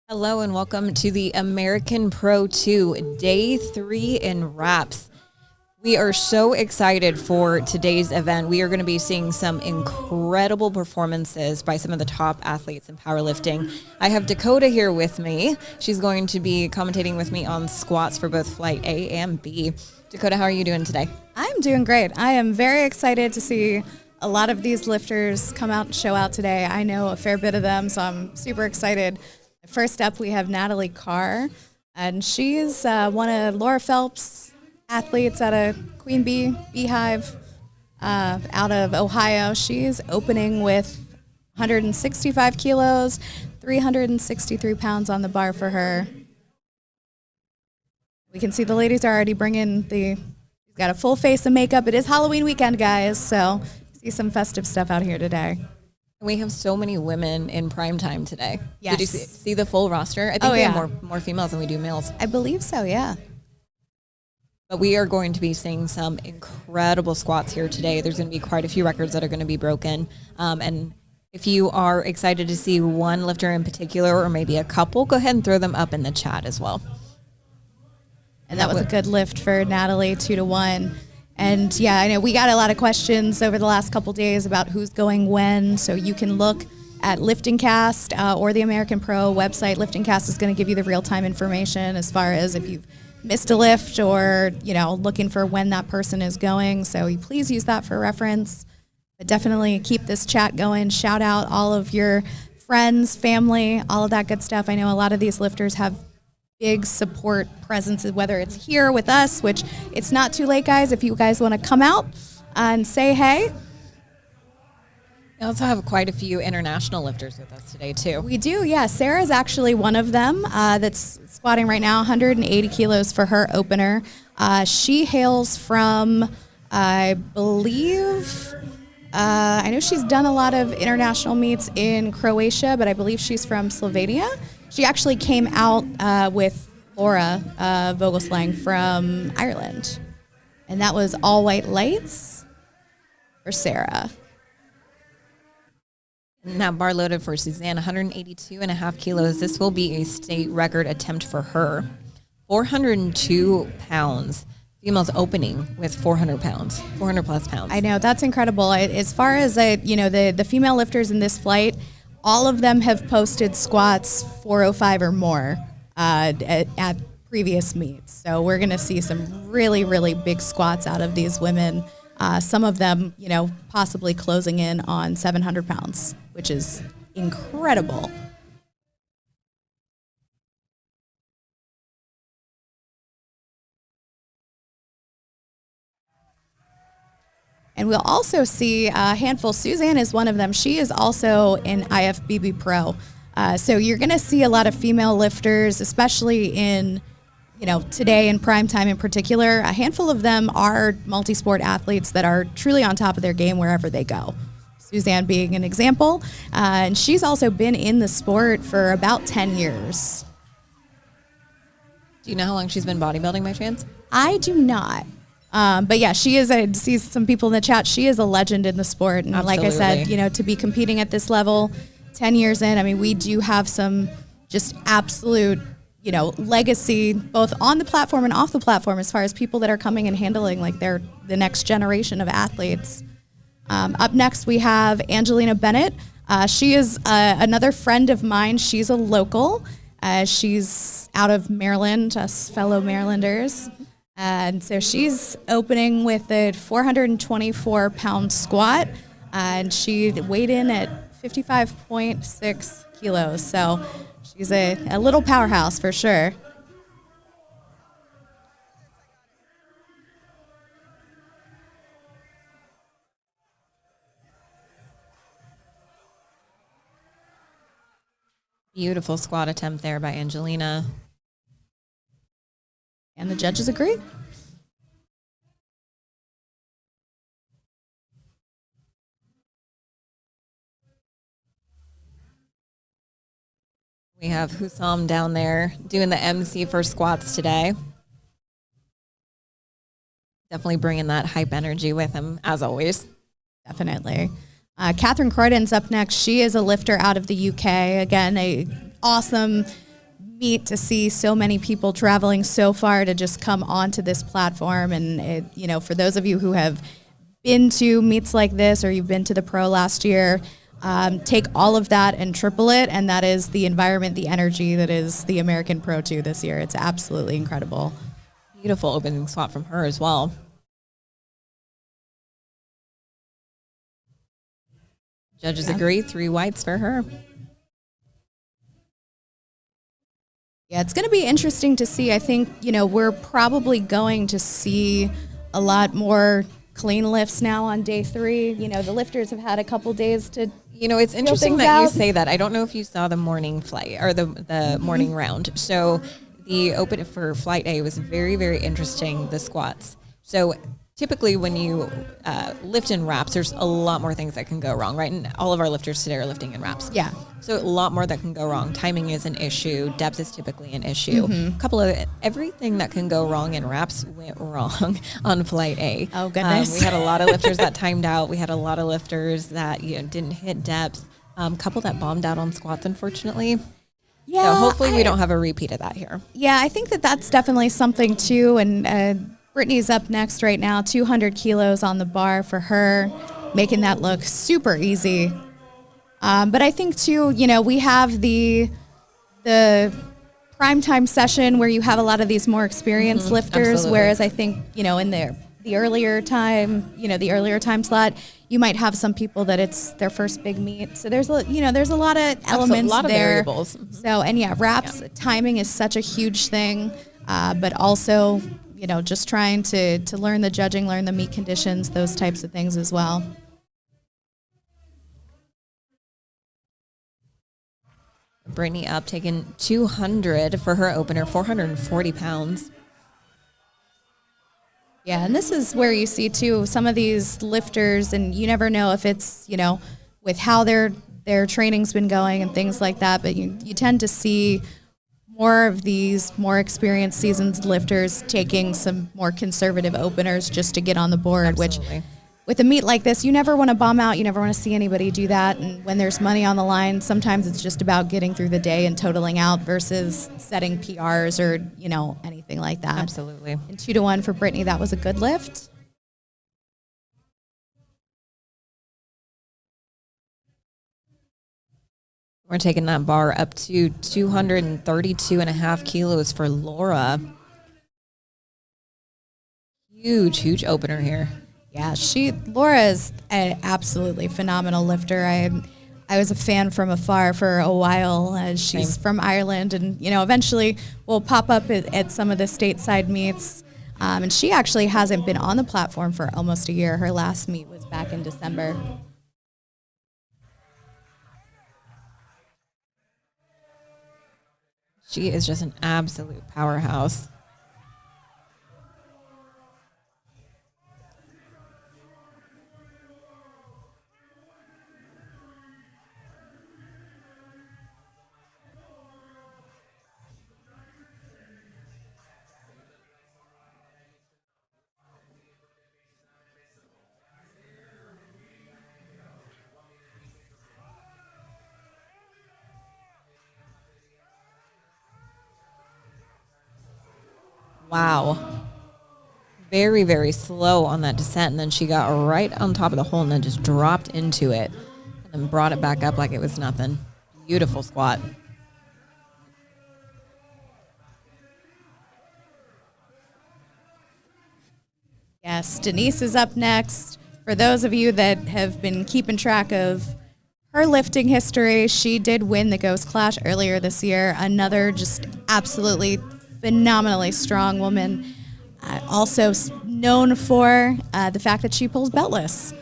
Hello and welcome to the American Pro 2, Day 3 in wraps. We are so excited for today's event. We are going to be seeing some incredible performances by some of the top athletes in powerlifting. I have Dakota here with me. She's going to be commentating with me on squats for both flight A and B. Dakota, how are you doing today? I'm doing great. I am very excited to see a lot of these lifters come out and show out today. I know a fair bit of them, so I'm super excited. First up, we have Natalie Carr, and she's one of Laura Phelps' athletes out of Queen Bee Beehive out of Ohio. She's opening with 165 kilos, 363 pounds on the bar for her. We can see the ladies are already bringing got a full face of makeup. It is Halloween weekend, guys, so see some festive stuff out here today. We have so many women in prime time today. Yes. Did you see the full roster? I think we have more females than we do males. I believe so, yeah. But we are going to be seeing some incredible squats here today. There's going to be quite a few records that are going to be broken. And if you are excited to see one lifter in particular or maybe a couple, go ahead and throw them up in the chat as well. And that was a good lift for Natalie, 2-1. And yeah, I know we got a lot of questions over the last couple days about who's going when. So you can look at LiftingCast or the American Pro website. LiftingCast is going to give you the real-time information as far as if you've missed a lift or, looking for when that person is going. So please use that for reference. But definitely keep this chat going. Shout out all of your friends, family, all of that good stuff. I know a lot of these lifters have big support presences, whether it's here with us, which it's not too late, guys, if you guys want to come out and say hey. We also have quite a few international lifters with us today, too. We do, yeah. Sarah's actually one of them that's squatting right now, 180 kilos for her opener. She hails from, I believe, I know she's done a lot of international meets in Croatia, but I believe she's from Slovenia. She actually came out with Laura Vogelslang from Ireland. And that was all white lights for Sarah. Now bar loaded for Suzanne, 182.5 kilos. This will be a state record attempt for her. 402 pounds. Females opening with 400 pounds, 400 plus pounds. I know, that's incredible. As far as the female lifters in this flight, all of them have posted squats 405 or more at previous meets. So we're going to see some really, really big squats out of these women. Some of them, possibly closing in on 700 pounds, which is incredible. And we'll also see a handful. Suzanne is one of them. She is also an IFBB Pro. So you're going to see a lot of female lifters, especially in, today in prime time in particular. A handful of them are multi-sport athletes that are truly on top of their game wherever they go. Suzanne being an example. And she's also been in the sport for about 10 years. Do you know how long she's been bodybuilding by chance? I do not. But yeah, she is. I see some people in the chat. She is a legend in the sport, and Absolutely. Like I said, to be competing at this level, 10 years in. I mean, we do have some just absolute, legacy both on the platform and off the platform as far as people that are coming and handling like they're the next generation of athletes. Up next, we have Angelina Bennett. She is another friend of mine. She's a local. She's out of Maryland, us fellow Marylanders. And so she's opening with a 424-pound squat, and she weighed in at 55.6 kilos. So she's a little powerhouse for sure. Beautiful squat attempt there by Angelina. And the judges agree. We have Hussam down there doing the MC for squats today. Definitely bringing that hype energy with him, as always. Definitely. Catherine Croydon's up next. She is a lifter out of the UK. Again, a awesome meet to see so many people traveling so far to just come onto this platform. And, for those of you who have been to meets like this, or you've been to the Pro last year, take all of that and triple it. And that is the environment, the energy that is the American Pro 2 this year. It's absolutely incredible. Beautiful opening squat from her as well. Judges agree, 3 whites for her. Yeah, it's going to be interesting to see. I think, we're probably going to see a lot more clean lifts now on day 3. The lifters have had a couple days to it's interesting that you say that. I don't know if you saw the morning flight or the morning round. So the open for flight A was very, very interesting, the squats. So typically when you lift in wraps, there's a lot more things that can go wrong, right? And all of our lifters today are lifting in wraps. Yeah. So a lot more that can go wrong. Timing is an issue. Depth is typically an issue. A couple of everything that can go wrong in wraps went wrong on flight A. Oh, goodness. We had a lot of lifters that timed out. We had a lot of lifters that didn't hit depth. Couple that bombed out on squats, unfortunately. Yeah. So hopefully we don't have a repeat of that here. Yeah, I think that's definitely something too. And Brittany's up next right now, 200 kilos on the bar for her, making that look super easy. But I think too, we have the primetime session where you have a lot of these more experienced lifters, absolutely. whereas I think, in the earlier time slot, you might have some people that it's their first big meet. So there's a lot of elements, a lot of there. variables. So, and wraps, timing is such a huge thing, but also, just trying to learn the judging, learn the meet conditions, those types of things as well. Brittany up, taking 200 for her opener, 440 pounds. Yeah, and this is where you see, too, some of these lifters, and you never know if it's, with how their training's been going and things like that, but you tend to see more of these more experienced seasoned lifters taking some more conservative openers just to get on the board, Absolutely. which with a meet like this, you never want to bomb out. You never want to see anybody do that. And when there's money on the line, sometimes it's just about getting through the day and totaling out versus setting PRs or, anything like that. Absolutely. And 2-1 for Brittany, that was a good lift. We're taking that bar up to 232.5 kilos for Laura. Huge opener here. Yeah, Laura is an absolutely phenomenal lifter. I was a fan from afar for a while. She's from Ireland, and eventually will pop up at some of the stateside meets. And she actually hasn't been on the platform for almost a year. Her last meet was back in December. She is just an absolute powerhouse. Wow. Very, very slow on that descent, and then she got right on top of the hole and then just dropped into it and then brought it back up like it was nothing. Beautiful squat. Yes, Denise is up next. For those of you that have been keeping track of her lifting history, she did win the Ghost Clash earlier this year. Another just absolutely phenomenally strong woman. Also known for the fact that she pulls beltless.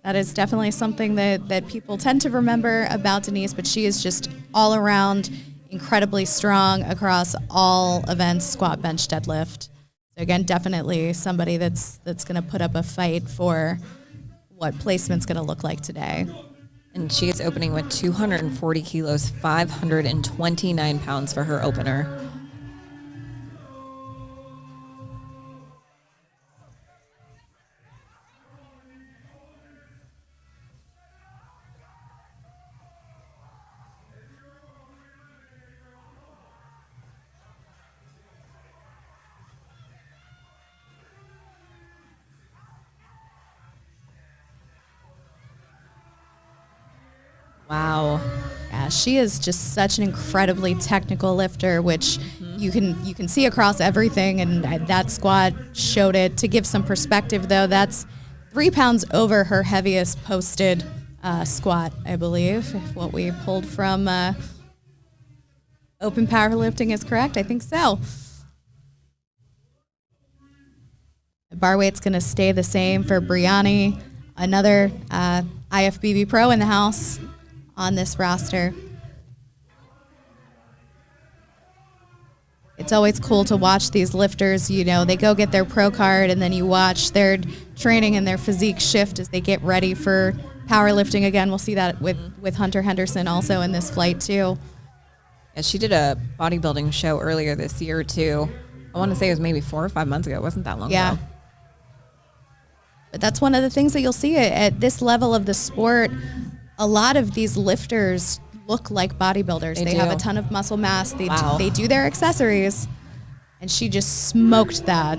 That is definitely something that people tend to remember about Denise, but she is just all around incredibly strong across all events, squat, bench, deadlift. So again, definitely somebody that's going to put up a fight for what placement's going to look like today. And she is opening with 240 kilos, 529 pounds for her opener. Wow. Yeah, she is just such an incredibly technical lifter, which you can see across everything, and that squat showed it. To give some perspective, though, that's 3 pounds over her heaviest posted squat, I believe, if what we pulled from Open Powerlifting is correct. I think so. The bar weight's going to stay the same for Brianni, another IFBB pro in the house on this roster. It's always cool to watch these lifters. You know, they go get their pro card, and then you watch their training and their physique shift as they get ready for powerlifting again. We'll see that with Hunter Henderson also in this flight too. Yeah, she did a bodybuilding show earlier this year too. I want to say it was maybe 4 or 5 months ago. It wasn't that long ago. But that's one of the things that you'll see at this level of the sport. A lot of these lifters look like bodybuilders. They have a ton of muscle mass. They do their accessories, and she just smoked that.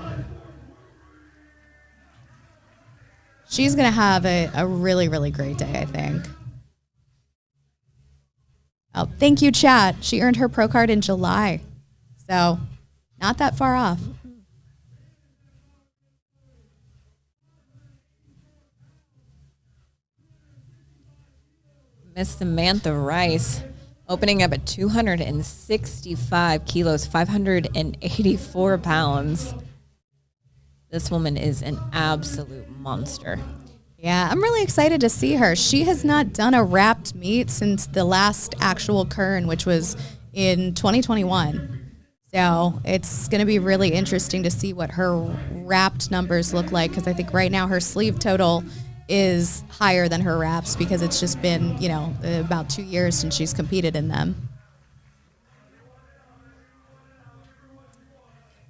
She's going to have a really, really great day, I think. Oh, thank you, chat. She earned her pro card in July, so not that far off. Miss Samantha Rice, opening up at 265 kilos, 584 pounds. This woman is an absolute monster. Yeah, I'm really excited to see her. She has not done a wrapped meet since the last actual Kern, which was in 2021. So it's going to be really interesting to see what her wrapped numbers look like, because I think right now her sleeve total is higher than her wraps because it's just been, you know, about 2 years since she's competed in them.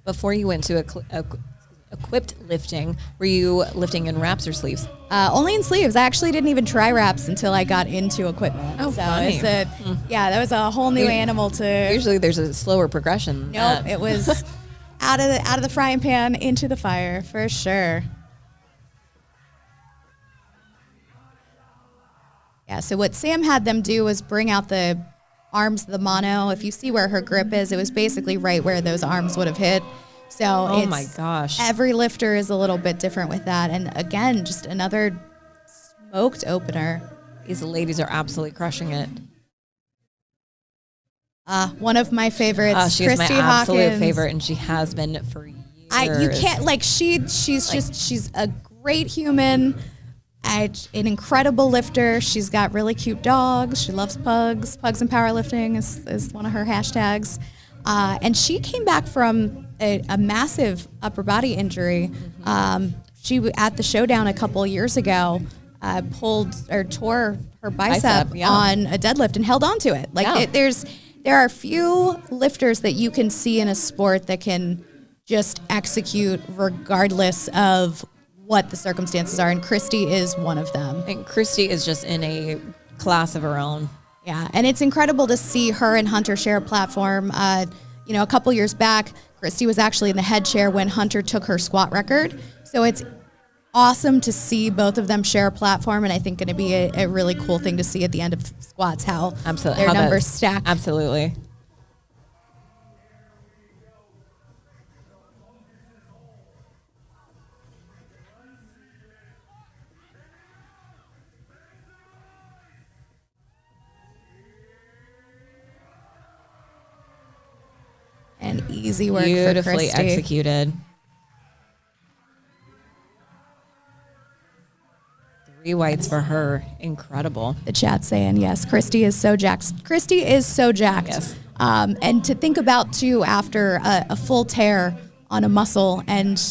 Before you went to equipped lifting, were you lifting in wraps or sleeves? Only in sleeves. I actually didn't even try wraps until I got into equipment. Oh, so funny. Yeah, that was a whole new animal to. Usually there's a slower progression. Nope, it was out of the frying pan into the fire for sure. Yeah, so what Sam had them do was bring out the arms of the mono. If you see where her grip is, it was basically right where those arms would have hit. So oh my gosh. Every lifter is a little bit different with that. And again, just another smoked opener. These ladies are absolutely crushing it. One of my favorites, she is Christy my absolute Hawkins. favorite, and she has been for years. You can't, like, she's a great human. An incredible lifter. She's got really cute dogs. She loves pugs. Pugs and powerlifting is one of her hashtags. And she came back from a massive upper body injury. She, at the showdown a couple years ago, tore her bicep on a deadlift and held on to it. There are few lifters that you can see in a sport that can just execute regardless of what the circumstances are, and Christy is one of them. And Christy is just in a class of her own. Yeah, and it's incredible to see her and Hunter share a platform. A couple years back, Christy was actually in the head chair when Hunter took her squat record. So it's awesome to see both of them share a platform, and I think going to be a really cool thing to see at the end of squats how their numbers stack. Absolutely. And easy work Beautifully for Christy. executed. 3 whites for her. Incredible. The chat saying, yes, Christy is so jacked. Christy is so jacked. Yes. And to think about, too, after a full tear on a muscle and,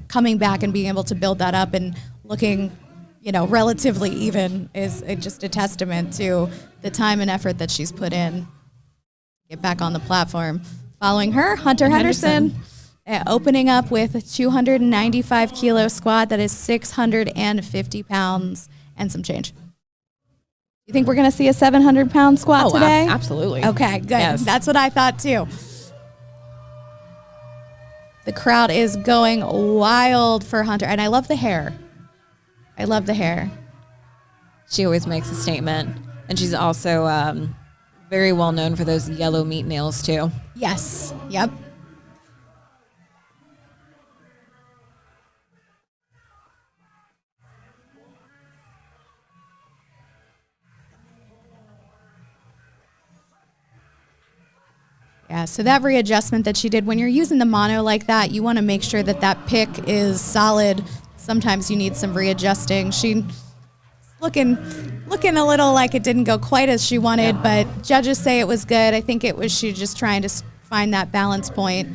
coming back and being able to build that up and looking, relatively even is just a testament to the time and effort that she's put in. Get back on the platform. Following her, Hunter Henderson, opening up with a 295 kilo squat that is 650 pounds and some change. You think we're going to see a 700-pound squat today? Absolutely. Okay, good. Yes. That's what I thought too. The crowd is going wild for Hunter, and I love the hair. She always makes a statement. And she's also very well known for those yellow meat nails too. Yes. Yep. Yeah, so that readjustment that she did, when you're using the mono like that, you want to make sure that that pick is solid. Sometimes you need some readjusting. She's looking a little like it didn't go quite as she wanted, but judges say it was good. I think it was she just trying to find that balance point.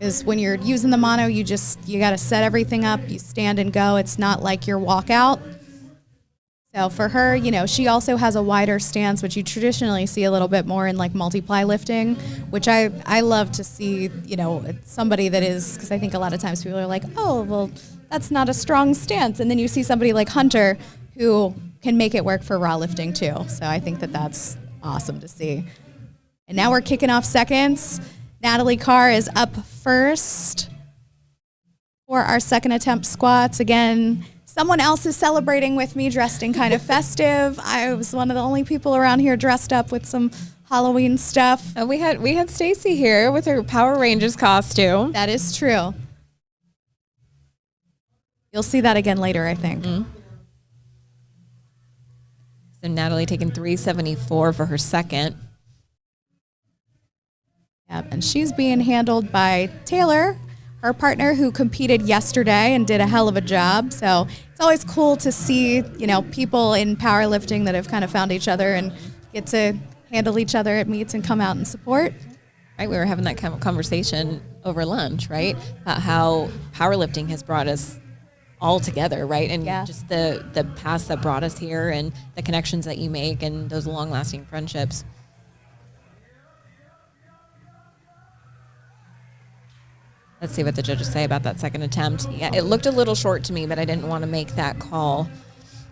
Is when you're using the mono, you got to set everything up. You stand and go. It's not like your walkout. So for her, she also has a wider stance, which you traditionally see a little bit more in like multiply lifting, which I love to see, somebody that is, because I think a lot of times people are like, oh, well, that's not a strong stance. And then you see somebody like Hunter who can make it work for raw lifting too. So I think that that's awesome to see. And now we're kicking off seconds. Natalie Carr is up first for our second attempt squats. Again, someone else is celebrating with me, dressed in kind of festive. I was one of the only people around here dressed up with some Halloween stuff. We had Stacy here with her Power Rangers costume. That is true. You'll see that again later, I think. Mm-hmm. So Natalie taking 374 for her second. Yep, and she's being handled by Taylor, her partner, who competed yesterday and did a hell of a job. So it's always cool to see, people in powerlifting that have kind of found each other and get to handle each other at meets and come out and support. Right, we were having that kind of conversation over lunch, right? About how powerlifting has brought us all together, right? And just the paths that brought us here and the connections that you make and those long-lasting friendships. Let's see what the judges say about that second attempt. Yeah, it looked a little short to me, but I didn't want to make that call.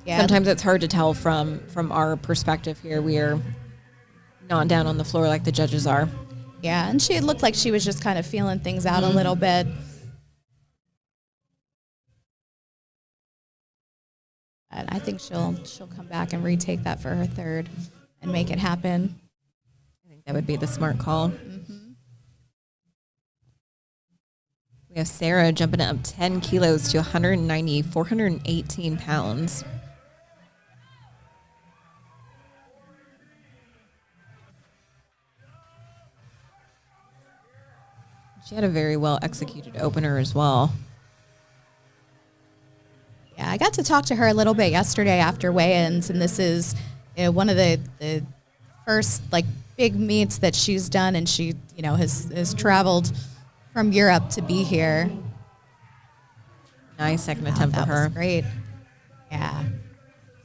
Yeah. Sometimes it's hard to tell from our perspective here. We are not down on the floor like the judges are. Yeah, and it looked like she was just kind of feeling things out a little bit. And I think she'll come back and retake that for her third and make it happen. I think that would be the smart call. Mm-hmm. We have Sarah jumping up 10 kilos to 418 pounds. She had a very well executed opener as well. Yeah, I got to talk to her a little bit yesterday after weigh-ins, and this is one of the first big meets that she's done, and she has traveled from Europe to be here. Nice second attempt for her. That was great. Yeah.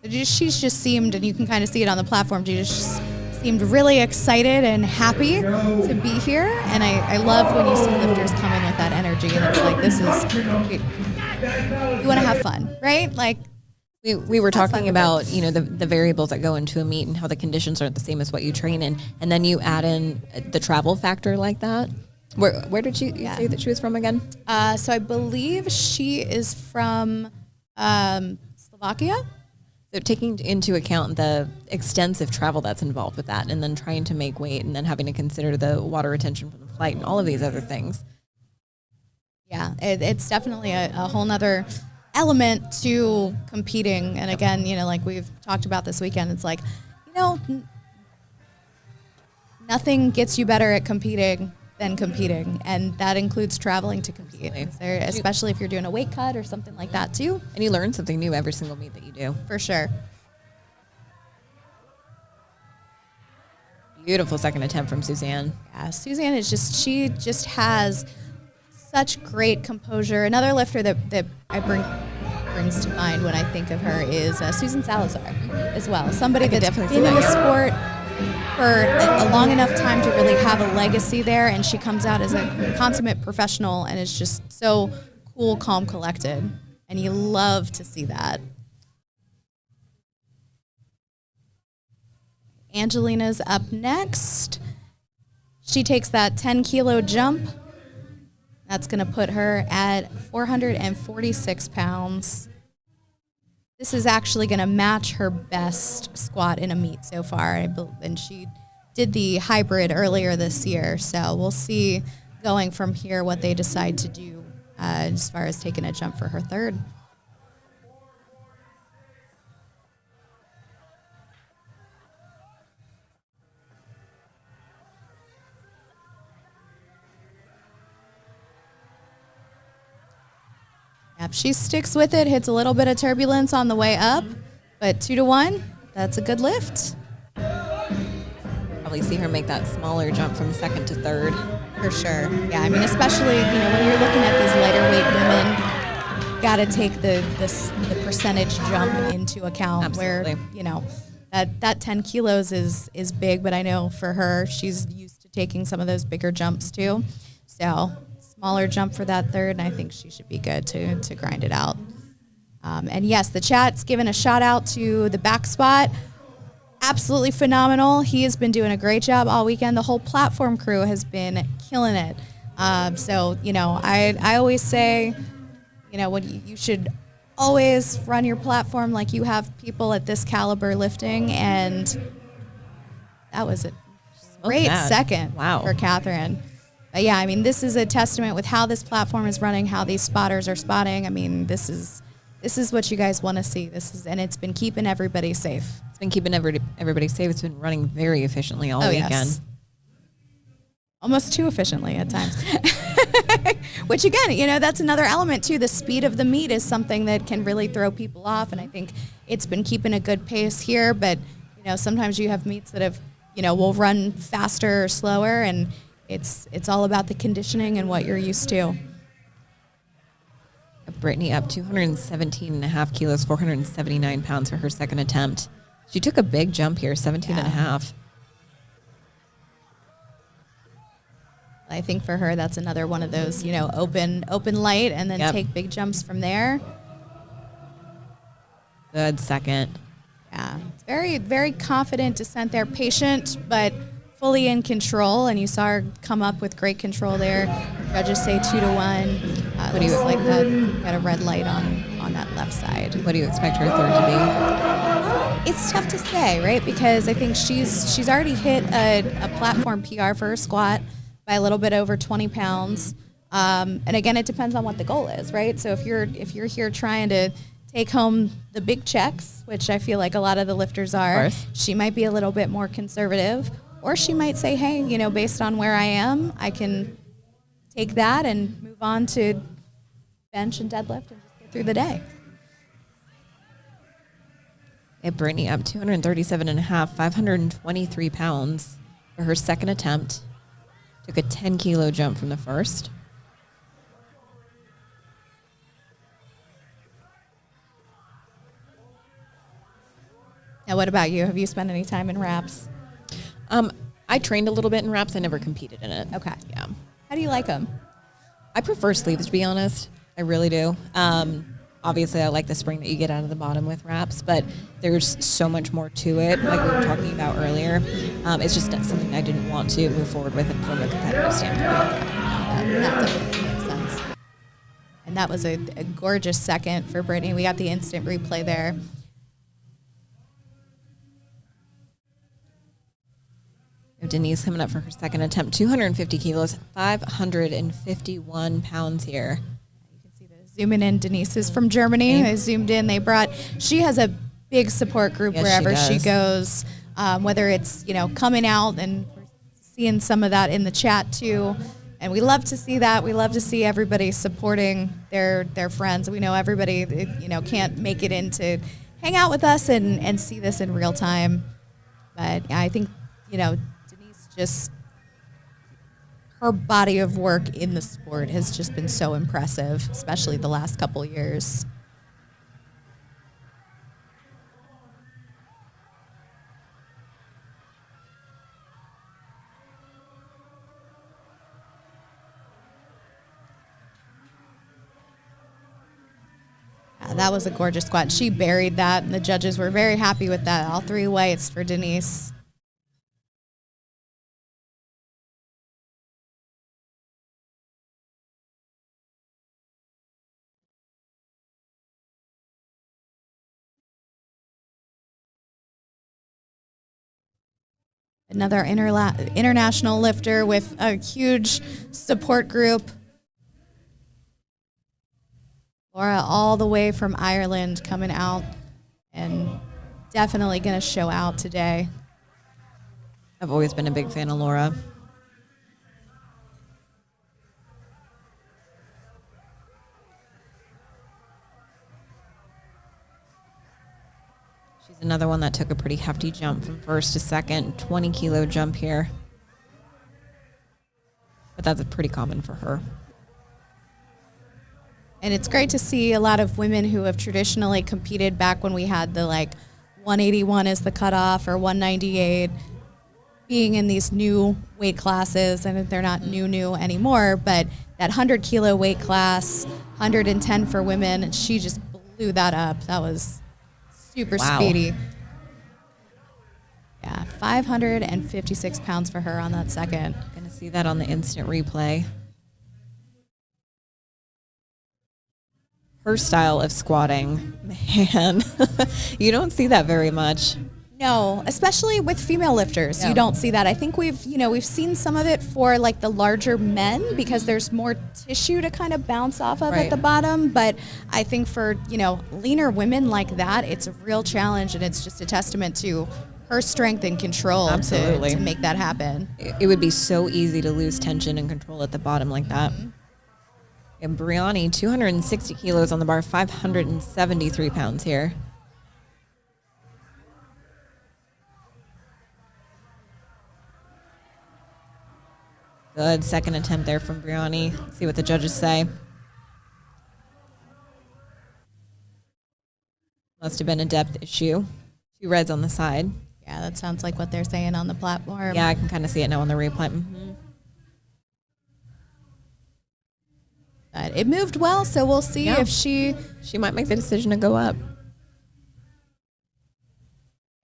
She's just seemed, and you can kind of see it on the platform, she just seemed really excited and happy to be here. And I love when you see lifters come in with that energy, and it's like, you want to have fun, right? Like, we were talking about, the variables that go into a meet and how the conditions aren't the same as what you train in. And then you add in the travel factor like that. Where did you say that she was from again? So I believe she is from Slovakia. So taking into account the extensive travel that's involved with that, and then trying to make weight, and then having to consider the water retention from the flight and all of these other things. Yeah, it's definitely a whole nother element to competing. And again, like we've talked about this weekend, it's like, nothing gets you better at competing than competing, and that includes traveling to compete, especially if you're doing a weight cut or something like that too. And you learn something new every single meet that you do. For sure. Beautiful second attempt from Suzanne. Yeah, Suzanne is she just has such great composure. Another lifter that brings to mind when I think of her is Susan Salazar as well. Somebody that's been in the sport for a long enough time to really have a legacy there, and she comes out as a consummate professional and is just so cool, calm, collected, and you love to see that. Angelina's up next. She takes that 10-kilo jump. That's going to put her at 446 pounds. This is actually going to match her best squat in a meet so far. And she did the hybrid earlier this year. So we'll see going from here what they decide to do as far as taking a jump for her third. Yep, she sticks with it, hits a little bit of turbulence on the way up, but 2-1, that's a good lift. Probably see her make that smaller jump from second to third. For sure. Yeah, I mean, especially, when you're looking at these lighter weight women, got to take the percentage jump into account. Absolutely. Where, that 10 kilos is big, but I know for her, she's used to taking some of those bigger jumps too. So smaller jump for that third, and I think she should be good to grind it out. And yes, the chat's given a shout out to the back spot. Absolutely phenomenal. He has been doing a great job all weekend. The whole platform crew has been killing it. So, I always say, when you should always run your platform like you have people at this caliber lifting, and that was a great second for Catherine. But yeah, I mean, this is a testament with how this platform is running, how these spotters are spotting. I mean, this is what you guys want to see. And it's been keeping everybody safe. It's been keeping everybody safe. It's been running very efficiently all weekend. Yes. Almost too efficiently at times. Which again, that's another element too. The speed of the meet is something that can really throw people off, and I think it's been keeping a good pace here. But sometimes you have meets that have will run faster or slower, and it's all about the conditioning and what you're used to. Brittany up 217.5 kilos, 479 pounds for her second attempt. She took a big jump here, 17.5. I think for her, that's another one of those, open light and then take big jumps from there. Good second. Yeah, it's very, very confident descent there. Patient, but fully in control. And you saw her come up with great control there. Judges say 2-1. What do you like that? Got a red light on that left side. What do you expect her third to be? It's tough to say, right? Because I think she's already hit a platform PR for her squat by a little bit over 20 pounds. And again, it depends on what the goal is, right? So if you're here trying to take home the big checks, which I feel like a lot of the lifters are, she might be a little bit more conservative, or she might say, hey, based on where I am, I can take that and move on to bench and deadlift and just get through the day. Brittany up 237.5, 523 pounds for her second attempt. Took a 10 kilo jump from the first. Now, what about you? Have you spent any time in wraps? I trained a little bit in wraps. I never competed in it. Okay. Yeah. How do you like them? I prefer sleeves, to be honest. I really do. Obviously, I like the spring that you get out of the bottom with wraps, but there's so much more to it, like we were talking about earlier. It's just something I didn't want to move forward with from a competitive standpoint. That definitely makes sense. And that was a gorgeous second for Brittany. We got the instant replay there. Denise coming up for her second attempt, 250 kilos, 551 pounds here. Zooming in, Denise is from Germany. I zoomed in. She has a big support group wherever she goes, whether it's, coming out, and we're seeing some of that in the chat too. And we love to see that. We love to see everybody supporting their friends. We know everybody, can't make it in to hang out with us and see this in real time. But I think, Denise just, her body of work in the sport has just been so impressive, especially the last couple years. That was a gorgeous squat. She buried that, and the judges were very happy with that. All 3 whites for Denise. Another international lifter with a huge support group. Laura all the way from Ireland coming out and definitely going to show out today. I've always been a big fan of Laura. She's another one that took a pretty hefty jump from first to second, 20 kilo jump here. But that's pretty common for her. And it's great to see a lot of women who have traditionally competed back when we had the 181 as the cutoff or 198 being in these new weight classes, and they're not new anymore, but that 100 kilo weight class, 110 for women, she just blew that up. That was super speedy. Yeah, 556 pounds for her on that second. Gonna see that on the instant replay. Her style of squatting, man, you don't see that very much. No, especially with female lifters, you don't see that. I think we've seen some of it for the larger men because there's more tissue to kind of bounce off of at the bottom. But I think for, leaner women like that, it's a real challenge, and it's just a testament to her strength and control to make that happen. It would be so easy to lose tension and control at the bottom like that. And Brianni, 260 kilos on the bar, 573 pounds here. Good second attempt there from Brianni. Let's see what the judges say. Must have been a depth issue. 2 reds on the side. Yeah, that sounds like what they're saying on the platform. Yeah, I can kind of see it now on the replay. Mm-hmm. But it moved well, so we'll see if she might make the decision to go up.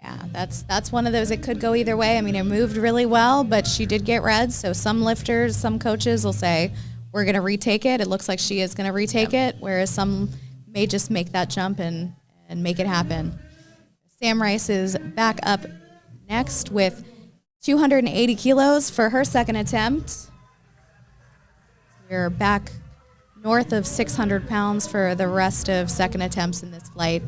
Yeah, that's one of those. It could go either way. I mean, it moved really well, but she did get reds. So some lifters, some coaches will say, we're going to retake it. It looks like she is going to retake it, whereas some may just make that jump and make it happen. Sam Rice is back up next with 280 kilos for her second attempt. We're back north of 600 pounds for the rest of second attempts in this flight.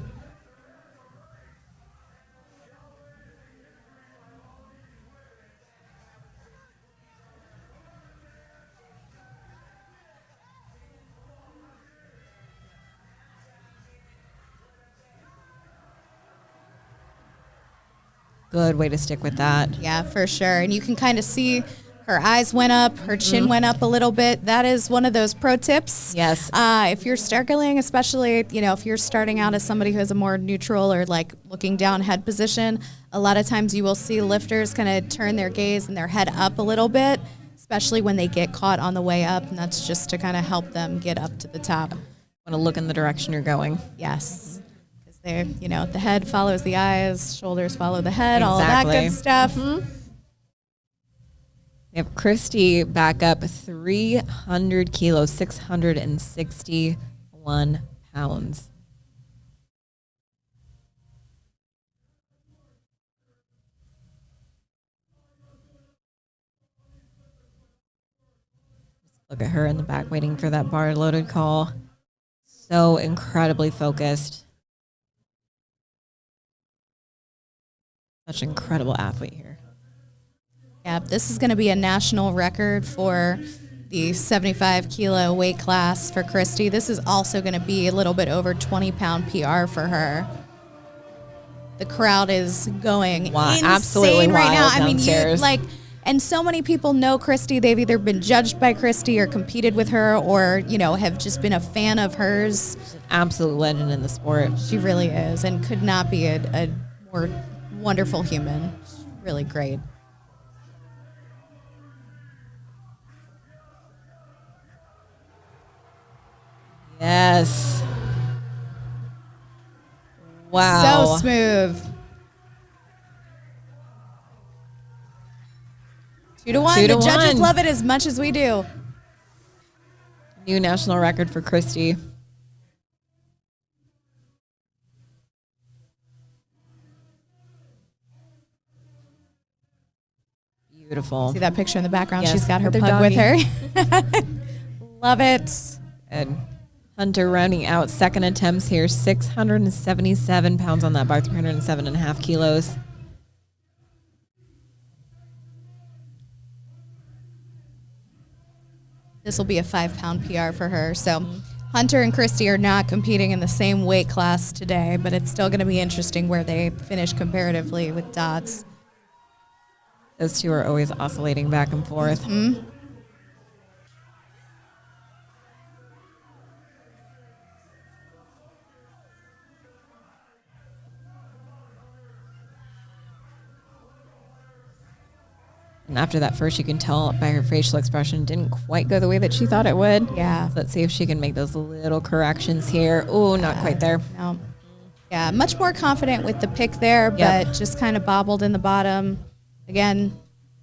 Good way to stick with that. Yeah, for sure. And you can kind of see her eyes went up, her chin went up a little bit. That is one of those pro tips. Yes. If you're struggling, especially, if you're starting out as somebody who has a more neutral or looking down head position, a lot of times you will see lifters kind of turn their gaze and their head up a little bit, especially when they get caught on the way up. And that's just to kind of help them get up to the top. Want to look in the direction you're going. Yes. Because they're, the head follows the eyes, shoulders follow the head, all of that good stuff. We have Christy back up 300 kilos, 661 pounds. Look at her in the back waiting for that bar loaded call. So incredibly focused. Such an incredible athlete here. Yeah, this is going to be a national record for the 75 kilo weight class for Christy. This is also going to be a little bit over 20-pound PR for her. The crowd is going insane absolutely right now. Downstairs. And so many people know Christy. They've either been judged by Christy or competed with her or, have just been a fan of hers. She's an absolute legend in the sport. She really is, and could not be a more wonderful human. She's really great. Yes. Wow. So smooth. 2-1. The judges love it as much as we do. New national record for Christy. Beautiful. See that picture in the background? Yes, She's got her with her pug with doggy. her. Love it. Good. Hunter rounding out second attempts here, 677 pounds on that bar, 307.5 kilos. This will be a 5-pound PR for her. So Hunter and Christy are not competing in the same weight class today, but it's still going to be interesting where they finish comparatively with Dots. Those two are always oscillating back and forth. Mm-hmm. And after that first, you can tell by her facial expression, didn't quite go the way that she thought it would. Yeah. So let's see if she can make those little corrections here. Oh, not quite there. No. Yeah, much more confident with the pick there, but just kind of bobbled in the bottom. Again,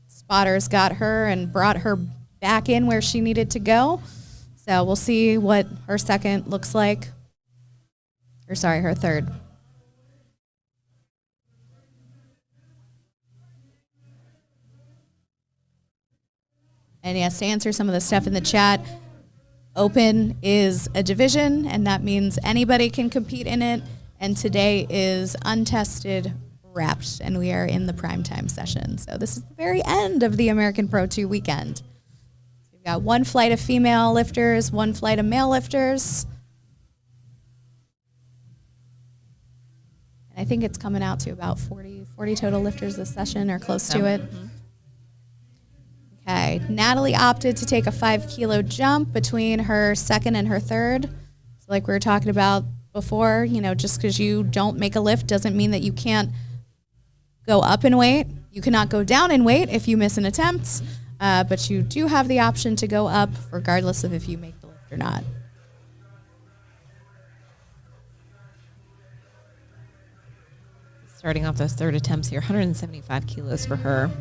spotters got her and brought her back in where she needed to go. So we'll see what her second looks like. Or sorry, her third. And yes, to answer some of the stuff in the chat, open is a division, and that means anybody can compete in it. And today is untested wrapped, and we are in the primetime session. So this is the very end of the American Pro 2 weekend. We've got one flight of female lifters, one flight of male lifters. And I think it's coming out to about 40 total lifters this session or close to it. Mm-hmm. Okay, Natalie opted to take a 5-kilo jump between her second and her third. So like we were talking about before, you know, just because you don't make a lift doesn't mean that you can't go up in weight. You cannot go down in weight if you miss an attempt, but you do have the option to go up regardless of if you make the lift or not. Starting off those third attempts here, 175 kilos for her.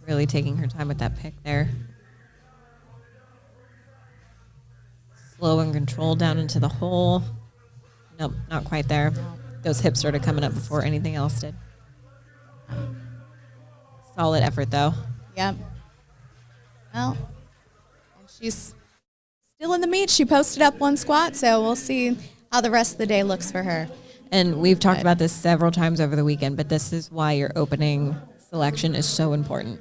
Really taking her time with that pick there. Slow and controlled down into the hole. Nope, not quite there. Those hips started coming up before anything else did. Solid effort, though. Yep. Well, and she's still in the meet. She posted up one squat, so we'll see how the rest of the day looks for her. And we've talked about this several times over the weekend, but this is why your opening selection is so important.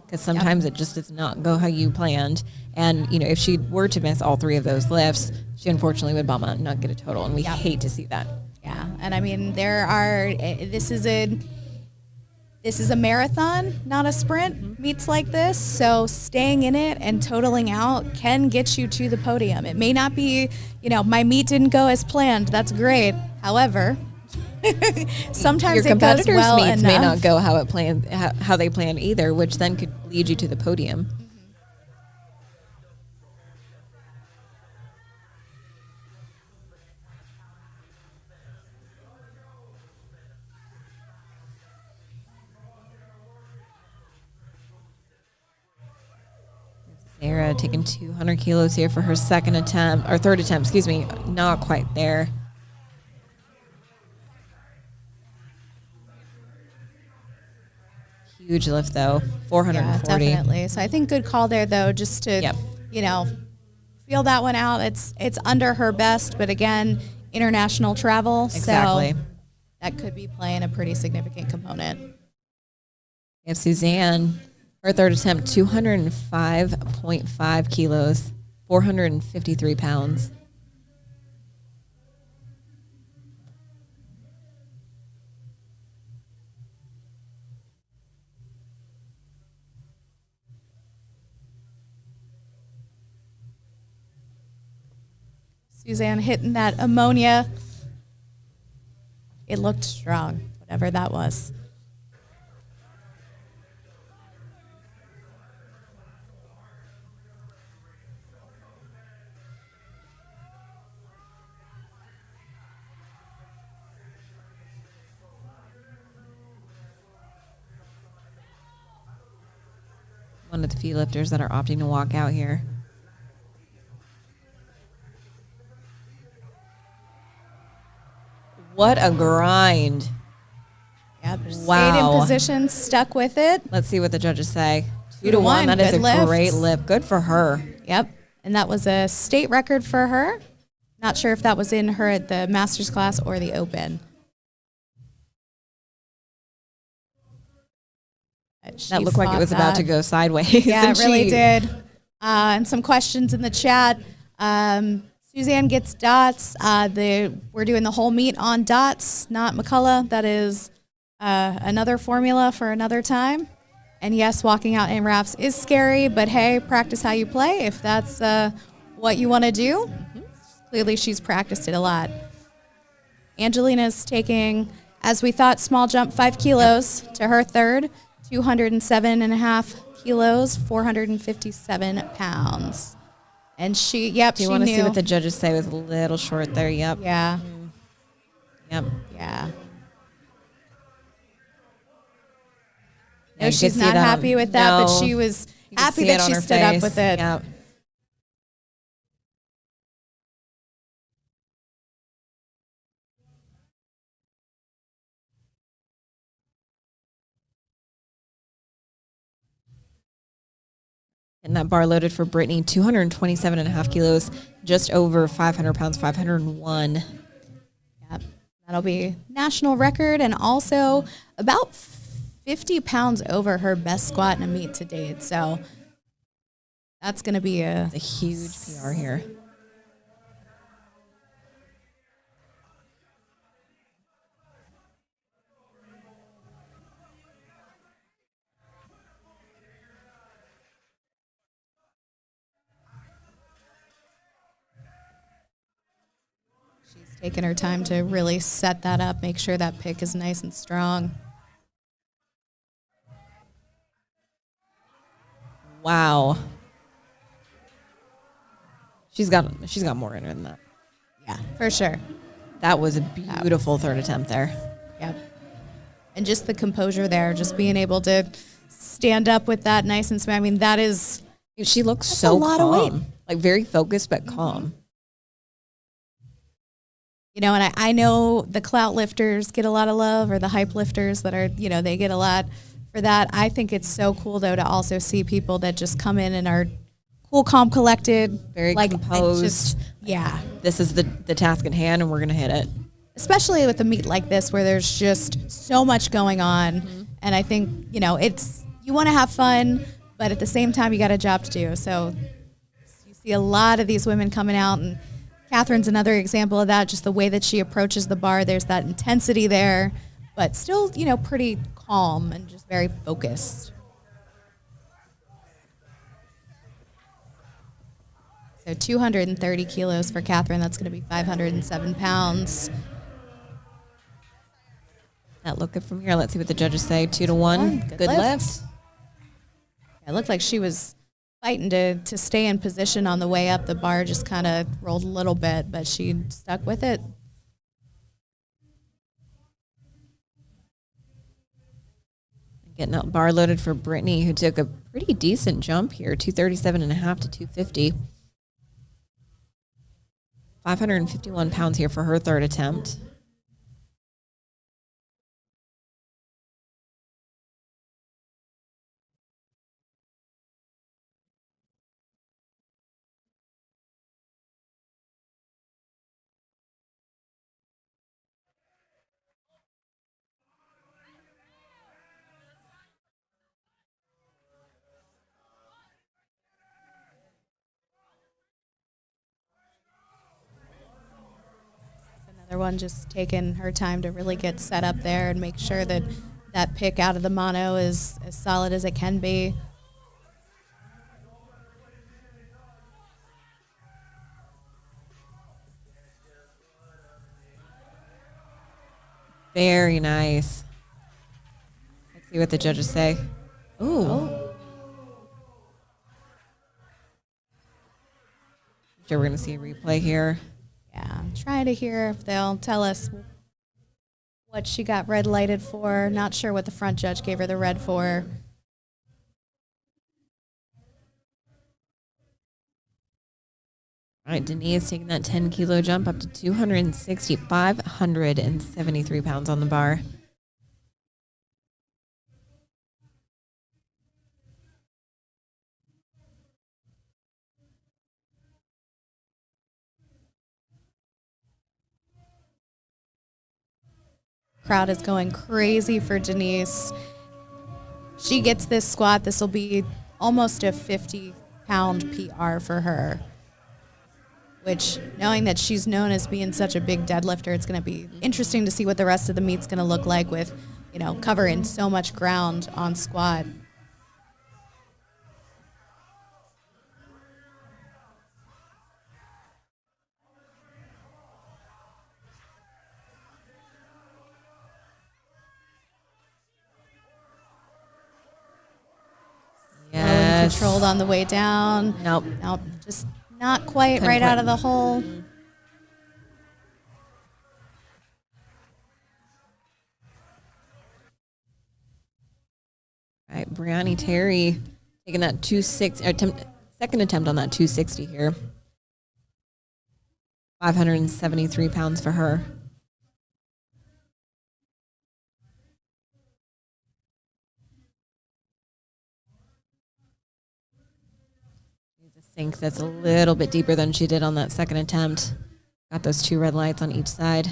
Because sometimes it just does not go how you planned. And, you know, if she were to miss all three of those lifts, she unfortunately would bomb out and not get a total. And we hate to see that. Yeah. And I mean, this is a marathon, not a sprint, meets like this. So staying in it and totaling out can get you to the podium. It may not be, you know, my meet didn't go as planned. That's great. However, sometimes your it goes competitors' well meets may enough. not go how they plan either, which then could lead you to the podium. Sarah taking 200 kilos here for her third attempt, excuse me, not quite there. Huge lift though, 440. Yeah, definitely. So I think good call there though, just to, you know, feel that one out. It's under her best, but again, international travel. Exactly. So that could be playing a pretty significant component. We have Suzanne, her third attempt, 205.5 kilos, 453 pounds. Suzanne hitting that ammonia. It looked strong, whatever that was. One of the few lifters that are opting to walk out here. What a grind. Yep. Wow. Stayed in position, stuck with it. Let's see what the judges say. 2-1. That is a great lift. Good for her. Yep. And that was a state record for her. Not sure if that was in her at the master's class or the open. That looked like it was about to go sideways. Yeah, it really did. And some questions in the chat. Suzanne gets dots. We're doing the whole meet on dots, not McCullough. That is another formula for another time. And yes, walking out in wraps is scary, but hey, practice how you play if that's what you want to do. Clearly, she's practiced it a lot. Angelina's taking, as we thought, small jump 5 kilos to her third, 207.5 kilos, 457 pounds. And she, yep, Do you want to see what the judges say? Was a little short there, yep. Yeah. Yep. Yeah. No, she's not happy with that, but she was happy that she stood up with it. Yep. And that bar loaded for Brittany, 227.5 kilos, just over 500 pounds, 501. Yep. That'll be national record and also about 50 pounds over her best squat in a meet to date. So that's going to be a huge PR here. Taking her time to really set that up, make sure that pick is nice and strong. Wow. She's got more in her than that. Yeah, for sure. That was a beautiful third attempt there. Yep. And just the composure there, just being able to stand up with that nice and smooth. I mean, that is... She looks so calm. Like very focused but calm. You know, and I know the clout lifters get a lot of love, or the hype lifters that are, you know, they get a lot for that. I think it's so cool, though, to also see people that just come in and are cool, calm, collected. Very composed. Just, yeah. This is the task at hand, and we're going to hit it. Especially with a meet like this where there's just so much going on. Mm-hmm. And I think, you know, you want to have fun, but at the same time, you got a job to do. So you see a lot of these women coming out, and Catherine's another example of that, just the way that she approaches the bar. There's that intensity there, but still, you know, pretty calm and just very focused. So 230 kilos for Catherine. That's going to be 507 pounds. That looked good from here. Let's see what the judges say. 2-1. Good lift. It looked like she was fighting to stay in position on the way up. The bar just kind of rolled a little bit, but she stuck with it. Getting that bar loaded for Brittany, who took a pretty decent jump here, 237.5 to 250. 551 pounds here for her third attempt. One just taking her time to really get set up there and make sure that that pick out of the mono is as solid as it can be. Very nice. Let's see what the judges say. Ooh. Oh. Sure, we're going to see a replay here. Yeah, I'm trying to hear if they'll tell us what she got red lighted for. Not sure what the front judge gave her the red for. All right, Denise taking that 10-kilo jump up to 573 pounds on the bar. Crowd is going crazy for Denise. She gets this squat. This will be almost a 50-pound PR for her, which, knowing that she's known as being such a big deadlifter, it's going to be interesting to see what the rest of the meet's going to look like with, covering so much ground on squat. Yes. Controlled on the way down. Nope. Just not quite Couldn't right quite. out of the hole. All right, Brianni Terry taking that 260 second attempt on that 260 here. 573 pounds for her. Needs a sink that's a little bit deeper than she did on that second attempt. Got those 2 red lights on each side.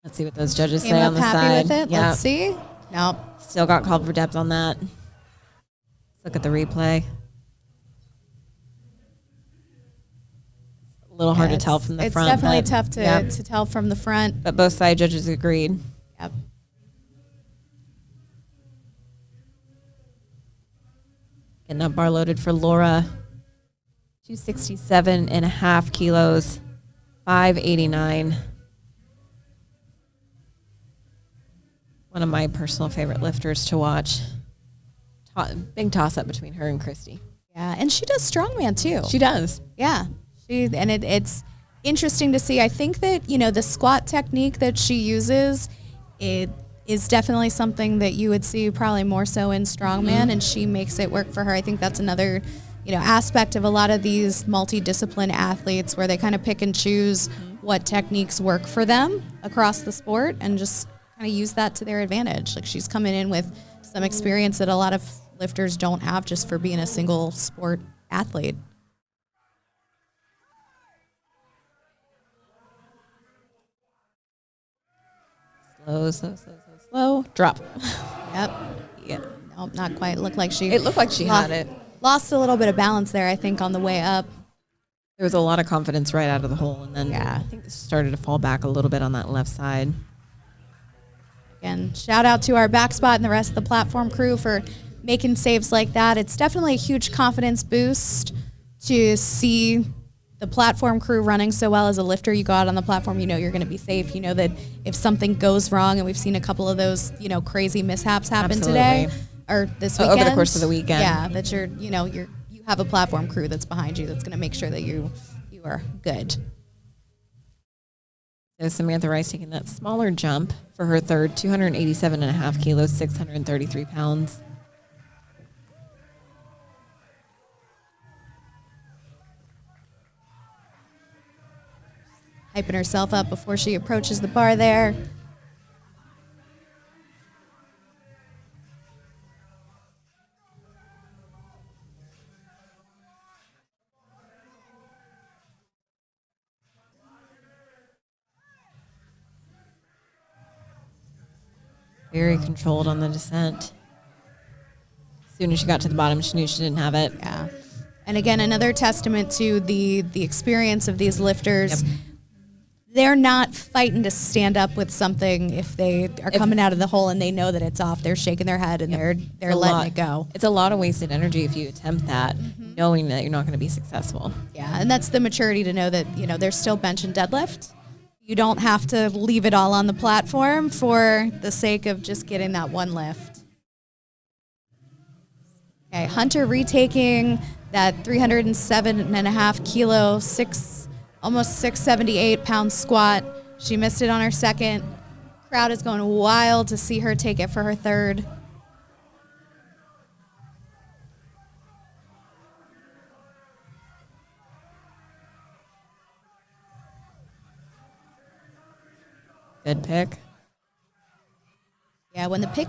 Let's see what those judges Came say up on the happy side. with it. Yeah. Let's see. Nope. Still got called for depth on that. Let's look at the replay. A little hard to tell from the front. It's definitely but, tough yeah. to tell from the front. But both side judges agreed. Yep. Getting that bar loaded for Laura. 267.5 kilos. 589. One of my personal favorite lifters to watch. Big toss up between her and Christy. Yeah, and she does strongman too. She does. Yeah, it's interesting to see. I think that the squat technique that she uses, it is definitely something that you would see probably more so in strongman, and she makes it work for her. I think that's another aspect of a lot of these multidiscipline athletes where they kind of pick and choose what techniques work for them across the sport and just kind of use that to their advantage. Like, she's coming in with some experience that a lot of lifters don't have just for being a single sport athlete. Slow. Drop. Yep. Yeah. Nope, not quite. Looked like she. It looked like she had it. Lost a little bit of balance there, I think, on the way up. There was a lot of confidence right out of the hole, and then I think it started to fall back a little bit on that left side. Again, shout out to our back spot and the rest of the platform crew for making saves like that. It's definitely a huge confidence boost to see the platform crew running so well. As a lifter, you go out on the platform, you're going to be safe. You know that if something goes wrong, and we've seen a couple of those, crazy mishaps happen today or this weekend. Over the course of the weekend. Yeah, that you have a platform crew that's behind you that's going to make sure that you are good. So Samantha Rice taking that smaller jump for her third, 287.5 kilos, 633 pounds. Hyping herself up before she approaches the bar there. Very controlled on the descent. As soon as she got to the bottom, she knew she didn't have it. Yeah. And again, another testament to the experience of these lifters. Yep. They're not fighting to stand up with something if they are coming out of the hole and they know that it's off. They're shaking their head and they're letting it go. It's a lot of wasted energy if you attempt that, knowing that you're not going to be successful. Yeah, and that's the maturity to know that, there's still bench and deadlift. You don't have to leave it all on the platform for the sake of just getting that one lift. Okay, Hunter retaking that 307.5 kilo, almost 678 pound squat. She missed it on her second. Crowd is going wild to see her take it for her third. Good pick. Yeah, when the pick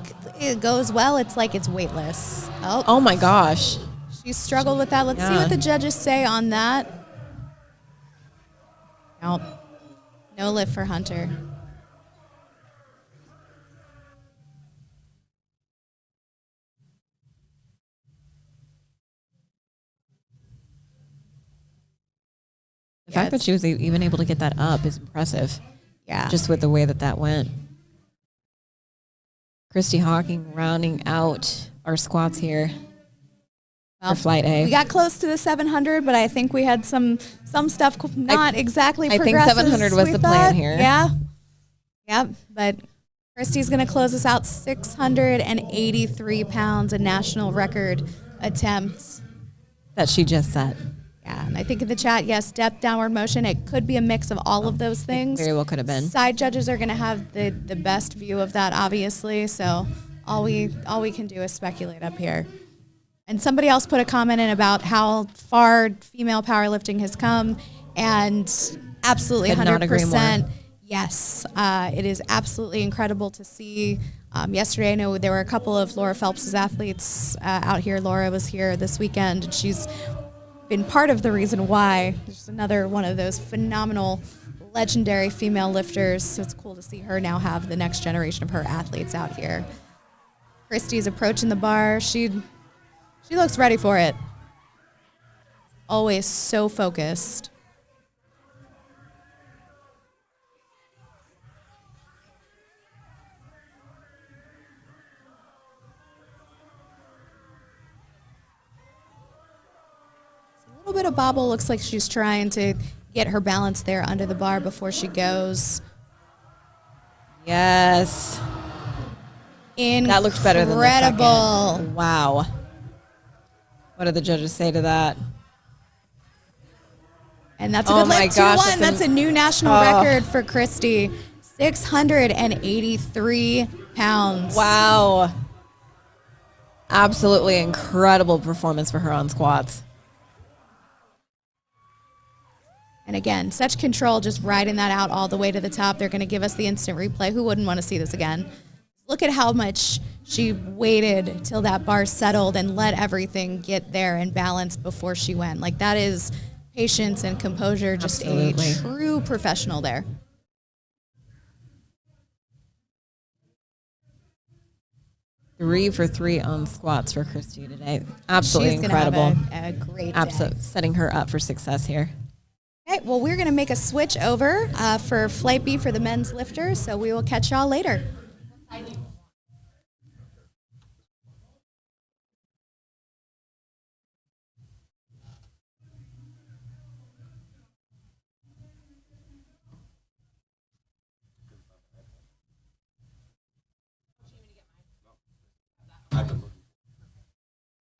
goes well, it's like it's weightless. Oh my gosh. She struggled with that. Let's see what the judges say on that. Nope. No lift for Hunter. The fact that she was even able to get that up is impressive. Yeah. Just with the way that went. Christy Hawking rounding out our squats here for flight A. We got close to the 700, but I think we had some stuff not exactly progressive. I think 700 was the plan here. Yeah. Yep. But Christy's going to close us out 683 pounds, a national record attempt. That she just set. Yeah, and I think in the chat, yes, depth, downward motion. It could be a mix of all of those things. Very well could have been. Side judges are going to have the best view of that, obviously. So all we can do is speculate up here. And somebody else put a comment in about how far female powerlifting has come, and absolutely 100%. Yes, it is absolutely incredible to see. Yesterday, I know there were a couple of Laura Phelps' athletes out here. Laura was here this weekend, and she's been part of the reason why. There's another one of those phenomenal, legendary female lifters. So it's cool to see her now have the next generation of her athletes out here. Christy's approaching the bar. She looks ready for it. Always so focused. A little bit of bobble. Looks like she's trying to get her balance there under the bar before she goes. Yes. Incredible. That looked better than the second. Wow. What did the judges say to that? And that's a good lift, 2-1. That's a new national record for Christy. 683 pounds. Wow. Absolutely incredible performance for her on squats. And again, such control, just riding that out all the way to the top. They're going to give us the instant replay. Who wouldn't want to see this again? Look at how much she waited till that bar settled and let everything get there and balance before she went. Like, that is patience and composure, just a true professional there. Three for three on squats for Christy today. Absolutely incredible. She's going to have a great day. Absolutely. Setting her up for success here. Okay, well, we're going to make a switch over for Flight B for the men's lifters, so we will catch y'all later.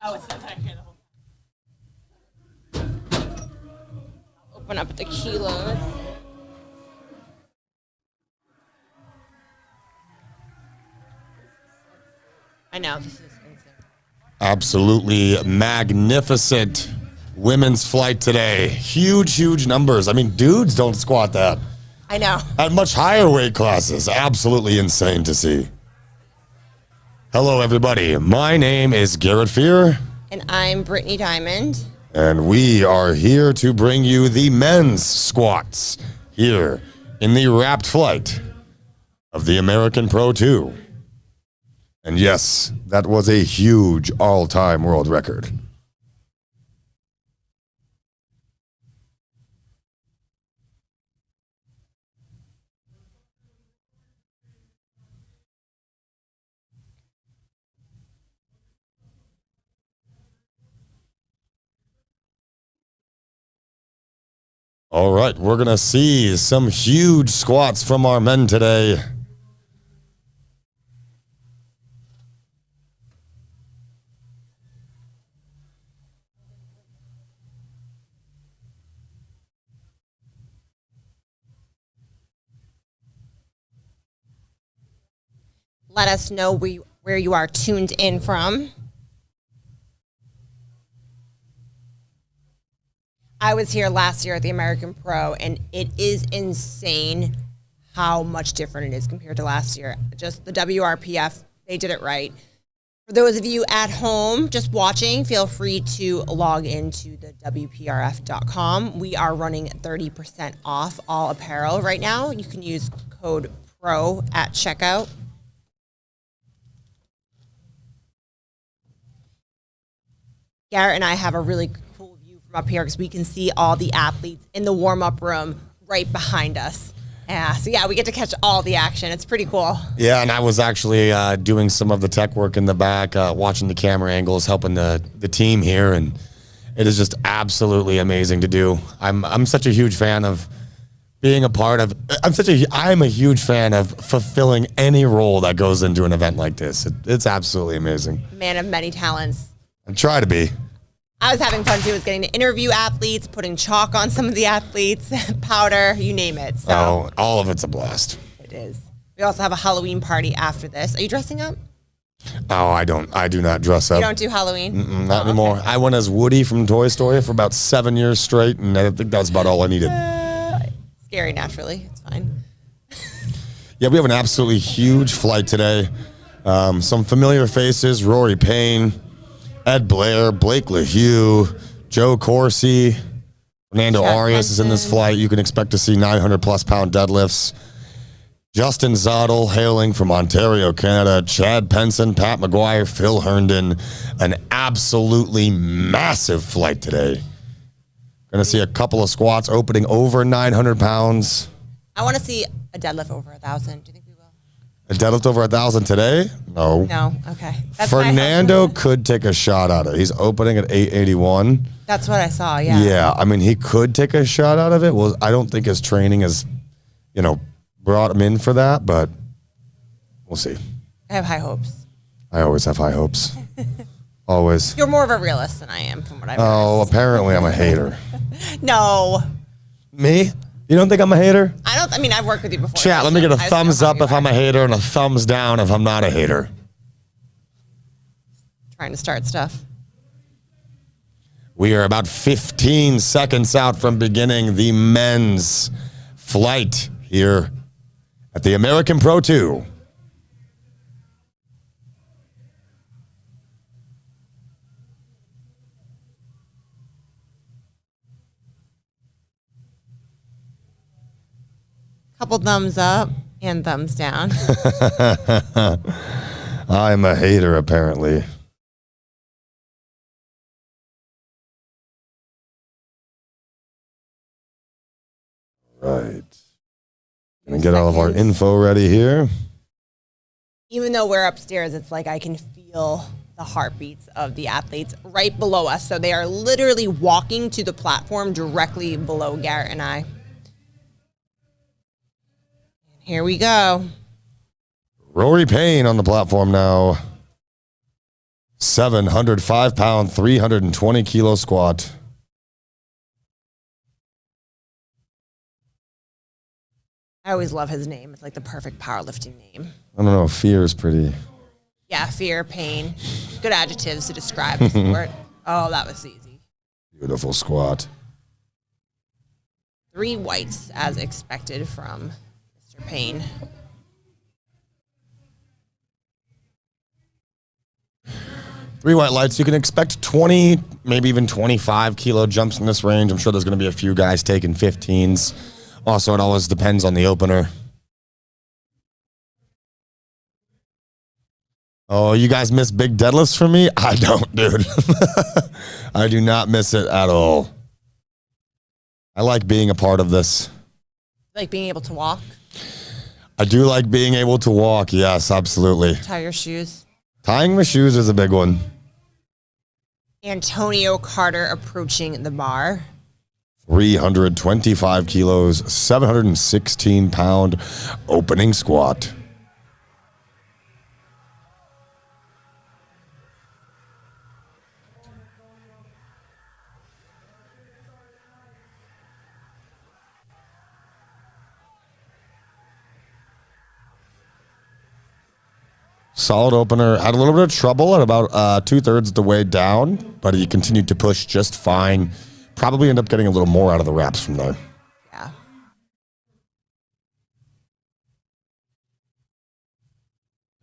Oh, it's not back here the whole time. Open up the kilos. I know, this is insane. Absolutely magnificent women's flight today. Huge numbers. I mean, dudes don't squat that. I know. At much higher weight classes. Absolutely insane to see. Hello, everybody. My name is Garrett Fear. And I'm Brittany Diamond. And we are here to bring you the men's squats here in the wrapped flight of the American Pro 2. And yes, that was a huge all-time world record. All right, we're going to see some huge squats from our men today. let us know where you are tuned in from. I was here last year at the American Pro, and it is insane how much different it is compared to last year. Just the WRPF, they did it right. For those of you at home just watching, feel free to log into the WPRF.com. We are running 30% off all apparel right now. You can use code PRO at checkout. Garrett and I have a really cool view from up here because we can see all the athletes in the warm-up room right behind us. So we get to catch all the action. It's pretty cool. Yeah, and I was actually doing some of the tech work in the back, watching the camera angles, helping the team here, and it is just absolutely amazing to do. I'm such a huge fan of being a part of. I'm a huge fan of fulfilling any role that goes into an event like this. It's absolutely amazing. Man of many talents. I try to be. I was having fun too. I was getting to interview athletes, putting chalk on some of the athletes, powder, you name it. So all of it's a blast. It is. We also have a Halloween party after this. Are you dressing up? Oh, I do not dress up. You don't do Halloween? Not anymore. Okay. I went as Woody from Toy Story for about 7 years straight, and I think that's about all I needed. Scary, naturally. It's fine. Yeah, we have an absolutely huge flight today. Some familiar faces: Rory Payne, Ed Blair, Blake LaHue, Joe Corsi, Fernando Arias is in this flight. You can expect to see 900-plus pound deadlifts. Justin Zottel, hailing from Ontario, Canada. Chad Penson, Pat McGuire, Phil Herndon. An absolutely massive flight today. Going to see a couple of squats opening over 900 pounds. I want to see a deadlift over 1,000. Do you think we will? A deadlift over 1,000 today? No. No? Okay. That's Fernando could take a shot at it. He's opening at 881. That's what I saw, yeah. Yeah, I mean, he could take a shot out of it. Well, I don't think his training has, brought him in for that, but we'll see. I have high hopes. I always have high hopes. Always. You're more of a realist than I am, from what I've heard. Oh, apparently I'm a hater. No. Me? You don't think I'm a hater? I've worked with you before. Chat, let me get a thumbs up if I'm a hater and a thumbs down if I'm not a hater. Trying to start stuff. We are about 15 seconds out from beginning the men's flight here at the American Pro 2. Couple thumbs up and thumbs down. I'm a hater, apparently. Right. Gonna get all of our info ready here. Even though we're upstairs, it's like I can feel the heartbeats of the athletes right below us. So they are literally walking to the platform directly below Garrett and I. Here we go. Rory Payne on the platform now. 705-pound, 320-kilo squat. I always love his name. It's like the perfect powerlifting name. I don't know. Fear is pretty. Yeah, fear, pain. Good adjectives to describe the sport. Oh, that was easy. Beautiful squat. 3 whites as expected from Mr. Payne. Three white lights. You can expect 20, maybe even 25 kilo jumps in this range. I'm sure there's going to be a few guys taking 15s. Also, it always depends on the opener. Oh, you guys miss big deadlifts from me? I don't, dude. I do not miss it at all. I like being a part of this. Like being able to walk? I do like being able to walk. Yes, absolutely. Tie your shoes. Tying my shoes is a big one. Antonio Carter approaching the bar. 325 kilos, 716-pound opening squat. Solid opener. Had a little bit of trouble at about 2/3 of the way down, but he continued to push just fine. Probably end up getting a little more out of the wraps from there. Yeah.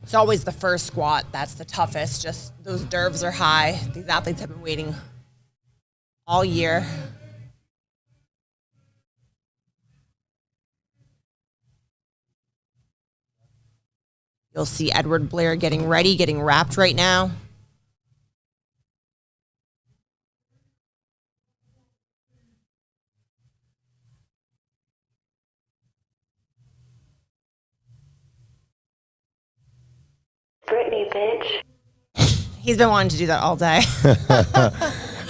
It's always the first squat that's the toughest. Just those nerves are high. These athletes have been waiting all year. You'll see Edward Blair getting ready, getting wrapped right now. Brittany, bitch. He's been wanting to do that all day.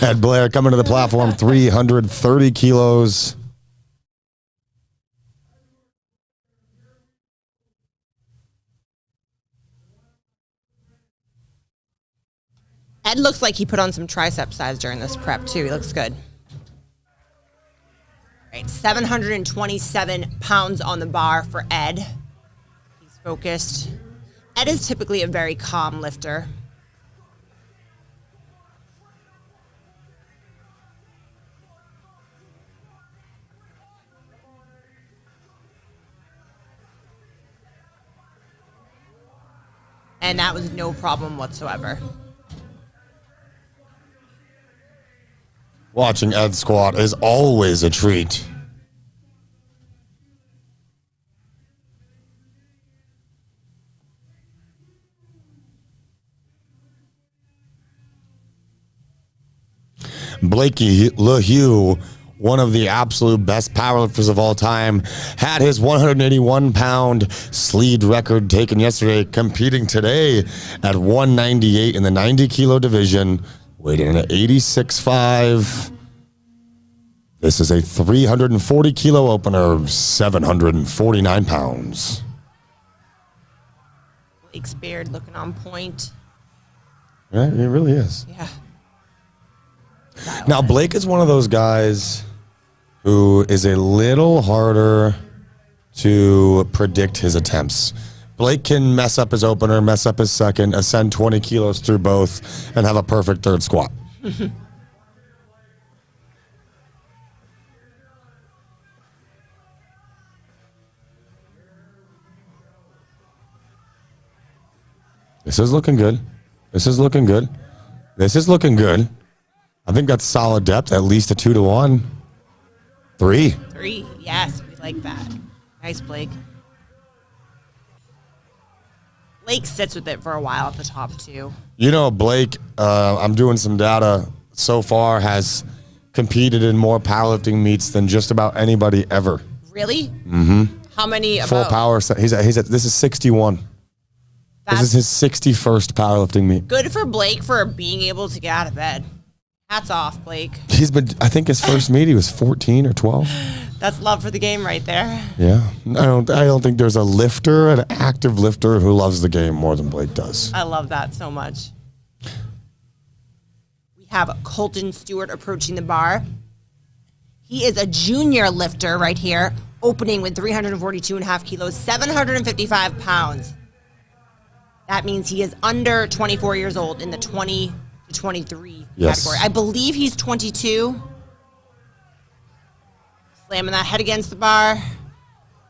Ed Blair coming to the platform, 330 kilos. Ed looks like he put on some tricep size during this prep, too. He looks good. All right, 727 pounds on the bar for Ed. He's focused. Ed is typically a very calm lifter. And that was no problem whatsoever. Watching Ed squat is always a treat. Blakey LeHue, one of the absolute best powerlifters of all time, had his 181-pound sleeve record taken yesterday, competing today at 198 in the 90-kilo division, weighing in at 86.5. This is a 340-kilo opener, 749 pounds. Blake's beard looking on point. Yeah, it really is. Yeah. Now, Blake is one of those guys who is a little harder to predict his attempts. Blake can mess up his opener, mess up his second, ascend 20 kilos through both, and have a perfect third squat. This is looking good. This is looking good. This is looking good. I think that's solid depth, at least a 2-to-1. 3. 3. Yes, we like that. Nice, Blake. Blake sits with it for a while at the top, too. You know, Blake, I'm doing some data, so far has competed in more powerlifting meets than just about anybody ever. Really? Mm-hmm. How many? Full power. He's at, this is 61. This is his 61st powerlifting meet. Good for Blake for being able to get out of bed. Hats off, Blake. He's been, I think his first meet, he was 14 or 12. That's love for the game right there. Yeah. I don't think there's an active lifter who loves the game more than Blake does. I love that so much. We have Colton Stewart approaching the bar. He is a junior lifter right here, opening with 342.5 kilos, 755 pounds. That means he is under 24 years old in the 20 to 23 category. I believe he's 22. Slamming that head against the bar.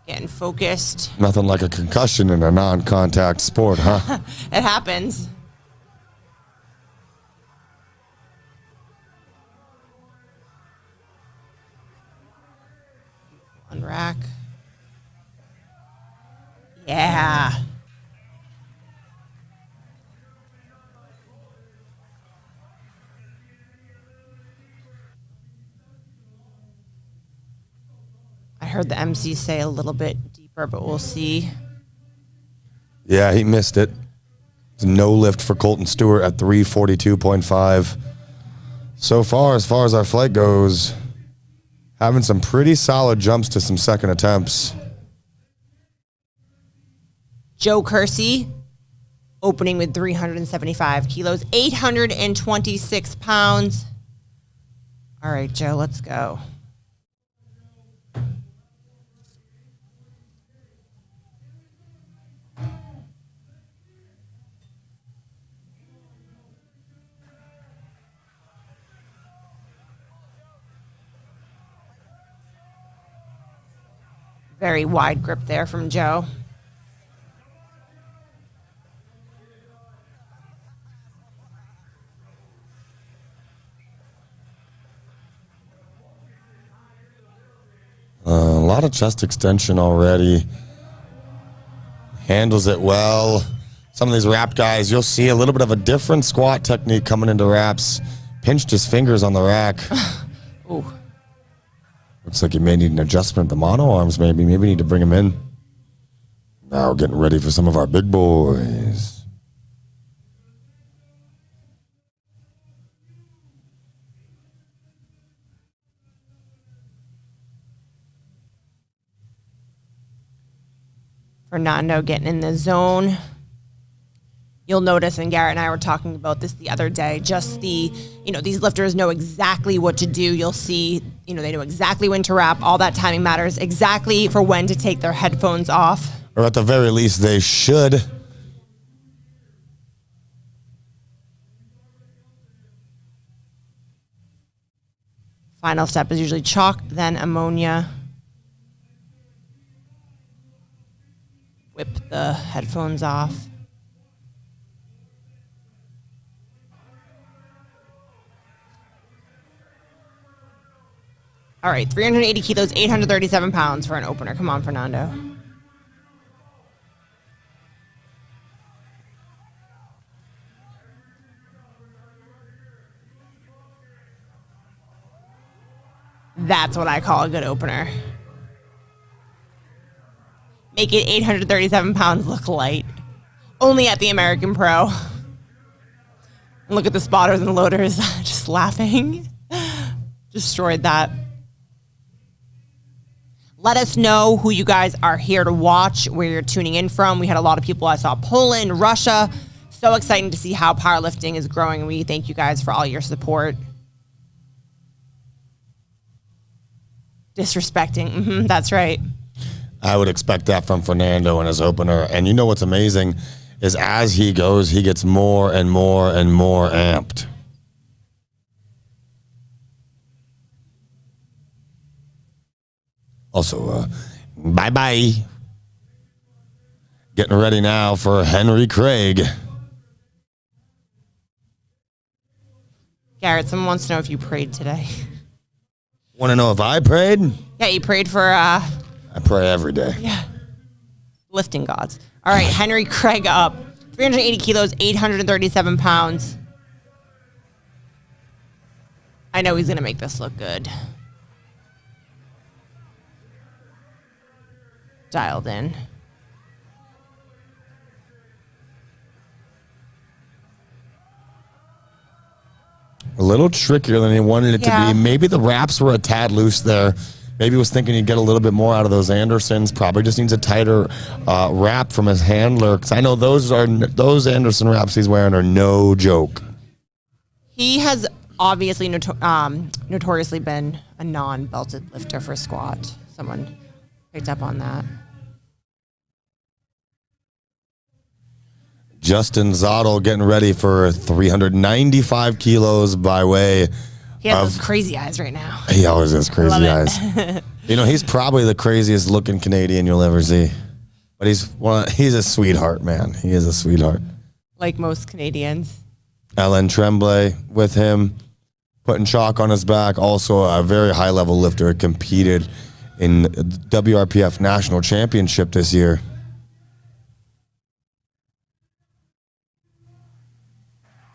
Getting focused. Nothing like a concussion in a non-contact sport, huh? It happens. On rack. Yeah. I heard the MC say a little bit deeper, but we'll see. Yeah, he missed it. It's no lift for Colton Stewart at 342.5. So far as our flight goes, having some pretty solid jumps to some second attempts. Joe Kersey, opening with 375 kilos, 826 pounds. All right, Joe, let's go. Very wide grip there from Joe. A lot of chest extension already. Handles it well. Some of these wrap guys, you'll see a little bit of a different squat technique coming into wraps. Pinched his fingers on the rack. Ooh. Looks like he may need an adjustment at the mono arms, maybe. Maybe need to bring him in. Now getting ready for some of our big boys. Fernando getting in the zone. You'll notice, and Garrett and I were talking about this the other day, just these lifters know exactly what to do. You'll see, they know exactly when to wrap. All that timing matters exactly for when to take their headphones off. Or at the very least, they should. Final step is usually chalk, then ammonia. Whip the headphones off. All right, 380 kilos, 837 pounds for an opener. Come on, Fernando. That's what I call a good opener. Make it 837 pounds look light. Only at the American Pro. And look at the spotters and loaders just laughing. Destroyed that. Let us know who you guys are here to watch, where you're tuning in from. We had a lot of people. I saw Poland, Russia. So exciting to see how powerlifting is growing. We thank you guys for all your support. Disrespecting. That's right. I would expect that from Fernando in his opener. And you know what's amazing is as he goes, he gets more and more and more amped. Also, bye-bye. Getting ready now for Henry Craig. Garrett, someone wants to know if you prayed today. Want to know if I prayed? Yeah, you prayed for... I pray every day. Yeah. Lifting gods. All right, Henry Craig up. 380 kilos, 837 pounds. I know he's going to make this look good. Dialed in. A little trickier than he wanted it to be. Maybe the wraps were a tad loose there. Maybe he was thinking he'd get a little bit more out of those Andersons. Probably just needs a tighter wrap from his handler. Because I know those Anderson wraps he's wearing are no joke. He has obviously notoriously been a non-belted lifter for squat. Someone picked up on that. Justin Zottel getting ready for 395 kilos by way He has those crazy eyes right now. He always has crazy eyes. He's probably the craziest looking Canadian you'll ever see. But he's a sweetheart, man. He is a sweetheart. Like most Canadians. Ellen Tremblay with him, putting chalk on his back. Also a very high-level lifter. Competed in WRPF National Championship this year.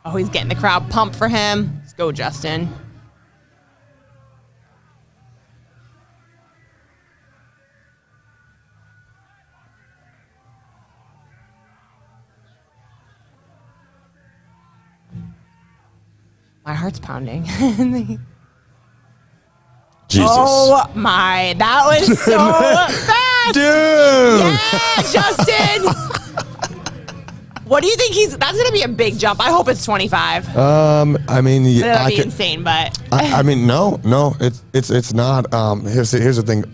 Oh, he's getting the crowd pumped for him. Let's go, Justin. My heart's pounding. Jesus. Oh my, that was so fast. Dude. Yeah, Justin. What do you think that's going to be a big jump. I hope it's 25. That'd be insane, but. No, it's not. Here's the thing.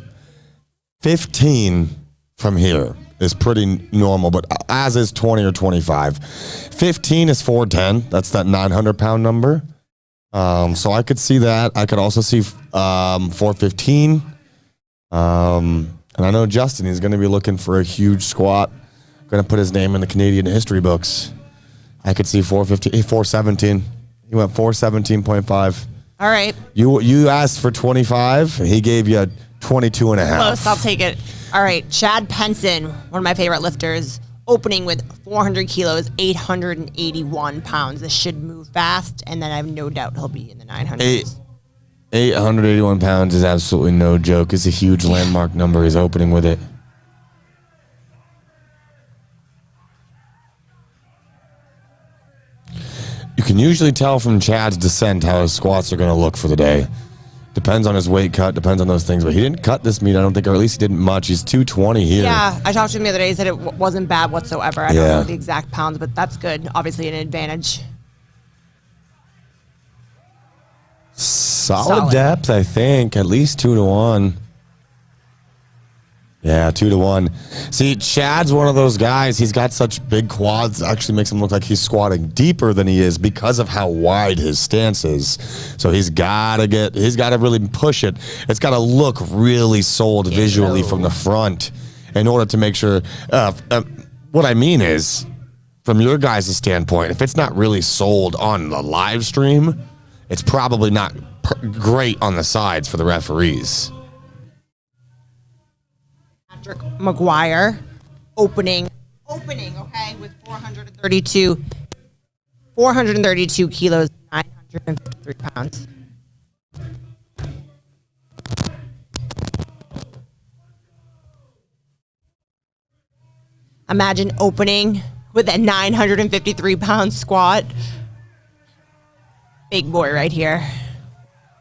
15 from here is pretty normal, but as is 20 or 25. 15 is 410. That's that 900-pound number. So I could see that. I could also see 415. And I know Justin, he's going to be looking for a huge squat. Going to put his name in the Canadian history books. I could see 417. He went 417.5. All right. You asked for 25. He gave you 22 and a half. Close. I'll take it. All right. Chad Penson, one of my favorite lifters, opening with 400 kilos, 881 pounds. This should move fast, and then I have no doubt he'll be in the 900s. 881 pounds is absolutely no joke. It's a huge landmark number. He's opening with it. You can usually tell from Chad's descent how his squats are going to look for the day. Depends on his weight cut, depends on those things. But he didn't cut this meet, I don't think, or at least he didn't much. He's 220 here. Yeah, I talked to him the other day. He said it wasn't bad whatsoever. I don't know the exact pounds, but that's good. Obviously an advantage. Solid depth, I think. At least 2 to 1. Yeah, 2 to 1. See, Chad's one of those guys. He's got such big quads. It actually makes him look like he's squatting deeper than he is because of how wide his stance is. So he's got to really push it. It's got to look really sold visually from the front in order to make sure. What I mean is, from your guys' standpoint, if it's not really sold on the live stream, it's probably not great on the sides for the referees. Patrick McGuire opening, okay, with 432 kilos, 953 pounds. Imagine opening with a 953-pound squat. Big boy right here.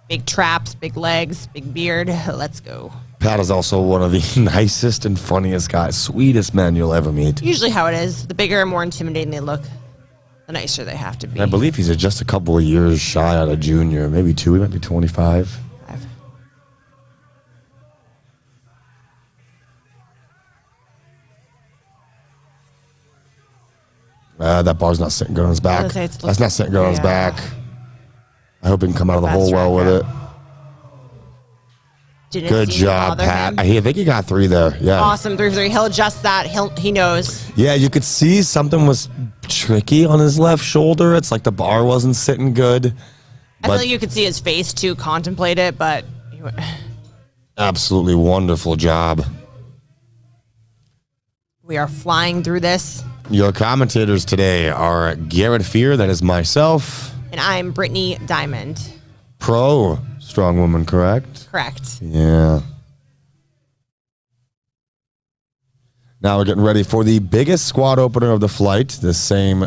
Big traps, big legs, big beard. Let's go. Pat is also one of the nicest and funniest guys, sweetest men you'll ever meet. Usually how it is. The bigger and more intimidating they look, the nicer they have to be. I believe he's just a couple of years shy out of junior, maybe 2. He might be 25. That bar's not sitting good on his back. That's not sitting good on his back. I hope he can come out of the hole well with it. Good job, Pat. I think he got 3 there. Yeah. Awesome. 3 for 3. He'll adjust that. He knows. Yeah, you could see something was tricky on his left shoulder. It's like the bar wasn't sitting good. I feel like you could see his face too, contemplate it, but absolutely wonderful job. We are flying through this. Your commentators today are Garrett Fear, that is myself. And I'm Brittany Diamond. Pro strong woman, correct? Correct. Yeah. Now we're getting ready for the biggest squat opener of the flight. The same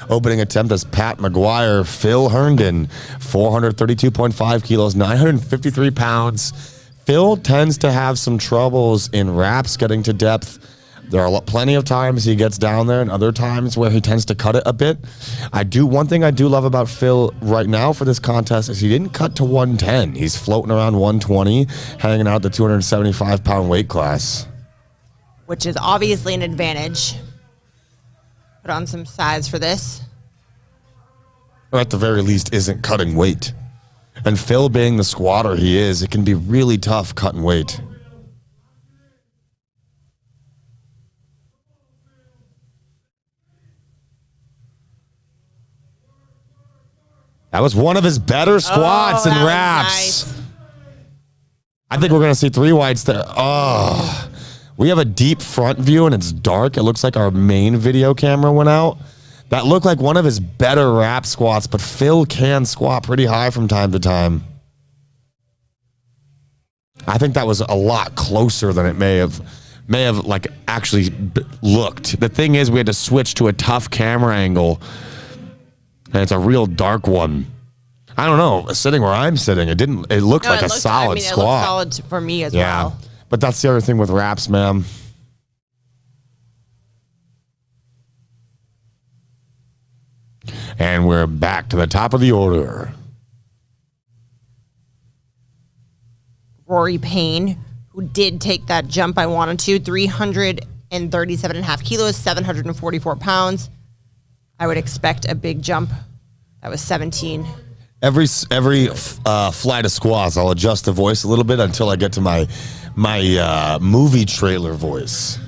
opening attempt as Pat McGuire. Phil Herndon, 432.5 kilos, 953 pounds. Phil tends to have some troubles in wraps getting to depth. There are plenty of times he gets down there and other times where he tends to cut it a bit. One thing I do love about Phil right now for this contest is he didn't cut to 110. He's floating around 120, hanging out the 275-pound weight class. Which is obviously an advantage. Put on some size for this. Or at the very least, isn't cutting weight. And Phil being the squatter he is, it can be really tough cutting weight. That was one of his better squats and wraps. Nice. I think we're going to see 3 whites there. Oh, we have a deep front view and it's dark. It looks like our main video camera went out. That looked like one of his better wrap squats, but Phil can squat pretty high from time to time. I think that was a lot closer than it may have like actually looked. The thing is, we had to switch to a tough camera angle. And it's a real dark one. I don't know. Sitting where I'm sitting, it looked like a solid squat. It looked solid for me as well. But that's the other thing with wraps, man. And we're back to the top of the order. Rory Payne, who did take that jump I wanted to, 337.5 kilos, 744 pounds. I would expect a big jump. That was 17. Every flight of squats, I'll adjust the voice a little bit until I get to my movie trailer voice.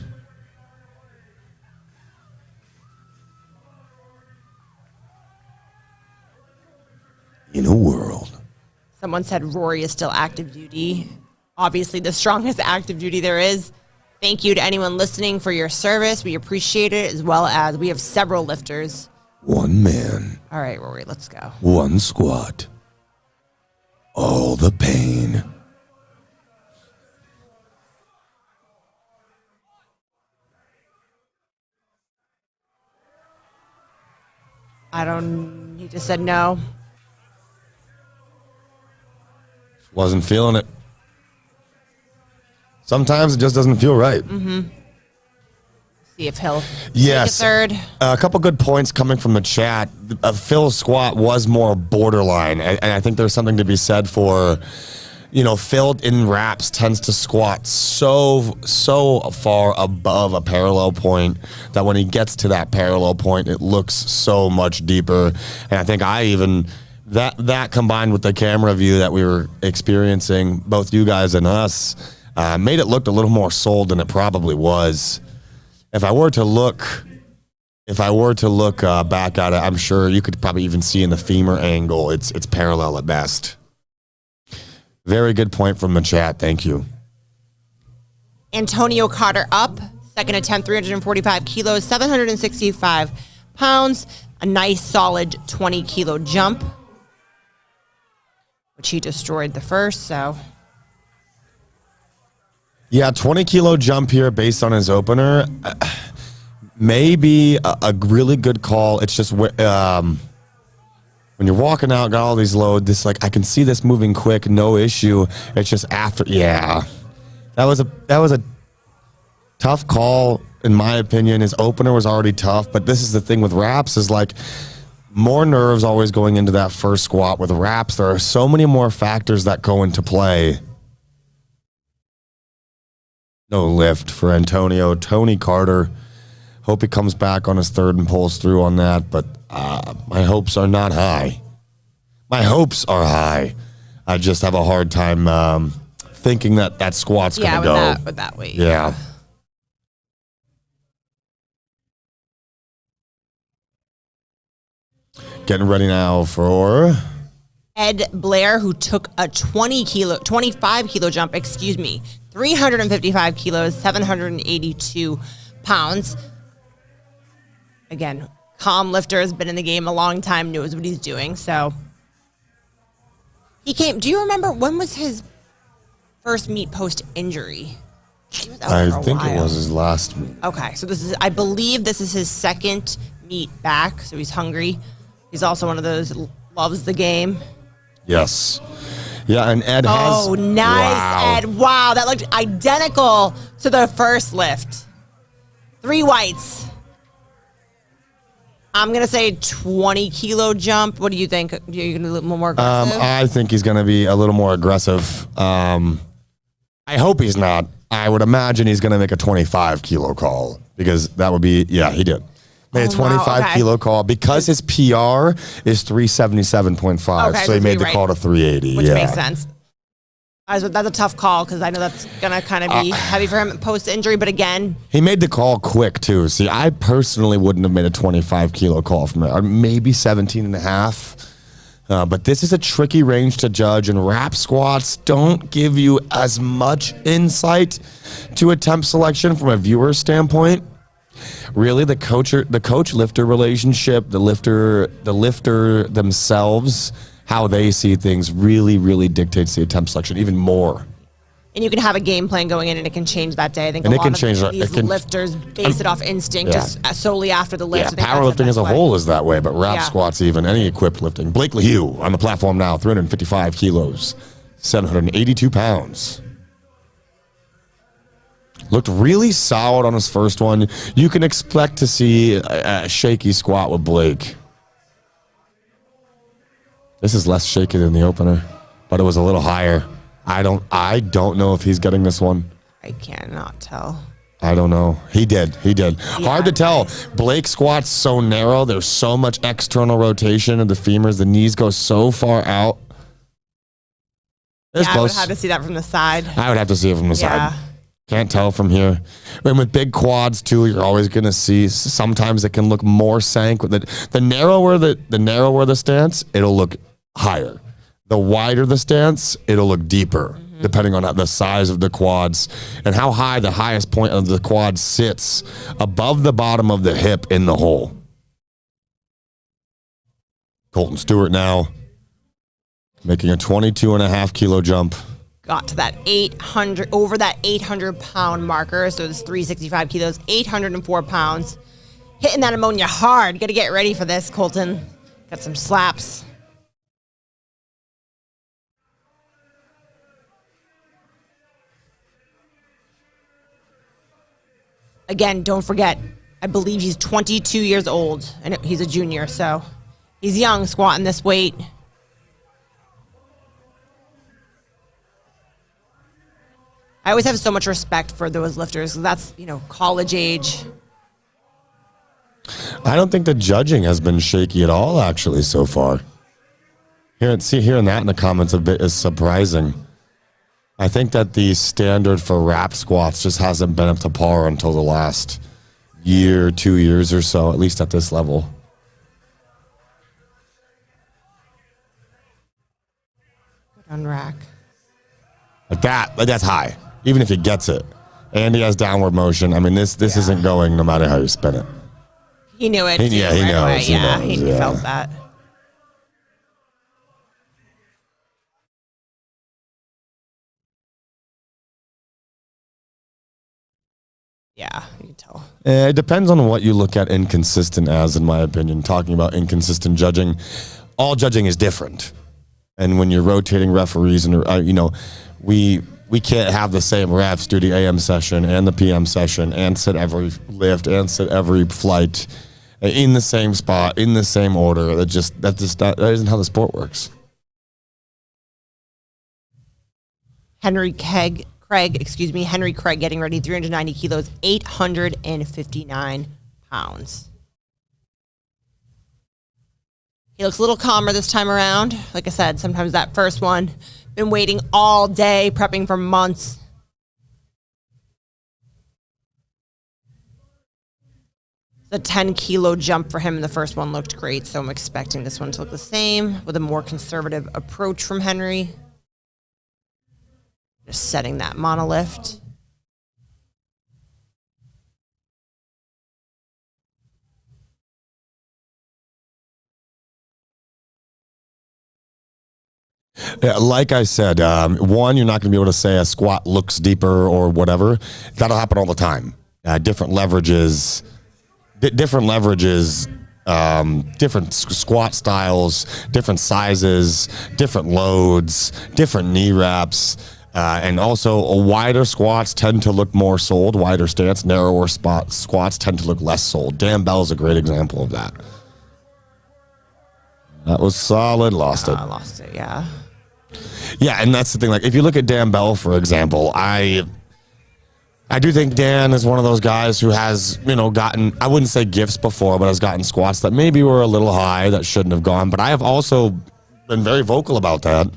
In a world. Someone said Rory is still active duty. Obviously, the strongest active duty there is. Thank you to anyone listening for your service. We appreciate it, as well as we have several lifters. One man. All right, Rory, let's go. One squat. All the pain. He just said no. Wasn't feeling it. Sometimes it just doesn't feel right. See if he'll Yes. take a third. A couple good points coming from the chat. Phil's squat was more borderline. And I think there's something to be said for, Phil in wraps tends to squat so far above a parallel point that when he gets to that parallel point, it looks so much deeper. And I think that combined with the camera view that we were experiencing, both you guys and us, made it look a little more sold than it probably was. If I were to look back at it, I'm sure you could probably even see in the femur angle, it's parallel at best. Very good point from the chat. Thank you. Antonio Carter up. Second attempt, 345 kilos, 765 pounds. A nice solid 20 kilo jump, which he destroyed the first, so. Yeah, 20 kilo jump here based on his opener. Maybe a really good call. It's just when you're walking out, got all these loads, I can see this moving quick, no issue. It's just after, yeah. That was a tough call, in my opinion. His opener was already tough, but this is the thing with wraps is more nerves always going into that first squat. With wraps, there are so many more factors that go into play. No lift for Antonio. Tony Carter. Hope he comes back on his third and pulls through on that, but my hopes are not high. My hopes are high. I just have a hard time thinking that squat's going to go. With that weight. Yeah. Getting ready now for Ed Blair, who took a 25 kilo jump, 355 kilos, 782 pounds. Again, calm lifter, has been in the game a long time, knows what he's doing. So he came. Do you remember when was his first meet post injury? I think it was his last meet. Okay, so I believe this is his second meet back. So he's hungry. He's also one of those loves the game. Yes. Yeah, and Ed has... Oh, nice, Ed. Wow, that looked identical to the first lift. 3 whites. I'm going to say 20 kilo jump. What do you think? Are you going to be a little more aggressive? I think he's going to be a little more aggressive. I hope he's not. I would imagine he's going to make a 25 kilo call because that would be... Yeah, he did. Made a 25 kilo call because his PR is 377.5. Okay, so he made the call to 380. Which makes sense. That's a tough call because I know that's going to kind of be heavy for him post-injury. But again... He made the call quick, too. See, I personally wouldn't have made a 25 kilo call from it. Or maybe 17 and a half. But this is a tricky range to judge. And wrap squats don't give you as much insight to attempt selection from a viewer standpoint. Really, the coach-lifter relationship, the lifter themselves... How they see things really, really dictates the attempt selection even more. And you can have a game plan going in, and it can change that day. I think a lot of these lifters base it off instinct, just solely after the lift. Yeah, powerlifting as a whole is that way, but wrap squats even, any equipped lifting. Blake LeHue on the platform now, 355 kilos, 782 pounds. Looked really solid on his first one. You can expect to see a shaky squat with Blake. This is less shaky than the opener, but it was a little higher. I don't know if he's getting this one. I cannot tell. I don't know. He did. Hard to tell. Nice. Blake squats so narrow. There's so much external rotation of the femurs. The knees go so far out. It's I would close. have to see that from the side. I would have to see it from the Yeah. side. Can't tell from here. And with big quads too, you're always going to see. Sometimes it can look more sank. The narrower the stance, it'll look higher. The wider the stance, it'll look deeper, depending on the size of the quads and how high the highest point of the quad sits above the bottom of the hip in the hole. Colton Stewart now making a 22.5 kilo jump. Got to that 800, over that 800 pound marker. So it's 365 kilos, 804 pounds. Hitting that ammonia hard. Got to get ready for this, Colton. Got some slaps. Again, don't forget, I believe he's 22 years old and he's a junior, so he's young squatting this weight. I always have so much respect for those lifters. That's, college age. I don't think the judging has been shaky at all, actually, so far. Hearing that in the comments a bit is surprising. I think that the standard for wrap squats just hasn't been up to par until the last year, 2 years or so, at least at this level. Good on rack. That's high, even if he gets it. And he has downward motion. I mean, this isn't going no matter how you spin it. He knew it. He knows. He felt that. Yeah, you can tell. It depends on what you look at inconsistent as, in my opinion. Talking about inconsistent judging, all judging is different. And when you're rotating referees, and we can't have the same refs do the AM session and the PM session and sit every lift and sit every flight in the same spot, in the same order. That isn't how the sport works. Henry Craig getting ready, 390 kilos, 859 pounds. He looks a little calmer this time around. Like I said, sometimes that first one, been waiting all day, prepping for months. The 10 kilo jump for him in the first one looked great, so I'm expecting this one to look the same with a more conservative approach from Henry. Just setting that monolift. Yeah, like I said, one, you're not going to be able to say a squat looks deeper or whatever. That'll happen all the time. Different leverages, different squat styles, different sizes, different loads, different knee wraps. And also, wider squats tend to look more sold. Wider stance, narrower squats tend to look less sold. Dan Bell's a great example of that. That was solid. Lost it. Lost it, yeah. Yeah, and that's the thing. Like, if you look at Dan Bell, for example, I do think Dan is one of those guys who has, gotten, I wouldn't say gifts before, but has gotten squats that maybe were a little high that shouldn't have gone. But I have also been very vocal about that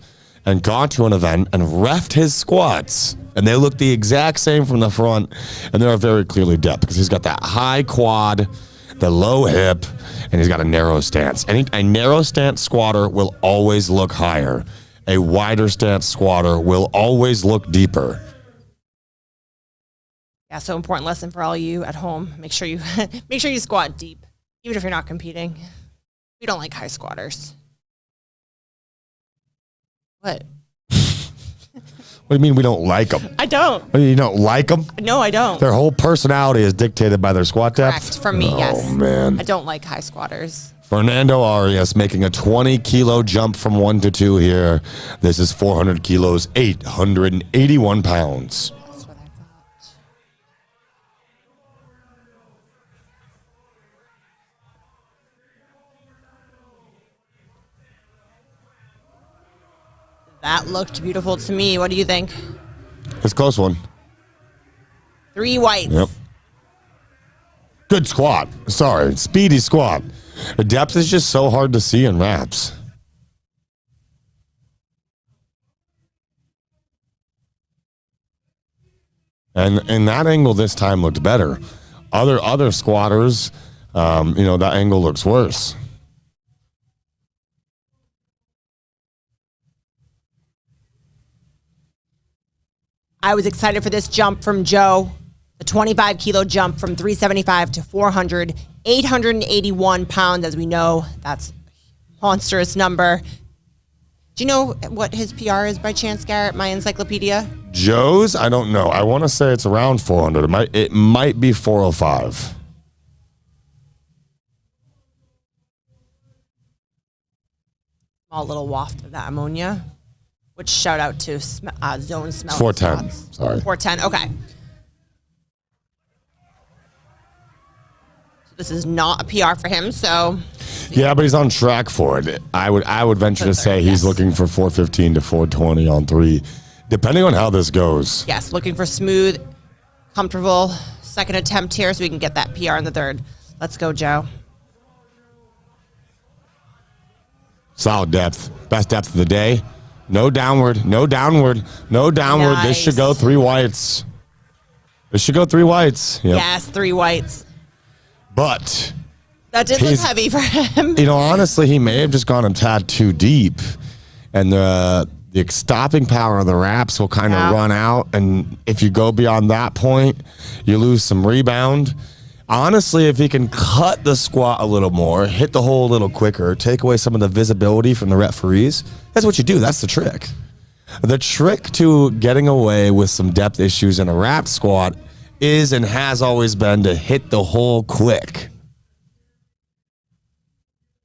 and gone to an event and reffed his squats. And they look the exact same from the front, and they're very clearly depth because he's got that high quad, the low hip, and he's got a narrow stance. A narrow stance squatter will always look higher. A wider stance squatter will always look deeper. Yeah, so important lesson for all you at home. Make sure you squat deep, even if you're not competing. We don't like high squatters. What? What do you mean we don't like them? I don't. What, you don't like them? No, I don't. Their whole personality is dictated by their squat depth? Correct. For me, yes. Oh, man. I don't like high squatters. Fernando Arias making a 20 kilo jump from 1 to 2 here. This is 400 kilos, 881 pounds. That's what I thought. That looked beautiful to me. What do you think? It's a close one. 3 whites. Yep. Good squat. Sorry, speedy squat. The depth is just so hard to see in wraps. And in that angle this time looked better. Other squatters, that angle looks worse. I was excited for this jump from Joe. The 25 kilo jump from 375 to 400, 881 pounds. As we know, that's a monstrous number. Do you know what his PR is by chance, Garrett? My encyclopedia? Joe's, I don't know. I want to say it's around 400. It might be 405. Small little waft of that ammonia. Which shout out to Zone Smell. 410. Sorry. 410. Okay. So this is not a PR for him. So. Yeah, but he's on track for it. I would venture to say he's looking for 415 to 420 on 3, depending on how this goes. Yes, looking for smooth, comfortable second attempt here so we can get that PR in the third. Let's go, Joe. Solid depth. Best depth of the day. No downward. No downward. No downward. Nice. This should go 3 whites. This should go 3 whites. Yep. Yes, 3 whites. But that did look heavy for him. Honestly, he may have just gone a tad too deep. And the stopping power of the wraps will kind of run out. And if you go beyond that point, you lose some rebound. Honestly, if he can cut the squat a little more, hit the hole a little quicker, take away some of the visibility from the referees, that's what you do. That's the trick. The trick to getting away with some depth issues in a wrap squat is and has always been to hit the hole quick.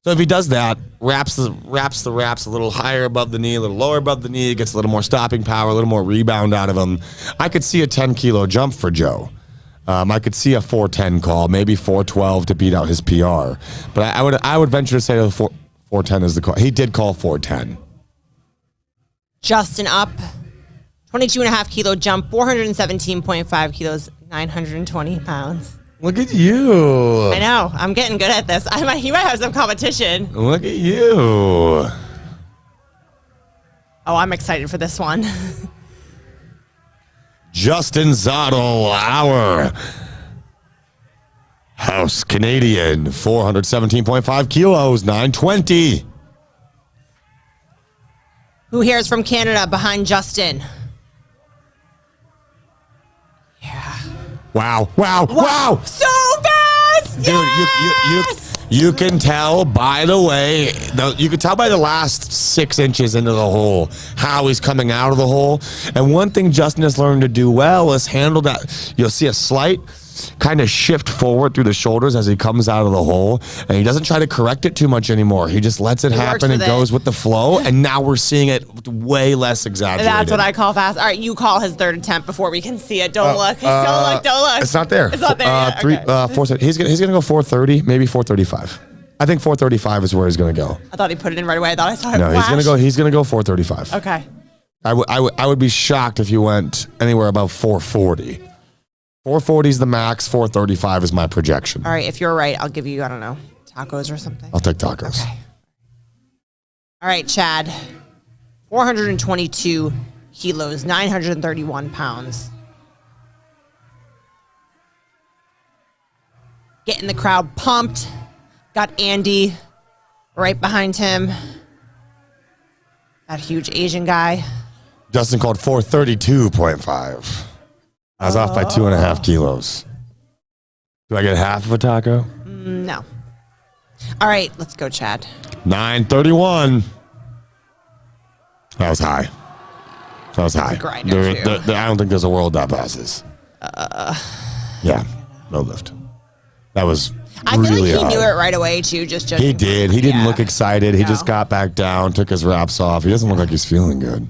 So if he does that, wraps the wraps a little higher above the knee, a little lower above the knee, gets a little more stopping power, a little more rebound out of him, I could see a 10-kilo jump for Joe. I could see a 410 call, maybe 412 to beat out his PR. But I would venture to say 410 is the call. He did call 410. Justin up. 22.5 kilo jump, 417.5 kilos, 920 pounds. Look at you. I know. I'm getting good at this. He might have some competition. Look at you. Oh, I'm excited for this one. Justin Zottel, our house Canadian, 417.5 kilos, 920. Who here is from Canada behind Justin? Yeah. Wow. So fast! Dude, Yes! you can tell by the way, you can tell by the last 6 inches into the hole how he's coming out of the hole. And one thing Justin has learned to do well is handle that. You'll see a slight kind of shift forward through the shoulders as he comes out of the hole, and he doesn't try to correct it too much anymore. He just lets it happen and goes with the flow, and now we're seeing it way less exaggerated. That's what I call fast. All right, you call his third attempt before we can see it. Don't look. Don't look. It's not there. It's not there yet. Okay. He's gonna go 430, maybe 435. I think 435 is where he's gonna go. I thought he put it in right away. I thought I saw it No, flash. he's gonna go 435. Okay. I would be shocked if you went anywhere above 440. 440 is the max. 435 is my projection. All right, if you're right, I'll give you, I don't know, tacos or something. I'll take tacos. Okay. All right, Chad. 422 kilos, 931 pounds. Getting the crowd pumped. Got Andy right behind him. That huge Asian guy. Justin called 432.5. I was off by 2.5 kilos. Do I get half of a taco? No. All right, let's go, Chad. 931. That was high. a grinder, too. I don't think there's a world that passes. Yeah, no lift. That was I really feel like he high. knew it right away, too. Just judging He did. He didn't look excited. He No. just got back down, took his wraps off. He doesn't look like he's feeling good.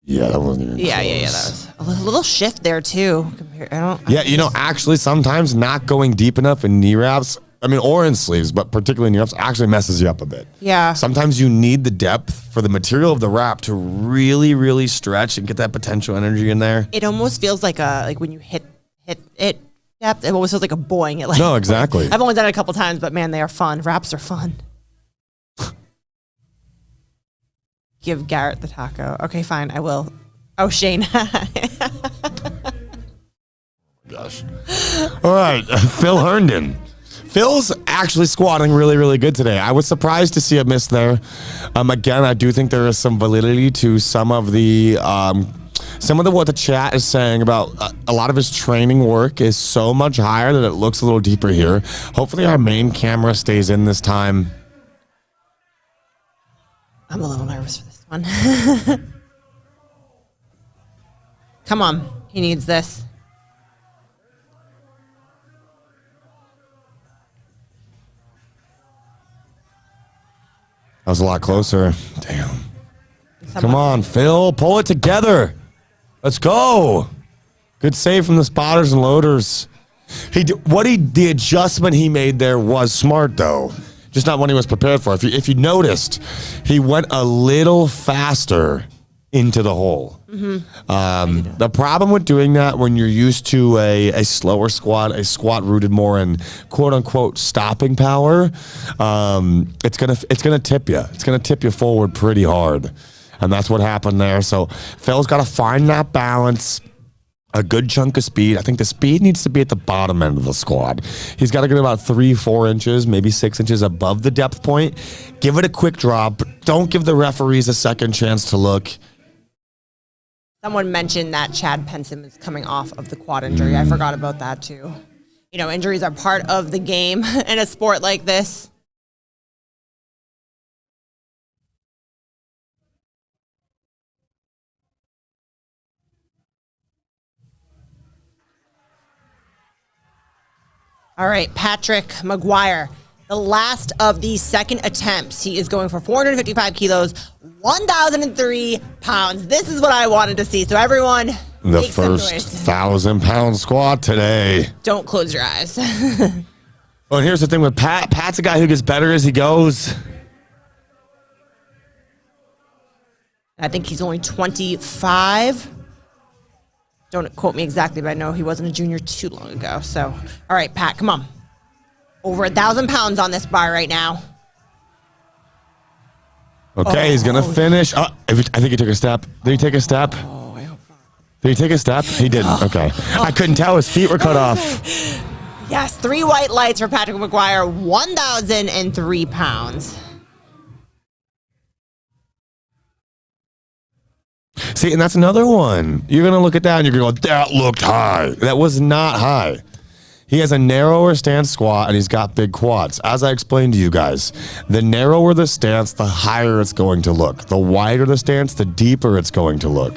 Yeah, that wasn't even Yeah. close. That was a little shift there, too. Yeah, actually, sometimes not going deep enough in knee wraps I mean, or in sleeves, but particularly in your ups, actually messes you up a bit. Yeah. Sometimes you need the depth for the material of the wrap to really, really stretch and get that potential energy in there. It almost feels like when you hit it depth, it almost feels like a boing. It like, No, exactly. I've only done it a couple times, but man, they are fun. Wraps are fun. Give Garrett the taco. Okay, fine, I will. Oh, Shane. Gosh. All right, Phil Herndon. Phil's actually squatting really, really good today. I was surprised to see a miss there. Again, I do think there is some validity to some of what the chat is saying about a lot of his training work is so much higher that it looks a little deeper here. Hopefully our main camera stays in this time. I'm a little nervous for this one. Come on, he needs this. That was a lot closer. Damn. Come on, Phil. Pull it together. Let's go. Good save from the spotters and loaders. The adjustment he made there was smart, though. Just not one he was prepared for. If you noticed, he went a little faster into the hole. Mm-hmm. The problem with doing that when you're used to a slower squat, a squat rooted more in quote unquote stopping power, it's gonna tip you. It's gonna tip you forward pretty hard, and that's what happened there. So Phil's got to find that balance. A good chunk of speed. I think the speed needs to be at the bottom end of the squat. He's got to get about 3-4 inches, maybe 6 inches above the depth point. Give it a quick drop. Don't give the referees a second chance to look. Someone mentioned that Chad Penson is coming off of the quad injury. I forgot about that too. You know, injuries are part of the game in a sport like this. All right, Patrick McGuire. The last of the second attempts. He is going for 455 kilos, 1,003 pounds. This is what I wanted to see. So everyone, the first 1,000-pound squat today. Don't close your eyes. Well, and here's the thing with Pat. Pat's a guy who gets better as he goes. I think he's only 25. Don't quote me exactly, but I know he wasn't a junior too long ago. So, all right, Pat, come on. Over 1,000 pounds on this bar right now. Okay, he's going to finish. I think he took a step. Did he take a step? Oh, I hope not. Did he take a step? He didn't. Okay. I couldn't tell. His feet were cut off. Yes, 3 white lights for Patrick McGuire, 1,003 pounds. See, and that's another one. You're going to look at that and you're going to go, that looked high. That was not high. He has a narrower stance squat and he's got big quads. As I explained to you guys, the narrower the stance, the higher it's going to look. The wider the stance, the deeper it's going to look.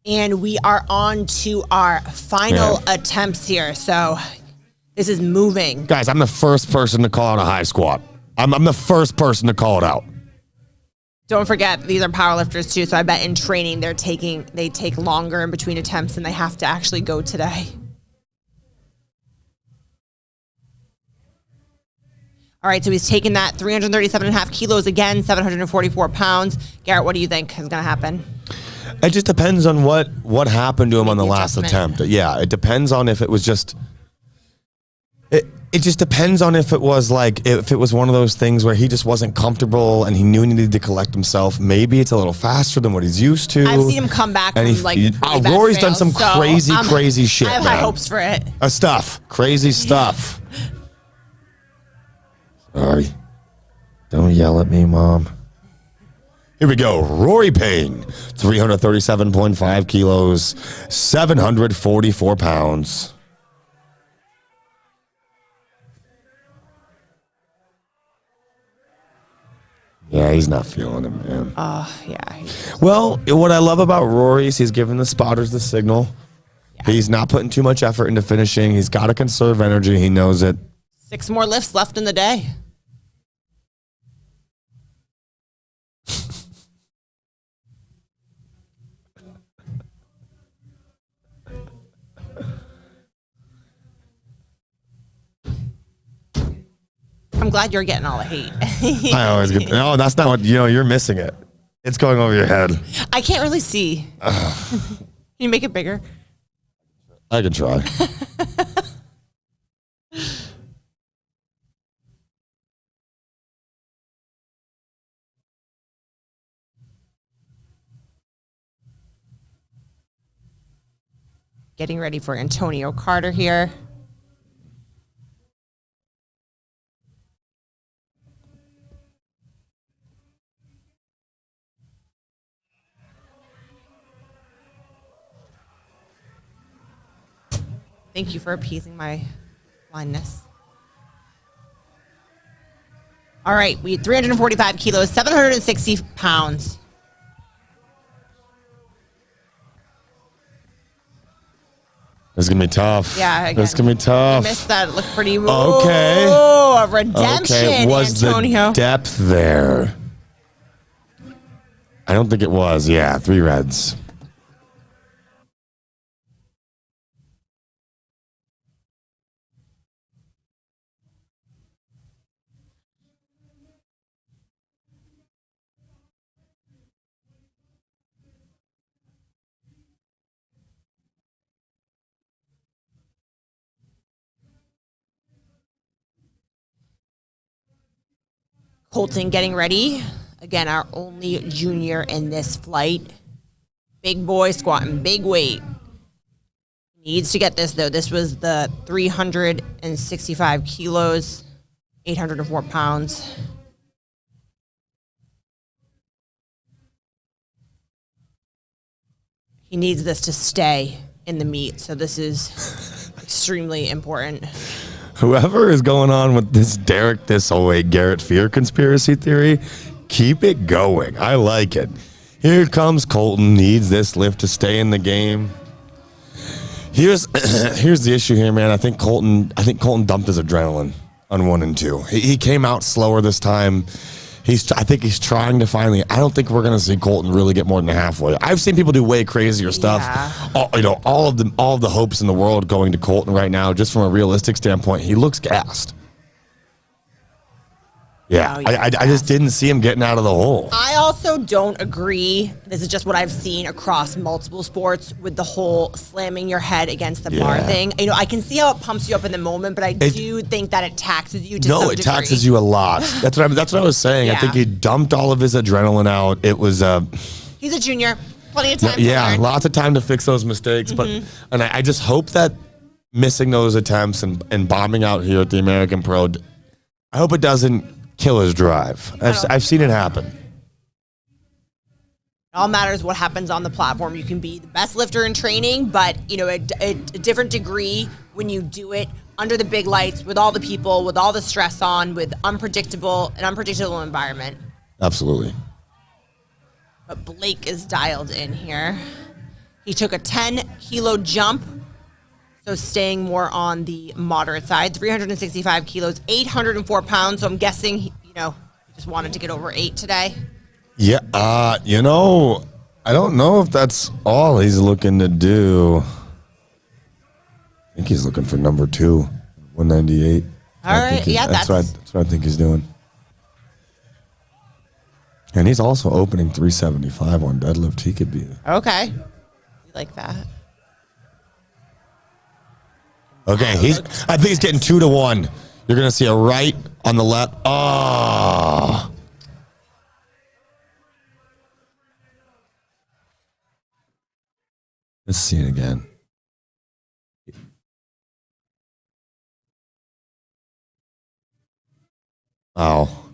And we are on to our final attempts here. So this is moving. Guys, I'm the first person to call out a high squat. I'm the first person to call it out. Don't forget, these are powerlifters too, so I bet in training they take longer in between attempts and they have to actually go today. All right, so he's taking that 337.5 kilos again, 744 pounds. Garrett, what do you think is going to happen? It just depends on what happened to him on the last attempt. Yeah, it depends on if it was just... It just depends on if it was one of those things where he just wasn't comfortable and he knew he needed to collect himself. Maybe it's a little faster than what he's used to. I've seen him come back from really bad Rory's fails, done some crazy shit. I have high hopes for it. Crazy stuff. Sorry. Don't yell at me, Mom. Here we go. Rory Payne, 337.5 kilos, 744 pounds. Yeah, he's not feeling it, man. Yeah. Well, what I love about Rory is he's giving the spotters the signal. Yeah. He's not putting too much effort into finishing. He's got to conserve energy. He knows it. 6 more lifts left in the day. I'm glad you're getting all the hate. I always get. No, that's not what you're missing it. It's going over your head. I can't really see. Can you make it bigger? I can try. Getting ready for Antonio Carter here. Thank you for appeasing my blindness. All right, we had 345 kilos, 760 pounds. This is going to be tough. Yeah, again, this is going to be tough. You missed that. Look pretty. Okay. Oh, a redemption, okay. Was Antonio. the depth there? I don't think it was. Yeah, 3 reds. Colton getting ready. Again, our only junior in this flight. Big boy squatting, big weight. Needs to get this, though. This was the 365 kilos, 804 pounds. He needs this to stay in the meet, so this is extremely important. Whoever is going on with this Derek Thistleway Garrett Fear conspiracy theory, keep it going. I like it. Here comes Colton. Needs this lift to stay in the game. Here's the issue here, man. I think Colton dumped his adrenaline on 1 and 2. He came out slower this time. I think he's trying to finally. I don't think we're going to see Colton really get more than halfway. I've seen people do way crazier stuff. Yeah. All of the hopes in the world going to Colton right now. Just from a realistic standpoint, he looks gassed. Yeah, Oh, yeah, I just didn't see him getting out of the hole. I also don't agree. This is just what I've seen across multiple sports with the whole slamming your head against the bar thing. I can see how it pumps you up in the moment, but I do think that it taxes you to some degree. No, it taxes you a lot. That's what I was saying. Yeah. I think he dumped all of his adrenaline out. It was He's a junior. Plenty of time to yeah, learn. lots of time to fix those mistakes. Mm-hmm. And I just hope that missing those attempts and bombing out here at the American Pro, I hope it doesn't kill his drive. I've seen it happen. It all matters what happens on the platform. You can be the best lifter in training, but a different degree when you do it under the big lights with all the people, with all the stress on, with an unpredictable environment. Absolutely. But Blake is dialed in here. He took a 10-kilo jump, so staying more on the moderate side. 365 kilos, 804 pounds. So I'm guessing, he just wanted to get over 8 today. Yeah, I don't know if that's all he's looking to do. I think he's looking for number 2, 198. All right, yeah, that's what I think he's doing. And he's also opening 375 on deadlift. He could be. Okay. You like that? Okay, I think he's getting 2 to 1. You're gonna see a right on the left. Oh. Let's see it again. Oh.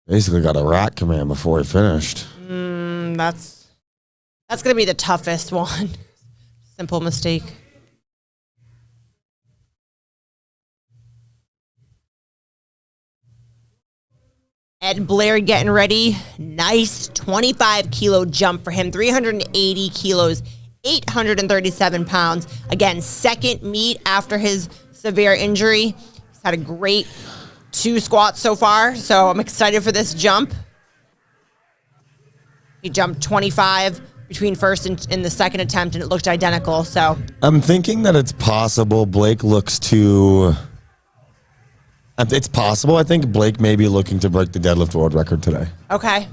Basically got a rack command before he finished. That's going to be the toughest one. Simple mistake. Ed Blair getting ready. Nice 25-kilo jump for him. 380 kilos, 837 pounds. Again, second meet after his severe injury. He's had a great 2 squats so far, so I'm excited for this jump. He jumped 25 between first and the second attempt, and it looked identical. So I'm thinking that it's possible Blake looks to It's possible. I think Blake may be looking to break the deadlift world record today. Okay.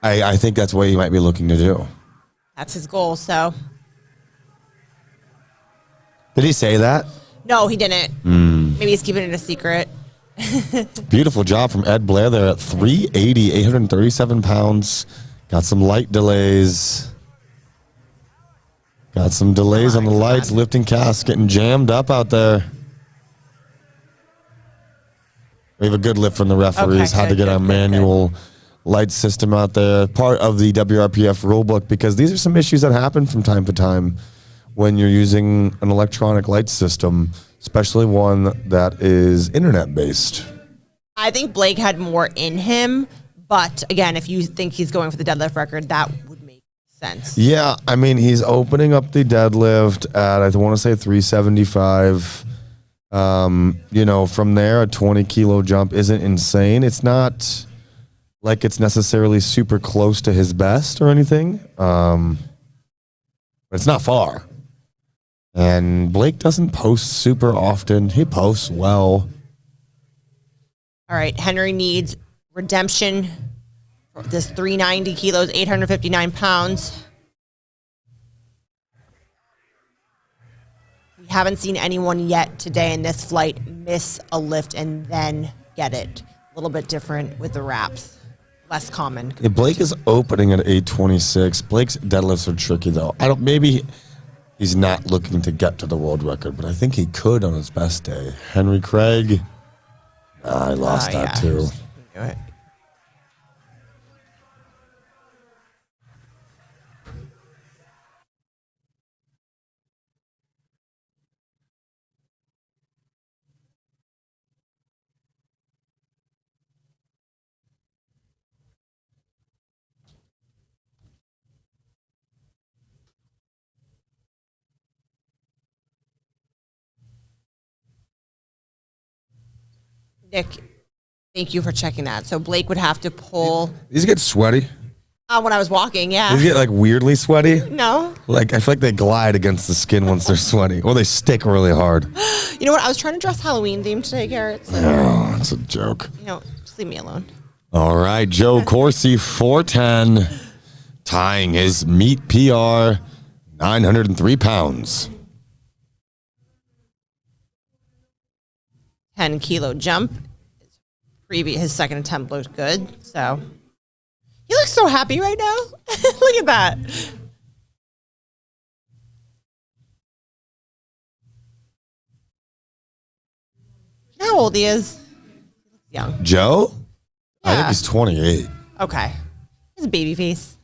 I think that's what he might be looking to do. That's his goal, so. Did he say that? No, he didn't. Maybe he's keeping it a secret. Beautiful job from Ed Blair there at 380, 837 pounds. Got some light delays. Got some delays on the lights. Lifting casts getting jammed up out there. We have a good lift from the referees. Had to get a manual light system out there. Part of the WRPF rulebook, because these are some issues that happen from time to time when you're using an electronic light system, especially one that is internet based. I think Blake had more in him, but again, if you think he's going for the deadlift record, that would make sense. Yeah, I mean, he's opening up the deadlift at, I want to say 375. From there, a 20 kilo jump isn't insane. It's not like it's necessarily super close to his best or anything. But it's not far. And Blake doesn't post super often. He posts well. All right, Henry needs redemption for this 390 kilos, 859 pounds. We haven't seen anyone yet today in this flight miss a lift and then get it. A little bit different with the wraps. Less common. Yeah, Blake is opening at 826. Blake's deadlifts are tricky, though. Maybe he's not looking to get to the world record, but I think he could on his best day. Henry Craig, I lost that too. Knew it. Nick, thank you for checking that. So Blake would have to pull. These get sweaty. When I was walking, yeah. These get like weirdly sweaty. No. Like I feel like they glide against the skin once they're sweaty, or they stick really hard. You know what? I was trying to dress Halloween themed today, Garrett. So, Oh, that's a joke. Just leave me alone. All right, Joe Corsi, 410, tying his meet PR, 903 pounds. 10 kilo jump. His second attempt looked good. So he looks so happy right now. Look at that. You know how old he is? Young. Joe? I think Yeah. he's 28. Okay. His baby face.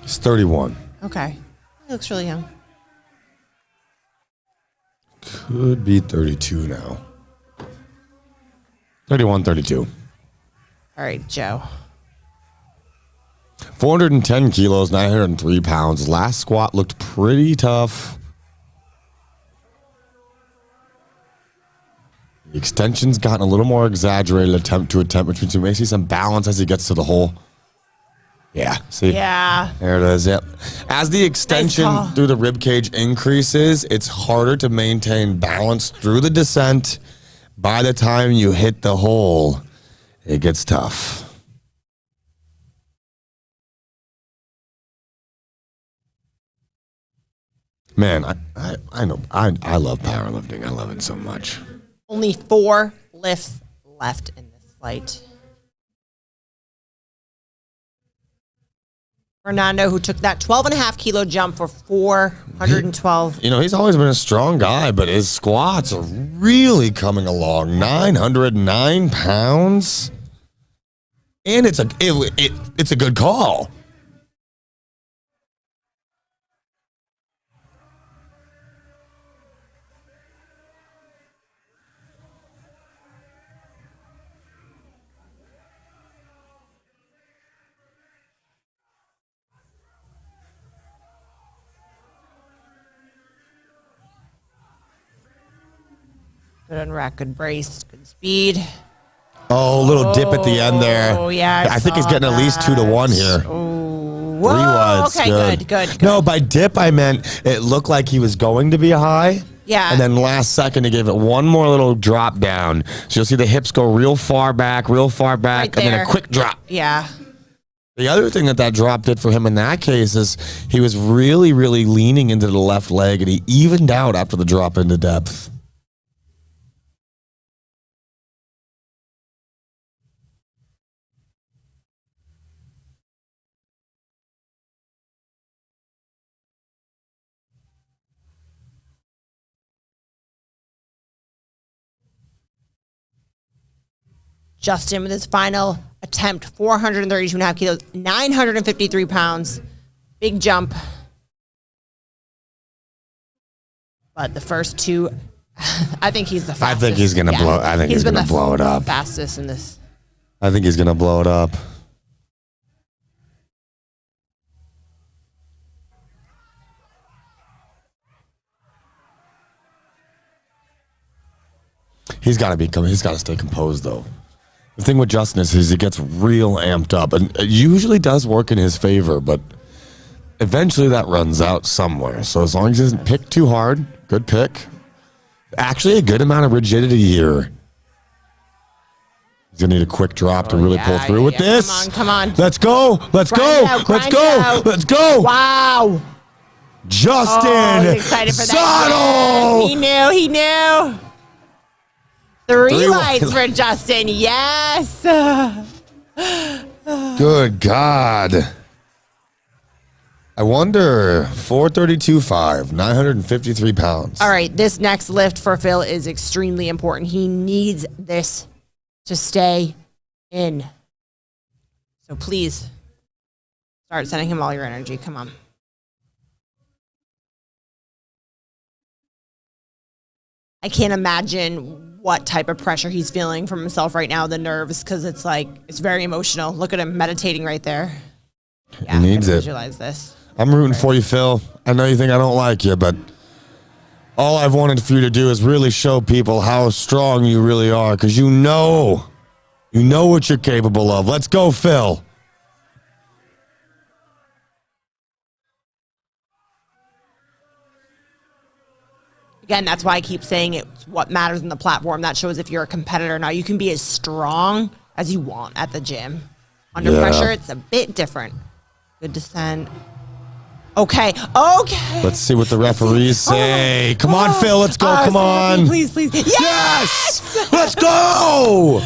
He's 31. Okay. He looks really young. Could be 32 now. 31, 32. All right, Joe. 410 kilos, 903 pounds. Last squat looked pretty tough. The extension's gotten a little more exaggerated attempt to attempt, which means we may see some balance as he gets to the hole. Yeah, see? Yeah. There it is, yep. As the extension call. through the rib cage increases, it's harder to maintain balance through the descent. By the time you hit the hole, it gets tough. Man, I know I love powerlifting. I love it so much. Only 4 lifts left in this flight. Fernando, who took that 12.5 kilo jump for 412. You know, he's always been a strong guy, but his squats are really coming along. 909 pounds. And it's a good call. Good on rack, good brace, good speed. Oh, a little dip at the end there. Oh, yeah. I think he's getting at least 2-1 here. Oh. Whoa. wides, Okay, good. No, by dip, I meant it looked like he was going to be high. Yeah. And then last second, he gave it one more little drop down. So you'll see the hips go real far back, Right and then there. a quick drop. Yeah. The other thing that drop did for him in that case is he was really, really leaning into the left leg, and he evened out after the drop into depth. Justin with his final attempt, 432.5 kilos, 953 pounds. Big jump. But the first two, I think he's the fastest. I think he's gonna blow. I think he's been gonna blow it up. Fastest in this. I think he's gonna blow it up. He's got to stay composed though. The thing with Justin is he gets real amped up, and it usually does work in his favor, but eventually that runs out somewhere. So as long as he doesn't pick too hard, good pick. Actually, a good amount of rigidity here. He's gonna need a quick drop to really pull through with this. Come on. Let's go. Let's go. Let's go. Let's go. Wow. Justin. Oh, he's excited for Saddle. that. He knew. Three Three lights wi- for Justin. Yes. Good God. I wonder, 432.5, 953 pounds. All right, this next lift for Phil is extremely important. He needs this to stay in. So please start sending him all your energy. Come on. I can't imagine what type of pressure he's feeling from himself right now, the nerves, because it's very emotional. Look at him meditating right there. Yeah, He needs I can it. visualize this. I'm rooting for you, Phil. I know you think I don't like you, but all I've wanted for you to do is really show people how strong you really are, because you know what you're capable of. Let's go, Phil. Again, that's why I keep saying it's what matters in the platform. That shows if you're a competitor. Now, you can be as strong as you want at the gym. Under pressure, it's a bit different. Good descent. Okay. Let's see what the referees say. Come on, Phil. Let's go. Come on. Please. Yes! Let's go!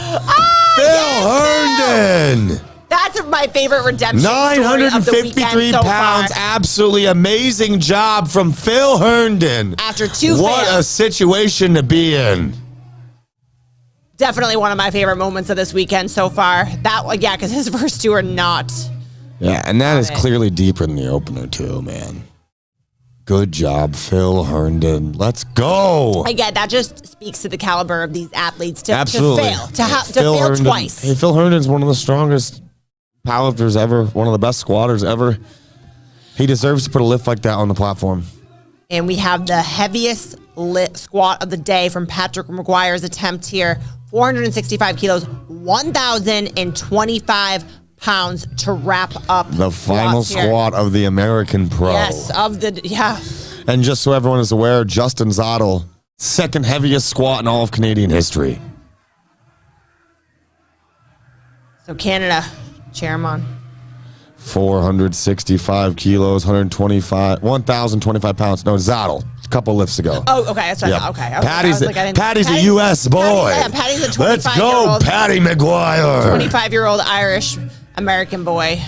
Phil Herndon. That's my favorite redemption story of the 953 weekend so pounds. far. Absolutely amazing job from Phil Herndon. After two What fails. a situation to be in. Definitely one of my favorite moments of this weekend so far. Because his first two are not. Yeah, and that is it. clearly deeper than the opener, too, man. Good job, Phil Herndon. Let's go. Again, that just speaks to the caliber of these athletes to Absolutely. fail, to Phil fail Herndon- twice. Hey, Phil Herndon's one of the strongest powerlifters ever, one of the best squatters ever. He deserves to put a lift like that on the platform. And we have the heaviest squat of the day from Patrick McGuire's attempt here. 465 kilos, 1,025 pounds to wrap up The final squats here. squat of the American Pro. Yes, And just so everyone is aware, Justin Zottel, second heaviest squat in all of Canadian history. So Canada, cheer him on. 465 kilos, 1,025 pounds. No, Zottel. A couple lifts ago. Oh, okay. That's what I Yeah. thought. Okay. Patty's a U.S. boy. Patty's a 25-year-old. Let's go, Patty McGuire. 25-year-old Irish American boy.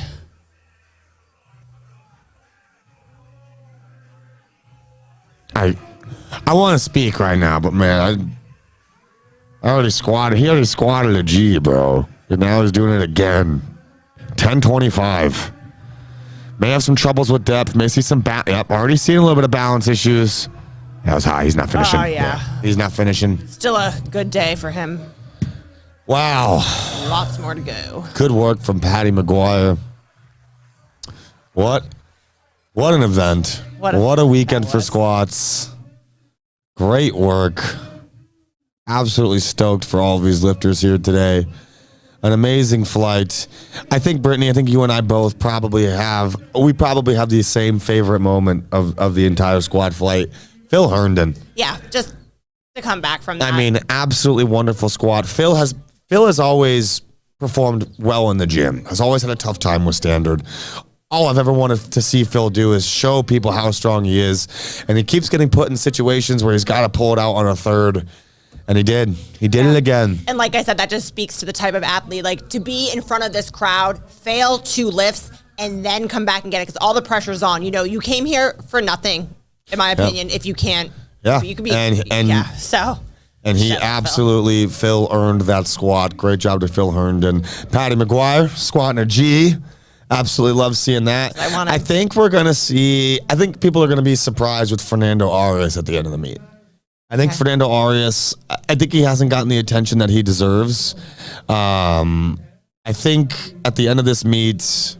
I want to speak right now, but man, I already squatted. He already squatted a G, bro. And now he's doing it again. 1025. May have some troubles with depth. May see some already seeing a little bit of balance issues. That was high. He's not finishing. Oh, yeah. He's not finishing. Still a good day for him. Wow. Lots more to go. Good work from Patty McGuire. What an event. What a weekend for squats. Great work. Absolutely stoked for all of these lifters here today. an amazing flight. I think, Brittany, I think you and I both probably have the same favorite moment of the entire squad flight. Phil Herndon. Yeah, just to come back from that. I mean, absolutely wonderful squad. Phil has always performed well in the gym. Has always had a tough time with standard. All I've ever wanted to see Phil do is show people how strong he is. And he keeps getting put in situations where he's got to pull it out on a third. And he did. He did it again. And like I said, that just speaks to the type of athlete. Like, to be in front of this crowd, fail 2 lifts, and then come back and get it because all the pressure's on. You know, you came here for nothing, in my opinion, if you can't. Yeah. You could be. And he absolutely, Phil earned that squat. Great job to Phil Herndon. Patty McGuire squatting a G. Absolutely love seeing that. I think people are going to be surprised with Fernando Arias at the end of the meet. I think Fernando Arias, I think he hasn't gotten the attention that he deserves. I think at the end of this meet,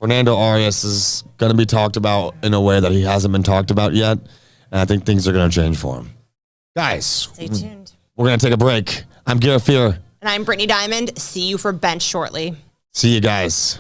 Fernando Arias is going to be talked about in a way that he hasn't been talked about yet. And I think things are going to change for him. Guys, stay tuned. We're going to take a break. I'm Garrett Fear. And I'm Brittany Diamond. See you for bench shortly. See you guys.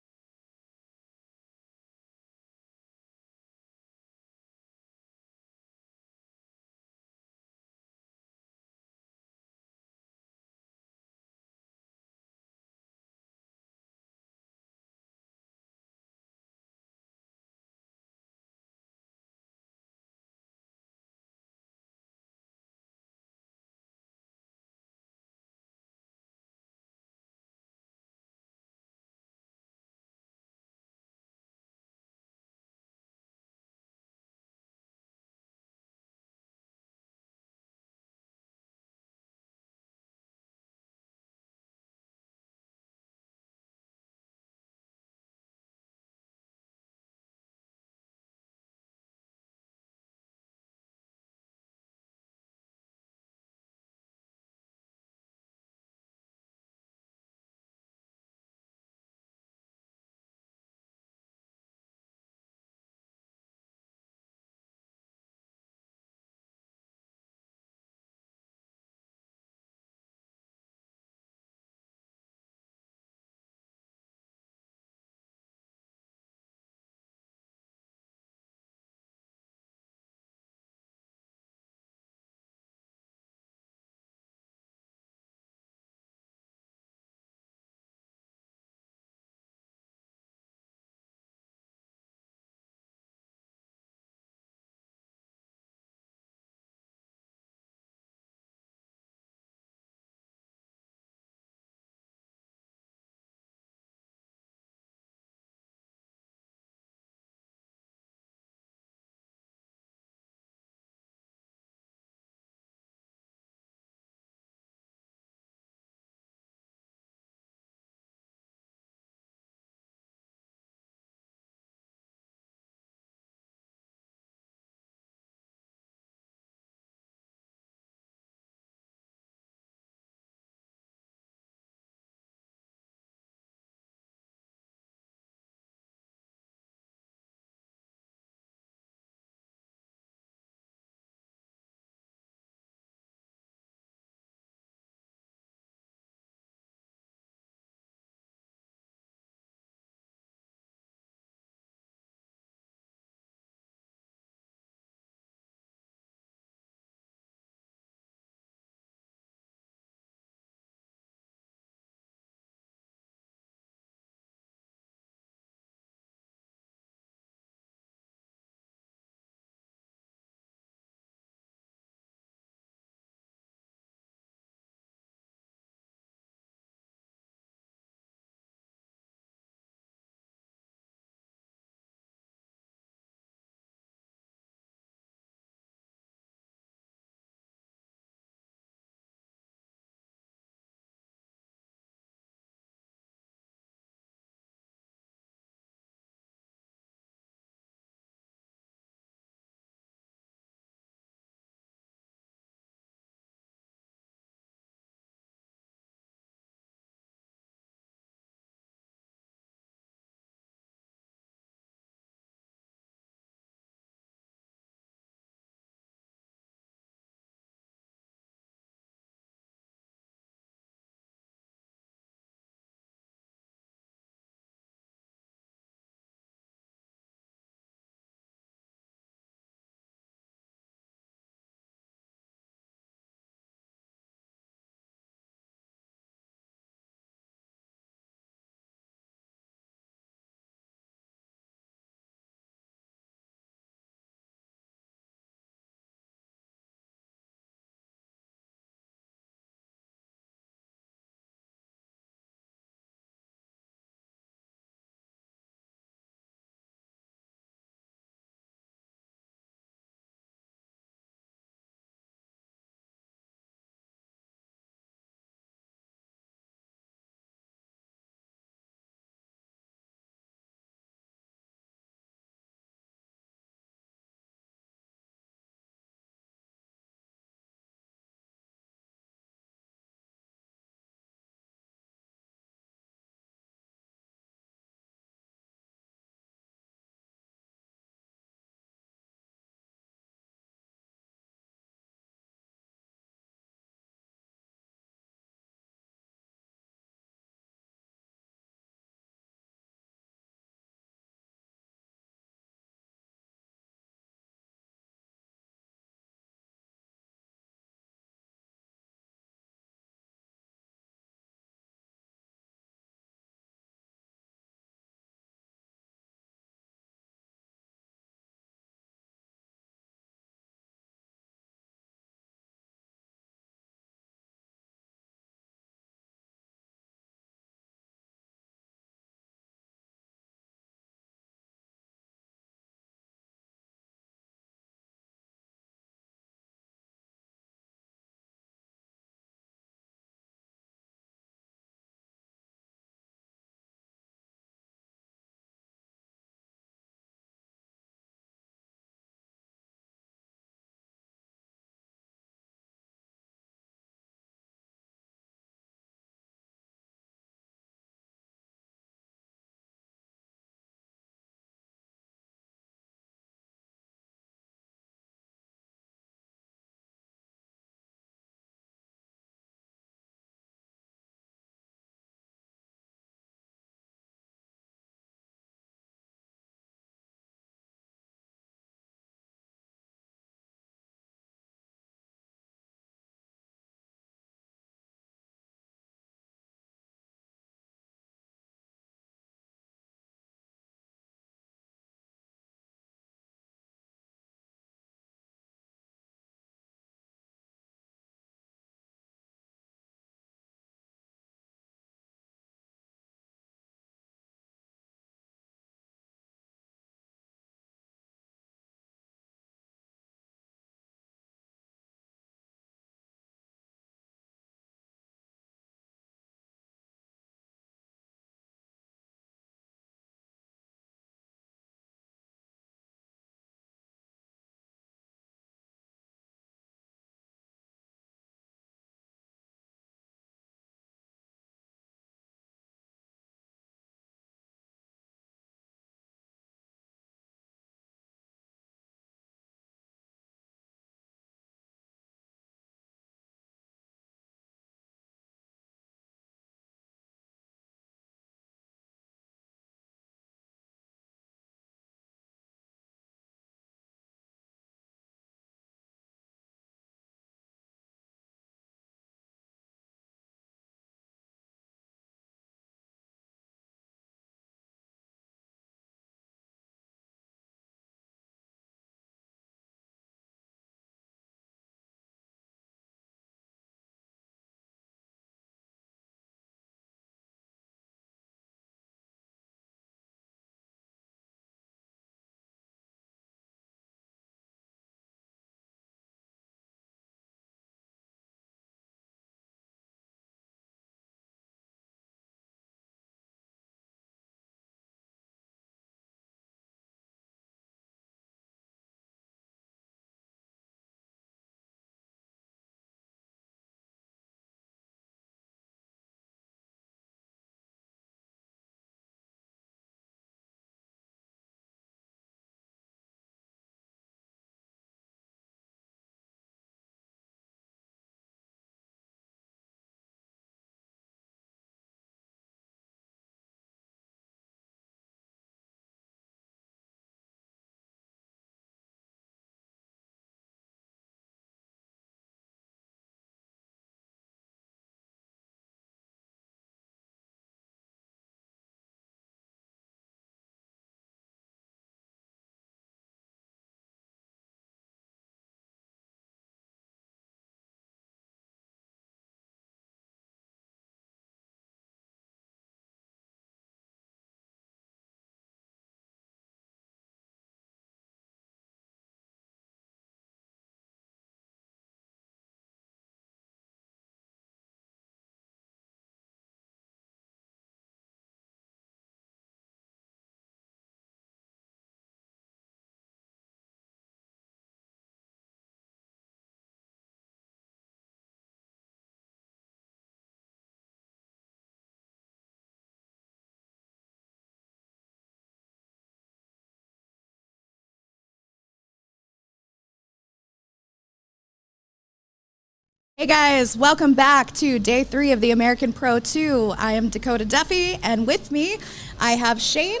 Hey guys, welcome back to day 3 of the American Pro 2. I am Dakota Duffy, and with me I have Shane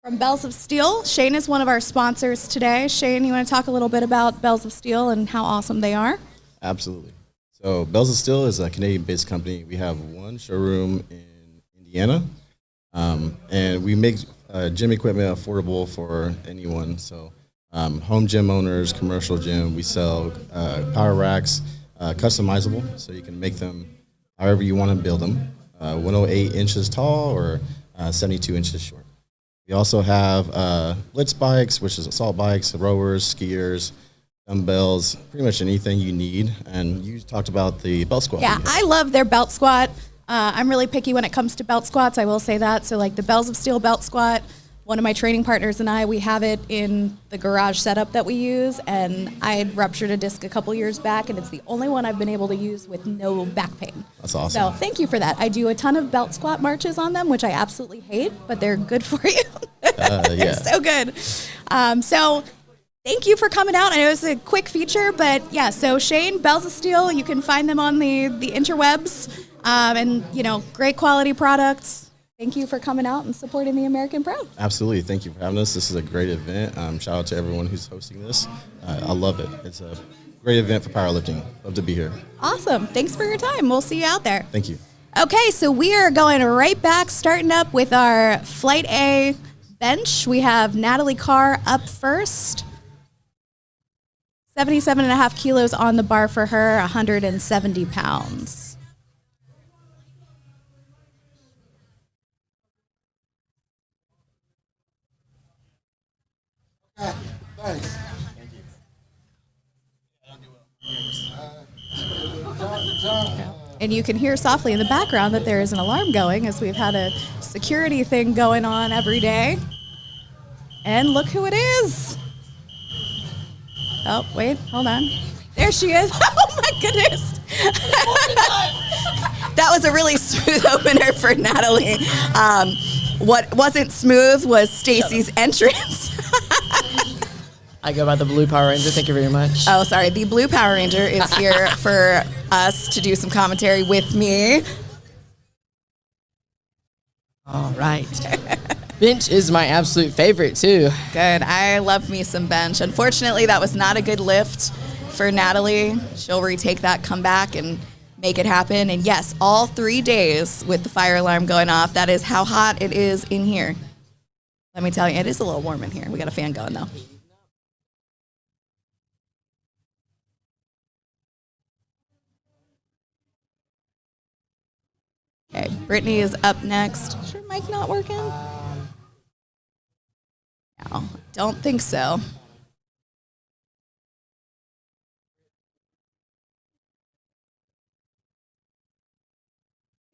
from Bells of Steel. Shane is one of our sponsors today. Shane, you want to talk a little bit about Bells of Steel and how awesome they are? Absolutely. So Bells of Steel is a Canadian-based company. We have one showroom in Indiana, and we make gym equipment affordable for anyone. So home gym owners, commercial gym, we sell power racks, customizable, so you can make them however you want to build them, 108 inches tall or 72 inches short. We also have blitz bikes, which is assault bikes, rowers, skiers, dumbbells, pretty much anything you need. And you talked about the belt squat. Yeah, I love their belt squat. I'm really picky when it comes to belt squats, I will say that. So like the Bells of Steel belt squat, one of my training partners and I, we have it in the garage setup that we use, and I had ruptured a disc a couple years back, and it's the only one I've been able to use with no back pain. That's awesome. So thank you for that. I do a ton of belt squat marches on them, which I absolutely hate, but they're good for you. They're so good. So thank you for coming out. I know it's a quick feature, but yeah, so Shane, Bells of Steel, you can find them on the interwebs, and, you know, great quality products. Thank you for coming out and supporting the American Pro. Absolutely. Thank you for having us. This is a great event. Shout out to everyone who's hosting this. I love it. It's a great event for powerlifting. Love to be here. Awesome. Thanks for your time. We'll see you out there. Thank you. Okay, so we are going right back, starting up with our Flight A bench. We have Natalie Carr up first. 77.5 kilos on the bar for her, 170 pounds. Thanks. And you can hear softly in the background that there is an alarm going, as we've had a security thing going on every day. And look who it is. Oh, wait, hold on. There she is. Oh my goodness. That was a really smooth opener for Natalie. What wasn't smooth was Stacy's entrance. I go by the Blue Power Ranger. Thank you very much. Oh, sorry. The Blue Power Ranger is here for us to do some commentary with me. All right. Bench is my absolute favorite, too. Good. I love me some bench. Unfortunately, that was not a good lift for Natalie. She'll retake that, come back, and make it happen. And yes, all 3 days with the fire alarm going off, that is how hot it is in here. Let me tell you, it is a little warm in here. We got a fan going, though. Okay, Brittany is up next. Is your mic not working? No, don't think so.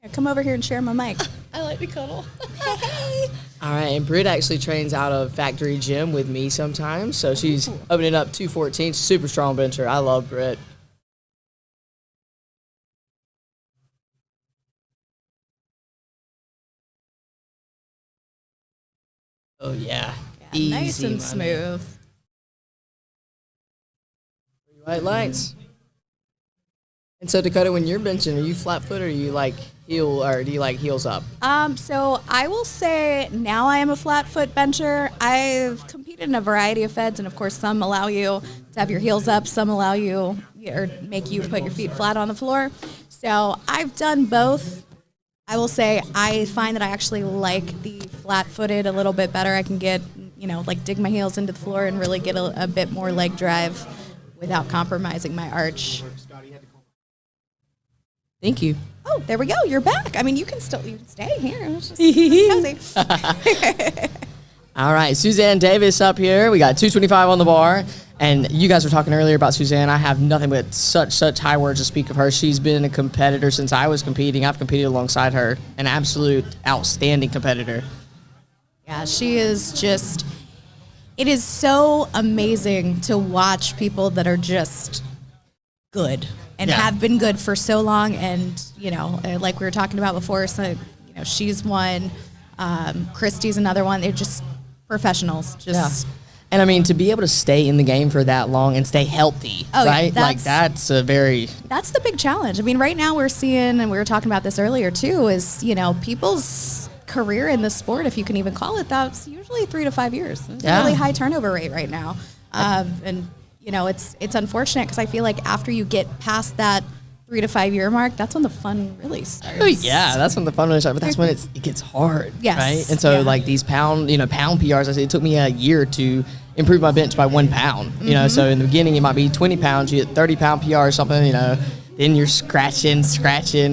Here, come over here and share my mic. I like to cuddle. All right, and Britt actually trains out of Factory Gym with me sometimes, so she's opening up 214. Super strong bencher. I love Britt. Oh, yeah. Easy, nice and smooth. White lights. And so, Dakota, when you're benching, are you flat foot or are you like heel, or do you like heels up? So I will say now I am a flat foot bencher. I've competed in a variety of feds, and of course some allow you to have your heels up, some allow you or make you put your feet flat on the floor. So I've done both. I will say I find that I actually like the flat-footed a little bit better. I can get, like dig my heels into the floor and really get a bit more leg drive without compromising my arch. Thank you. Oh, there we go. You're back. I mean, you can stay here. It's just cozy. All right, Suzanne Davis up here. We got 225 on the bar. And you guys were talking earlier about Suzanne. I have nothing but such high words to speak of her. She's been a competitor since I was competing. I've competed alongside her. An absolute outstanding competitor. Yeah, she is just, it is so amazing to watch people that are just good and have been good for so long. And, like we were talking about before, so, she's one, Christy's another one. They're just professionals. And I mean, to be able to stay in the game for that long and stay healthy, right? That's the big challenge. I mean, right now we're seeing, and we were talking about this earlier too, is, people's career in the sport, if you can even call it that, it's usually 3 to 5 years. It's a really high turnover rate right now. And it's unfortunate because I feel like after you get past that 3 to 5 year mark, that's when the fun really starts. Oh yeah, that's when the fun really starts. But that's when it gets hard, yes, right? And so like these pound PRs, I say it took me a year to improve my bench by 1 pound. So in the beginning it might be 20 pounds, you get 30-pound PR or something. Then you're scratching,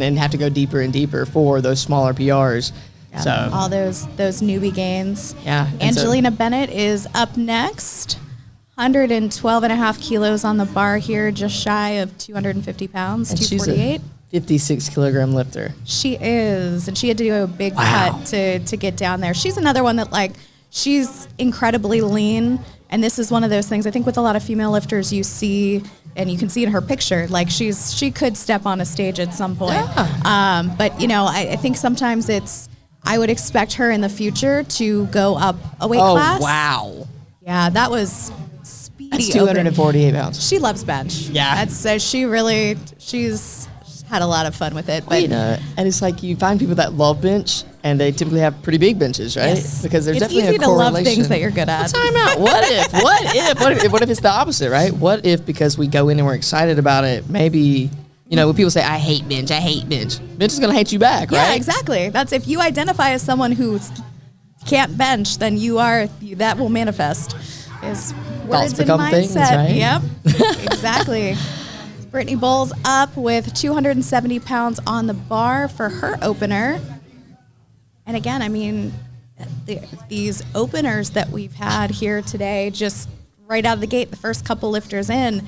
and have to go deeper and deeper for those smaller PRs. Yeah, so all those newbie gains. Yeah, Angelina Bennett is up next. 112.5 kilos on the bar here, just shy of 250 pounds, 248. She's a 56 kilogram lifter. She is, and she had to do a big cut to get down there. She's another one that she's incredibly lean, and this is one of those things I think with a lot of female lifters you see, and you can see in her picture, she could step on a stage at some point. Yeah. But I think sometimes I would expect her in the future to go up a weight class. Oh wow! Yeah, that was. That's 248 pounds. She loves bench. Yeah. She's had a lot of fun with it. But and it's like you find people that love bench, and they typically have pretty big benches, right? Yes. Because there's it's definitely easy a correlation. to love things that you're good at. Time out. What if it's the opposite, right? What if because we go in and we're excited about it, maybe when people say I hate bench, bench is gonna hate you back, right? Yeah, exactly. That's if you identify as someone who can't bench, then that will manifest. Is thoughts words and become mindset. things, right? Yep, exactly. Brittany Bowles up with 270 pounds on the bar for her opener. And again, I mean, these openers that we've had here today, just right out of the gate, the first couple lifters in.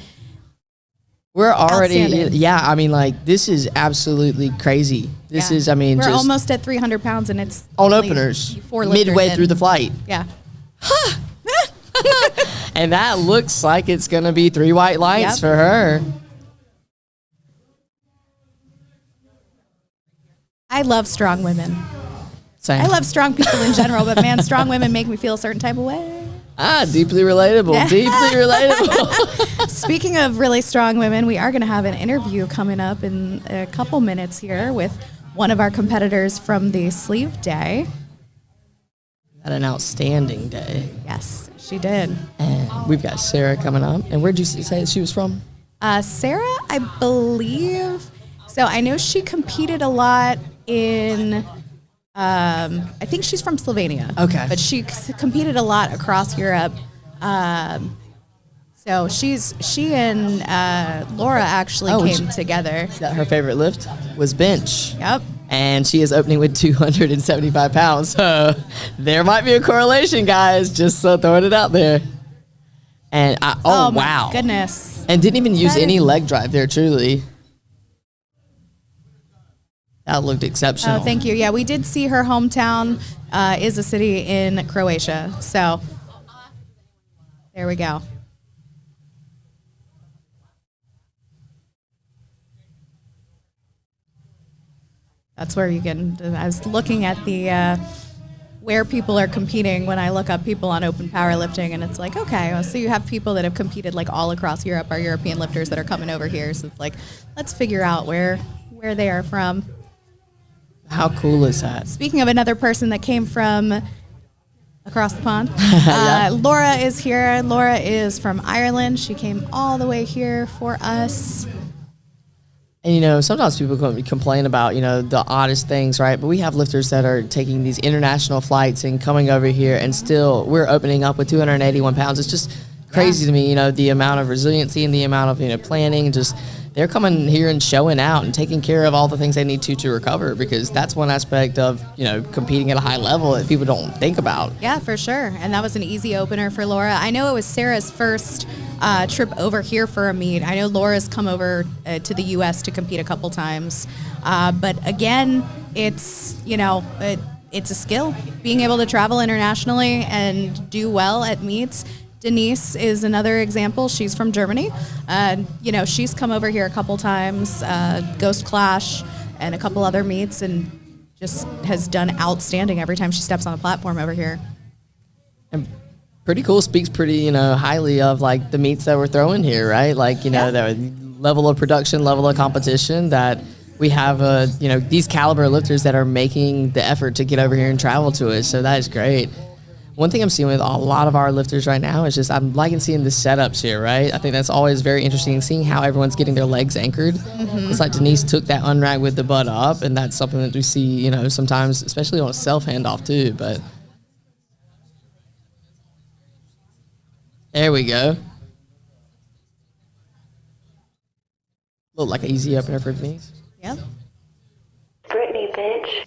We're already, I mean, this is absolutely crazy. This is, we're just almost at 300 pounds, and it's on openers, midway through the flight. Yeah. And that looks like it's going to be 3 white lights for her. I love strong women. Same. I love strong people in general, but man, strong women make me feel a certain type of way. Deeply relatable. Deeply relatable. Speaking of really strong women, we are going to have an interview coming up in a couple minutes here with one of our competitors from the sleeve day. Had an outstanding day. Yes, she did. And we've got Sarah coming up. And where'd you say she was from? Sarah, I believe. So I know she competed a lot in. I think she's from Slovenia. Okay. But she competed a lot across Europe. So she and Laura actually came together. Her favorite lift was bench. Yep. And she is opening with 275 pounds. So there might be a correlation, guys. Just throwing it out there. And wow. My goodness. And didn't even use any leg drive there, truly. That looked exceptional. Oh, thank you. Yeah, we did see her hometown is a city in Croatia. So there we go. That's where you can. I was looking at the where people are competing when I look up people on open powerlifting, and it's like, okay, well, so you have people that have competed all across Europe, our European lifters that are coming over here. So it's like, let's figure out where they are from. How cool is that? Speaking of another person that came from across the pond, Laura is here. Laura is from Ireland. She came all the way here for us. And, sometimes people complain about, the oddest things, right? But we have lifters that are taking these international flights and coming over here, and still we're opening up with 281 pounds. It's just crazy to me, the amount of resiliency and the amount of, planning. Just they're coming here and showing out and taking care of all the things they need to recover, because that's one aspect of, competing at a high level that people don't think about. Yeah, for sure. And that was an easy opener for Laura. I know it was Sarah's first trip over here for a meet. I know Laura's come over to the U.S. to compete a couple times. But again, it's, it's a skill. Being able to travel internationally and do well at meets. Denise is another example. She's from Germany. She's come over here a couple times, Ghost Clash and a couple other meets, and just has done outstanding every time she steps on a platform over here. And pretty cool. Speaks pretty, highly of like the meets that we're throwing here, right? Like, the level of production, level of competition that we have, these caliber lifters that are making the effort to get over here and travel to us. So that is great. One thing I'm seeing with a lot of our lifters right now is just I'm liking seeing the setups here, right? I think that's always very interesting, seeing how everyone's getting their legs anchored. Mm-hmm. It's like Denise took that unrack with the butt up, and that's something that we see, sometimes, especially on a self handoff too. But there we go. Look like an easy opener for Denise. Yep. Brittany, bitch.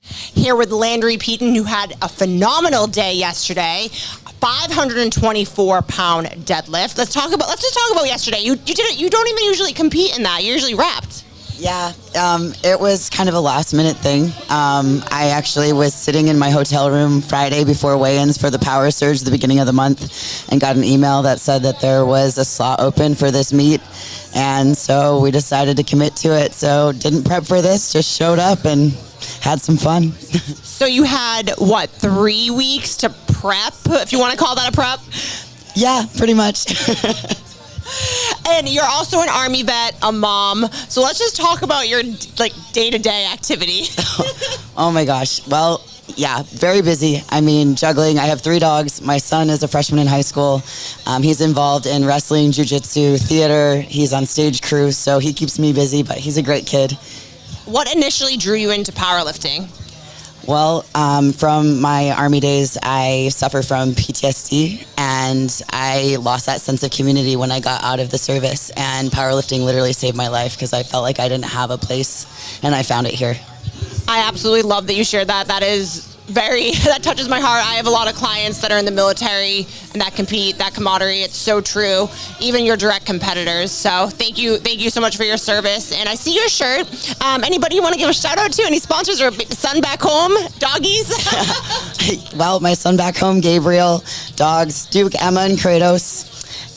Here with Landry Peaton, who had a phenomenal day yesterday, 524-pound deadlift. Let's just talk about yesterday. You did it. You don't even usually compete in that. You're usually wrapped. Yeah, it was kind of a last-minute thing. I actually was sitting in my hotel room Friday before weigh-ins for the Power Surge at the beginning of the month and got an email that said that there was a slot open for this meet. And so we decided to commit to it. So didn't prep for this, just showed up and had some fun. So you had, 3 weeks to prep, if you want to call that a prep? Yeah, pretty much. And you're also an Army vet, a mom. So let's just talk about your day-to-day activity. Oh my gosh. Well, yeah, very busy. I mean, juggling. I have 3 dogs. My son is a freshman in high school. He's involved in wrestling, jiu-jitsu, theater. He's on stage crew, so he keeps me busy, but he's a great kid. What initially drew you into powerlifting? Well, from my Army days, I suffer from PTSD, and I lost that sense of community when I got out of the service, and powerlifting literally saved my life because I felt like I didn't have a place, and I found it here. I absolutely love that you shared that. That touches my heart. I have a lot of clients that are in the military and that compete, that camaraderie. It's so true. Even your direct competitors. So thank you so much for your service. And I see your shirt. Anybody you want to give a shout out to? Any sponsors or son back home? Doggies? Well, my son back home, Gabriel, dogs, Duke, Emma, and Kratos.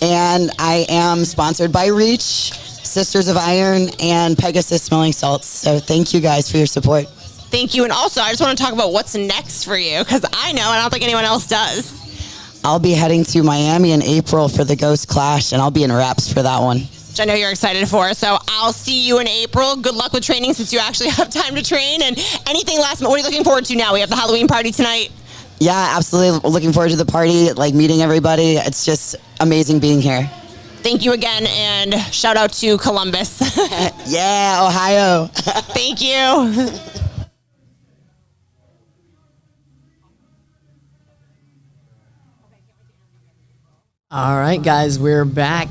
And I am sponsored by Reach, Sisters of Iron, and Pegasus Smelling Salts. So thank you guys for your support. Thank you. And also, I just want to talk about what's next for you, because I know, and I don't think anyone else does. I'll be heading to Miami in April for the Ghost Clash, and I'll be in wraps for that one. Which I know you're excited for. So I'll see you in April. Good luck with training since you actually have time to train. And anything last minute, what are you looking forward to now? We have the Halloween party tonight. Yeah, absolutely. Looking forward to the party, meeting everybody. It's just amazing being here. Thank you again, and shout out to Columbus. Yeah, Ohio. Thank you. All right, guys, we're back.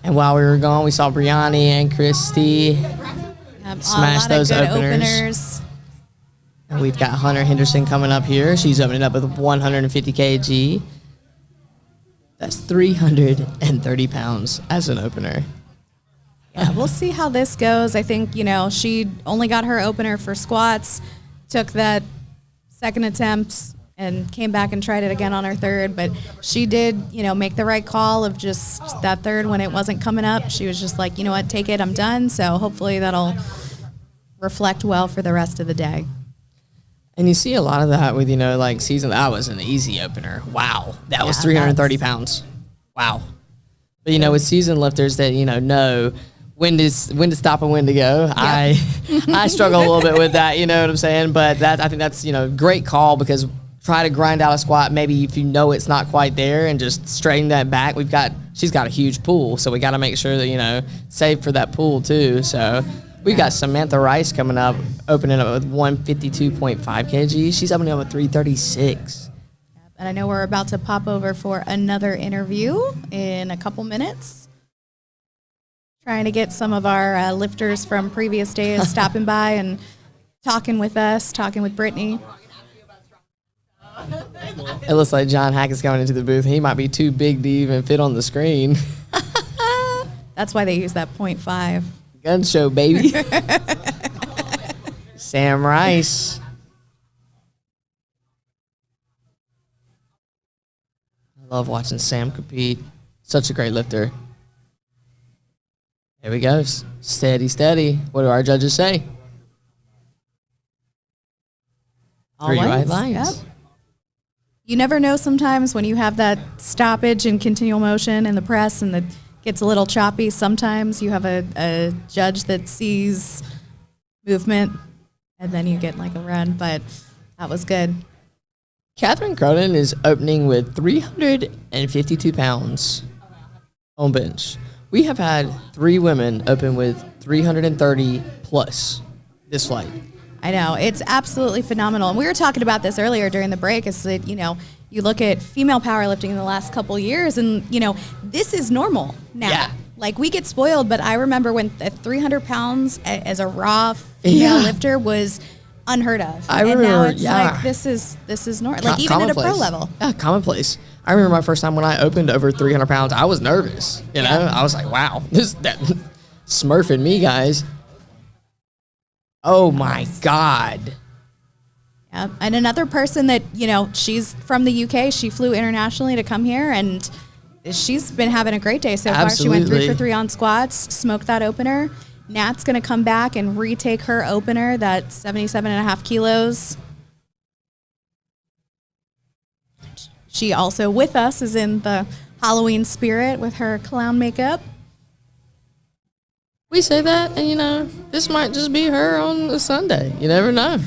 And while we were gone, we saw Brianni and Christy smash those openers. And we've got Hunter Henderson coming up here. She's opening up with 150 kg. That's 330 pounds as an opener. Yeah, we'll see how this goes. I think, she only got her opener for squats, took that second attempt and came back and tried it again on her third. But she did, make the right call of just that third when it wasn't coming up. She was just like, you know what, take it, I'm done. So hopefully that'll reflect well for the rest of the day. And you see a lot of that with, season. That was an easy opener. Wow. That was 330 pounds. Wow. But, with season lifters that, know when to stop and when to go. Yep. I struggle a little bit with that, you know what I'm saying? But I think that's, great call, because try to grind out a squat maybe if you know it's not quite there and just straighten that back. She's got a huge pool, so we got to make sure that, save for that pool too. So we've got Samantha Rice coming up, opening up with 152.5 kg. She's opening up with 336. And I know we're about to pop over for another interview in a couple minutes. Trying to get some of our lifters from previous days stopping by and talking with us, talking with Brittany. It looks like John Hack is coming into the booth. He might be too big to even fit on the screen. That's why they use that 0.5. Gun show, baby. Sam Rice. I love watching Sam compete. Such a great lifter. There he goes. Steady, steady. What do our judges say? All 3 whites. white lines. Yep. you never know sometimes when you have that stoppage and continual motion in the press and it gets a little choppy. Sometimes you have a judge that sees movement and then you get like a run, but that was good. Catherine Cronin is opening with 352 pounds on bench. We have had 3 women open with 330 plus this flight. I know. It's absolutely phenomenal. And we were talking about this earlier during the break, is that, you look at female powerlifting in the last couple of years and, this is normal now. Yeah. Like, we get spoiled, but I remember when 300 pounds as a raw female lifter was unheard of. I remember, and now it's like, this is normal. Like, even at a pro level. Yeah, commonplace. I remember my first time when I opened over 300 pounds, I was nervous. I was like, wow, that smurfing me, guys. Oh my God. Yeah. And another person that, she's from the UK. She flew internationally to come here, and she's been having a great day so far. She went 3 for 3 on squats, smoked that opener. Nat's going to come back and retake her opener, that 77.5 kilos. She also with us is in the Halloween spirit with her clown makeup. We say that, and this might just be her on a Sunday. You never know.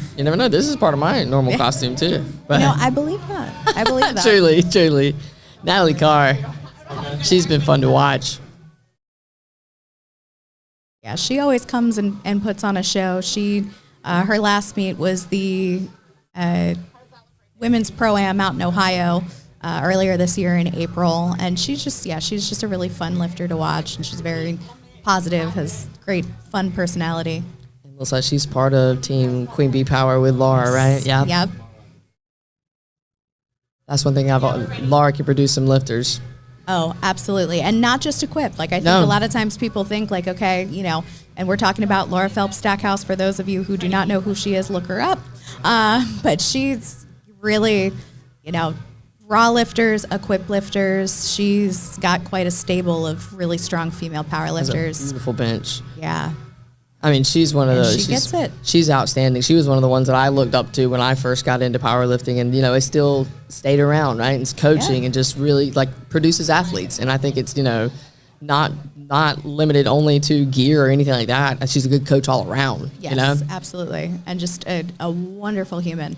This is part of my normal costume too. But I believe that. I believe that. Truly. Natalie Carr, she's been fun to watch. Yeah, she always comes and puts on a show. She, her last meet was the Women's Pro-Am out in Ohio earlier this year in April. And she's just a really fun lifter to watch. And she's very positive, has great, fun personality. It looks like she's part of Team Queen Bee Power with Laura, right? Yeah. Yep. That's one thing Laura can produce some lifters. Oh, absolutely. And not just equipped. Like, I think a lot of times people think, like, okay, and we're talking about Laura Phelps Stackhouse. For those of you who do not know who she is, look her up. But she's really, raw lifters, equipped lifters. She's got quite a stable of really strong female power lifters. Beautiful bench. Yeah. I mean, she's one of those. She gets it. She's outstanding. She was one of the ones that I looked up to when I first got into powerlifting, and it still stayed around, right? And it's coaching and just really produces athletes. And I think it's not limited only to gear or anything like that. She's a good coach all around. Yes, absolutely, and just a wonderful human.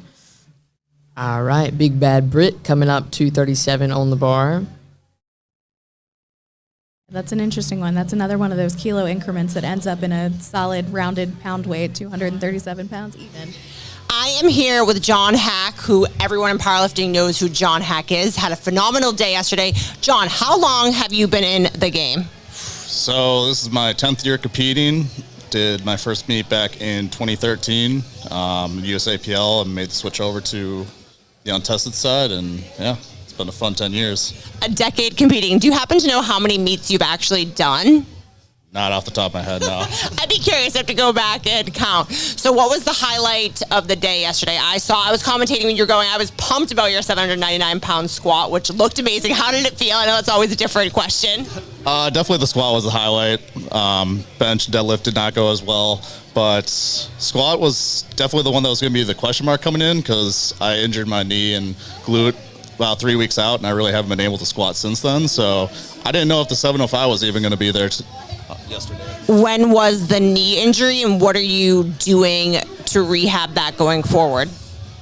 All right, Big Bad Brit coming up 237 on the bar. That's an interesting one. That's another one of those kilo increments that ends up in a solid rounded pound weight, 237 pounds even. I am here with John Hack, who everyone in powerlifting knows who John Hack is. Had a phenomenal day yesterday. John, how long have you been in the game? So this is my 10th year competing. Did my first meet back in 2013, USAPL, and made the switch over to the untested side, and it's been a fun 10 years. A decade competing. Do you happen to know how many meets you've actually done? Not off the top of my head, no. I'd be curious. I have to go back and count. So what was the highlight of the day yesterday? I was commentating when you were going. I was pumped about your 799-pound squat, which looked amazing. How did it feel? I know it's always a different question. Definitely the squat was the highlight. Bench, deadlift did not go as well. But squat was definitely the one that was going to be the question mark coming in, because I injured my knee and glute about 3 weeks out, and I really haven't been able to squat since then. So I didn't know if the 705 was even going to be there yesterday. When was the knee injury, and what are you doing to rehab that going forward?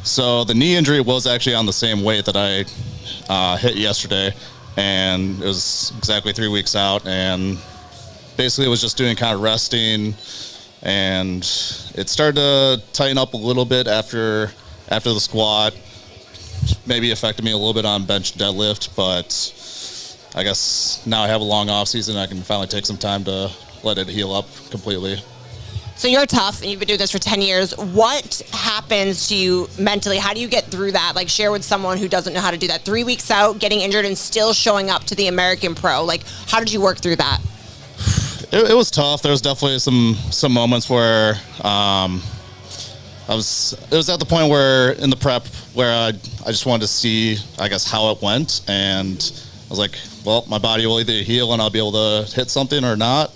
So the knee injury was actually on the same weight that I hit yesterday, and it was exactly 3 weeks out, and basically it was just doing kind of resting, and it started to tighten up a little bit after the squat. Maybe affected me a little bit on bench deadlift, but I guess now I have a long off season. I can finally take some time to let it heal up completely. So you're tough, and you've been doing this for 10 years. What happens to you mentally? How do you get through that? Like, share with someone who doesn't know how to do that. 3 weeks out, getting injured, and still showing up to the American Pro. Like, how did you work through that? It was tough. There was definitely some moments where it was at the point where in the prep where I just wanted to see, I guess, how it went, and I was like, well, my body will either heal and I'll be able to hit something or not,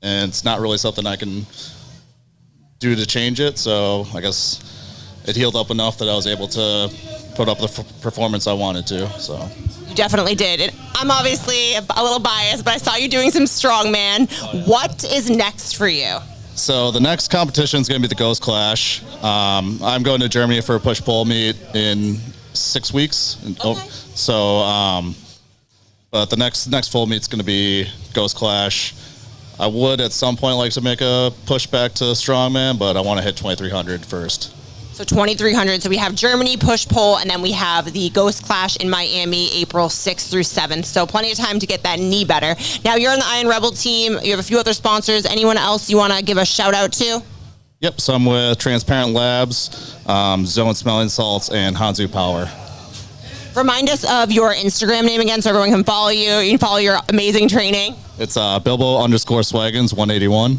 and it's not really something I can do to change it. So I guess it healed up enough that I was able to put up the performance I wanted to. So You definitely did. And I'm obviously a little biased, but I saw you doing some strongman. What is next for you? So the next competition is going to be the Ghost Clash. I'm going to Germany for a push-pull meet in 6 weeks. But the next full meet is going to be Ghost Clash. I would at some point like to make a push back to strongman, but I want to hit 2,300 first. So 2,300. So we have Germany push-pull, and then we have the Ghost Clash in Miami, April 6th through 7th. So plenty of time to get that knee better. Now you're on the Iron Rebel team. You have a few other sponsors. Anyone else you want to give a shout out to? Yep, so I'm with Transparent Labs, Zone Smelling Salts, and Hanzu Power. Remind us of your Instagram name again so everyone can follow you. You can follow your amazing training. It's Bilbo_Swaggins 181.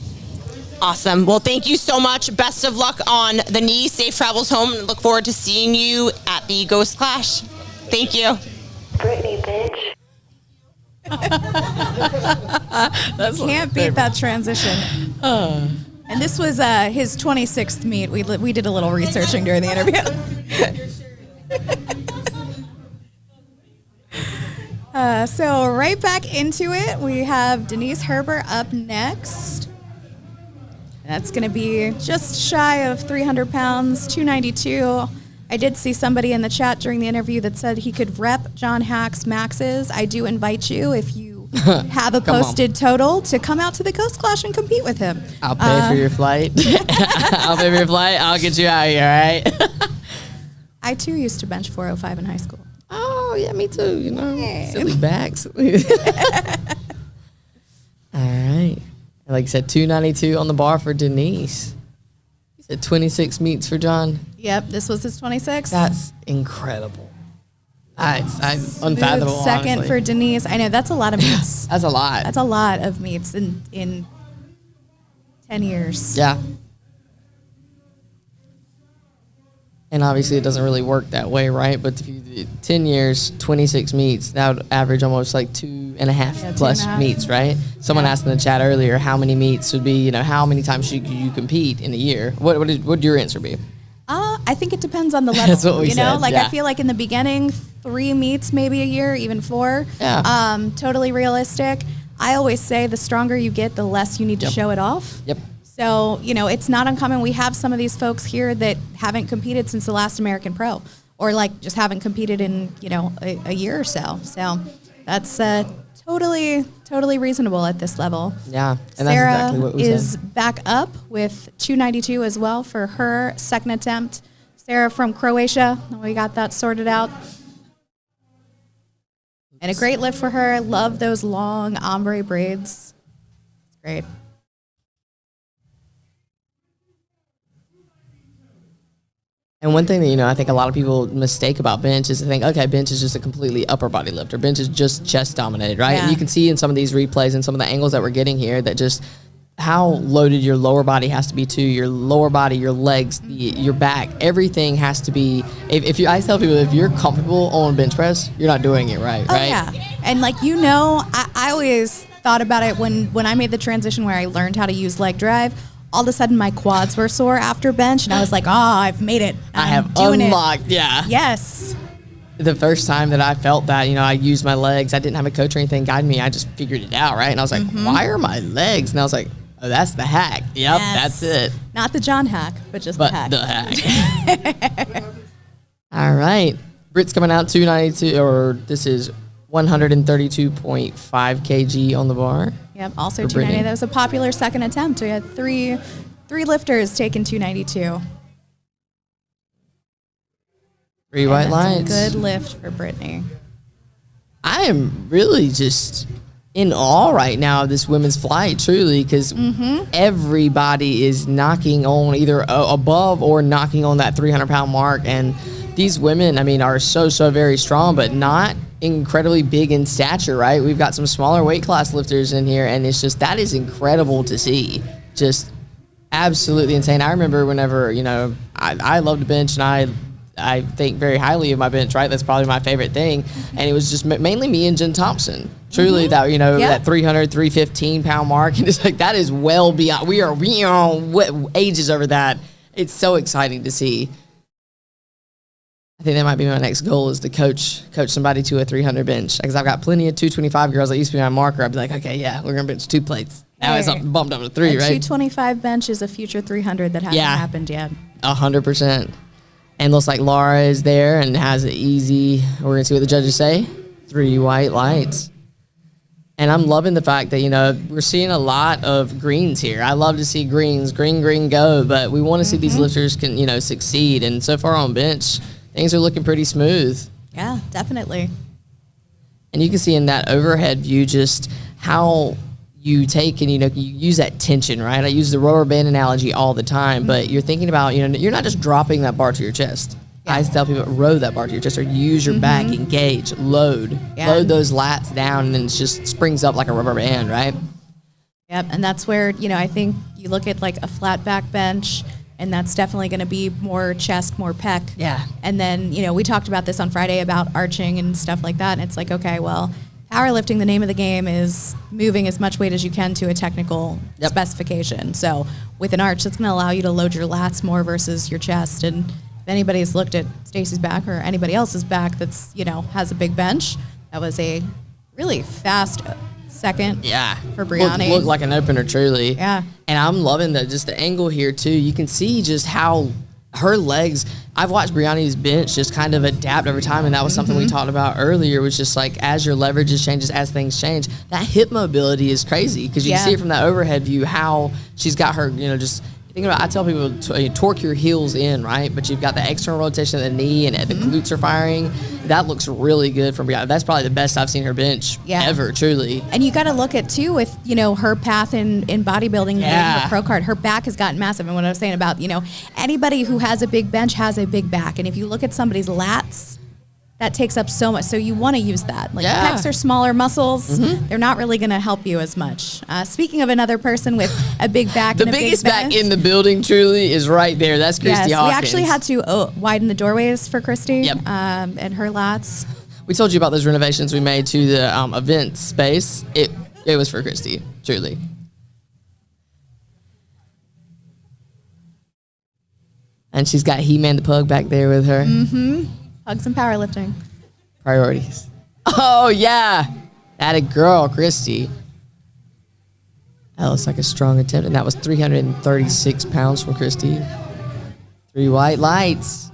Awesome. Well, thank you so much. Best of luck on the knee. Safe travels home, and look forward to seeing you at the Ghost Clash. Thank you. Brittany, bitch. Can't beat that transition. And this was his 26th meet. We did a little researching during the interview. So right back into it, we have Denise Herber up next. That's going to be just shy of 300 pounds, 292. I did see somebody in the chat during the interview that said he could rep John Hack's maxes. I do invite you, if you have a posted total, to come out to the Ghost Clash and compete with him. I'll pay for your flight. I'll pay for your flight. I'll get you out of here, all right? I, too, used to bench 405 in high school. Oh, yeah, me too, you know. Yeah. Silly backs. All right. Like you said, 292 on the bar for Denise. You said 26 meets for John. Yep, this was his 26th. That's incredible. It's unfathomable. Second honestly. for Denise. I know, that's a lot of meets. That's a lot. That's a lot of meets in 10 years. Yeah. And obviously it doesn't really work that way, right? But if you did 10 years, 26 meets, that would average almost like 2.5 plus 2.5. meets, right? Someone asked in the chat earlier how many meets would be, you know, how many times should you compete in a year? What would your answer be? I think it depends on the level. That's what we you know, said, like yeah. I feel like in the beginning, 3 meets maybe a year, even 4. Yeah. Totally realistic. I always say the stronger you get, the less you need to Yep. show it off. Yep. So, you know, it's not uncommon. We have some of these folks here that haven't competed since the last American Pro, or like just haven't competed in, you know, a year or so. So that's totally reasonable at this level. Yeah. And Sarah that's exactly what we is said. back up with 292 as well for her second attempt. Sarah from Croatia, we got that sorted out. And a great lift for her. Love those long ombre braids. It's great. And one thing that, you know, I think a lot of people mistake about bench is to think, okay, bench is just a completely upper body lift, or bench is just chest dominated, right? Yeah. And you can see in some of these replays and some of the angles that we're getting here that just how loaded your lower body has to be too. Your lower body, your legs, your back, everything has to be. I tell people, if you're comfortable on bench press, you're not doing it right, Oh, right? yeah. And like, you know, I always thought about it when I made the transition where I learned how to use leg drive. All of a sudden, my quads were sore after bench, and I was like, I've made it. I have doing unlocked, it. yeah. Yes. The first time that I felt that, you know, I used my legs. I didn't have a coach or anything guiding me. I just figured it out, right? And I was like, why are my legs? And I was like, oh, that's the hack. Yep, Yes. that's it. Not the John hack, but just But the hack. the hack. All right. Britt's coming out 292, or this is 132.5 kg on the bar. Yep, also For 290. Brittany. That was a popular second attempt. We had three lifters taking 292. 3 white That's a lines. good lift for Brittany. I am really just in awe right now of this women's flight, truly, because everybody is knocking on either above or knocking on that 300-pound mark. And these women, I mean, are so very strong, but not incredibly big in stature, right? We've got some smaller weight class lifters in here, and it's just, that is incredible to see. Just absolutely insane. I remember whenever, you know, I love to bench, and I think very highly of my bench, right? That's probably my favorite thing. And it was just mainly me and Jen Thompson. Truly, that, you know, Yep. that 300, 315 pound mark. And it's like, that is well beyond, we are ages over that. It's so exciting to see. I think that might be my next goal is to coach somebody to a 300 bench. Because I've got plenty of 225 girls that used to be my marker. I'd be like, okay, yeah, we're going to bench 2 plates. Now it's bumped up to 3, right? 225 bench is a future 300 that hasn't happened yet. 100%. And looks like Laura is there and has it easy. We're going to see what the judges say. 3 white lights. And I'm loving the fact that, we're seeing a lot of greens here. I love to see greens, green, go. But we want to see these lifters can, succeed. And so far on bench, things are looking pretty smooth. Yeah, definitely. And you can see in that overhead view just how you take and, you use that tension, right? I use the rubber band analogy all the time, but you're thinking about, you're not just dropping that bar to your chest. I tell people, row that bar to your chest or use your back, engage, load. Yeah. Load those lats down and then it just springs up like a rubber band, right? Yep, and that's where, I think you look at like a flat back bench and that's definitely going to be more chest, more pec. Yeah. And then, we talked about this on Friday about arching and stuff like that. And it's like, okay, well, powerlifting, the name of the game is moving as much weight as you can to a technical specification. So with an arch, it's going to allow you to load your lats more versus your chest. And if anybody's looked at Stacy's back or anybody else's back that's, has a big bench, that was a really fast second for Brianna. Looked like an opener, truly. Yeah. And I'm loving just the angle here, too. You can see just how her legs, I've watched Brianna's bench just kind of adapt over time, and that was something we talked about earlier, was just like as your leverages changes, as things change, that hip mobility is crazy because you can see it from that overhead view how she's got her, just think about, I tell people to torque your heels in, right? But you've got the external rotation of the knee and the glutes are firing. That looks really good from Brianna. That's probably the best I've seen her bench ever, truly. And you got to look at, too, with, her path in bodybuilding, the pro card, her back has gotten massive. And what I was saying about, anybody who has a big bench has a big back. And if you look at somebody's lats, that takes up so much. So you want to use that. Like pecs are smaller muscles. They're not really going to help you as much. Speaking of another person with a big back, the and biggest big back in the building truly is right there. That's Christy Hawkins. We actually had to widen the doorways for Christy and her lats. We told you about those renovations we made to the event space. It was for Christy, truly. And she's got He-Man the Pug back there with her. Hugs and powerlifting. Priorities. Oh, yeah. That a girl, Christy. That looks like a strong attempt. And that was 336 pounds from Christy. 3 white lights.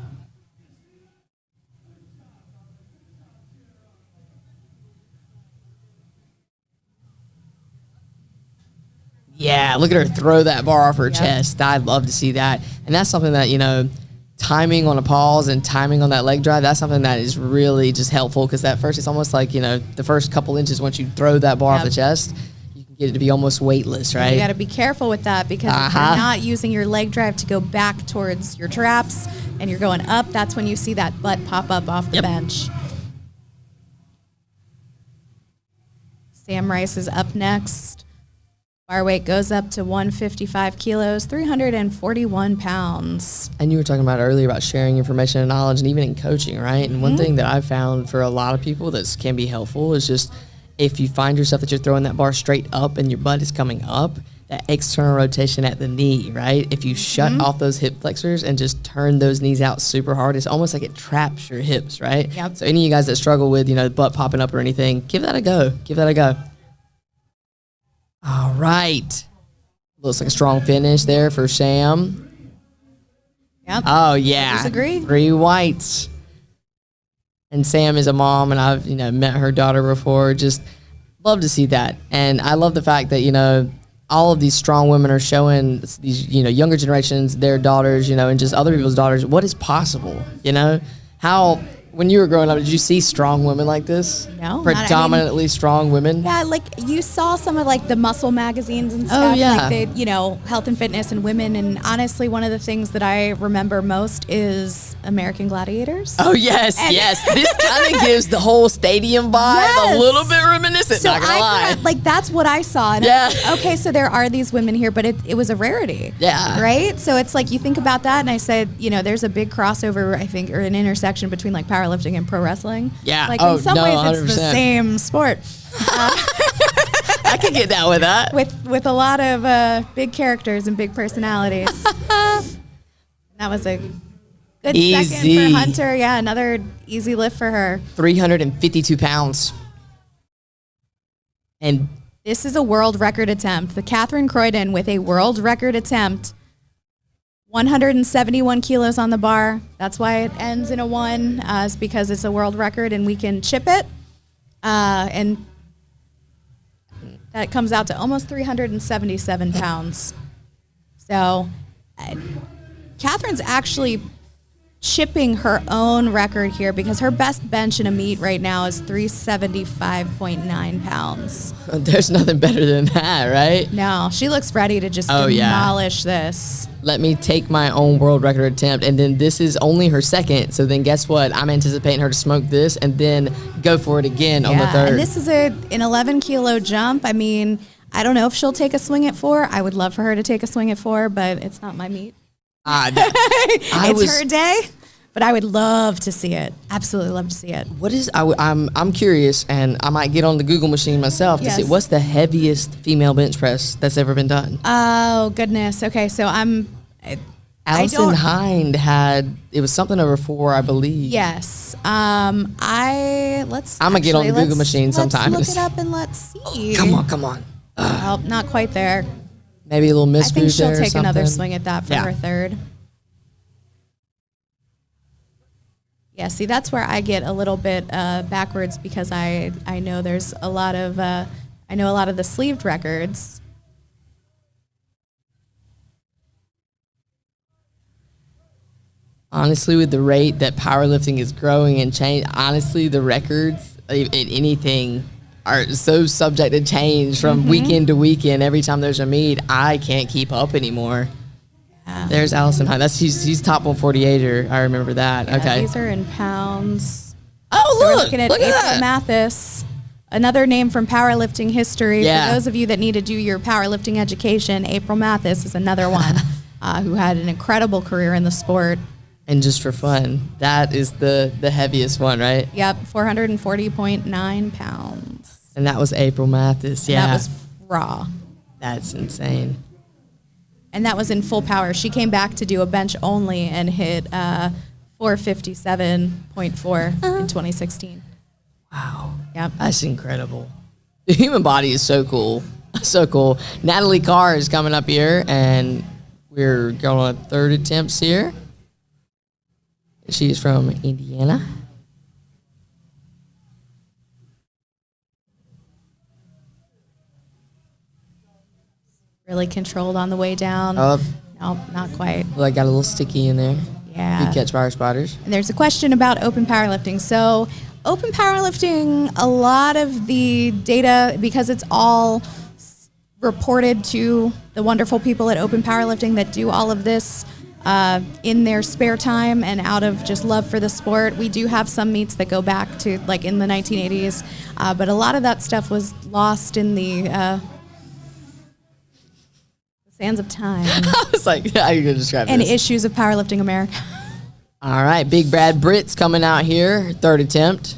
Yeah, look at her throw that bar off her chest. I'd love to see that. And that's something that, timing on a pause and timing on that leg drive, that's something that is really just helpful because that first, it's almost like, the first couple inches once you throw that bar off the chest, you can get it to be almost weightless, right? You got to be careful with that because if you're not using your leg drive to go back towards your traps and you're going up, that's when you see that butt pop up off the bench. Sam Rice is up next. Bar weight goes up to 155 kilos, 341 pounds. And you were talking about earlier about sharing information and knowledge and even in coaching, right? And one thing that I've found for a lot of people that can be helpful is just if you find yourself that you're throwing that bar straight up and your butt is coming up, that external rotation at the knee, right? If you shut off those hip flexors and just turn those knees out super hard, it's almost like it traps your hips, right? Yep. So any of you guys that struggle with, butt popping up or anything, give that a go. Give that a go. All right. Looks like a strong finish there for Sam. Yep. Oh, yeah. Disagree? 3 whites. And Sam is a mom, and I've, met her daughter before. Just love to see that. And I love the fact that, all of these strong women are showing these, younger generations, their daughters, and just other people's daughters, what is possible, How... When you were growing up, did you see strong women like this? No. Predominantly strong women? Yeah, like you saw some of like the muscle magazines and stuff. Oh, yeah. Like the, health and fitness and women. And honestly, one of the things that I remember most is American Gladiators. Oh, yes, yes. This kind of gives the whole stadium vibe a little bit reminiscent, so not gonna lie. Like that's what I saw. And Yeah. okay, so there are these women here, but it was a rarity. Yeah. Right? So it's like you think about that and I said, there's a big crossover, I think, or an intersection between like powerlifting and pro wrestling. Yeah. Like in some ways 100%. it's the same sport. I can get down with that. With a lot of big characters and big personalities. That was a Good Easy. second for Hunter. Yeah, another easy lift for her. 352 pounds. And This is a world record attempt. The Catherine Croydon with a world record attempt. 171 kilos on the bar. That's why it ends in a 1, is because it's a world record and we can chip it. And that comes out to almost 377 pounds. So Catherine's actually chipping her own record here because her best bench in a meet right now is 375.9 pounds. there's nothing better than that, right? No, she looks ready to just demolish this. Let me take my own world record attempt, and then this is only her second. So then guess what? I'm anticipating her to smoke this and then go for it again on the third. And this is an 11-kilo jump. I mean, I don't know if she'll take a swing at 4. I would love for her to take a swing at 4, but it's not my meet. It's her day, but I would love to see it. Absolutely love to see it. What is? I'm curious, and I might get on the Google machine myself to see what's the heaviest female bench press that's ever been done. Oh goodness. Okay, so Allison Hind had, it was something over 4, I believe. Yes. I'm gonna get on the Google machine sometime. Let's look it up and let's see. Come on. Oh, not quite there. Maybe a little I miscue think she'll there or take another something. swing at that for her third. Yeah, see, that's where I get a little bit backwards because I know there's a lot of the sleeved records. Honestly, with the rate that powerlifting is growing and change, honestly, the records in anything are so subject to change from weekend to weekend. Every time there's a meet, I can't keep up anymore. Yeah. There's Allison Hunt. He's top 148er. I remember that. Yeah, okay. These are in pounds. Oh, So look! we're looking at April Mathis, another name from powerlifting history. Yeah. For those of you that need to do your powerlifting education, April Mathis is another one who had an incredible career in the sport. And just for fun, that is the heaviest one, right? Yep, 440.9 pounds. And that was April Mathis. Yeah. And that was raw. That's insane. And that was in full power. She came back to do a bench only and hit 457.4 in 2016. Wow. Yep. That's incredible. The human body is so cool. So cool. Natalie Carr is coming up here, and we're going on third attempts here. She's from Indiana. Really controlled on the way down. Up. No, not quite. Well, I got a little sticky in there. Yeah. Good catch by our spotters. And there's a question about open powerlifting. So open powerlifting, a lot of the data, because it's all reported to the wonderful people at Open Powerlifting that do all of this in their spare time and out of just love for the sport. We do have some meets that go back to like in the 1980s, but a lot of that stuff was lost in the sands of time. I was like, how are you going to describe and this? issues of Powerlifting America. All right, Big Brad Britt's coming out here, third attempt.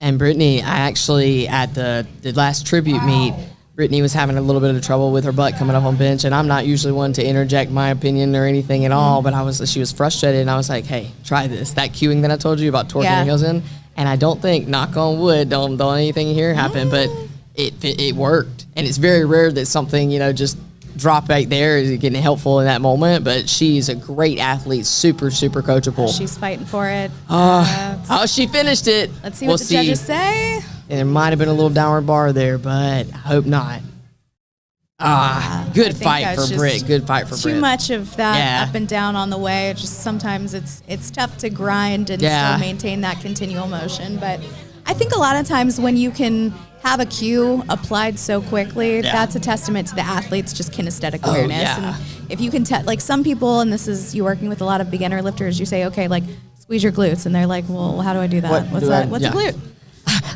And Brittany, I actually, at the last tribute meet, Brittany was having a little bit of trouble with her butt coming up on bench, and I'm not usually one to interject my opinion or anything at all, but she was frustrated, and I was like, hey, try this. That cueing that I told you about torquing the heels in, and I don't think, knock on wood, don't anything here happen, but it worked. And it's very rare that something, just drop right there is getting helpful in that moment, but she's a great athlete, super, super coachable. She's fighting for it. She finished it. Let's see what the judges say. And there might have been a little downward bar there, but I hope not. Good fight for Britt. Good fight for Britt. Too much of that up and down on the way. It just sometimes it's tough to grind and still maintain that continual motion. But I think a lot of times when you can have a cue applied so quickly, that's a testament to the athlete's just kinesthetic awareness. And if you can like some people, and this is you working with a lot of beginner lifters, you say, okay, like squeeze your glutes, and they're like, well, how do I do that? What's that? What's a glute?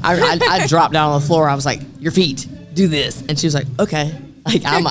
I dropped down on the floor. I was like, your feet, do this. And she was like, okay. Like I'm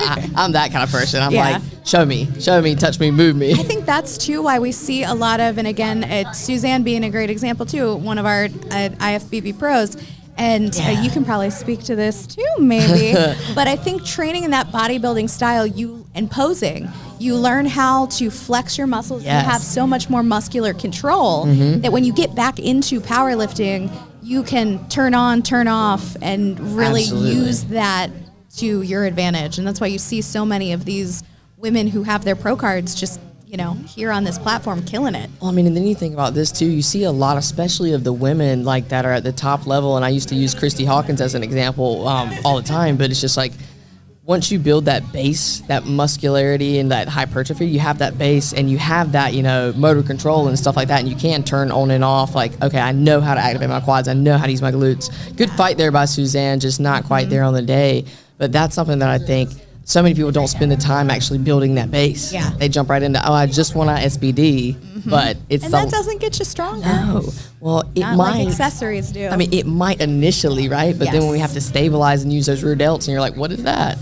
that kind of person. I'm like, show me, touch me, move me. I think that's too why we see a lot of, and again, Suzanne being a great example too, one of our IFBB pros, And you can probably speak to this too, maybe. But I think training in that bodybuilding style, and posing, you learn how to flex your muscles. Yes. You have so much more muscular control that when you get back into powerlifting, you can turn on, turn off, and really use that to your advantage. And that's why you see so many of these women who have their pro cards just, here on this platform killing it. Well, I mean, and then you think about this too, you see a lot, especially of the women like that are at the top level. And I used to use Christy Hawkins as an example all the time, but it's just like, once you build that base, that muscularity and that hypertrophy, you have that base and you have that, motor control and stuff like that. And you can turn on and off like, okay, I know how to activate my quads. I know how to use my glutes. Good fight there by Suzanne, just not quite there on the day. But that's something that I think so many people don't spend the time actually building that base. Yeah. They jump right into, I just want an SBD, but it's And that doesn't get you stronger. No. Well, it Not might. like accessories do. I mean, it might initially, right? But then when we have to stabilize and use those rear delts, and you're like, what is that?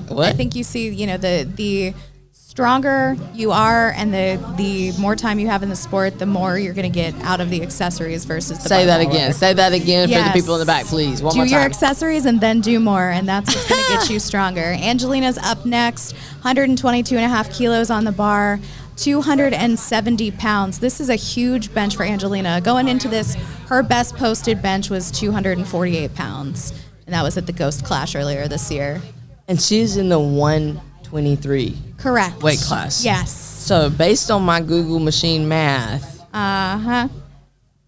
What? I think you see, the stronger you are and the more time you have in the sport, the more you're going to get out of the accessories versus the Say that barbell again. rower. Say that again for the Yes. people in the back, please. One Do more your time. accessories and then do more, and that's what's going to get you stronger. Angelina's up next, 122.5 kilos on the bar, 270 pounds. This is a huge bench for Angelina. Going into this, her best posted bench was 248 pounds, and that was at the Ghost Clash earlier this year. And she's in the 123 Correct. weight class. Yes. So based on my Google machine math, Uh-huh.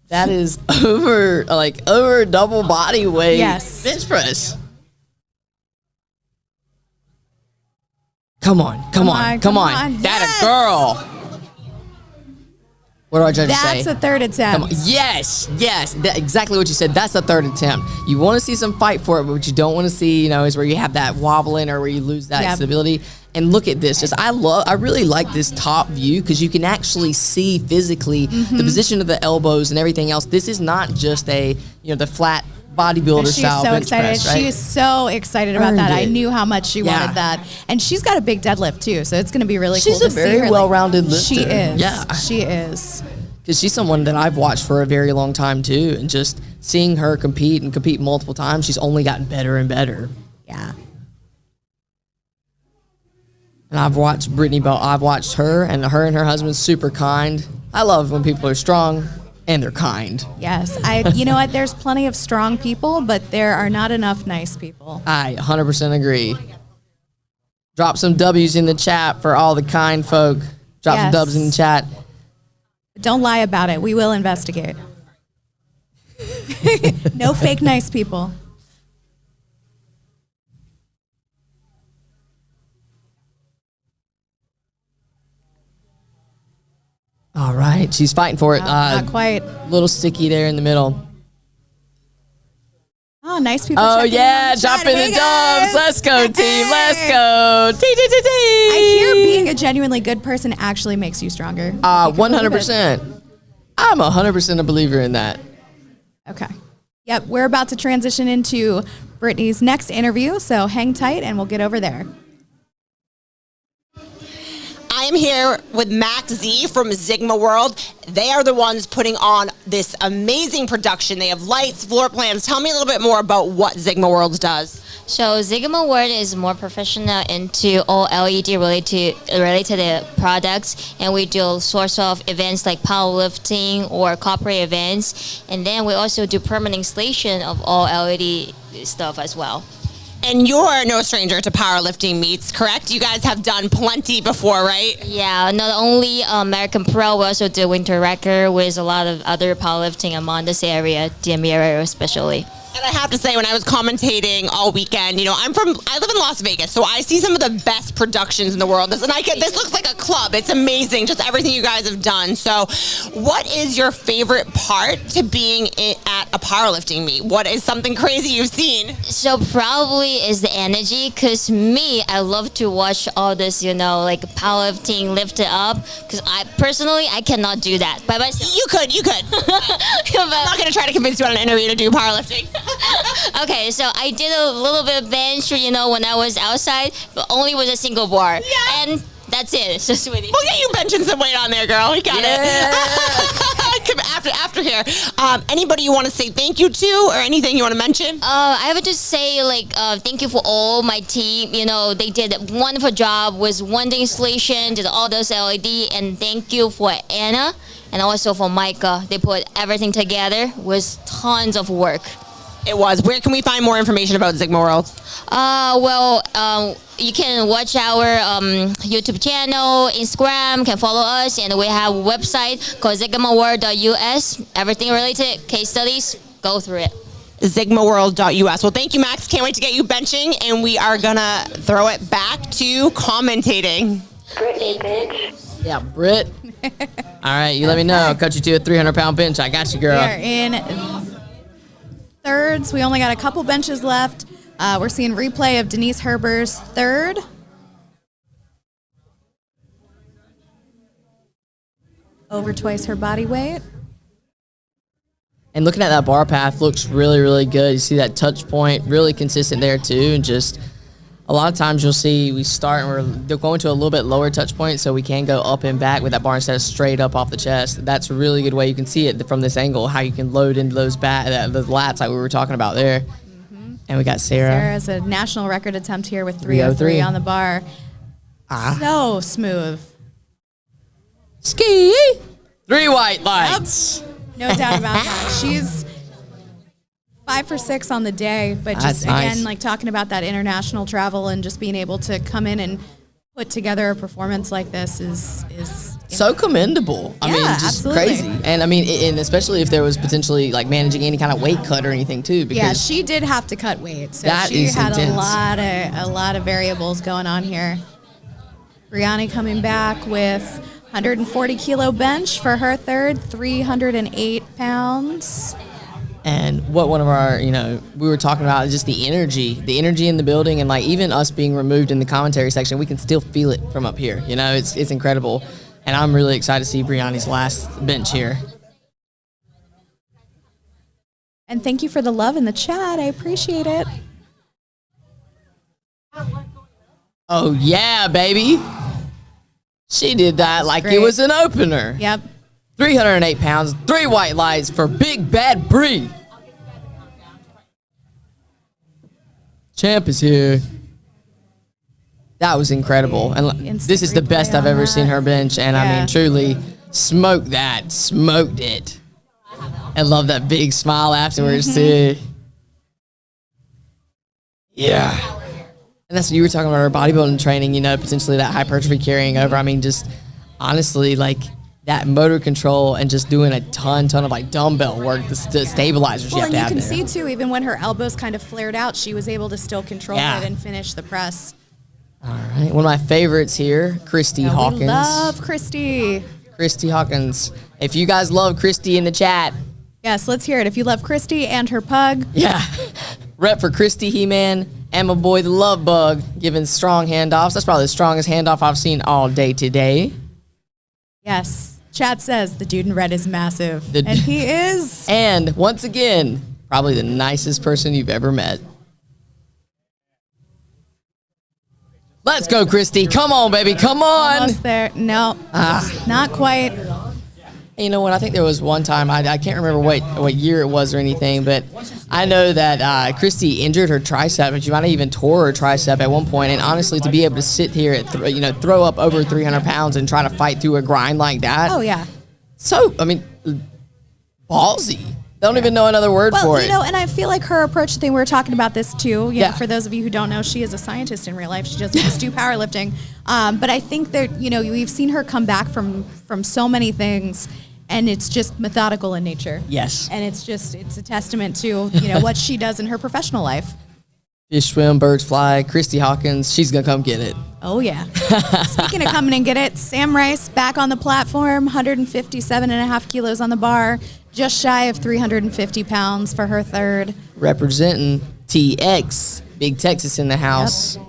that is over double body weight Yes. bench press. Come on. That Yes. a girl. What do our judges say? That's a third attempt. Come on. Yes. Exactly what you said. That's the third attempt. You want to see some fight for it, but what you don't want to see, is where you have that wobbling or where you lose that stability. And look at this. I really like this top view because you can actually see physically the position of the elbows and everything else. This is not just the flat bodybuilder She's style so bench excited. press, right? She is so excited about Earned that. I it. knew how much she wanted that. And she's got a big deadlift too, so it's going to be really She's cool a to see very her. well-rounded lifter. She is. Yeah. She is. Because she's someone that I've watched for a very long time too, and just seeing her compete multiple times, she's only gotten better and better. Yeah. And I've watched Brittany Bell. I've watched her and her husband, super kind. I love when people are strong and they're kind. Yes. You know what? There's plenty of strong people, but there are not enough nice people. I 100% agree. Drop some W's in the chat for all the kind folk. Drop some W's in the chat. Don't lie about it. We will investigate. No fake nice people. All right. She's fighting for it. Not quite. A little sticky there in the middle. Oh, nice people. Oh, checking in yeah. on the chat. Drop in Hey, the guys. Dubs. Let's go, team. Let's go. I hear being a genuinely good person actually makes you stronger. 100%. I'm 100% a believer in that. Okay. Yep, we're about to transition into Brittany's next interview, so hang tight and we'll get over there. I am here with Max Z from Sigma World. They are the ones putting on this amazing production. They have lights, floor plans. Tell me a little bit more about what Sigma World does. So Sigma World is more professional into all LED related products, and we do sorts of events like powerlifting or corporate events, and then we also do permanent installation of all LED stuff as well. And you're no stranger to powerlifting meets, correct? You guys have done plenty before, right? Yeah, not only American Pro, we also do winter record with a lot of other powerlifting among this area, DMV area especially. And I have to say, when I was commentating all weekend, I live in Las Vegas, so I see some of the best productions in the world. This looks like a club. It's amazing, just everything you guys have done. So what is your favorite part to being at a powerlifting meet? What is something crazy you've seen? So probably is the energy, because I love to watch all this, like powerlifting lifted up, because I cannot do that by myself. You could. I'm not going to try to convince you on an interview to do powerlifting. Okay, so I did a little bit of bench, when I was outside, but only with a single bar. Yeah. And that's it. So sweetie. We'll get you benching some weight on there, girl. We got it. after here. Anybody you want to say thank you to, or anything you want to mention? I would just say thank you for all my team. You know, they did a wonderful job with one day installation, did all those LED, and thank you for Anna and also for Micah. They put everything together with tons of work. It was. Where can we find more information about Sigma World? You can watch our YouTube channel, Instagram, can follow us, and we have a website called sigmaworld.us. Everything related, case studies, go through it. sigmaworld.us. Well, thank you, Max. Can't wait to get you benching, and we are going to throw it back to commentating. Brittany, bitch. Yeah, Britt. All right, you let me know. I'll cut you to a 300-pound bench. I got you, girl. We are in thirds. We only got a couple benches left. We're seeing replay of Denise Herber's third. Over twice her body weight. And looking at that bar path looks really, really good. You see that touch point, really consistent there too. And just a lot of times you'll see we start and we're going to a little bit lower touch point so we can go up and back with that bar instead of straight up off the chest. That's a really good way. You can see it from this angle, how you can load into those those lats like we were talking about there. Mm-hmm. And we got Sarah. Sarah's a national record attempt here with 303 on the bar. So smooth. Ski. 3 white lights. Yep. No doubt about that. She's 5 for 6 on the day, but just That's nice. again, like talking about that international travel and just being able to come in and put together a performance like this is so commendable. I mean, just absolutely. crazy. And I mean, and especially if there was potentially like managing any kind of weight cut or anything too. Because yeah, she did have to cut weight, so that she is had intense. a lot of variables going on here. Brianna coming back with 140 kilo bench for her third, 308 pounds. And what one of our, we were talking about just the energy in the building, and like even us being removed in the commentary section, we can still feel it from up here. It's incredible. And I'm really excited to see Brianna's last bench here. And thank you for the love in the chat. I appreciate it. Oh yeah, baby. She did that like it was an opener. Yep. 308 pounds, 3 white lights for Big Bad Bree. Champ is here. That was incredible. And this is the best I've ever seen her bench. And I mean, truly, smoked that. Smoked it. And love that big smile afterwards, too. Yeah. And that's what you were talking about, our bodybuilding training, potentially that hypertrophy carrying over. I mean, just honestly, like, that motor control and just doing a ton of like dumbbell work, the stabilizers you have to have there. And you can see too, even when her elbows kind of flared out, she was able to still control it and finish the press. All right, one of my favorites here, Christy Hawkins. We love Christy. Christy Hawkins. If you guys love Christy in the chat. Yes, let's hear it. If you love Christy and her pug. Yeah. Rep for Christy He-Man and my boy the Love Bug, giving strong handoffs. That's probably the strongest handoff I've seen all day today. Yes. Chat says the dude in red is massive. And he is. And once again, probably the nicest person you've ever met. Let's go, Christy. Come on, baby. Come on. Almost there. No, not quite. You know what? I think there was one time, I can't remember what year it was or anything, but I know that Christy injured her tricep, but she might have even tore her tricep at one point. And honestly, to be able to sit here at throw up over 300 pounds and try to fight through a grind like that. Oh, yeah. So, I mean, ballsy. Don't even know another word for it. And I feel like her approach thing, we were talking about this too. You know, for those of you who don't know, she is a scientist in real life. She doesn't just do powerlifting. But I think that, we've seen her come back from so many things, and it's just methodical in nature. Yes. And it's a testament to, what she does in her professional life. Fish swim, birds fly. Christy Hawkins, she's going to come get it. Oh, yeah. Speaking of coming and get it, Sam Rice back on the platform, 157.5 kilos on the bar, just shy of 350 pounds for her third. Representing TX, Big Texas in the house. Yep.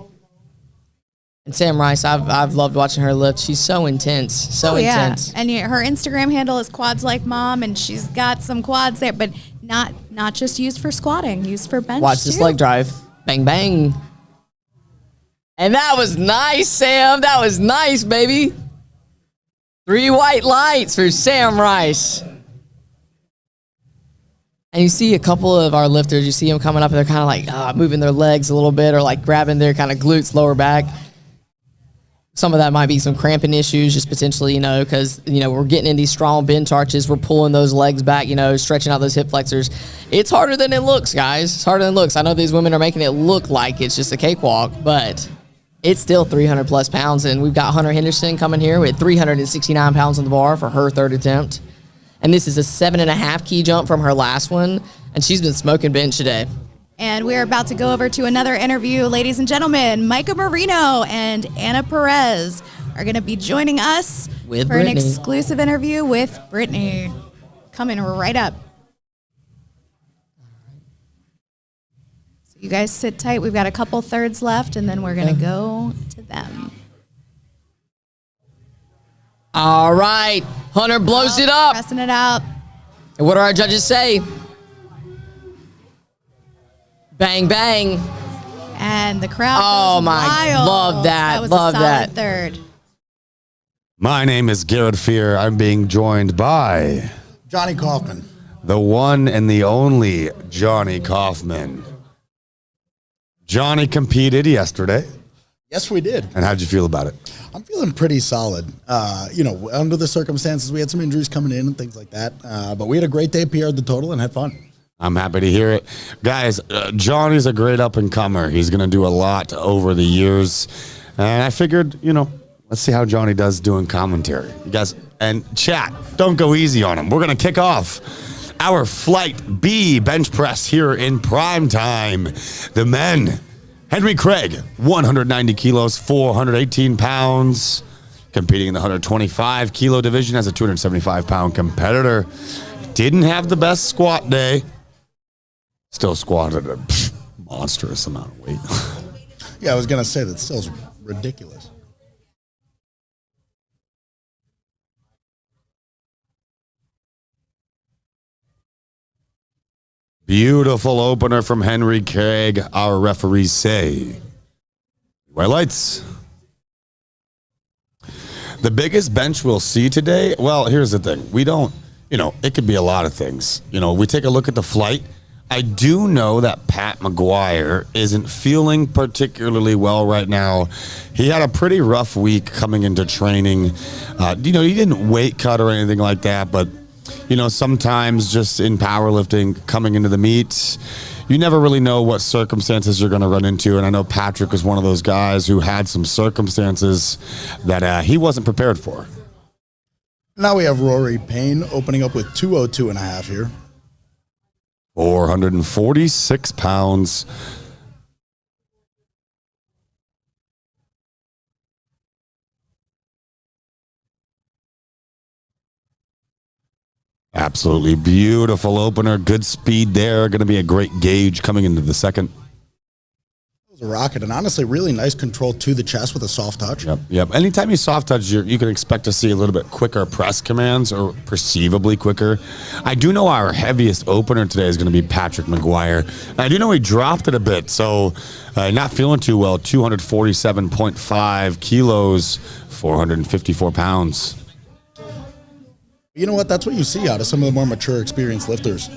And Sam Rice, I've loved watching her lift. She's so intense, so intense. And her Instagram handle is Quads Like Mom, and she's got some quads there, but not just used for squatting, used for bench. Watch this leg drive. Bang, bang. And that was nice, Sam. That was nice, baby. 3 white lights for Sam Rice. And you see a couple of our lifters, you see them coming up and they're kind of like moving their legs a little bit or like grabbing their kind of glutes, lower back. Some of that might be some cramping issues, just potentially, because, we're getting in these strong bench arches. We're pulling those legs back, stretching out those hip flexors. It's harder than it looks, guys. It's harder than it looks. I know these women are making it look like it's just a cakewalk, but it's still 300 plus pounds. And we've got Hunter Henderson coming here with 369 pounds on the bar for her third attempt. And this is a 7.5 key jump from her last one. And she's been smoking bench today. And we're about to go over to another interview. Ladies and gentlemen, Micah Marino and Anna Perez are going to be joining us with for Brittany. An exclusive interview with Brittany. Coming right up. So you guys sit tight. We've got a couple thirds left, and then we're going to go to them. All right. Hunter blows it up. Pressing it out. And what do our judges say? Bang, bang. And the crowd Oh, goes my. wild. Love that. That was Love a solid that. third. My name is Garrett Fear. I'm being joined by Johnny Kaufman. the one and the only Johnny Kaufman. Johnny competed yesterday. Yes, we did. And how'd you feel about it? I'm feeling pretty solid. Under the circumstances, we had some injuries coming in and things like that. But we had a great day, PR'd the total, and had fun. I'm happy to hear it. Guys, Johnny's a great up-and-comer. He's going to do a lot over the years. And I figured, let's see how Johnny does doing commentary. You guys, and chat, don't go easy on him. We're going to kick off our Flight B bench press here in prime time. The men, Henry Craig, 190 kilos, 418 pounds, competing in the 125 kilo division as a 275-pound competitor. Didn't have the best squat day. Still squatted a monstrous amount of weight. Yeah, I was going to say that still's ridiculous. Beautiful opener from Henry Craig. Our referees say, white lights. The biggest bench we'll see today, well, here's the thing. We don't, it could be a lot of things. We take a look at the flight. I do know that Pat McGuire isn't feeling particularly well right now. He had a pretty rough week coming into training. He didn't weight cut or anything like that, but sometimes just in powerlifting, coming into the meet, you never really know what circumstances you're going to run into. And I know Patrick was one of those guys who had some circumstances that he wasn't prepared for. Now we have Rory Payne opening up with 202.5 here. 446 pounds. Absolutely beautiful opener. Good speed there. Going to be a great gauge coming into the second. It was a rocket, and honestly, really nice control to the chest with a soft touch. Yep. Anytime you soft touch, you can expect to see a little bit quicker press commands, or perceivably quicker. I do know our heaviest opener today is going to be Patrick McGuire. I do know he dropped it a bit, so not feeling too well. 247.5 kilos, 454 pounds. You know what? That's what you see out of some of the more mature, experienced lifters.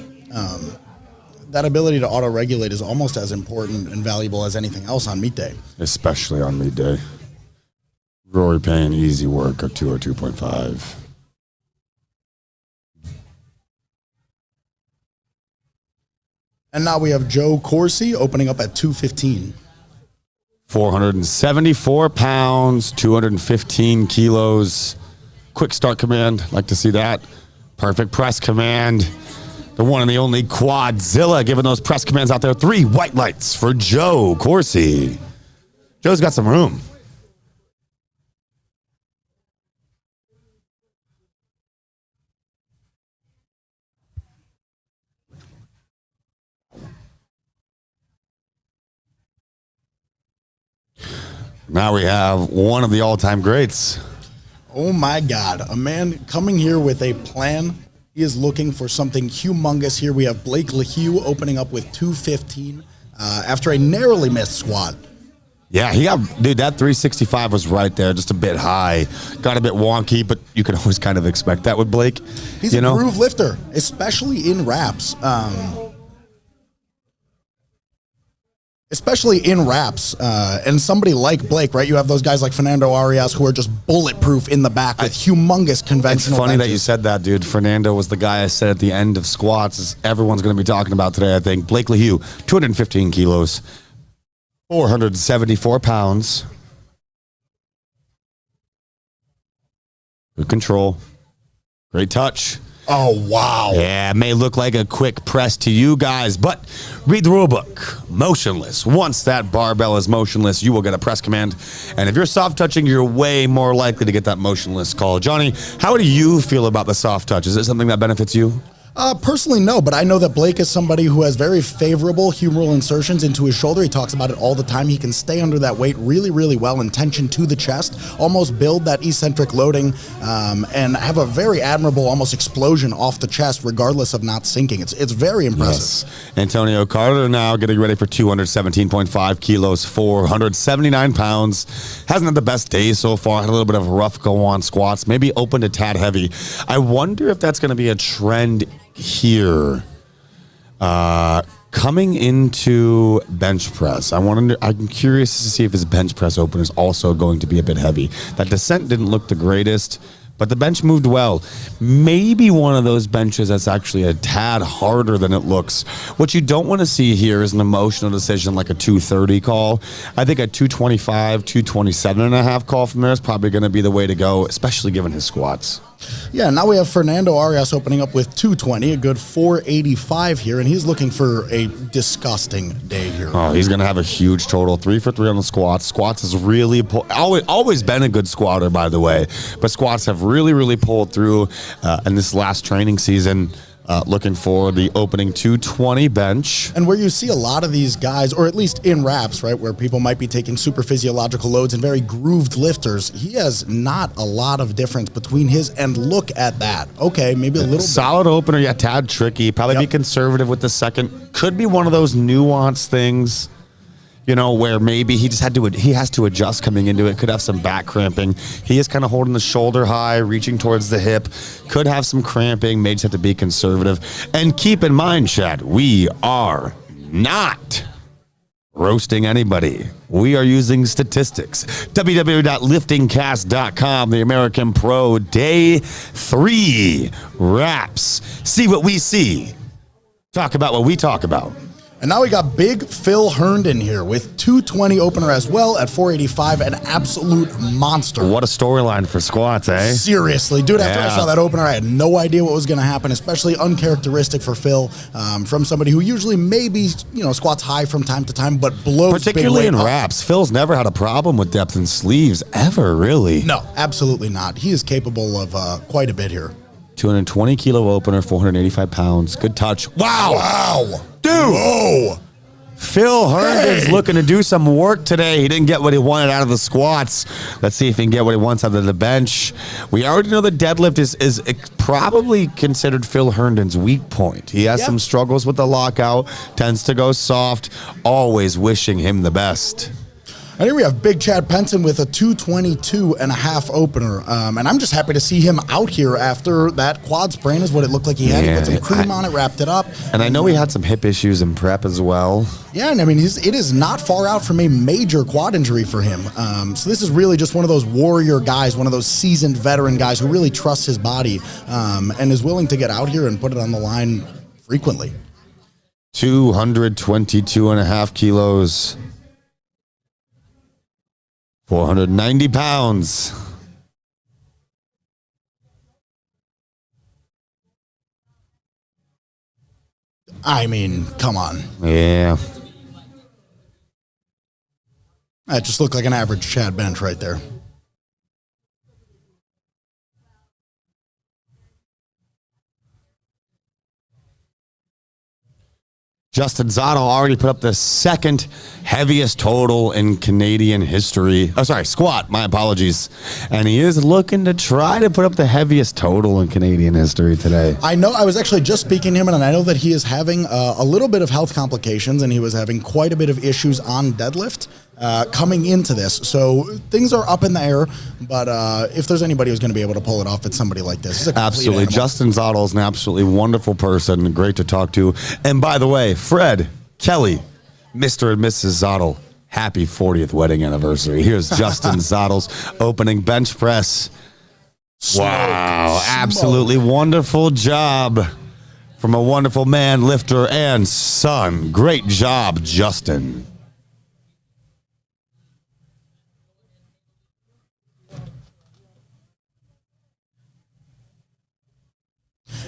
That ability to auto-regulate is almost as important and valuable as anything else on meet day. Especially on meet day. Rory Payne, easy work at 202.5. And now we have Joe Corsi opening up at 215. 474 pounds, 215 kilos. Quick start command. Like to see that. Perfect press command. The one and the only Quadzilla giving those press commands out there. 3 white lights for Joe Corsi. Joe's got some room. Now we have one of the all-time greats. Oh my God. A man coming here with a plan. He is looking for something humongous here. We have Blake LaHue opening up with 215 after a narrowly missed squat. Yeah, dude, that 365 was right there, just a bit high. Got a bit wonky, but you can always kind of expect that with Blake. He's a groove lifter, especially in wraps. And somebody like Blake, right? You have those guys like Fernando Arias who are just bulletproof in the back with humongous conventional It's funny benches. that you said that, dude. Fernando was the guy I said at the end of squats, as everyone's going to be talking about today, I think. Blake LeHue, 215 kilos, 474 pounds. Good control. Great touch. Oh, wow. Yeah, it may look like a quick press to you guys, but read the rule book. Motionless. Once that barbell is motionless, you will get a press command. And if you're soft touching, you're way more likely to get that motionless call. Johnny, how do you feel about the soft touch? Is it something that benefits you? Personally, no, but I know that Blake is somebody who has very favorable humeral insertions into his shoulder. He talks about it all the time. He can stay under that weight really, really well and tension to the chest, almost build that eccentric loading, and have a very admirable almost explosion off the chest, regardless of not sinking. It's very impressive. Yes. Antonio Carter now getting ready for 217.5 kilos, 479 pounds. Hasn't had the best day so far. Had a little bit of a rough go on squats. Maybe opened a tad heavy. I wonder if that's going to be a trend here coming into bench press. I'm curious to see if his bench press open is also going to be a bit heavy. That descent didn't look the greatest, but the bench moved well. Maybe one of those benches that's actually a tad harder than it looks. What you don't want to see here is an emotional decision like a 230 call. I think a 225, 227 and a half call from there is probably going to be the way to go, especially given his squats. Yeah, now we have Fernando Arias opening up with 220, a good 485 here, and he's looking for a disgusting day here. Oh, he's going to have a huge total, 3 for 3 on the squats. Squats has really always been a good squatter, by the way, but squats have really pulled through in this last training season. Looking for the opening 220 bench. And where you see a lot of these guys, or at least in wraps, right, where people might be taking super physiological loads and very grooved lifters, he has not a lot of difference between his, and look at that. Okay, maybe a little solid opener, yeah, tad tricky. Probably be conservative with the second. Could be one of those nuanced things, you know, where maybe he has to adjust coming into it. Could have some back cramping. He is kind of holding the shoulder high, reaching towards the hip. Could have some cramping. May just have to be conservative. And keep in mind, Chad, we are not roasting anybody. We are using statistics. www.liftingcast.com, the American Pro Day 3 wraps. See what we see. Talk about what we talk about. And now we got big Phil Herndon here with 220 opener as well at 485, an absolute monster. What a storyline for squats, eh? Seriously, dude, after I saw that opener, I had no idea what was going to happen, especially uncharacteristic for Phil, from somebody who usually maybe, squats high from time to time, but blows particularly big weight in wraps. Phil's never had a problem with depth in sleeves, ever, really. No, absolutely not. He is capable of quite a bit here. 220 kilo opener, 485 pounds. Good touch. Wow. Dude. Whoa. Phil Herndon's looking to do some work today. He didn't get what he wanted out of the squats. Let's see if he can get what he wants out of the bench. We already know the deadlift is probably considered Phil Herndon's weak point. He has some struggles with the lockout, tends to go soft, always wishing him the best. And here we have Big Chad Penson with a 222 and a half opener. And I'm just happy to see him out here after that quad sprain is what it looked like he had. He put some cream on it, wrapped it up. And I know he had some hip issues in prep as well. Yeah, and I mean, it is not far out from a major quad injury for him. So this is really just one of those warrior guys, one of those seasoned veteran guys who really trusts his body and is willing to get out here and put it on the line frequently. 222 and a half kilos. 490 pounds. I mean, come on. Yeah. That just looked like an average Chad bench right there. Justin Zotto already put up the second heaviest total in Canadian history. Oh, sorry, squat. My apologies. And he is looking to try to put up the heaviest total in Canadian history today. I know. I was actually just speaking to him, and I know that he is having a little bit of health complications, and he was having quite a bit of issues on deadlift. coming into this. So things are up in the air, but if there's anybody who's going to be able to pull it off, it's somebody like this. He's a complete Absolutely. animal. Justin Zottel is an absolutely wonderful person. Great to talk to. And by the way, Fred, Kelly, Mr. and Mrs. Zottel, happy 40th wedding anniversary. Here's Justin Zottel's opening bench press. Wow. Absolutely wonderful job from a wonderful man, lifter, and son. Great job, Justin.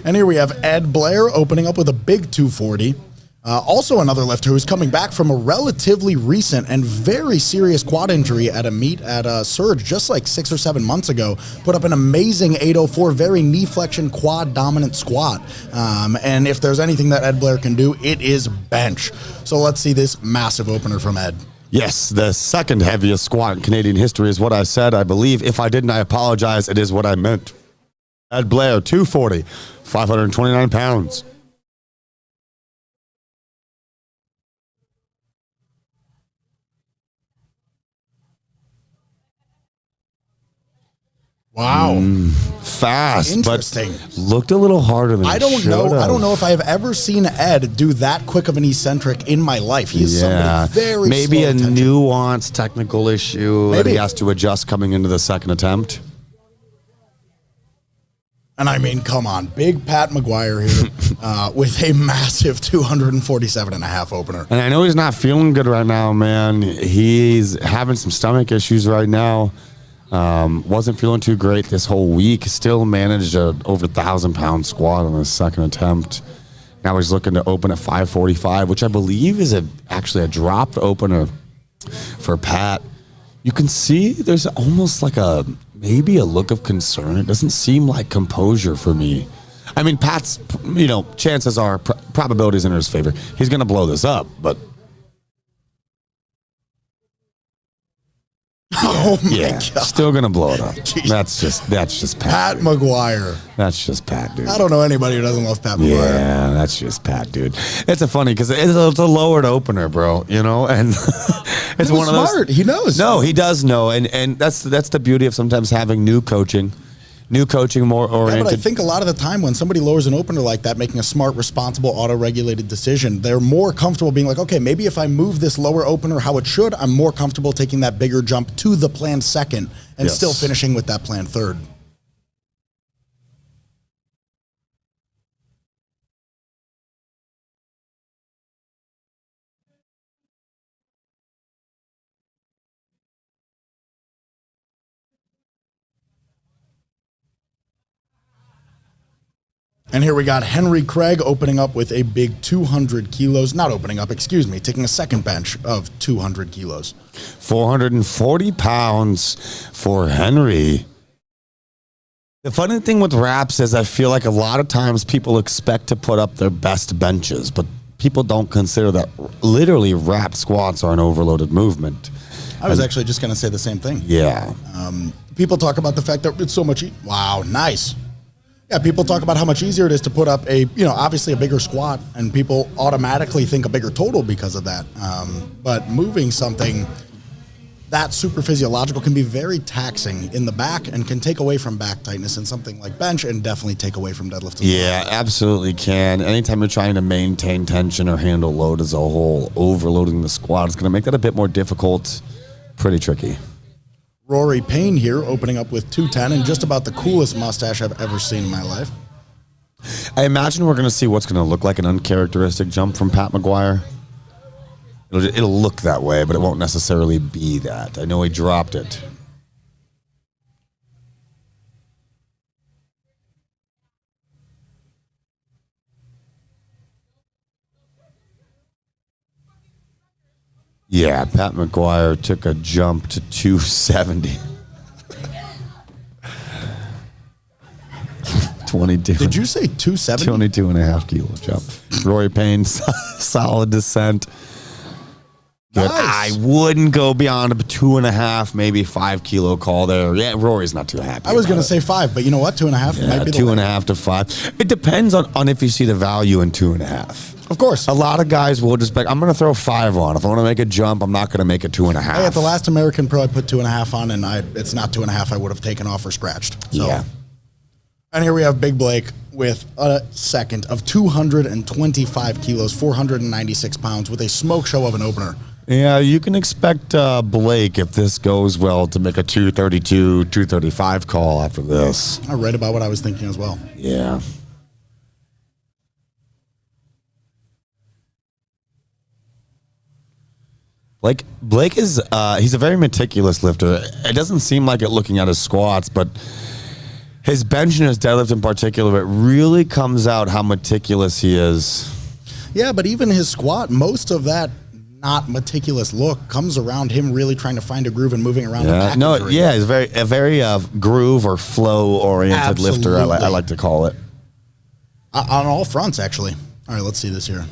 And here we have Ed Blair opening up with a big 240. Also another lifter who's coming back from a relatively recent and very serious quad injury at a meet at Surge just like 6 or 7 months ago. Put up an amazing 804, very knee flexion quad dominant squat. And if there's anything that Ed Blair can do, it is bench. So let's see this massive opener from Ed. Yes, the second heaviest squat in Canadian history is what I said. I believe if I didn't, I apologize. It is what I meant. Ed Blair, 240, 529 pounds. Wow. Fast, Interesting. but looked a little harder than I don't know if I have ever seen Ed do that quick of an eccentric in my life. He is somebody very maybe slow a attention. nuanced technical issue that he has to adjust coming into the second attempt. And I mean, come on, big Pat McGuire here with a massive 247.5 opener. And I know he's not feeling good right now, man. He's having some stomach issues right now. Wasn't feeling too great this whole week. Still managed a over 1,000-pound squat on his second attempt. Now he's looking to open at 545, which I believe is actually a dropped opener for Pat. You can see there's almost like maybe a look of concern. It doesn't seem like composure for me. I mean, Pat's, chances are, probabilities in his favor. He's going to blow this up, but. Oh my God. Still going to blow it up. That's just Pat. Pat McGuire. That's just Pat, dude. I don't know anybody who doesn't love Pat McGuire. Yeah, that's just Pat, dude. It's funny because it's a lowered opener, bro. And it's one of those. Smart. He knows. No, he does know, and that's the beauty of sometimes having new coaching more oriented. Yeah, but I think a lot of the time when somebody lowers an opener like that, making a smart, responsible, auto-regulated decision, they're more comfortable being like, okay, maybe if I move this lower opener how it should, I'm more comfortable taking that bigger jump to the planned second and still finishing with that planned third. And here we got Henry Craig opening up with a big 200 kilos. Not opening up, excuse me, taking a second bench of 200 kilos. 440 pounds for Henry. The funny thing with wraps is I feel like a lot of times people expect to put up their best benches, but people don't consider that literally wrap squats are an overloaded movement. I was actually just going to say the same thing. Yeah. People talk about the fact that it's so much. Wow, nice. Yeah, people talk about how much easier it is to put up obviously a bigger squat, and people automatically think a bigger total because of that. But moving something that super physiological can be very taxing in the back and can take away from back tightness in something like bench and definitely take away from deadlift. Yeah, absolutely can. Anytime you're trying to maintain tension or handle load as a whole, overloading the squat is going to make that a bit more difficult. Pretty tricky. Rory Payne here opening up with 210 and just about the coolest mustache I've ever seen in my life. I imagine we're going to see what's going to look like an uncharacteristic jump from Pat McGuire. It'll look that way, but it won't necessarily be that. I know he dropped it. Yeah, Pat McGuire took a jump to 270. 22. Did you say 270? 22.5 kilo jump. Rory Payne, solid descent. Good. Nice. I wouldn't go beyond a 2.5, maybe 5 kilo call there. Yeah, Rory's not too happy. I was going to say 5, but you know what? 2.5 yeah, might be the 2.5 to 5. It depends on if you see the value in 2.5. Of course. A lot of guys will just be like, I'm going to throw 5 on. If I want to make a jump, I'm not going to make a 2.5. Hey, at the last American Pro, I put 2.5 on, and it's not 2.5 I would have taken off or scratched. So. Yeah. And here we have Big Blake with a second of 225 kilos, 496 pounds, with a smoke show of an opener. Yeah, you can expect Blake, if this goes well, to make a 232, 235 call after this. Right about what I was thinking as well. Yeah. Blake is he's a very meticulous lifter. It doesn't seem like it looking at his squats, but his bench and his deadlift in particular, it really comes out how meticulous he is. Yeah, but even his squat, most of that not meticulous look comes around him really trying to find a groove and moving around the package. No, yeah, he's a very groove or flow oriented lifter. I like to call it. On all fronts, actually. All right, let's see this here.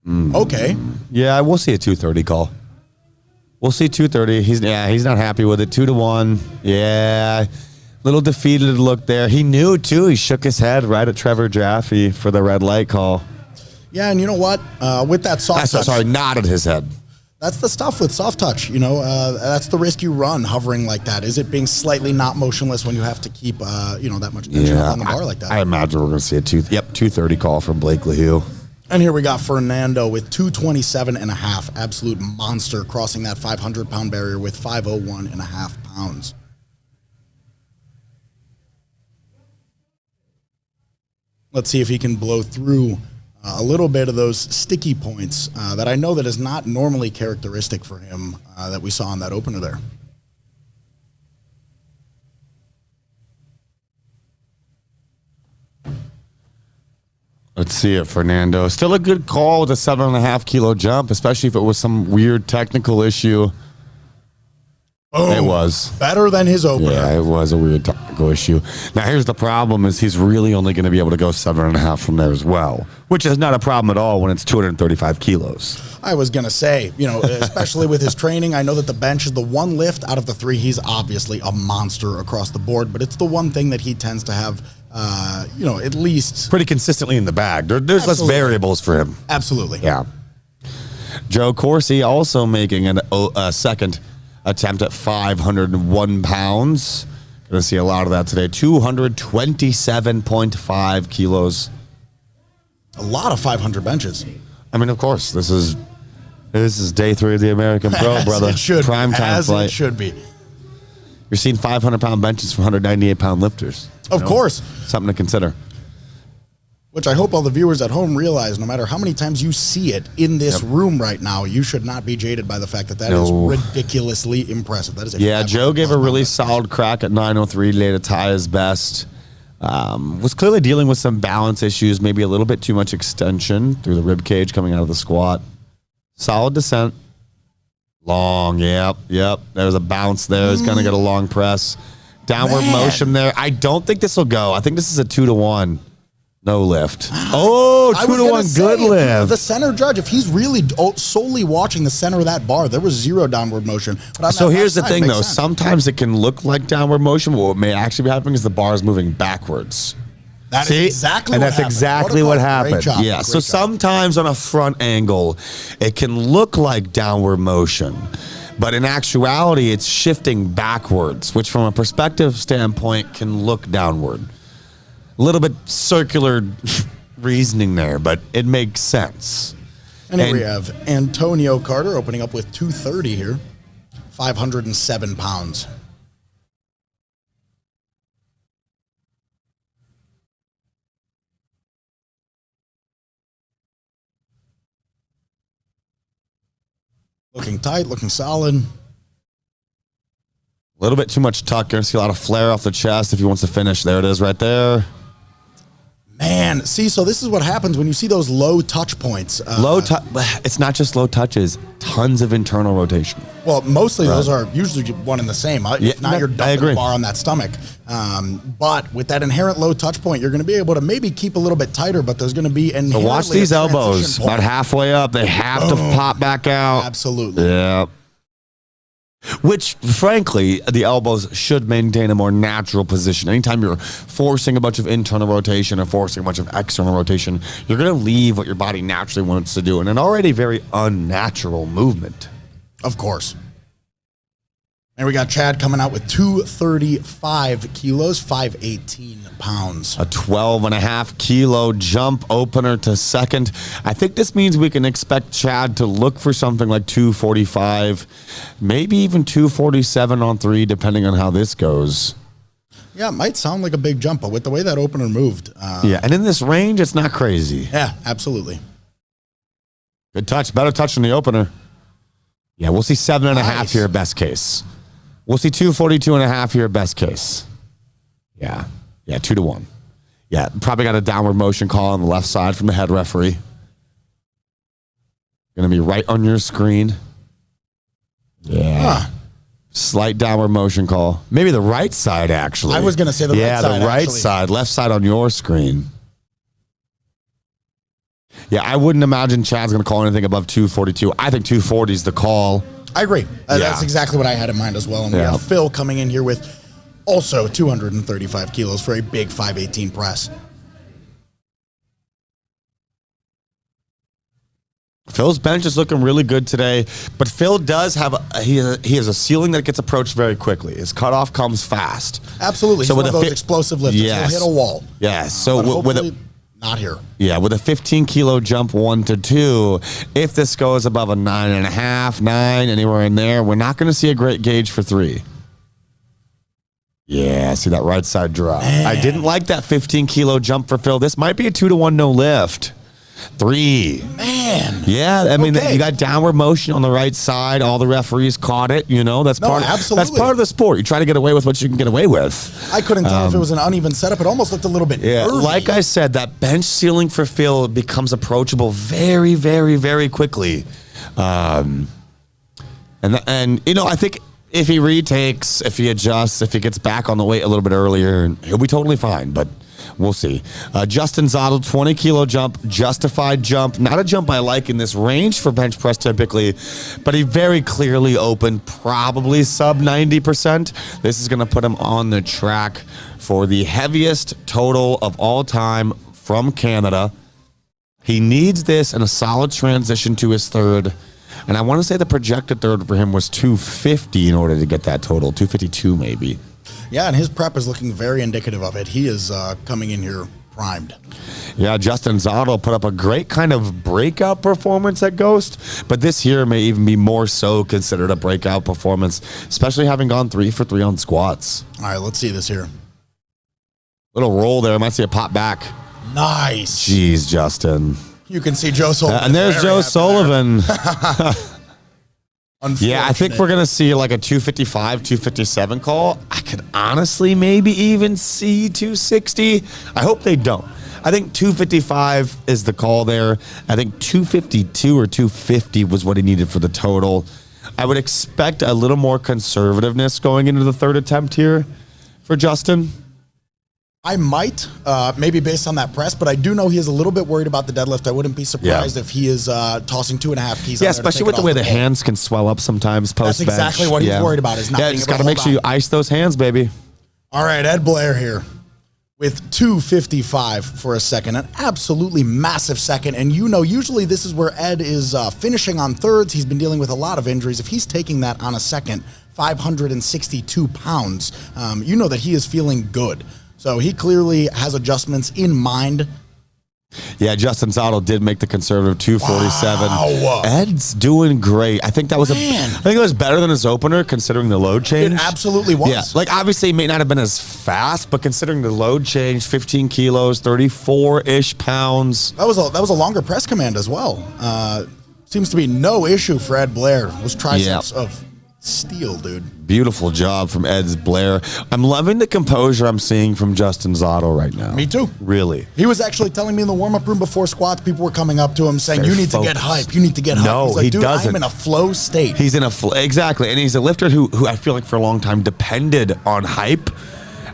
Okay. Yeah, we'll see a 230 call. We'll see 230. He's not happy with it. 2-1. Yeah. Little defeated look there. He knew too. He shook his head right at Trevor Jaffe for the red light call. Yeah, and you know what? With that soft touch. Sorry, nodded his head. That's the stuff with soft touch. You know, that's the risk you run hovering like that. Is it being slightly not motionless when you have to keep, that much tension on the bar like that? I imagine we're going to see a 230 call from Blake LaHue. And here we got Fernando with 227.5. Absolute monster, crossing that 500-pound barrier with 501.5 pounds. Let's see if he can blow through a little bit of those sticky points that I know that is not normally characteristic for him that we saw in that opener there. Let's see it, Fernando. Still a good call with a 7.5 kilo jump, especially if it was some weird technical issue. Oh, it was better than his opener. Yeah, it was a weird technical issue. Now, here's the problem: is he's really only going to be able to go 7.5 from there as well, which is not a problem at all when it's 235 kilos. I was going to say, especially with his training, I know that the bench is the one lift out of the 3. He's obviously a monster across the board, but it's the one thing that he tends to have, at least pretty consistently in the bag. There's less variables for him. Absolutely. Yeah. Joe Corsi also making a second attempt at 501 pounds. Going to see a lot of that today. 227.5 kilos. A lot of 500 benches. I mean, of course, this is day 3 of the American Pro, brother. It should Prime time flight. It should be. You're seeing 500-pound benches for 198-pound lifters. Of course. Something to consider. Which I hope all the viewers at home realize, no matter how many times you see it in this room right now, you should not be jaded by the fact that is ridiculously impressive. That is Joe gave a really solid crack at 903 today to tie his best. Was clearly dealing with some balance issues, maybe a little bit too much extension through the rib cage coming out of the squat. Solid descent. Long, yep. There was a bounce there. He's going to get a long press. Downward motion there. I don't think this will go. I think this is a 2-1. No lift. Oh, 2-1 good lift. The center judge, if he's really solely watching the center of that bar, there was 0 downward motion. But so here's the thing, though. Sometimes it can look like downward motion, but what may actually be happening is the bar is moving backwards. That's exactly what happened. Great job. Yeah. So sometimes on a front angle, it can look like downward motion, but in actuality, it's shifting backwards, which from a perspective standpoint can look downward. A little bit circular reasoning there, but it makes sense. And here we have Antonio Carter opening up with 230 here, 507 pounds. Looking tight, looking solid. A little bit too much tuck. You're going to see a lot of flare off the chest if he wants to finish. There it is right there. Man, see, so this is what happens when you see those low touch points. It's not just low touches. tons of internal rotation. Well, mostly those are usually one and the same. If not, you're I dumping agree. the bar on that stomach. But with that inherent low touch point, you're going to be able to maybe keep a little bit tighter, but there's going to be So watch these elbows. About halfway up, they have to pop back out. Absolutely. Yeah. Which, frankly, the elbows should maintain a more natural position. Anytime you're forcing a bunch of internal rotation or forcing a bunch of external rotation, you're going to leave what your body naturally wants to do in an already very unnatural movement. Of course. And we got Chad coming out with 235 kilos, 518 pounds. A 12.5 kilo jump opener to second. I think this means we can expect Chad to look for something like 245, maybe even 247 on 3, depending on how this goes. Yeah, it might sound like a big jump, but with the way that opener moved. Yeah, and in this range, it's not crazy. Yeah, absolutely. Good touch. Better touch than the opener. Yeah, we'll see 7.5 here, best case. We'll see 242.5 here, best case. Yeah, 2-1. Yeah, probably got a downward motion call on the left side from the head referee. Going to be right on your screen. Yeah. Slight downward motion call. Maybe the right side, actually. I was going to say the right side. Yeah, the right actually. side. Left side on your screen. Yeah, I wouldn't imagine Chad's going to call anything above 242. I think 240 is the call. I agree. That's exactly what I had in mind as well. And we have Phil coming in here with also 235 kilos for a big 518 press. Phil's bench is looking really good today, but Phil does have he has a ceiling that gets approached very quickly. His cutoff comes fast. Absolutely. So with one of those explosive lifters, he'll hit a wall. Yes. So with a not here. Yeah, with a 15 kilo jump 1 to 2, if this goes above a 9.5, 9, anywhere in there, we're not going to see a great gauge for 3. Yeah, see that right side drop. Man. I didn't like that 15 kilo jump for Phil. This might be a 2-1 no lift. 3. Man. Yeah, I mean, you got downward motion on the right side. All the referees caught it. You know, that's part of the sport. You try to get away with what you can get away with. I couldn't tell if it was an uneven setup. It almost looked a little bit nervy. Like I said, that bench ceiling for Phil becomes approachable very, very, very quickly. And you know, I think if he retakes, if he adjusts, if he gets back on the weight a little bit earlier, he'll be totally fine. But we'll see. Justin Zottel, 20 kilo jump, justified jump. Not a jump I like in this range for bench press typically, but he very clearly opened, probably sub 90%. This is going to put him on the track for the heaviest total of all time from Canada. He needs this in a solid transition to his third. And I want to say the projected third for him was 250 in order to get that total, 252 maybe. Yeah, and his prep is looking very indicative of it. He is coming in here primed. Yeah, Justin Zottel put up a great kind of breakout performance at Ghost, but this here may even be more so considered a breakout performance, especially having gone 3 for 3 on squats. All right, let's see this here. Little roll there. Might see a pop back. Nice. Jeez, Justin. You can see Joe Sullivan. And there's Joe Sullivan. Yeah, I think we're going to see like a 255, 257 call. I could honestly maybe even see 260. I hope they don't. I think 255 is the call there. I think 252 or 250 was what he needed for the total. I would expect a little more conservativeness going into the third attempt here for Justin. I might, maybe based on that press, but I do know he is a little bit worried about the deadlift. I wouldn't be surprised if he is tossing 2.5 keys. Yeah, especially with the way the hands can swell up sometimes post-bench. That's exactly what he's worried about. Is not being just able got to make sure you ice those hands, baby. All right, Ed Blair here with 255 for a second, an absolutely massive second. And you know, usually this is where Ed is finishing on thirds. He's been dealing with a lot of injuries. If he's taking that on a second, 562 pounds, you know that he is feeling good. So he clearly has adjustments in mind. Yeah, Justin Zottel did make the conservative 247. Wow. Ed's doing great. I think that was I think it was better than his opener considering the load change. It absolutely was. Yeah, like obviously it may not have been as fast, but considering the load change, 15 kilos, 34-ish pounds. That was a longer press command as well. Seems to be no issue for Ed Blair. Those triceps of Steel, dude. Beautiful job from Ed's Blair. I'm loving the composure I'm seeing from Justin Zotto right now. Me too. Really. He was actually telling me in the warm-up room before squats, people were coming up to him saying, Very you need to get focused. hype. You need to get hype. No, He's like, he dude, doesn't. I'm in a flow state. He's in a exactly, and he's a lifter who I feel like for a long time depended on hype,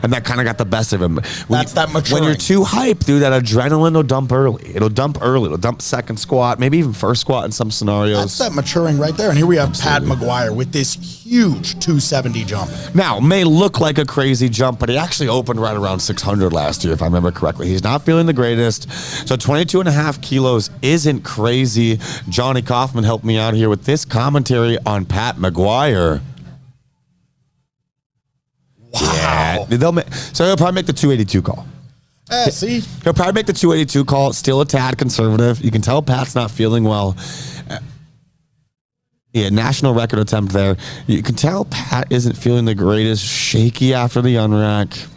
and that kind of got the best of him. That's that maturing. When you're too hyped, dude, that adrenaline will dump early. It'll dump early. It'll dump second squat, maybe even first squat in some scenarios. That's that maturing right there. And here we have Pat McGuire with this huge 270 jump. Now, may look like a crazy jump, but he actually opened right around 600 last year, if I remember correctly. He's not feeling the greatest. So 22.5 kilos isn't crazy. Johnny Kaufman helped me out here with this commentary on Pat McGuire. Wow. Yeah, so he'll probably make the 282 call. See? He'll probably make the 282 call. Still a tad conservative. You can tell Pat's not feeling well. Yeah, national record attempt there. You can tell Pat isn't feeling the greatest. Shaky after the unrack.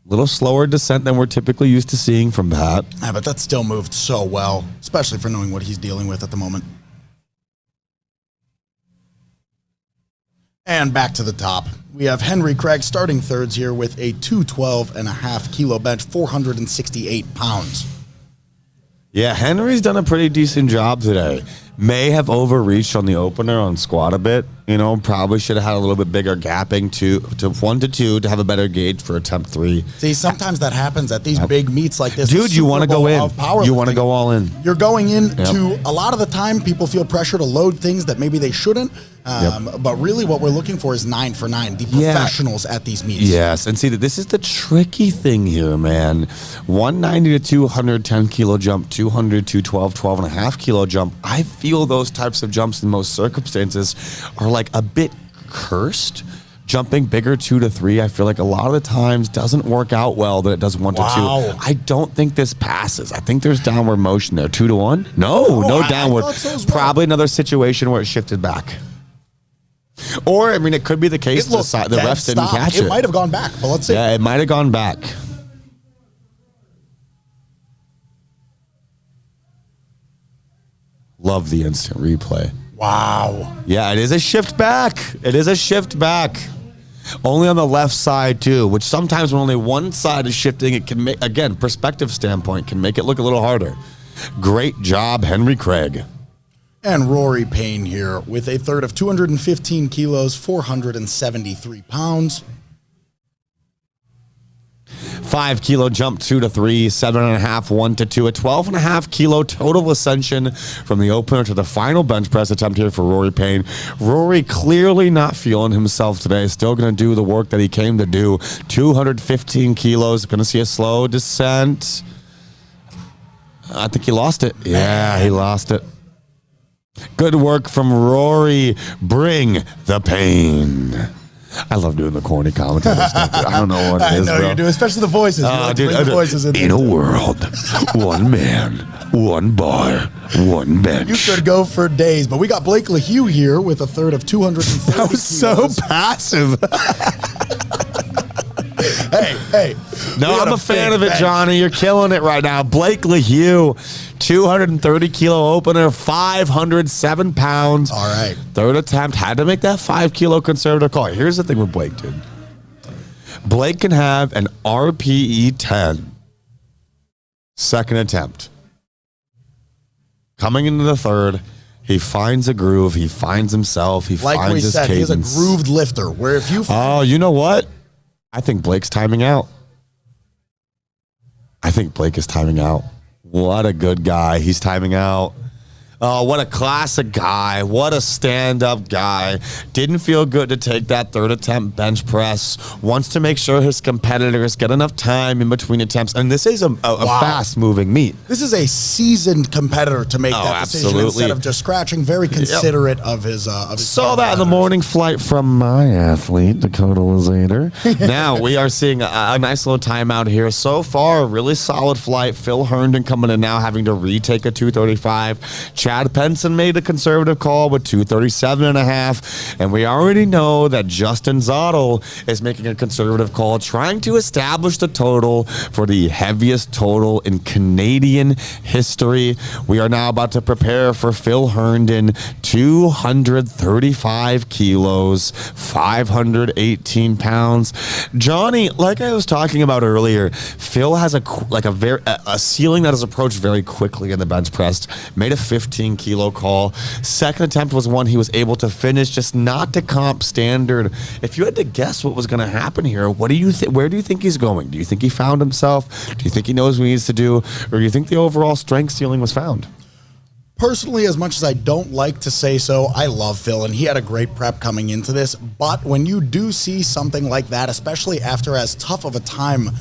Little slower descent than we're typically used to seeing from Pat. Yeah, but that still moved so well, especially for knowing what he's dealing with at the moment. And back to the top. We have Henry Craig starting thirds here with a 212.5 kilo bench, 468 pounds. Yeah, Henry's done a pretty decent job today. May have overreached on the opener on squat a bit. You know, probably should have had a little bit bigger gapping to 1 to 2 to have a better gauge for attempt 3. See, sometimes that happens at these big meets like this. Dude, you want to go in. You want to go all in. You're going in to, a lot of the time, people feel pressure to load things that maybe they shouldn't. But really what we're looking for is 9 for 9, the professionals at these meets. Yes, and see, that this is the tricky thing here, man. 190 to 210 kilo jump, 200 to 12.5 kilo jump. I feel those types of jumps in most circumstances are like a bit cursed. Jumping bigger 2 to 3, I feel like a lot of the times doesn't work out well that it does 1 to 2. I don't think this passes. I think there's downward motion there. 2 to 1? No downward. Probably another situation where it shifted back. Or, I mean, it could be the case the refs didn't catch it. It might have gone back, but let's see. Yeah, it might have gone back. Love the instant replay. Wow. Yeah, it is a shift back. It is a shift back. Only on the left side, too, which sometimes when only one side is shifting, it can make, again, perspective standpoint, can make it look a little harder. Great job, Henry Craig. And Rory Payne here with a third of 215 kilos, 473 pounds. 5 kilo jump 2 to 3, 7.5 1 to 2, a 12.5 kilo total ascension from the opener to the final bench press attempt here for Rory Payne. Rory clearly not feeling himself today. Still going to do the work that he came to do. 215 kilos. Going to see a slow descent. I think he lost it. Yeah, he lost it. Good work from Rory. Bring the pain. I love doing the corny commentary stuff. I don't know what it is, I know bro. you do, especially the voices. Dude, the voices in a world, one man, one bar, one bench. You could go for days, but we got Blake LaHue here with a third of 230 That was so passive. Hey. No, I'm a fan of it, Johnny. You're killing it right now. Blake LaHue, 230 kilo opener, 507 pounds. All right. Third attempt, had to make that 5 kilo conservative call. Here's the thing with Blake, dude. Blake can have an RPE 10 second attempt. Coming into the third, he finds a groove. He finds himself. He like finds we his said, cadence. he's a grooved lifter. Where if you Oh, you know what? I think Blake's timing out. I think Blake is timing out. What a good guy. He's timing out. Oh, what a classic guy. What a stand-up guy. Didn't feel good to take that third attempt bench press. Wants to make sure his competitors get enough time in between attempts. And this is a fast-moving meet. This is a seasoned competitor to make that decision absolutely. instead of just scratching. Very considerate of his Saw that in the morning flight from my athlete, Dakota Lazader. Now we are seeing a nice little timeout here. So far, a really solid flight. Phil Herndon coming in now, having to retake a 235. Chad Penson made a conservative call with 237.5, and we already know that Justin Zottel is making a conservative call, trying to establish the total for the heaviest total in Canadian history. We are now about to prepare for Phil Herndon, 235 kilos, 518 pounds. Johnny, like I was talking about earlier, Phil has a ceiling that is approached very quickly in the bench press. Made a 15 kilo call. Second attempt was one he was able to finish, just not to comp standard. If you had to guess what was going to happen here, what do you think? Where do you think he's going? Do you think he found himself? Do you think he knows what he needs to do? Or do you think the overall strength ceiling was found? Personally, as much as I don't like to say so, I love Phil, and he had a great prep coming into this. But when you do see something like that, especially after as tough of a time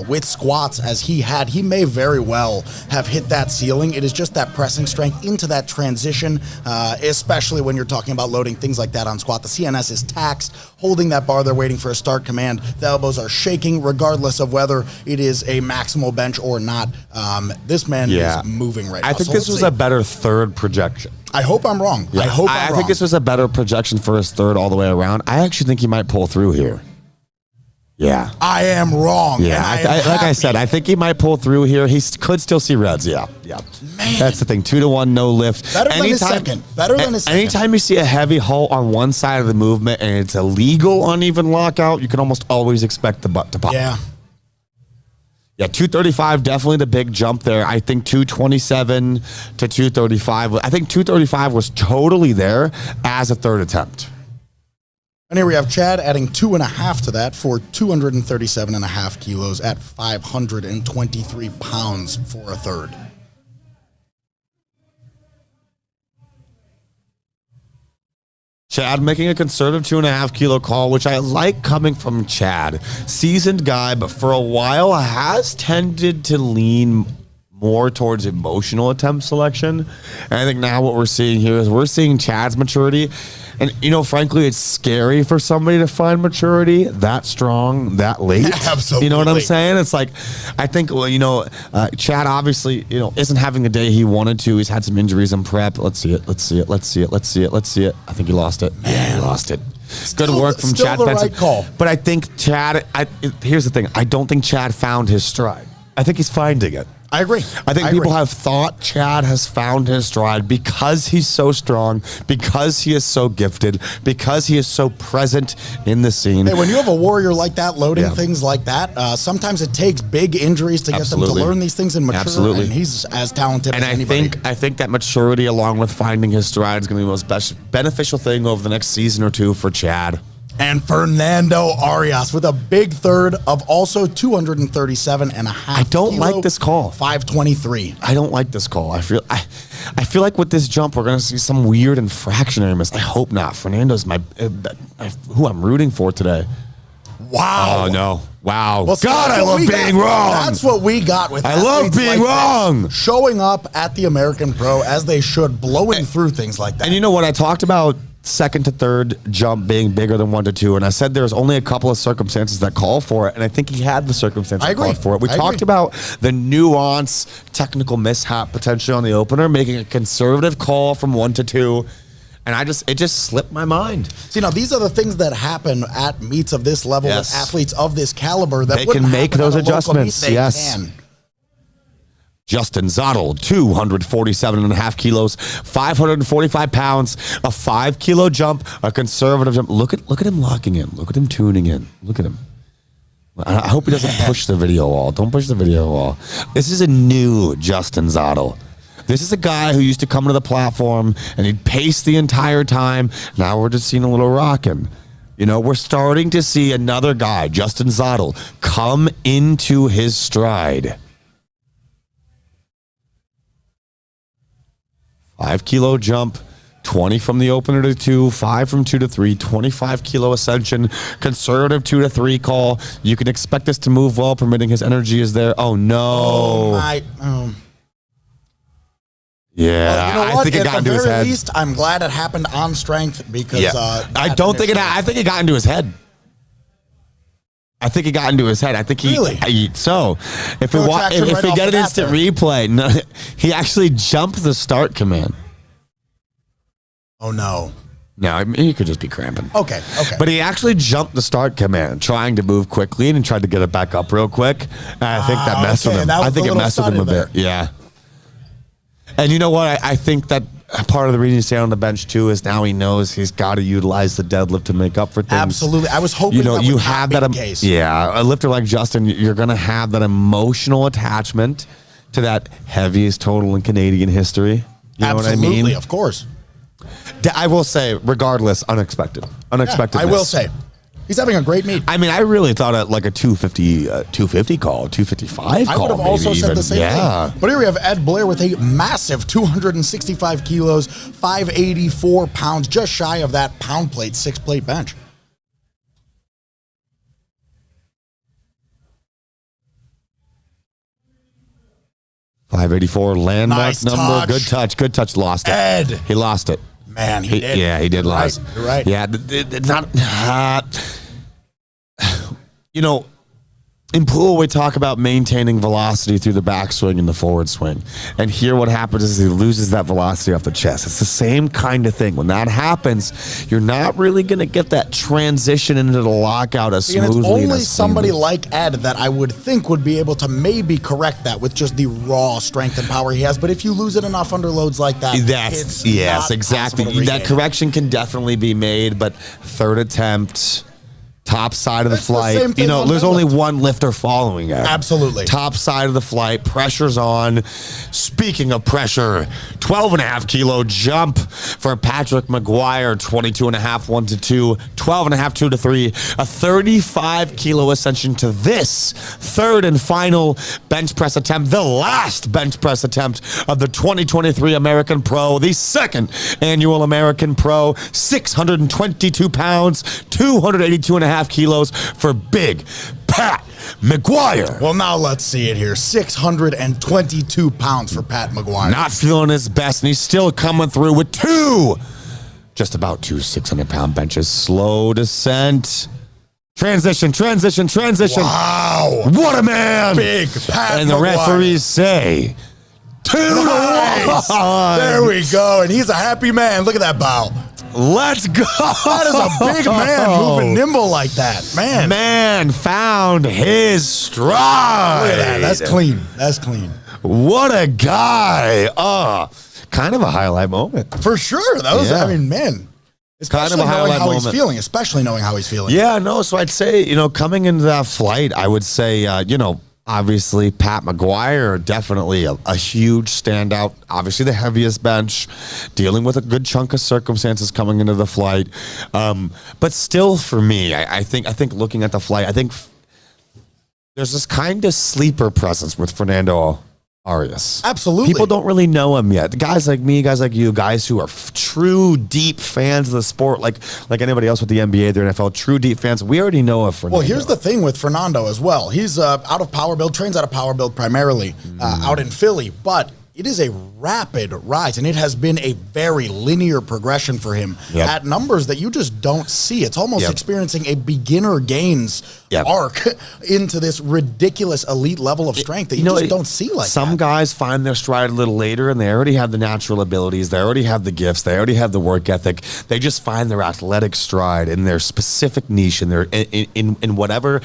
with squats as he had, he may very well have hit that ceiling. It is just that pressing strength into that transition, especially when you're talking about loading things like that on squat. The CNS is taxed, holding that bar, they're waiting for a start command. The elbows are shaking regardless of whether it is a maximal bench or not. This man is moving right now. I think this was a better third projection. I hope I'm wrong. Yeah. I think this was a better projection for his third all the way around. I actually think he might pull through here. Yeah. I am wrong. Yeah, like I said, I think he might pull through here. He could still see reds. Yeah. Man. That's the thing. 2-1, no lift. Better than his second. Anytime you see a heavy halt on one side of the movement and it's a legal uneven lockout, you can almost always expect the butt to pop. Yeah. Yeah, 235, definitely the big jump there. I think 227 to 235. I think 235 was totally there as a third attempt. And here we have Chad adding 2.5 to that for 237.5 kilos at 523 pounds for a third. Chad making a conservative 2.5 kilo call, which I like coming from Chad. Seasoned guy, but for a while has tended to lean more towards emotional attempt selection. And I think now what we're seeing here is we're seeing Chad's maturity. And, frankly, it's scary for somebody to find maturity that strong, that late. Absolutely. You know what I'm saying? It's like, I think, Chad obviously, isn't having the day he wanted to. He's had some injuries in prep. Let's see it. I think he lost it. Yeah, he lost it. Good work from Chad Benson. Right call. But I think Chad, here's the thing. I don't think Chad found his stride. I think he's finding it. I agree. I think people have thought Chad has found his stride because he's so strong, because he is so gifted, because he is so present in the scene. Hey, when you have a warrior like that, loading things like that, sometimes it takes big injuries to get them to learn these things and mature. And he's as talented as anybody. I think that maturity, along with finding his stride, is going to be the most beneficial thing over the next season or two for Chad. And Fernando Arias with a big third of also 237.5. I don't like this call. 523. I don't like this call. I feel like with this jump, we're going to see some weird infractionary miss. I hope not. Fernando's who I'm rooting for today. Wow. Oh, no. Wow. Well, God, I love being wrong. That's what we got with I love being wrong. Showing up at the American Pro as they should, blowing through things like that. And you know what? I talked about second to third jump being bigger than 1 to 2, and I said there's only a couple of circumstances that call for it, and I think he had the circumstances that called for it. We talked about the nuance, technical mishap potentially on the opener, making a conservative call from 1 to 2. And it just slipped my mind. See, now these are the things that happen at meets of this level with athletes of this caliber that they can make those adjustments. Yes. Justin Zottel, 247.5 kilos, 545 pounds, a 5 kilo jump, a conservative jump. Look at him locking in. Look at him tuning in. Look at him. I hope he doesn't push the video wall. Don't push the video wall. This is a new Justin Zottel. This is a guy who used to come to the platform and he'd pace the entire time. Now we're just seeing a little rocking. We're starting to see another guy, Justin Zottel, come into his stride. 5 kilo jump, 20 from the opener to 2, 5 from 2 to 3, 25 kilo ascension, conservative 2 to 3 call. You can expect this to move well, permitting his energy is there. Oh, no. Yeah, well, you know what? I think it got into his head. At the very least, I'm glad it happened on strength because I think it got into his head. I think it got into his head. I think if we get an instant replay, he actually jumped the start command. Oh, no. No, I mean, he could just be cramping. Okay. But he actually jumped the start command, trying to move quickly and tried to get it back up real quick. And I think that messed with him. I think it messed with him a bit. Yeah. And you know what? I think that part of the reason he's staying on the bench too is now he knows he's got to utilize the deadlift to make up for things. Absolutely. I was hoping that you would have not that. be the case. Yeah, a lifter like Justin, you're going to have that emotional attachment to that heaviest total in Canadian history. You know what I mean? Absolutely, of course. I will say, regardless, unexpected. Unexpected. I will say. He's having a great meet. I mean, I really thought it like a 250 call, 255 call. I would have also said the same thing. But here we have Ed Blair with a massive 265 kilos, 584 pounds, just shy of that pound plate, 6-plate bench. .584 landmark Nice number. touch. Good touch. Lost it. Ed. He lost it. Man, he did. Yeah, he did lose. You're right. Yeah, you know, in pool we talk about maintaining velocity through the backswing and the forward swing, and here what happens is he loses that velocity off the chest. It's the same kind of thing. When that happens, you're not really going to get that transition into the lockout as smoothly. And it's and only as somebody cleanly. like Ed that I would think would be able to maybe correct that with just the raw strength and power he has. But if you lose it enough under loads like that, it's yes, not exactly. possible to That regain. correction can definitely be made, but third attempt, top side of the It's the flight. same thing on There's deadlift. only one lifter following it. Absolutely. Top side of the flight, pressure's on. Speaking of pressure, 12.5 kilo jump for Patrick McGuire, 22.5, 1 to 2, 12.5, 2 to 3, a 35 kilo ascension to this third and final bench press attempt, the last bench press attempt of the 2023 American Pro, the second annual American Pro, 622 pounds, 282.5 kilos for Big Pat McGuire. Well, now let's see it here. 622 pounds for Pat McGuire. Not feeling his best, and he's still coming through with just about two 600-pound benches. Slow descent. Transition. Wow. What a man. Big Pat And the McGuire. referees say 2 Nice. to 1. There we go. And he's a happy man. Look at that bow. Let's go. That is a big man moving nimble like that. Man found his stride. Look at that. That's clean. That's clean. What a guy. Kind of a highlight moment. For sure. That was, Yeah. I mean, man. Kind of Especially a knowing highlight how he's moment. feeling. Especially knowing how he's feeling. Yeah, no. So I'd say, coming into that flight, I would say, obviously Pat McGuire, definitely a huge standout. Obviously the heaviest bench, dealing with a good chunk of circumstances coming into the flight. But still, for me, I think looking at the flight, I think there's this kind of sleeper presence with Fernando Arias. Absolutely. People don't really know him yet. Guys like me, guys like you, guys who are true deep fans of the sport, like anybody else with the NBA, the NFL, true deep fans, we already know of Fernando. Well, here's the thing with Fernando as well. He's out of Power Build, trains out of Power Build primarily out in Philly, but it is a rapid rise, and it has been a very linear progression for him at numbers that you just don't see. It's almost experiencing a beginner gains arc into this ridiculous elite level of strength that you just don't see like some that. guys find their stride a little later, and they already have the natural abilities. They already have the gifts. They already have the work ethic. They just find their athletic stride in their specific niche, in their in whatever.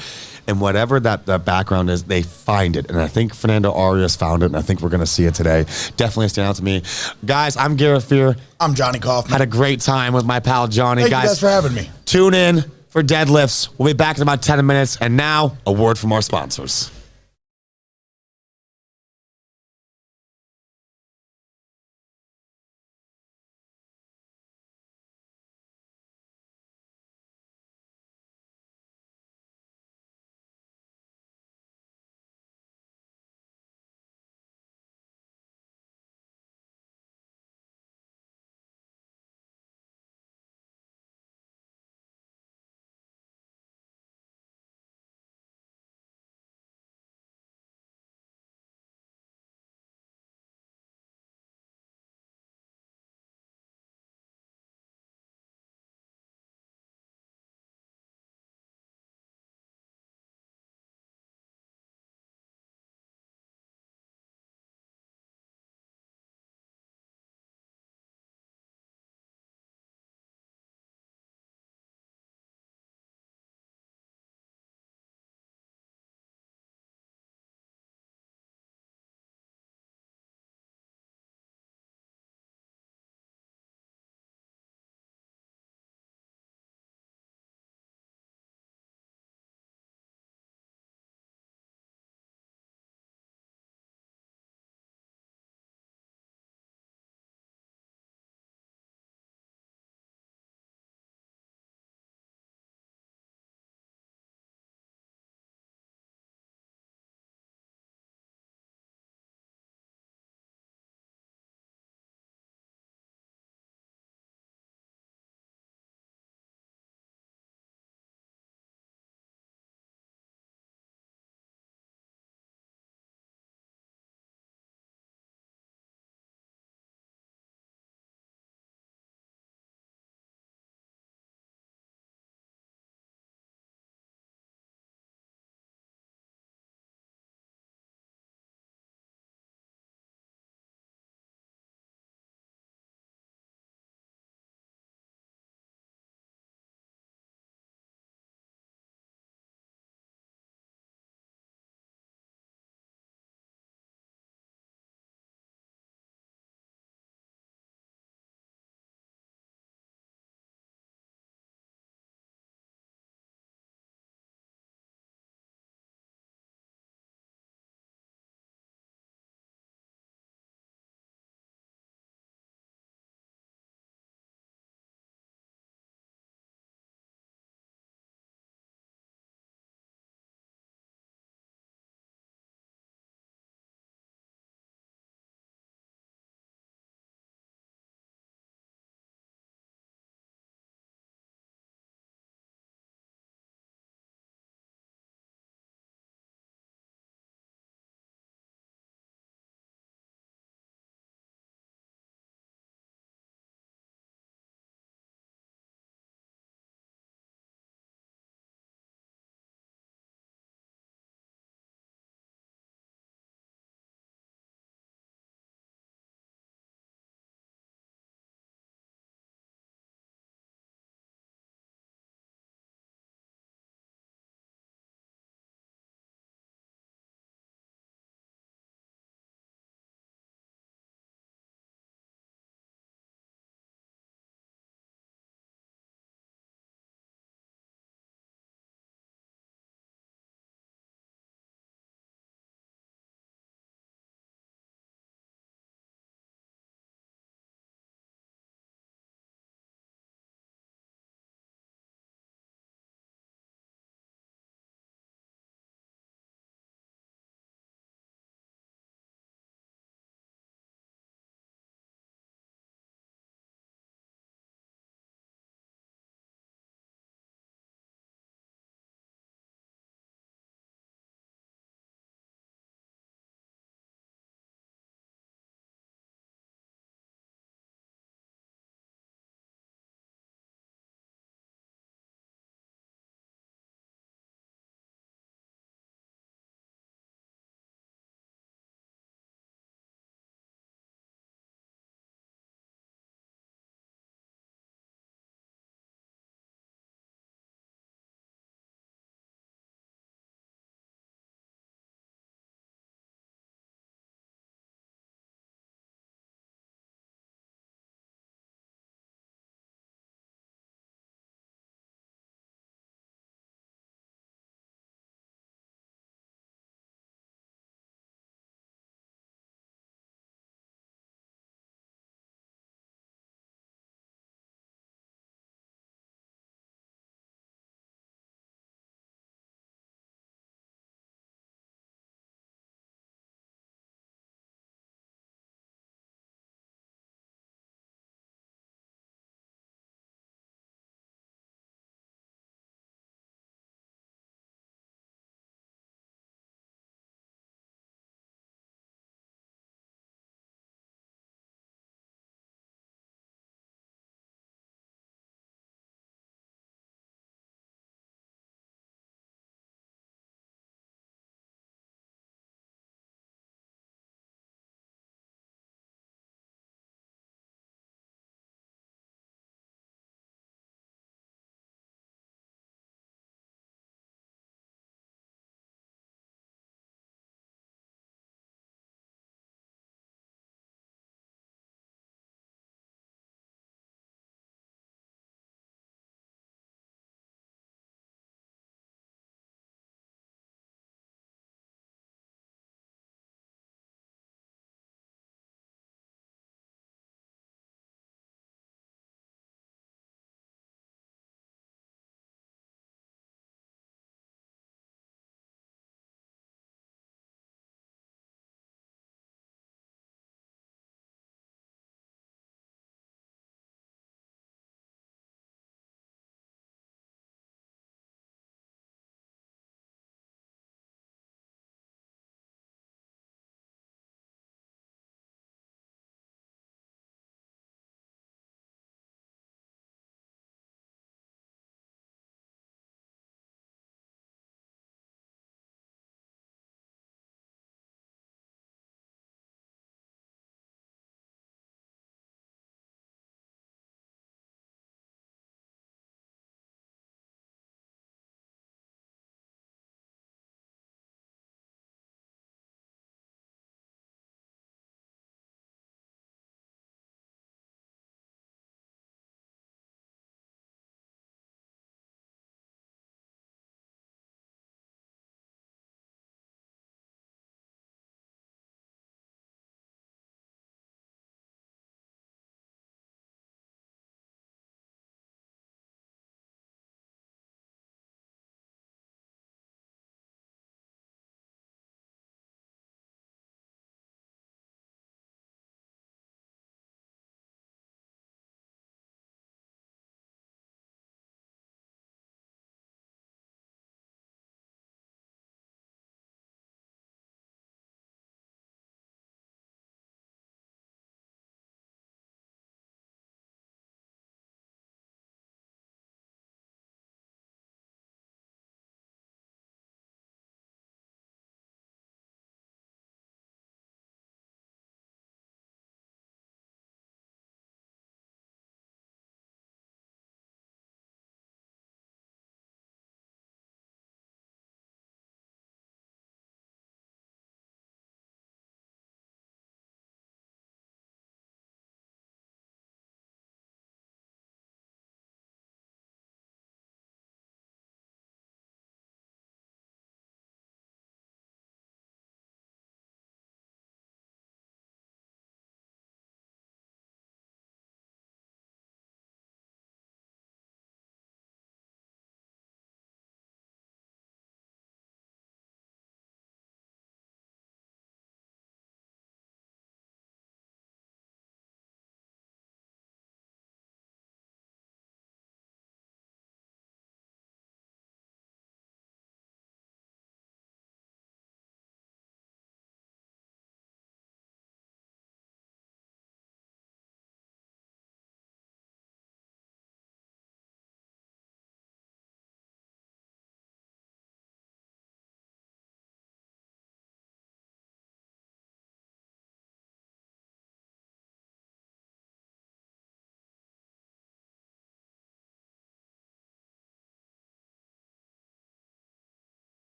And whatever that background is, they find it. And I think Fernando Arias found it, and I think we're going to see it today. Definitely stand out to me. Guys, I'm Garrett Fear. I'm Johnny Kaufman. Had a great time with my pal Johnny. Thank you guys for having me. Tune in for deadlifts. We'll be back in about 10 minutes. And now, a word from our sponsors.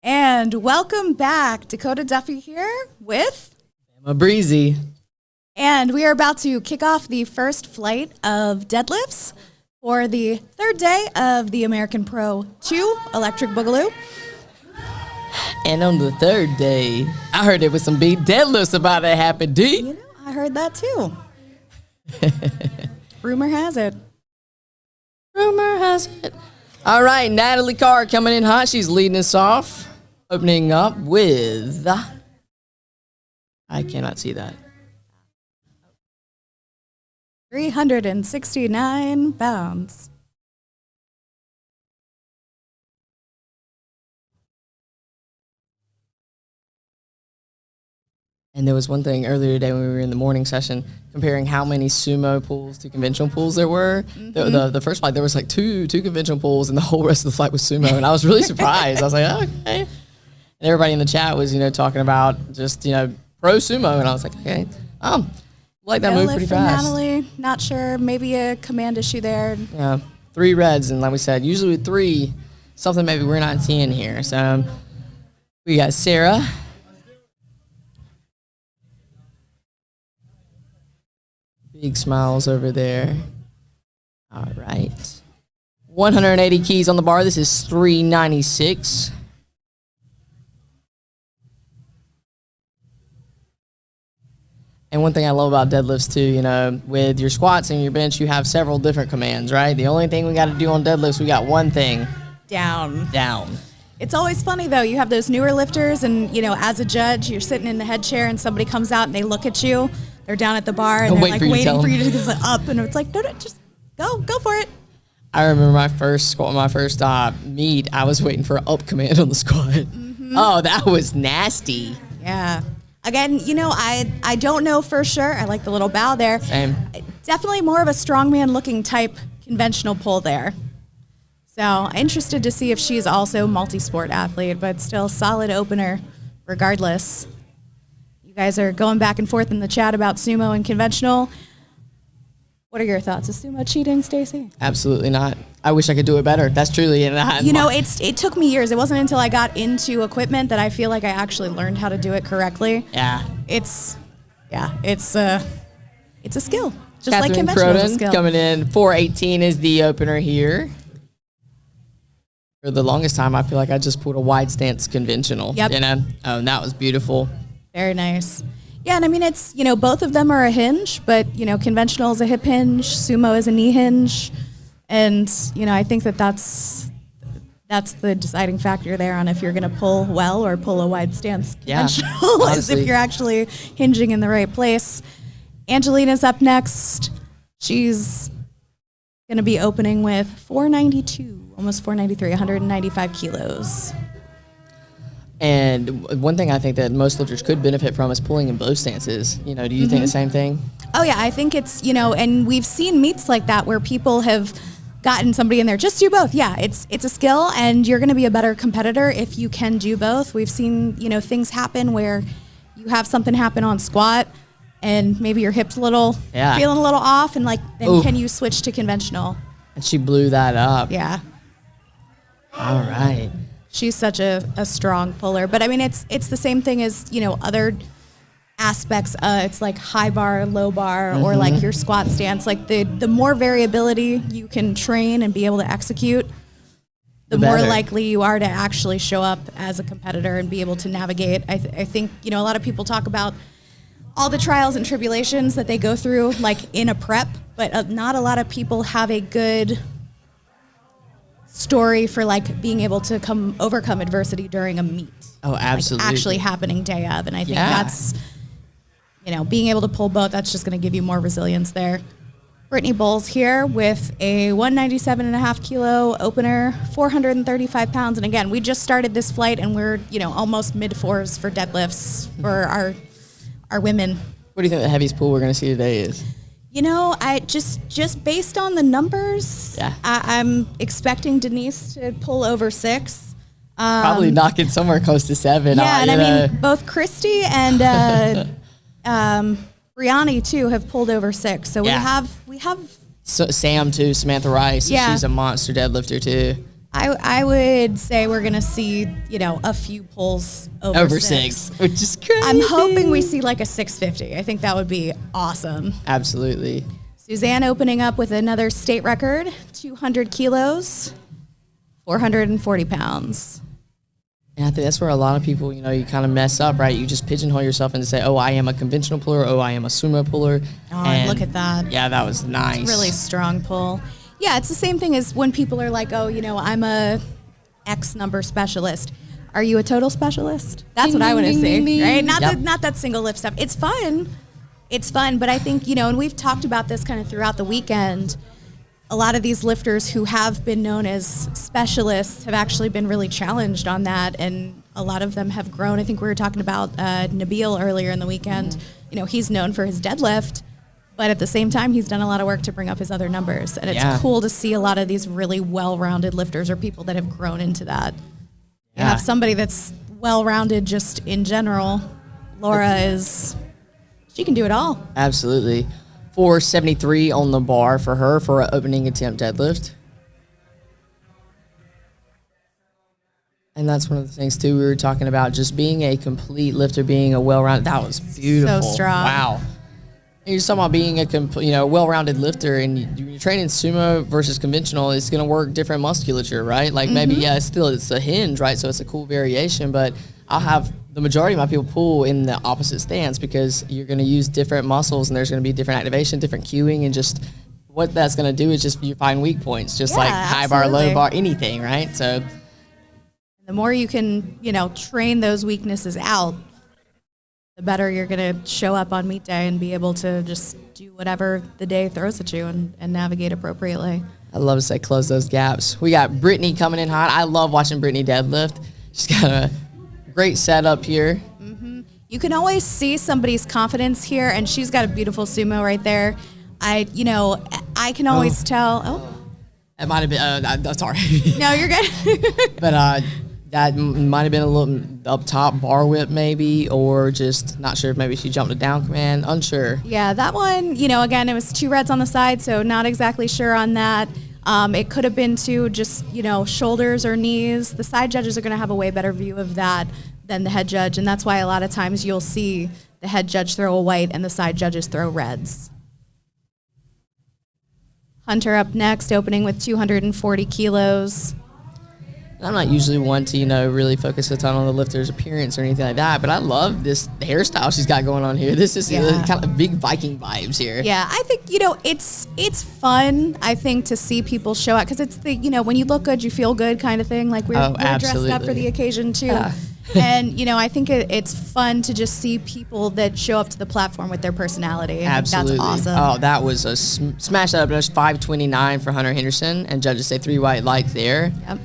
And welcome back. Dakota Duffy here with Emma Breezy. And we are about to kick off the first flight of deadlifts for the third day of the American Pro 2 Electric Boogaloo. And on the third day, I heard there was some big deadlifts about to happen, D. You know, I heard that too. Rumor has it. Rumor has it. All right, Natalie Carr coming in hot. She's leading us off, opening up with... I cannot see that. 369 pounds. And there was one thing earlier today when we were in the morning session comparing how many sumo pulls to conventional pulls there were. The first flight, there was like two conventional pulls and the whole rest of the flight was sumo. And I was really surprised. I was like, okay. And everybody in the chat was, talking about just, pro sumo. And I was like, okay. Like that move pretty fast. Natalie, not sure. Maybe a command issue there. Yeah, 3 reds, and like we said, usually with 3, something maybe we're not seeing here. So we got Sarah. Big smiles over there. All right. 180 keys on the bar. This is 396. And one thing I love about deadlifts too, with your squats and your bench, you have several different commands, right? The only thing we got to do on deadlifts, we got one thing. Down. It's always funny though. You have those newer lifters and, as a judge, you're sitting in the head chair and somebody comes out and they look at you. They're down at the bar and they're like waiting for you to go up. And it's like, no, just go for it. I remember my first squat, meet, I was waiting for an up command on the squat. Mm-hmm. Oh, that was nasty. Yeah. Again, I don't know for sure. I like the little bow there. Same. Definitely more of a strongman looking type conventional pull there. So interested to see if she's also multi-sport athlete, but still solid opener regardless. You guys are going back and forth in the chat about sumo and conventional. What are your thoughts? Is sumo cheating, Stacy? Absolutely not. I wish I could do it better. That's truly it. It took me years. It wasn't until I got into equipment that I feel like I actually learned how to do it correctly. Yeah. It's a skill. Just Catherine like conventional is a skill. Coming in, 418 is the opener here. For the longest time, I feel like I just pulled a wide stance conventional. Yep. And that was beautiful. Very nice. Yeah, and it's, both of them are a hinge, but, conventional is a hip hinge, sumo is a knee hinge. And, I think that's the deciding factor there on if you're going to pull well or pull a wide stance conventional, is if you're actually hinging in the right place. Angelina's up next. She's going to be opening with 492, almost 493, 195 kilos. And one thing I think that most lifters could benefit from is pulling in both stances. Do you think the same thing? Oh, yeah. I think it's, and we've seen meets like that where people have gotten somebody in there, just do both. Yeah, it's a skill, and you're going to be a better competitor if you can do both. We've seen, things happen where you have something happen on squat, and maybe your hip's feeling a little off, and then can you switch to conventional? And she blew that up. Yeah. All right. She's such a strong puller. But, it's the same thing as, other aspects. It's like high bar, low bar, or like your squat stance. Like the more variability you can train and be able to execute, the more likely you are to actually show up as a competitor and be able to navigate. I think, a lot of people talk about all the trials and tribulations that they go through, like in a prep, but not a lot of people have a good story for being able to overcome adversity during a meet. Oh, absolutely. Actually happening day of. And I think that's, being able to pull both, that's just going to give you more resilience there. Brittany Bowles here with a 197.5 kilo opener, 435 pounds. And again, we just started this flight and we're, almost mid-fours for deadlifts for our women. What do you think the heaviest pull we're going to see today is? I just based on the numbers, I'm expecting Denise to pull over 6. Probably knocking somewhere close to 7. Yeah, and both Christy and Brianni too have pulled over 6. So we have Sam too, Samantha Rice. Yeah. She's a monster deadlifter too. I would say we're going to see, a few pulls over 6, which is crazy. I'm hoping we see like a 650. I think that would be awesome. Absolutely. Suzanne opening up with another state record, 200 kilos, 440 pounds. And I think that's where a lot of people, you kind of mess up, right? You just pigeonhole yourself and say, oh, I am a conventional puller. Oh, I am a sumo puller. Oh, and look at that. Yeah, that was nice. It's really strong pull. Yeah, it's the same thing as when people are like, oh, I'm a X number specialist. Are you a total specialist? That's what I want to see, right? Not that single lift stuff. It's fun. It's fun, but I think, and we've talked about this kind of throughout the weekend, a lot of these lifters who have been known as specialists have actually been really challenged on that, and a lot of them have grown. I think we were talking about Nabil earlier in the weekend. He's known for his deadlift, but at the same time, he's done a lot of work to bring up his other numbers, and it's cool to see a lot of these really well-rounded lifters or people that have grown into that. You have somebody that's well-rounded just in general. Laura she can do it all. Absolutely. 473 on the bar for her for an opening attempt deadlift. And that's one of the things, too, we were talking about, just being a complete lifter, being a well-rounded. That was beautiful. So strong. Wow. And you're talking about being a well-rounded lifter, and you're training sumo versus conventional, it's going to work different musculature, right? Like maybe, it's a hinge, right? So it's a cool variation, but I'll have the majority of my people pull in the opposite stance because you're going to use different muscles, and there's going to be different activation, different cueing, and just what that's going to do is just you find weak points, just like high bar, low bar, anything, right? So the more you can, train those weaknesses out, the better you're going to show up on meet day and be able to just do whatever the day throws at you and navigate appropriately. I love to say close those gaps. We got Brittany coming in hot. I love watching Brittany deadlift. She's got a great setup here. You can always see somebody's confidence here, and she's got a beautiful sumo right there. I can always tell. Oh, it might have been. Sorry. No, you're good. But that might have been a little up top bar whip maybe, or just not sure if maybe she jumped a down command. Unsure. Yeah, that one. Again, it was 2 reds on the side, so not exactly sure on that. It could have been to just, shoulders or knees. The side judges are going to have a way better view of that than the head judge, and that's why a lot of times you'll see the head judge throw a white and the side judges throw reds. Hunter up next, opening with 240 kilos. I'm not usually one to, really focus a ton on the lifter's appearance or anything like that, but I love the hairstyle she's got going on here. This is kind of big Viking vibes here. Yeah, I think, it's fun, I think, to see people show up, because it's the, when you look good, you feel good kind of thing. Like, we're dressed up for the occasion, too. Yeah. And, I think it's fun to just see people that show up to the platform with their personality. Absolutely. That's awesome. Oh, that was a smash that up. It was 529 for Hunter Henderson, and judges say 3 white lights there. Yep.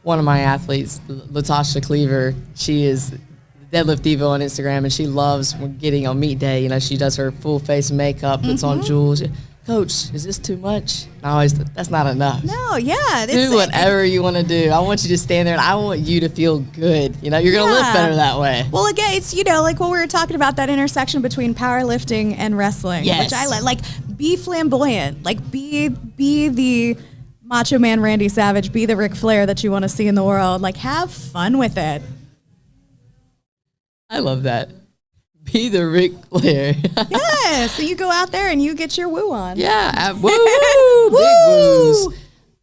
One of my athletes, Latasha Cleaver, she is deadlift diva on Instagram, and she loves getting on meet day. She does her full face makeup, puts on jewels. Coach, is this too much? I always, that's not enough. No, yeah. Do whatever you want to do. I want you to stand there, and I want you to feel good. You're going to lift better that way. Well, again, it's, like what we were talking about, that intersection between powerlifting and wrestling. Yes. Which I like. Be flamboyant. Like, be the Macho Man Randy Savage, be the Ric Flair that you want to see in the world. Like, have fun with it. I love that. Be the Ric Flair. Yes, so you go out there and you get your woo on. Yeah, woo, big woos.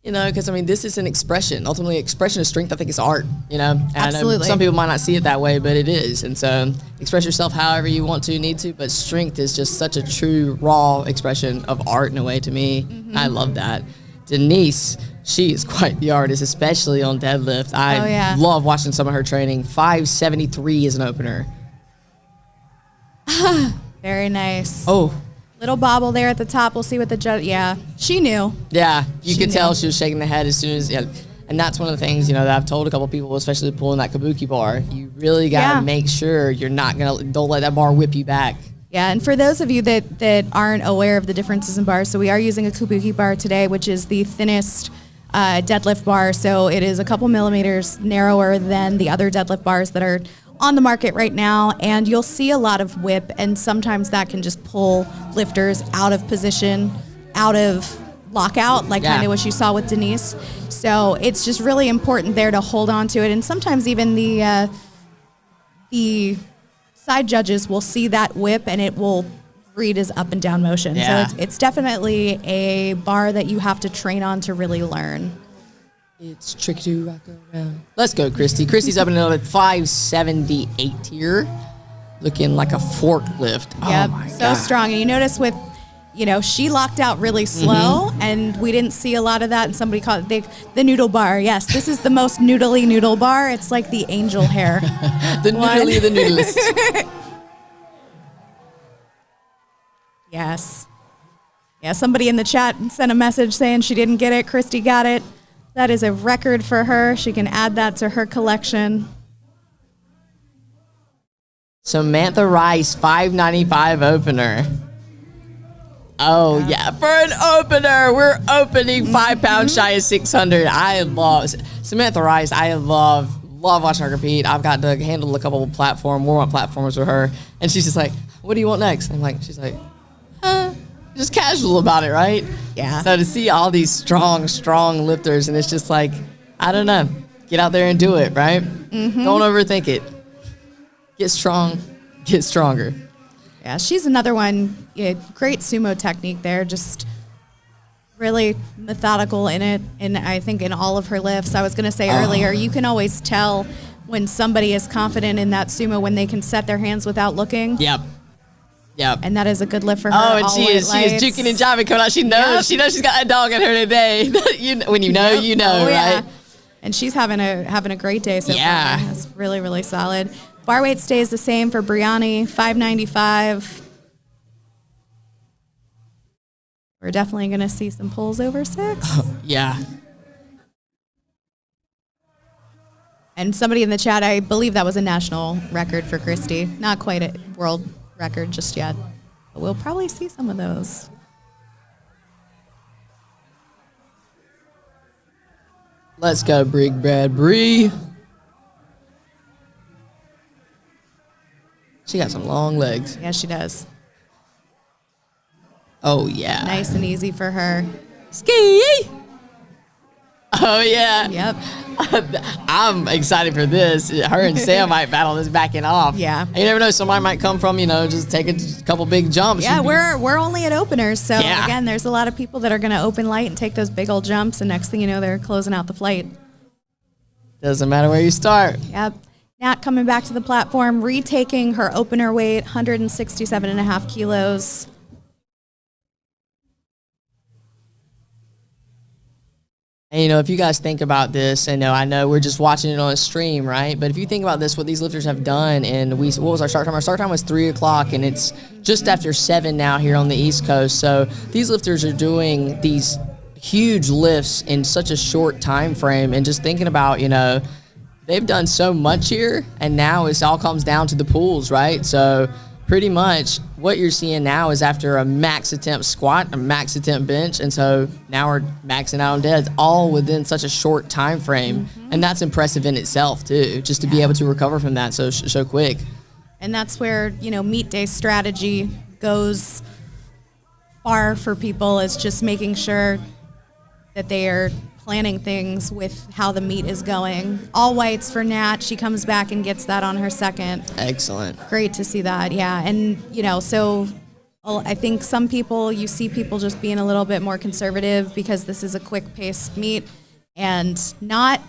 Because this is an expression. Ultimately, expression of strength, I think, is art. And absolutely. I know some people might not see it that way, but it is. And so, express yourself however you want to, need to. But strength is just such a true, raw expression of art in a way to me. I love that. Denise, she is quite the artist, especially on deadlift. I love watching some of her training. 573 is an opener. Very nice. Oh. Little bobble there at the top. We'll see what the judge. Yeah, she knew. Yeah, you could tell she was shaking the head as soon as. Yeah, and that's one of the things that I've told a couple people, especially pulling that kabuki bar. You really gotta make sure you're not don't let that bar whip you back. Yeah, and for those of you that aren't aware of the differences in bars, so we are using a kabuki bar today, which is the thinnest deadlift bar. So it is a couple millimeters narrower than the other deadlift bars that are on the market right now, and you'll see a lot of whip, and sometimes that can just pull lifters out of position, out of lockout, like kind of what you saw with Denise. So it's just really important there to hold on to it. And sometimes even the side judges will see that whip and it will read as up and down motion. Yeah. So it's definitely a bar that you have to train on to really learn. It's tricky to rock around. Let's go, Christy. Christy's up in another 578 here, looking like a forklift. Yep, Oh my so God. strong. And you notice with, she locked out really slow, and we didn't see a lot of that. And somebody called it the noodle bar. Yes, this is the most noodly noodle bar. It's like the angel hair. The noodly, the noodlest. Yes. Yeah, somebody in the chat sent a message saying she didn't get it. Christy got it. That is a record for her. She can add that to her collection. Samantha Rice, 595 opener. Oh, yeah. For an opener, we're opening 5 pounds shy of 600. I love Samantha Rice. I love watching her compete. I've got to handle a couple of warm-up platforms with her. And she's just like, what do you want next? She's like, just casual about it, right? Yeah. So to see all these strong lifters, and it's just like, I don't know, get out there and do it, right? Mm-hmm. Don't overthink it. Get strong, get stronger. Yeah, she's another one. Yeah, great sumo technique there. Just really methodical in it. And I think in all of her lifts, I was going to say earlier, you can always tell when somebody is confident in that sumo when they can set their hands without looking. Yep. And that is a good lift for her. Oh, and all she is juking and jiving coming out. She knows she's got a dog in her today. When you know, you know, right? Yeah. And she's having a great day so far. It's really, really solid. Bar weight stays the same for Brianni, 595. We're definitely going to see some pulls over 6. Yeah. And somebody in the chat, I believe that was a national record for Christy. Not quite a world record just yet. But we'll probably see some of those. Let's go, Brig Brad Bree. She got some long legs. Yeah, she does. Oh, yeah. Nice and easy for her. Ski! Oh, yeah. Yep. I'm excited for this. Her and Sam might battle this backing off. Yeah. And you never know, somebody might come from, just take a couple big jumps. Yeah, we're only at openers. So, Yeah. again, there's a lot of people that are going to open light and take those big old jumps. And next thing you know, they're closing out the flight. Doesn't matter where you start. Yep. Nat coming back to the platform, retaking her opener weight, 167.5 kilos. And, if you guys think about this, and I know we're just watching it on a stream, right? But if you think about this, what these lifters have done, and what was our start time? Our start time was 3 o'clock, and it's just after 7 now here on the East Coast. So these lifters are doing these huge lifts in such a short time frame, and just thinking about, they've done so much here, and now it all comes down to the pools, right? So pretty much what you're seeing now is after a max attempt squat, a max attempt bench, and so now we're maxing out on deads, all within such a short time frame. Mm-hmm. And that's impressive in itself, too, just to be able to recover from that so quick. And that's where, meet day strategy goes far for people, is just making sure that they are planning things with how the meet is going. All whites for Nat. She comes back and gets that on her second. Excellent. Great to see that, yeah. And, so I think some people, you see people just being a little bit more conservative because this is a quick-paced meet, and not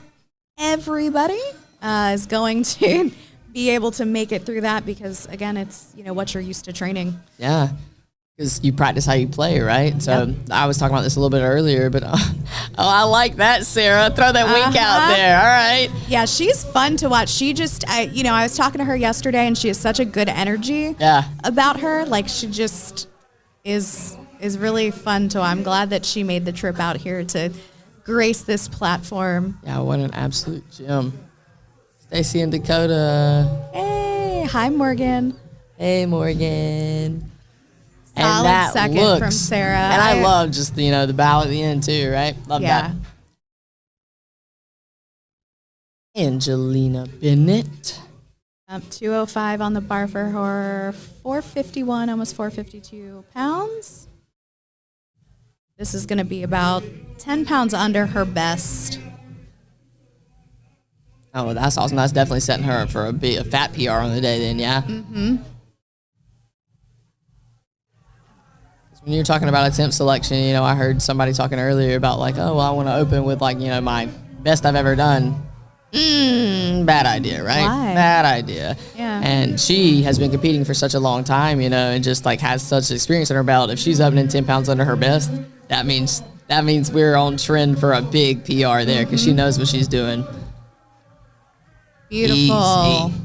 everybody is going to be able to make it through that because, again, it's, what you're used to training. Yeah. Because you practice how you play, right? So Yep. I was talking about this a little bit earlier, but I like that, Sarah. Throw that wink out there. All right. Yeah, she's fun to watch. She just, I was talking to her yesterday, and she has such a good energy about her. Like, she just is really fun to. I'm glad that she made the trip out here to grace this platform. Yeah, what an absolute gem. Stacy and Dakota. Hey, hi, Morgan. Hey, Morgan. Solid second from Sarah. And I love just, the bow at the end, too, right? Love that. Angelina Bennett. 205 on the bar for her, 451, almost 452 pounds. This is going to be about 10 pounds under her best. Oh, that's awesome. That's definitely setting her up for a fat PR on the day then, yeah? Mm-hmm. When you're talking about attempt selection, you know, I heard somebody talking earlier about like, oh, well, I want to open with like, you know, my best I've ever done. Bad idea, right? Why? Bad idea. Yeah. And she has been competing for such a long time, you know, and just like has such experience in her belt. If she's opening 10 pounds under her best, that means we're on trend for a big PR there because she knows what she's doing. Beautiful. Easy.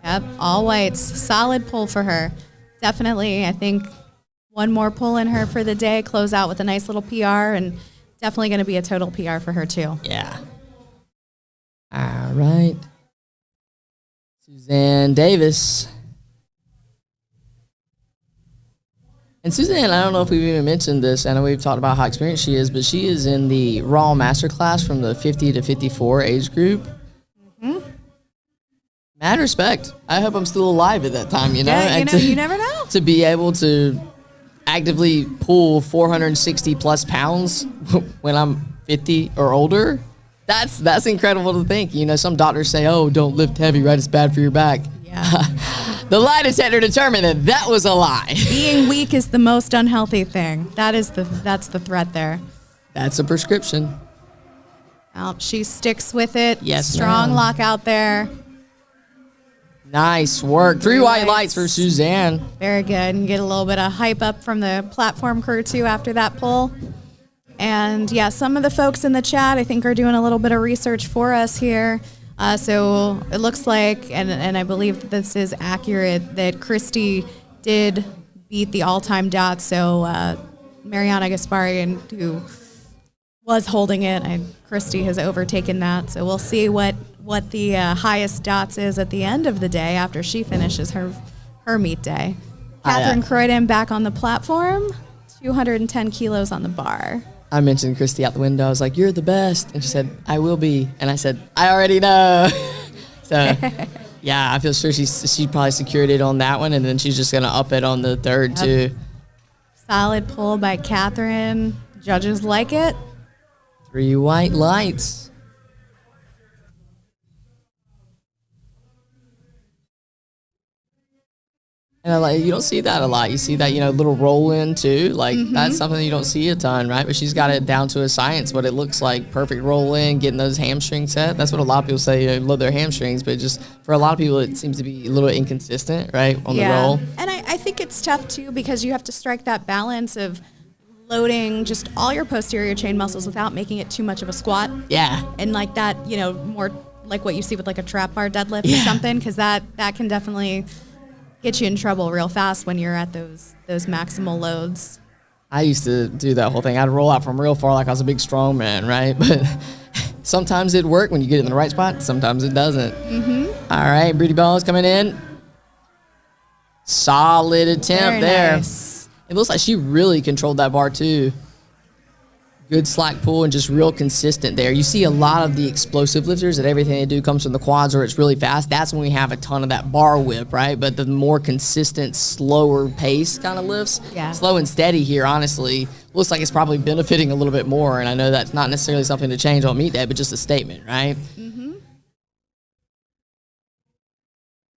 Yep, all whites. Solid pull for her. Definitely, I think one more pull in her for the day, close out with a nice little PR, and definitely going to be a total PR for her too. Yeah. All right. Suzanne Davis. And Suzanne, I don't know if we've even mentioned this. I know we've talked about how experienced she is, but she is in the Raw Masterclass from the 50 to 54 age group. Mad respect. I hope I'm still alive at that time, you know? Yeah, And you never know. To be able to actively pull 460 plus pounds when I'm 50 or older, that's incredible to think. You know, some doctors say, oh, don't lift heavy, right? It's bad for your back. Yeah. The lie detector determined that was a lie. Being weak is the most unhealthy thing. That's the threat there. That's a prescription. Well, she sticks with it. Yes, Strong ma'am. lock out there. Nice work. 3 white lights for Suzanne. Very good. And get a little bit of hype up from the platform crew too after that pull. And yeah, some of the folks in the chat I think are doing a little bit of research for us here. So it looks like, and I believe that this is accurate, that Christy did beat the all-time dot. So Mariana Gasparian, who was holding it, and Christy has overtaken that. So we'll see what the highest dots is at the end of the day after she finishes her meet day. Catherine Croydon back on the platform, 210 kilos on the bar. I mentioned Christy out the window. I was like, you're the best. And she said, I will be. And I said, I already know. So, yeah, I feel sure she probably secured it on that one. And then she's just going to up it on the third, too. Solid pull by Catherine. Judges like it. 3 white lights. And you don't see that a lot. You see that, little roll in too. That's something you don't see a ton, right? But she's got it down to a science, what it looks like. Perfect roll in, getting those hamstrings set. That's what a lot of people say, love their hamstrings. But just for a lot of people, it seems to be a little inconsistent, right, on the roll. And I think it's tough too because you have to strike that balance of loading just all your posterior chain muscles without making it too much of a squat. Yeah. And like that, more like what you see with like a trap bar deadlift or something, because that can definitely get you in trouble real fast when you're at those maximal loads. I used to do that whole thing. I'd roll out from real far like I was a big strong man, right? But sometimes it'd work when you get it in the right spot. Sometimes it doesn't. All right, Booty Balls coming in. Solid attempt there. Nice. It looks like she really controlled that bar too. Good slack pull and just real consistent there. You see a lot of the explosive lifters that everything they do comes from the quads or it's really fast. That's when we have a ton of that bar whip, right? But the more consistent, slower pace kind of lifts, slow and steady here, honestly, looks like it's probably benefiting a little bit more. And I know that's not necessarily something to change on meet day, but just a statement, right?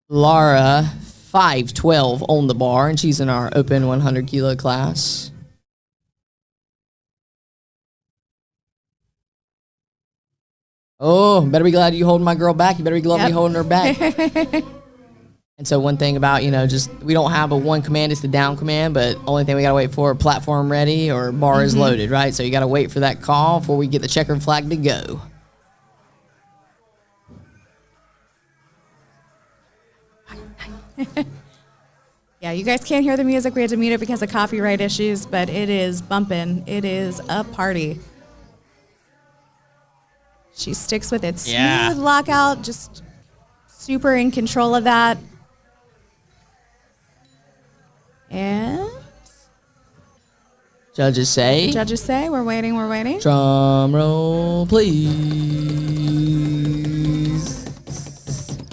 Laura, 5'12" on the bar, and she's in our open 100 kilo class. Oh, better be glad you holding my girl back. You better be glad me holding her back. And so one thing about, just we don't have a one command, it's the down command, but only thing we got to wait for, platform ready or bar is loaded, right? So you got to wait for that call before we get the checkered flag to go. Yeah, you guys can't hear the music. We had to mute it because of copyright issues, but it is bumping. It is a party. She sticks with it. Smooth lockout, just super in control of that. And Judges say, we're waiting. drum roll, please.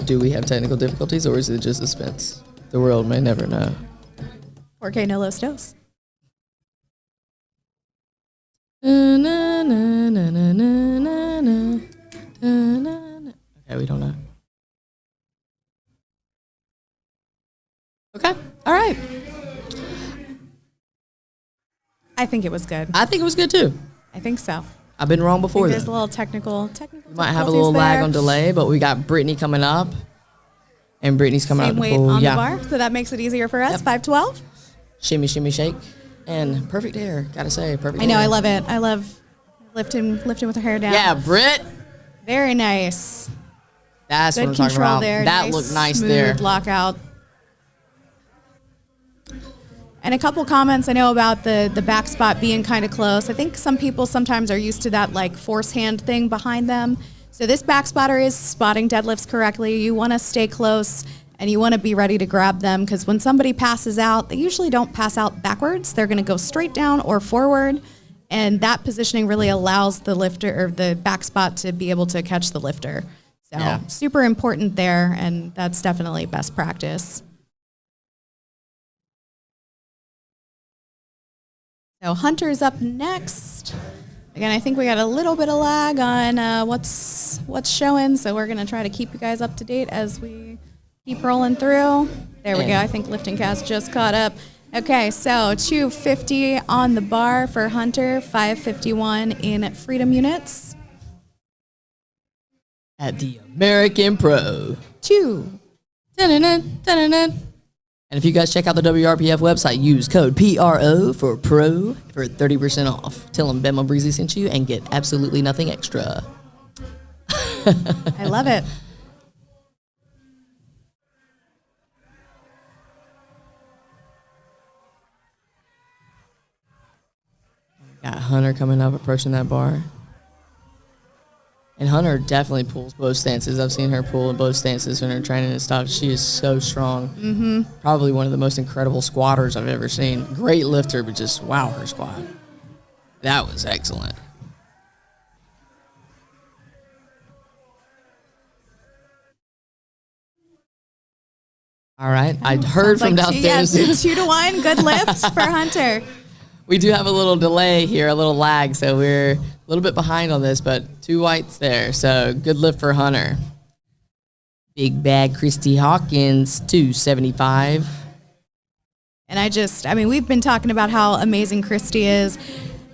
Do we have technical difficulties or is it just suspense? The world may never know. 4K no low dose. Okay, we don't know. Okay, all right. I think it was good. I think it was good too. I think so. I've been wrong before. There's a little technical. We might have a little lag on delay, but we got Brittany coming up, and Brittany's coming Same out. weight on the bar, so that makes it easier for us. Yep. 512. Shimmy, shimmy, shake, and perfect hair. Gotta say, perfect. I know. hair. I love it. I love lifting with her hair down. Yeah, Britt. Very nice. That's Good what I'm talking control about. there. That looked nice smooth there. Lockout. And a couple comments I know about the back spot being kind of close. I think some people sometimes are used to that like force hand thing behind them. So this back spotter is spotting deadlifts correctly. You want to stay close and you want to be ready to grab them because when somebody passes out, they usually don't pass out backwards. They're going to go straight down or forward. And that positioning really allows the lifter or the back spot to be able to catch the lifter. So super important there, and that's definitely best practice. So Hunter's up next. Again, I think we got a little bit of lag on what's showing, so we're going to try to keep you guys up to date as we keep rolling through. There we go. I think Lifting Cast just caught up. Okay, so 250 on the bar for Hunter, 551 in freedom units. At the American Pro. 2. Dun-dun-dun, dun-dun-dun. And if you guys check out the WRPF website, use code PRO for PRO for 30% off. Tell them Bama Breezy sent you and get absolutely nothing extra. I love it. Got Hunter coming up, approaching that bar. And Hunter definitely pulls both stances. I've seen her pull in both stances in her training and stuff. She is so strong. Mm-hmm. Probably one of the most incredible squatters I've ever seen. Great lifter, but just wow, her squat. That was excellent. All right. I heard from downstairs. 2-1. Good lift for Hunter. We do have a little delay here, a little lag, so we're a little bit behind on this, but 2 whites there. So good lift for Hunter. Big bag Christy Hawkins, 275. And we've been talking about how amazing Christy is,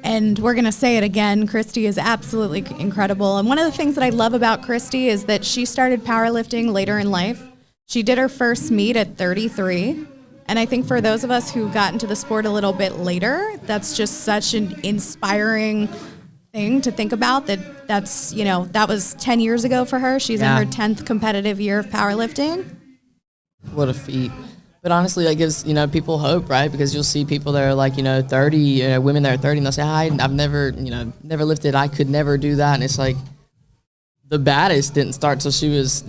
and we're going to say it again. Christy is absolutely incredible. And one of the things that I love about Christy is that she started powerlifting later in life. She did her first meet at 33. And I think for those of us who got into the sport a little bit later, that's just such an inspiring thing to think about that was 10 years ago for her. She's in her 10th competitive year of powerlifting. What a feat. But honestly, that gives, people hope, right? Because you'll see people that are like, 30, women that are 30, and they'll say, I've never, never lifted. I could never do that. And it's like the baddest didn't start till she was,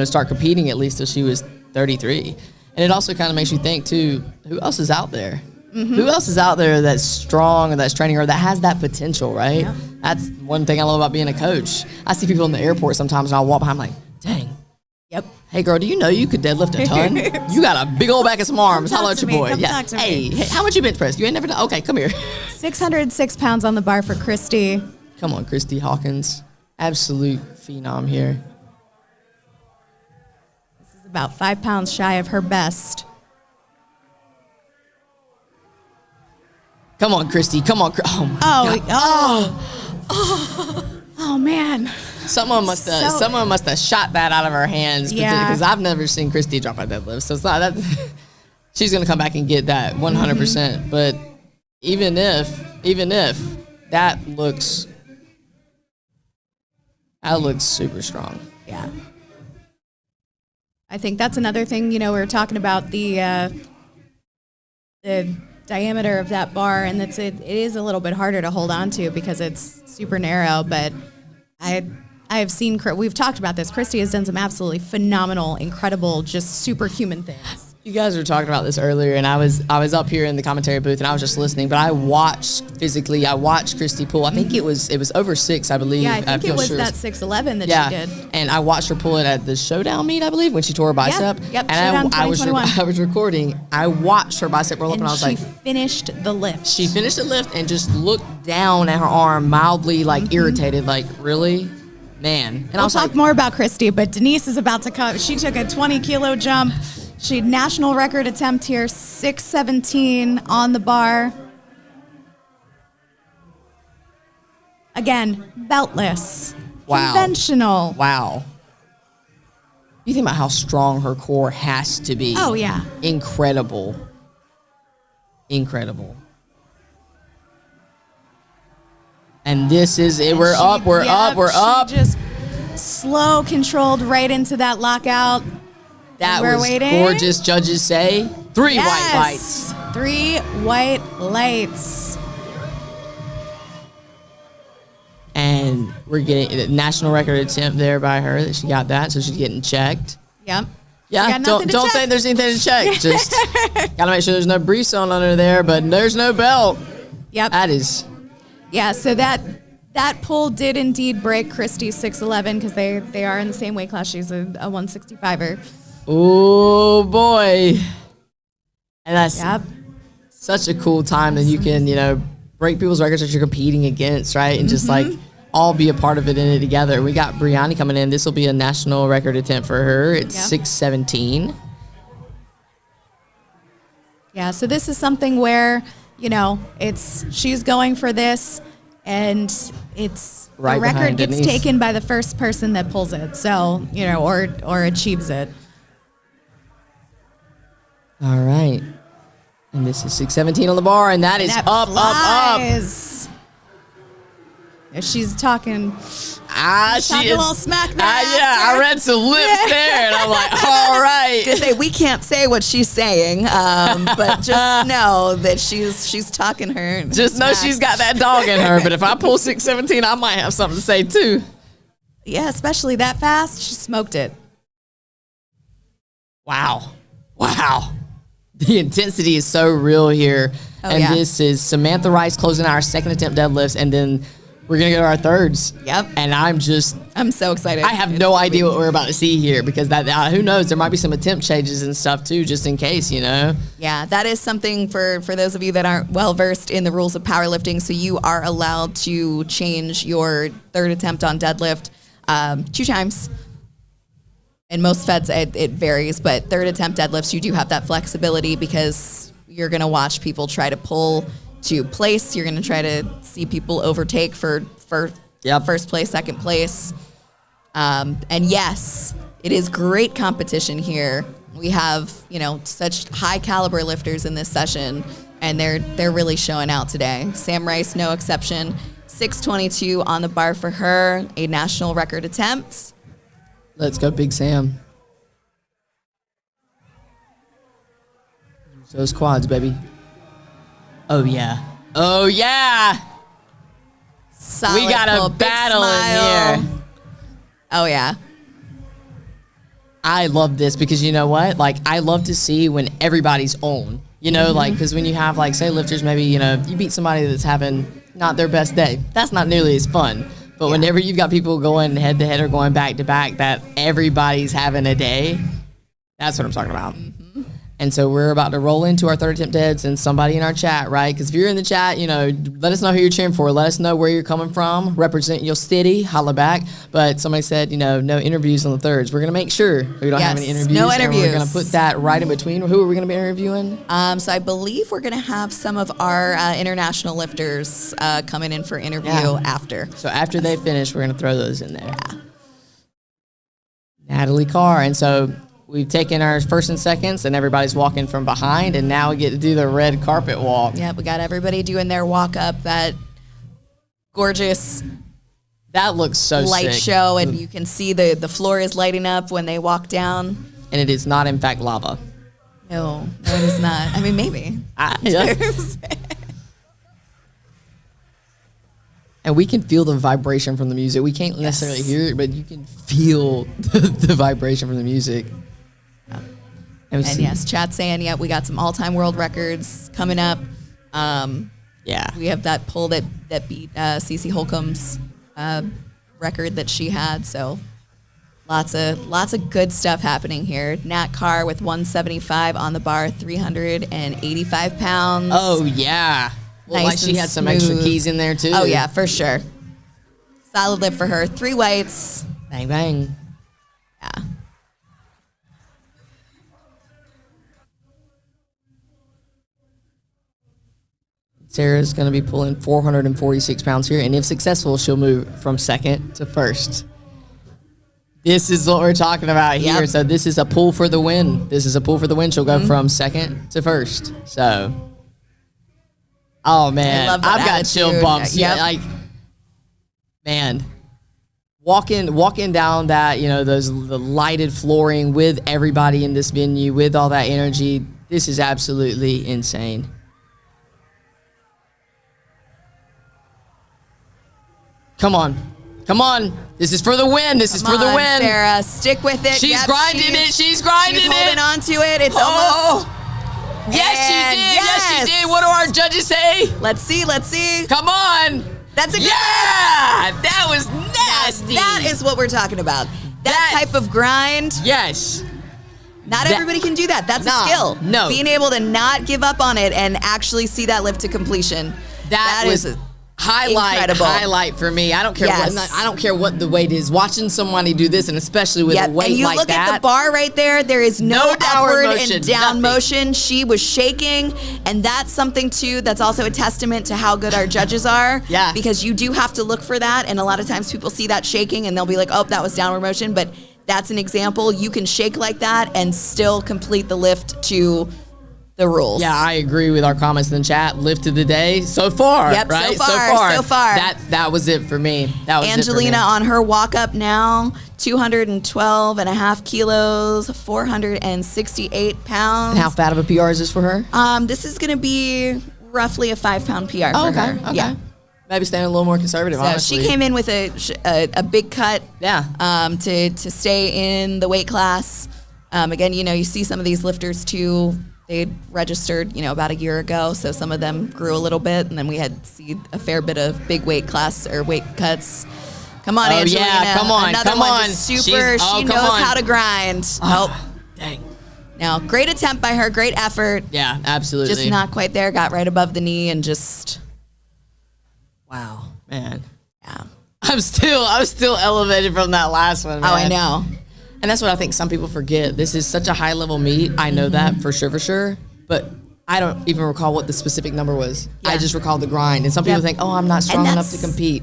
start competing at least till she was 33. And it also kind of makes you think, too, who else is out there? Mm-hmm. Who else is out there that's strong or that's training or that has that potential, right? Yeah. That's one thing I love about being a coach. I see people in the airport sometimes, and I'll walk behind, I'm like, dang. Yep. Hey, girl, do you know you could deadlift a ton? You got a big old back of some arms. Holla at your boy. Talk to Hey, me. how much you bench press? You ain't never done? Okay, come here. 606 pounds on the bar for Christy. Come on, Christy Hawkins. Absolute phenom here. About 5 pounds shy of her best. Come on, Christy. Come on. Oh, man. Someone must have shot that out of her hands. Yeah. Because I've never seen Christy drop a deadlift. So it's not that. She's going to come back and get that 100%. Mm-hmm. But even if that looks super strong. Yeah. I think that's another thing, we were talking about the diameter of that bar, and it is a little bit harder to hold on to because it's super narrow, but I have seen, we've talked about this, Christy has done some absolutely phenomenal, incredible, just superhuman things. You guys were talking about this earlier, and I was up here in the commentary booth, and I was just listening. But I watched Christy pull. I think it was over 6, I believe. Yeah, I think it was sure. that 6'11" that she did. And I watched her pull it at the Showdown meet, I believe, when she tore her bicep. Yep, and Showdown I was 2021. recording. I watched her bicep roll up, and I was she like, finished the lift. she finished the lift and just looked down at her arm, mildly irritated, like, really? Man. And I We'll was talk like, more about Christy, but Denise is about to come. She took a 20-kilo jump. She had national record attempt here, 6:17 on the bar. Again, beltless. Wow. Conventional. wow. You think about how strong her core has to be. Oh, yeah. Incredible. Incredible. And this is it. We're up. Just slow, controlled right into that lockout. That We're was waiting. gorgeous. Judges say 3 white Yes. lights. 3 white lights. And we're getting a national record attempt there by her. That she got that, so she's getting checked. Yep. Yeah, got nothing don't to check. think there's anything to check. Just gotta make sure there's no briefs on under there, but there's no belt. Yep. That is. Yeah, so that pull did indeed break Christy's 6'11" because they are in the same weight class. She's a 165er. Oh boy. And that's Yep. such a cool time that you can, break people's records that you're competing against, right? And just all be a part of it in it together. We got Brianni coming in. This will be a national record attempt for her. It's 6:17. Yeah, so this is something where, she's going for this, and it's Right the record behind gets Denise. taken by the first person that pulls it. So, or achieves it. All right. And this is 6:17 on the bar, and that is That up. flies. If she's talking, She talking a little smack there. yeah, I read some lips there, and I'm like, all right. I was gonna say, we can't say what she's saying, but just know that she's talking her. Just know she's got that dog in her, but if I pull 6:17, I might have something to say too. Yeah, especially that fast, she smoked it. Wow. The intensity is so real here. And yeah. this is Samantha Rice closing our second attempt deadlifts, and then we're going to go to our thirds. Yep. And I'm so excited. I have no idea what we're about to see here, because that who knows, there might be some attempt changes and stuff too, just in case, Yeah, that is something for those of you that aren't well versed in the rules of powerlifting. So you are allowed to change your third attempt on deadlift 2 times. In most feds, it varies, but third attempt deadlifts, you do have that flexibility because you're going to watch people try to pull to place. You're going to try to see people overtake for first place, second place. And yes, it is great competition here. We have, such high caliber lifters in this session, and they're really showing out today. Sam Rice, no exception. 6:22 on the bar for her, a national record attempt. Let's go, Big Sam. Use those quads, baby. Oh, yeah. Solid We got pull, a big battle smile. in here. Oh, yeah. I love this because you know what? I love to see when everybody's on. Because when you have, say, lifters, maybe, you beat somebody that's having not their best day. That's not nearly as fun. But whenever you've got people going head to head or going back to back, that everybody's having a day, that's what I'm talking about. And so we're about to roll into our third attempt deads, and somebody in our chat, right? Because if you're in the chat, let us know who you're cheering for. Let us know where you're coming from. Represent your city. Holla back. But somebody said, no interviews on the thirds. We're going to make sure we don't have any interviews. No and interviews. we're going to put that right in between. Who are we going to be interviewing? So I believe we're going to have some of our international lifters coming in for interview after. So after they finish, we're going to throw those in there. Yeah. Natalie Carr. And so we've taken our first and seconds, and everybody's walking from behind, and now we get to do the red carpet walk. Yeah, we got everybody doing their walk up, that gorgeous that looks so light sick. show, and you can see the floor is lighting up when they walk down. And it is not, in fact, lava. No, it is not. I mean, maybe. Yeah. And we can feel the vibration from the music. We can't necessarily hear it, but you can feel the vibration from the music. And yes, chat's saying, yeah, we got some all-time world records coming up. Yeah. We have that pull that beat Cece Holcomb's record that she had. So lots of good stuff happening here. Nat Carr with 175 on the bar, 385 pounds. Oh, yeah. Well, Nice like she and had some extra smooth. keys in there, too. Oh, yeah, for sure. Solid lift for her. 3 weights. Bang, bang. Yeah. Sarah's going to be pulling 446 pounds here, and if successful, she'll move from second to first. This is what we're talking about here. Yep. So this is a pull for the win. She'll go from second to first. So, oh man, I love that I've got chill attitude. bumps. Yep. Yeah, like, man, walking down that, the lighted flooring with everybody in this venue, with all that energy. This is absolutely insane. Come on. This is for the win. Come on, Sarah, stick with it. She's Yep, grinding it. She's grinding she's it. holding on to it. It's Oh. almost. Yes, she And did. Yes, she did. What do our judges say? Let's see. Come on. That's a good. Yeah. That was nasty. That is what we're talking about. That type of grind. Yes. Not everybody can do that. That's a skill. No. Being able to not give up on it and actually see that lift to completion. That was is incredible. Highlight for me. I don't care Yes. what. I don't care what the weight is. Watching somebody do this, and especially with a weight and you like look that. at the bar right there. There is no downward upward motion, and down nothing. motion. She was shaking, and that's something too. That's also a testament to how good our judges are. Yeah. Because you do have to look for that, and a lot of times people see that shaking, and they'll be like, "Oh, that was downward motion," but that's an example. You can shake like that and still complete the lift to the rules. Yeah, I agree with our comments in the chat. Lift of the day so far. Yep, right? so far. That was it for me. That was Angelina it for me. on her walk up now, 212 and a half kilos, 468 pounds. And how fat of a PR is this for her? This is going to be roughly a 5-pound PR for her. Okay. Yeah. Maybe staying a little more conservative, So honestly. she came in with a big cut. Yeah. To stay in the weight class. Again, you see some of these lifters too. They registered, about a year ago, so some of them grew a little bit, and then we had see a fair bit of big weight class or weight cuts. Come on, Angelina. Yeah, come on, Another come one, on. just super. She knows how to grind. Dang. Now, great attempt by her, great effort. Yeah, absolutely. Just not quite there. Got right above the knee and just. Wow, man. Yeah. I'm still elevated from that last one, man. Oh, I know. And that's what I think some people forget. This is such a high level meet. I know that for sure. But I don't even recall what the specific number was. Yeah. I just recall the grind. And some people think, oh, I'm not strong enough to compete.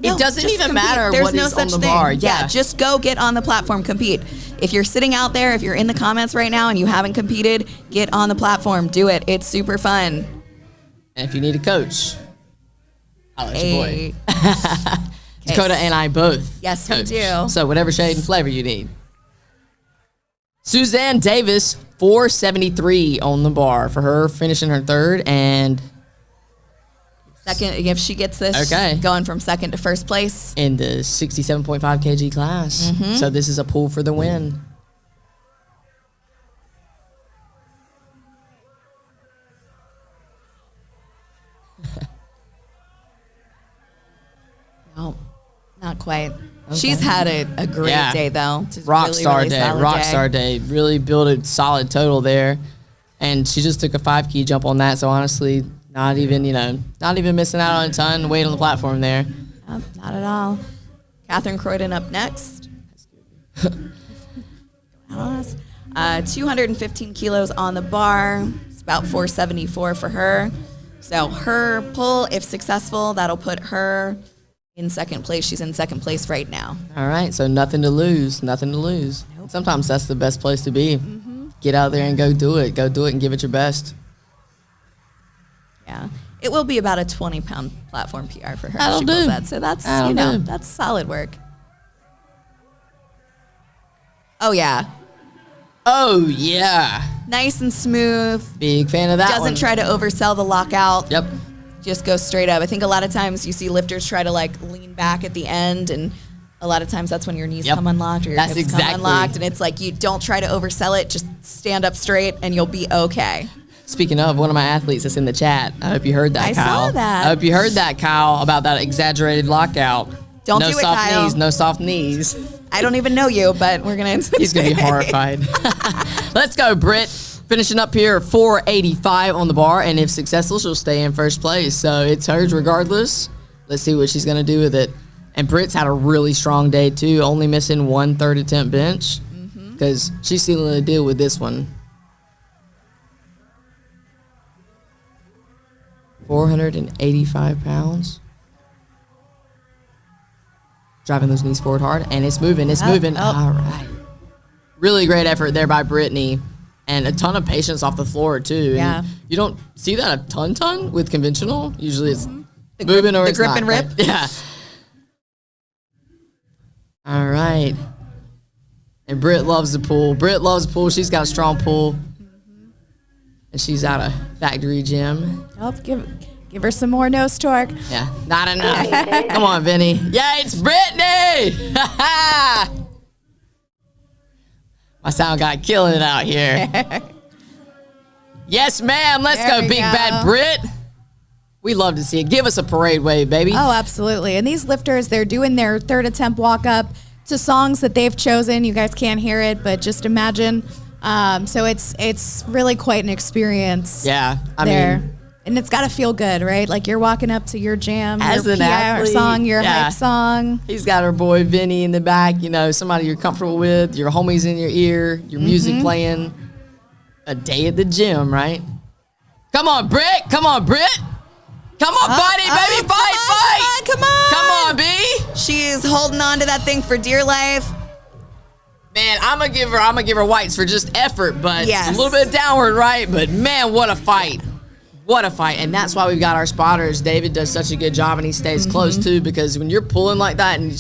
No, It doesn't just even compete. matter There's what no is such on the thing. bar. Yeah, just go get on the platform, compete. If you're sitting out there, if you're in the comments right now and you haven't competed, get on the platform. Do it. It's super fun. And if you need a coach, I'll let Hey. your boy. Dakota and I both. Yes, we coach. do. So whatever shade and flavor you need. Suzanne Davis, 473 on the bar for her, finishing her third and Second, if she gets this, Okay. she's going from second to first place. in the 67.5 kg class. Mm-hmm. So this is a pull for the win. No, not quite. She's had a great Yeah. day, though. Just Rockstar really day, solid rockstar day. Really built a solid total there. And she just took a 5 key jump on that. So honestly, not even missing out on a ton weight on the platform there. Not at all. Catherine Croydon up next. 215 kilos on the bar. It's about 474 for her. So her pull, if successful, that'll put her in second place. She's in second place right now. All right, so nothing to lose. Nothing to lose. Sometimes that's the best place to be. Get out there and go do it. Go do it and give it your best. Yeah. It will be about a 20-pound platform PR for her. That'll if she pulls do. that. So that's, That'll do. that's solid work. Oh, yeah. Oh, yeah. Nice and smooth. Big fan of that Doesn't one. try to oversell the lockout. Yep. Just go straight up. I think a lot of times you see lifters try to like lean back at the end and a lot of times that's when your knees Yep. come unlocked or your That's hips exactly. come unlocked. And it's like, you don't try to oversell it. Just stand up straight and you'll be okay. Speaking of, one of my athletes that's in the chat, I hope you heard that, I Kyle. saw that. I hope you heard that, Kyle, about that exaggerated lockout. Don't no do it, soft Kyle. knees, no soft knees. I don't even know you, but we're going to. He's going to be horrified. Let's go, Britt. Finishing up here, 485 on the bar, and if successful, she'll stay in first place. So it's hers regardless. Let's see what she's going to do with it. And Britt's had a really strong day, too, only missing 1 third attempt bench because she's sealing the deal with this one. 485 pounds. Driving those knees forward hard, and it's moving, it's moving. All right. Really great effort there by Brittany, and a ton of patience off the floor, too. Yeah. And you don't see that a ton with conventional. Usually it's moving or the it's grip not. and rip. Yeah. All right. And Britt loves the pull. Britt loves the pull. She's got a strong pull. And she's out of factory gym. Oh, give her some more nose torque. Yeah, not enough. Come on, Vinny. Yeah, it's Brittany. My sound guy killing it out here. Yes, ma'am. Let's There go, we big go. bad Brit. We love to see it. Give us a parade wave, baby. Oh, absolutely. And these lifters, they're doing their third attempt walk up to songs that they've chosen. You guys can't hear it, but just imagine. So it's really quite an experience. Yeah, I there. mean, And it's got to feel good, right? Like you're walking up to your jam, As your an PR athlete, song, your yeah. hype song. he's got her boy Vinny in the back. You know, somebody you're comfortable with. Your homies in your ear. Your music playing. A day at the gym, right? Come on, Britt. Come on, Britt. Come on, buddy, baby, fight. Come on. Come on, B. She is holding on to that thing for dear life. Man, I'm gonna give her whites for just effort, but Yes. a little bit downward, right? But man, what a fight. What a fight. And that's why we've got our spotters. David does such a good job, and he stays close too, because when you're pulling like that and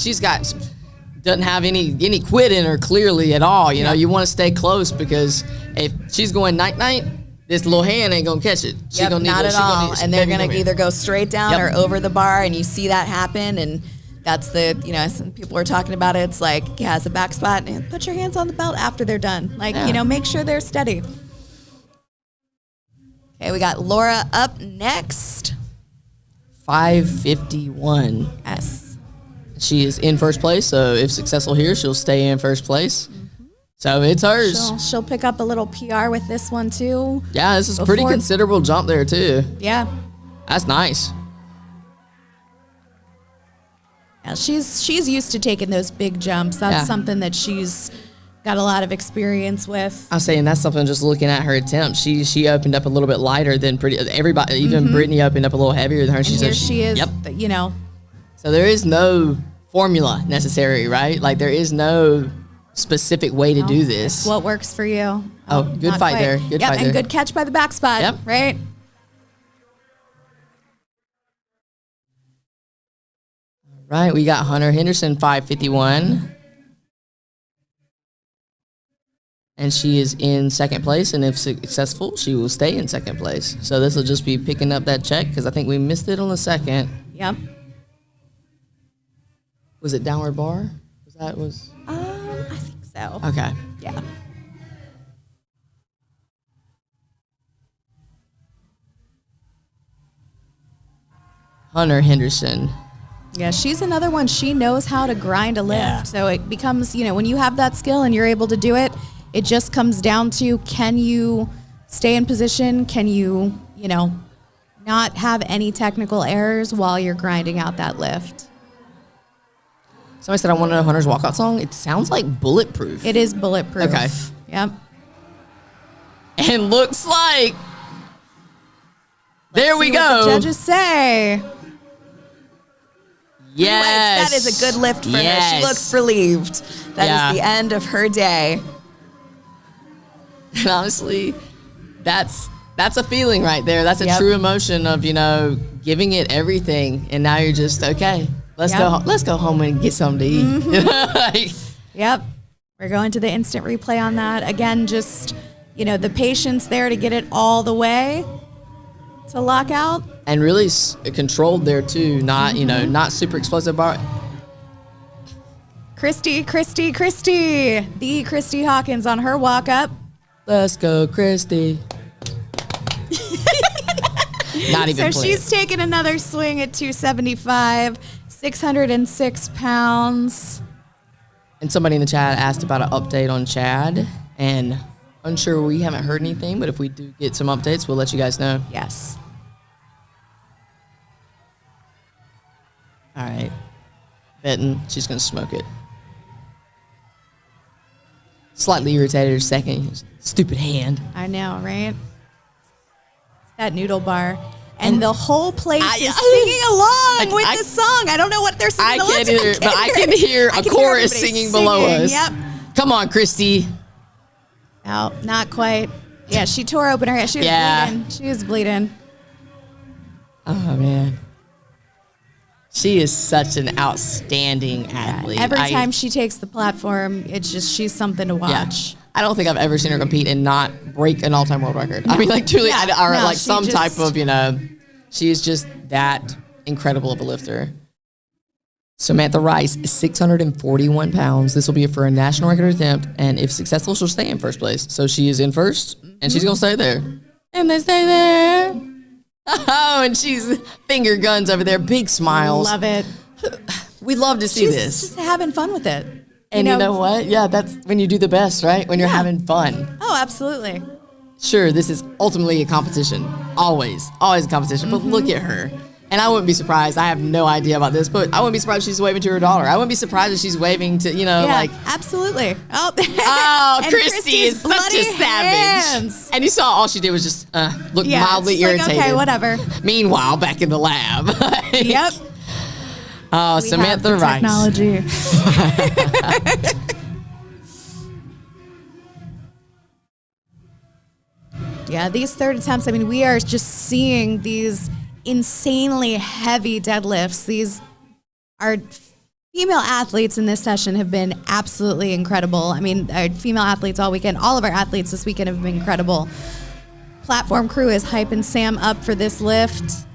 doesn't have any quit in her clearly at all, you know, you want to stay close, because if she's going night, this little hand ain't gonna catch it. She Yep, gonna need not to- at she gonna all. need- And they're baby, going come to here. either go straight down Yep. or over the bar, and you see that happen. And that's some people are talking about it. It's like, yeah, it's a back spot, and put your hands on the belt after they're done. Like, Yeah. make sure they're steady. Okay, we got Laura up next. 551. Yes. She is in first place, so if successful here, she'll stay in first place. So it's hers. She'll pick up a little PR with this one too. Yeah, this is a pretty Before- considerable jump there too. Yeah. That's nice. Yeah, she's used to taking those big jumps. That's Yeah. something that she's got a lot of experience with. I was saying that's something. Just looking at her attempt, she opened up a little bit lighter than everybody. Even Brittany opened up a little heavier than her. And She here said she is, Yep. So there is no formula necessary, right? Like there is no specific way to do this. What works for you? Oh, good not fight quite. there. Good yep, fight and there. good catch by the back spot. Yep. Right. Right, we got Hunter Henderson 551. And she is in second place, and if successful, she will stay in second place. So this will just be picking up that check, because I think we missed it on the second. Yep. Was it downward bar? I think so. Okay. Yeah. Hunter Henderson. Yeah, she's another one. She knows how to grind a lift. Yeah. So it becomes, when you have that skill and you're able to do it, it just comes down to, can you stay in position? Can you, not have any technical errors while you're grinding out that lift? Somebody said, I want to know Hunter's walkout song. It sounds like Bulletproof. It is Bulletproof. Okay. Yep. And looks like, there we See what go. the judges say. Yes. That is a good lift for her. Yes. She looks relieved. That is Yeah. the end of her day. And honestly, that's a feeling right there. That's a Yep. true emotion of, giving it everything. And now you're just, okay, let's Yep. go home and get something to eat. Like, Yep. We're going to the instant replay on that. Again, just, the patience there to get it all the way to lock out. and really controlled there too. Not, not super explosive bar. Christy. The Christy Hawkins on her walk up. Let's go, Christy. Not even So playing. she's taking another swing at 275, 606 pounds. And somebody in the chat asked about an update on Chad, and unsure, we haven't heard anything, but if we do get some updates, we'll let you guys know. Yes. All right. Betting she's going to smoke it. Slightly irritated her second. Stupid hand. I know, right? It's that noodle bar. And the whole place is singing along with the song. I don't know what they're singing. I can't hear, but I can hear a chorus singing below us. Yep. Come on, Christy. No, not quite. Yeah, she tore open her head. She was bleeding. She was bleeding. Oh, man. She is such an outstanding athlete. Every time she takes the platform, it's just, she's something to watch. Yeah. I don't think I've ever seen her compete and not break an all-time world record. I mean, like, truly, like some type of, she is just that incredible of a lifter. Samantha Rice, 641 pounds. This will be for a national record attempt, and if successful, she'll stay in first place. So she is in first, and she's going to stay there. And they stay there. Oh, and she's finger guns over there, big smiles. Love it. We love to see this. She's just having fun with it. And you know what? Yeah, that's when you do the best, right? When you're having fun. Oh, absolutely. Sure, this is ultimately a competition. Always a competition. But look at her. And I wouldn't be surprised. I have no idea about this, but I wouldn't be surprised if she's waving to her daughter. I wouldn't be surprised if she's waving to, absolutely. Oh, Christy is such a savage. Hands. And you saw all she did was just look mildly irritated. Okay, whatever. Meanwhile, back in the lab. Yep. Oh, Samantha Rice. Technology. Yeah, these third attempts, I mean, we are just seeing these insanely heavy deadlifts. Our female athletes in this session have been absolutely incredible. I mean, our female athletes all weekend, all of our athletes this weekend have been incredible. Platform crew is hyping Sam up for this lift.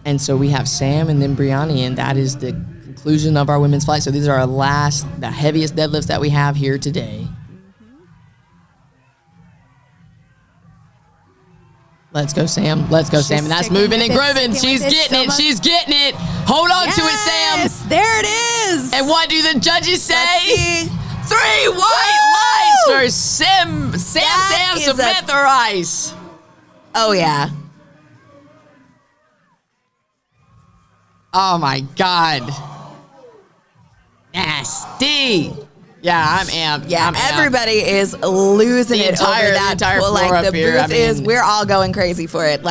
And so we have Sam and then Brianni, and that is the conclusion of our women's flight. So these are the heaviest deadlifts that we have here today. Let's go, Sam. Let's go, Sam. And that's moving and grooving. She's getting it. She's getting it. Hold on to it, Sam. Yes, there it is. And what do the judges say? 3 white lights for Sam Samantha Rice. Oh, yeah. Oh, my God. Nasty. Yeah, I'm amped. Yeah, I'm amped. everybody is losing it over that. The entire floor like the up here. booth is, we're all going crazy for it.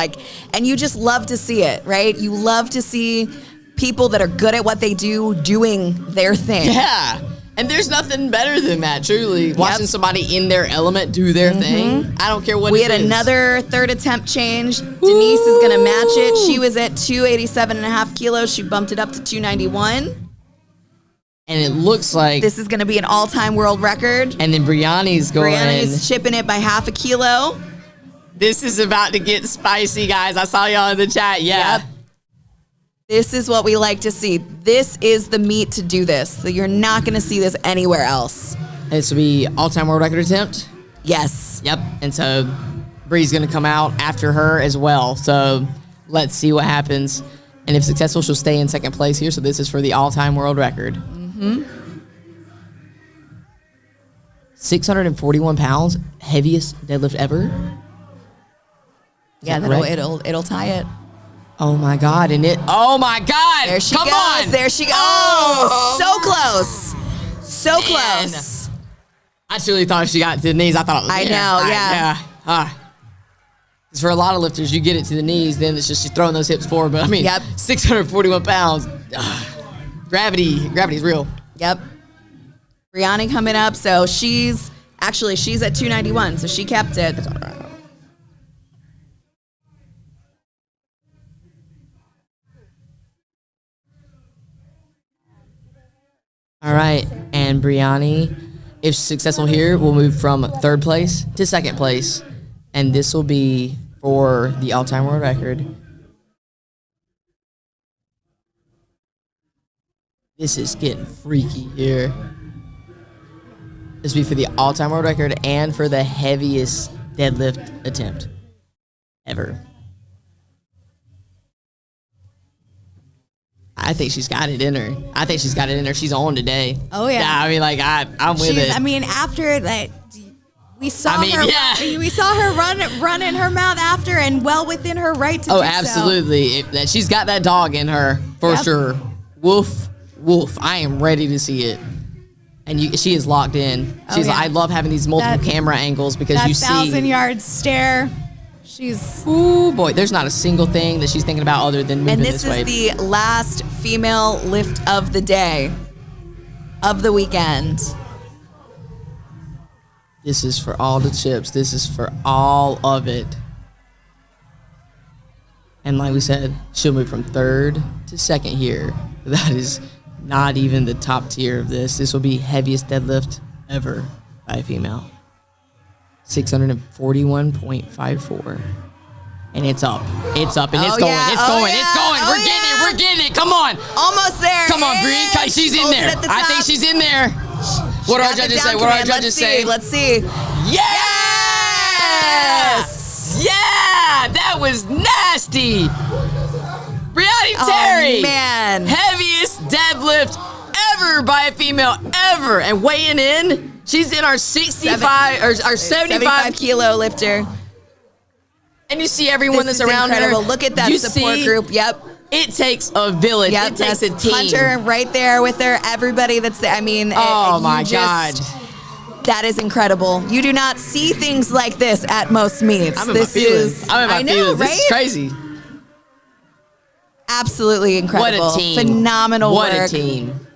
And you just love to see it, right? You love to see people that are good at what they do doing their thing. Yeah. And there's nothing better than that, truly. Watching somebody in their element do their thing. I don't care what We it had is. another third attempt change. Denise is going to match it. She was at 287.5 kilos. She bumped it up to 291. And it looks like this is going to be an all-time world record. And then Brianni's going. Brianni's chipping it by half a kilo. This is about to get spicy, guys. I saw y'all in the chat. Yeah. Yep. This is what we like to see. This is the meat to do this. So you're not going to see this anywhere else. This will be all-time world record attempt? Yes. Yep. And so Bree's going to come out after her as well. So let's see what happens. And if successful, she'll stay in second place here. So this is for the all-time world record. 641 pounds, heaviest deadlift ever. Yeah, it'll tie it. Oh my God! Oh my God! There she Come goes. on! There she goes. Oh, so close, so close. I truly thought if she got to the knees, I thought it was I know, yeah. Because for a lot of lifters, you get it to the knees, then it's just she's throwing those hips forward. But I mean, 641 pounds. Gravity's real. Yep. Brianni coming up, so she's at 291, so she kept it. That's all right. All right, and Brianni, if successful here, will move from third place to second place, and this will be for the all-time world record. This is getting freaky here. This will be for the all-time world record and for the heaviest deadlift attempt ever. I think she's got it in her. She's on today. Oh, yeah. I mean, like, I'm with it. I mean, after that, we saw I mean, her. yeah. We saw her run in her mouth after, and well within her right to do so. Oh, absolutely. She's got that dog in her for sure. Woof, woof. I am ready to see it. And she is locked in. She's like, I love having these multiple camera angles because you see that 1,000-yard stare. She's ooh boy. There's not a single thing that she's thinking about other than moving this way. And this is the last female lift of the day, of the weekend. This is for all the chips. This is for all of it. And like we said, she'll move from third to second here. That is not even the top tier of this. This will be heaviest deadlift ever by a female. 641.54. And it's up. It's up and it's going. Yeah. It's going. Yeah. It's going. We're getting it. We're getting it. Come on. Almost there. Come on, Bree. She's in there. I think she's in there. What do our judges say? What do our judges say? Let's see. Yes! Yeah! That was nasty. Brianna Terry. Oh, man. Heaviest deadlift ever by a female ever. And weighing in, she's in our 65 or our 75 kilo lifter. And you see everyone This that's is around incredible. her. Look at that support group. Yep. It takes a village. Yep. It takes a team. Hunter right there with her. Everybody that's there. I mean, oh my God. That is incredible. You do not see things like this at most meets. I'm in my feelings. I know, right? This is crazy. Absolutely incredible. What a team. Phenomenal work. What a team.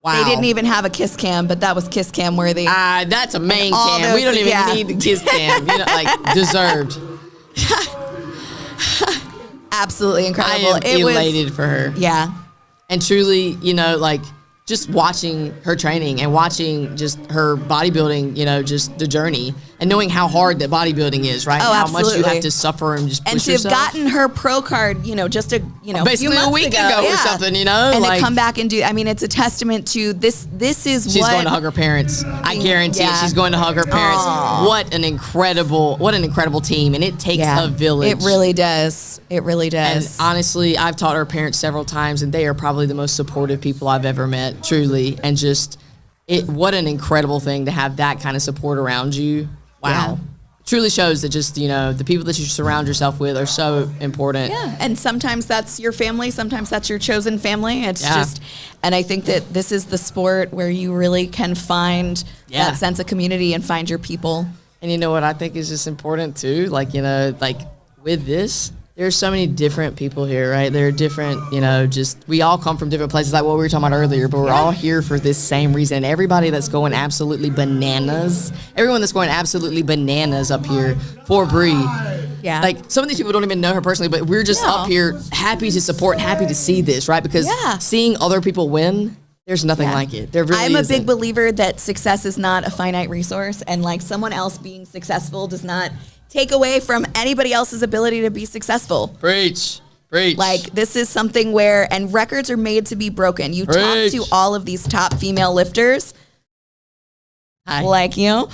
Wow. They didn't even have a kiss cam, but that was kiss cam worthy. That's a main cam. We don't even need the kiss cam. You know, like, deserved. Absolutely incredible. I am elated for her. Yeah. And truly, you know, like, just watching her training and watching just her bodybuilding, you know, just the journey and knowing how hard that bodybuilding is, right? Oh, how absolutely. much you have to suffer and just push and to yourself. have gotten her pro card, you know, just basically few a week ago or something, you know, and like, to come back and do. I mean, it's a testament to this. This is she's going to hug her parents. I guarantee it. She's going to hug her parents. Aww. What an incredible team, and it takes a village. It really does. It really does. And honestly, I've taught her parents several times, and they are probably the most supportive people I've ever met, truly. And just, what an incredible thing to have that kind of support around you. Wow. Yeah. Truly shows that just, you know, the people that you surround yourself with are so important. Yeah, and sometimes that's your family, sometimes that's your chosen family. It's just, and I think that this is the sport where you really can find that sense of community and find your people. And you know what I think is just important too? Like, you know, like with this, there's so many different people here, right? There are different, you know, just, we all come from different places, like what we were talking about earlier, but we're all here for this same reason. Everybody that's going absolutely bananas, everyone that's going absolutely bananas up here for Bree. Yeah. Like, some of these people don't even know her personally, but we're just up here happy to support, happy to see this, right? Because seeing other people win, there's nothing like it. There really I'm a isn't. big believer that success is not a finite resource, and like someone else being successful does not take away from anybody else's ability to be successful. Preach. Like, this is something where, and records are made to be broken. You talk to all of these top female lifters, like, you know,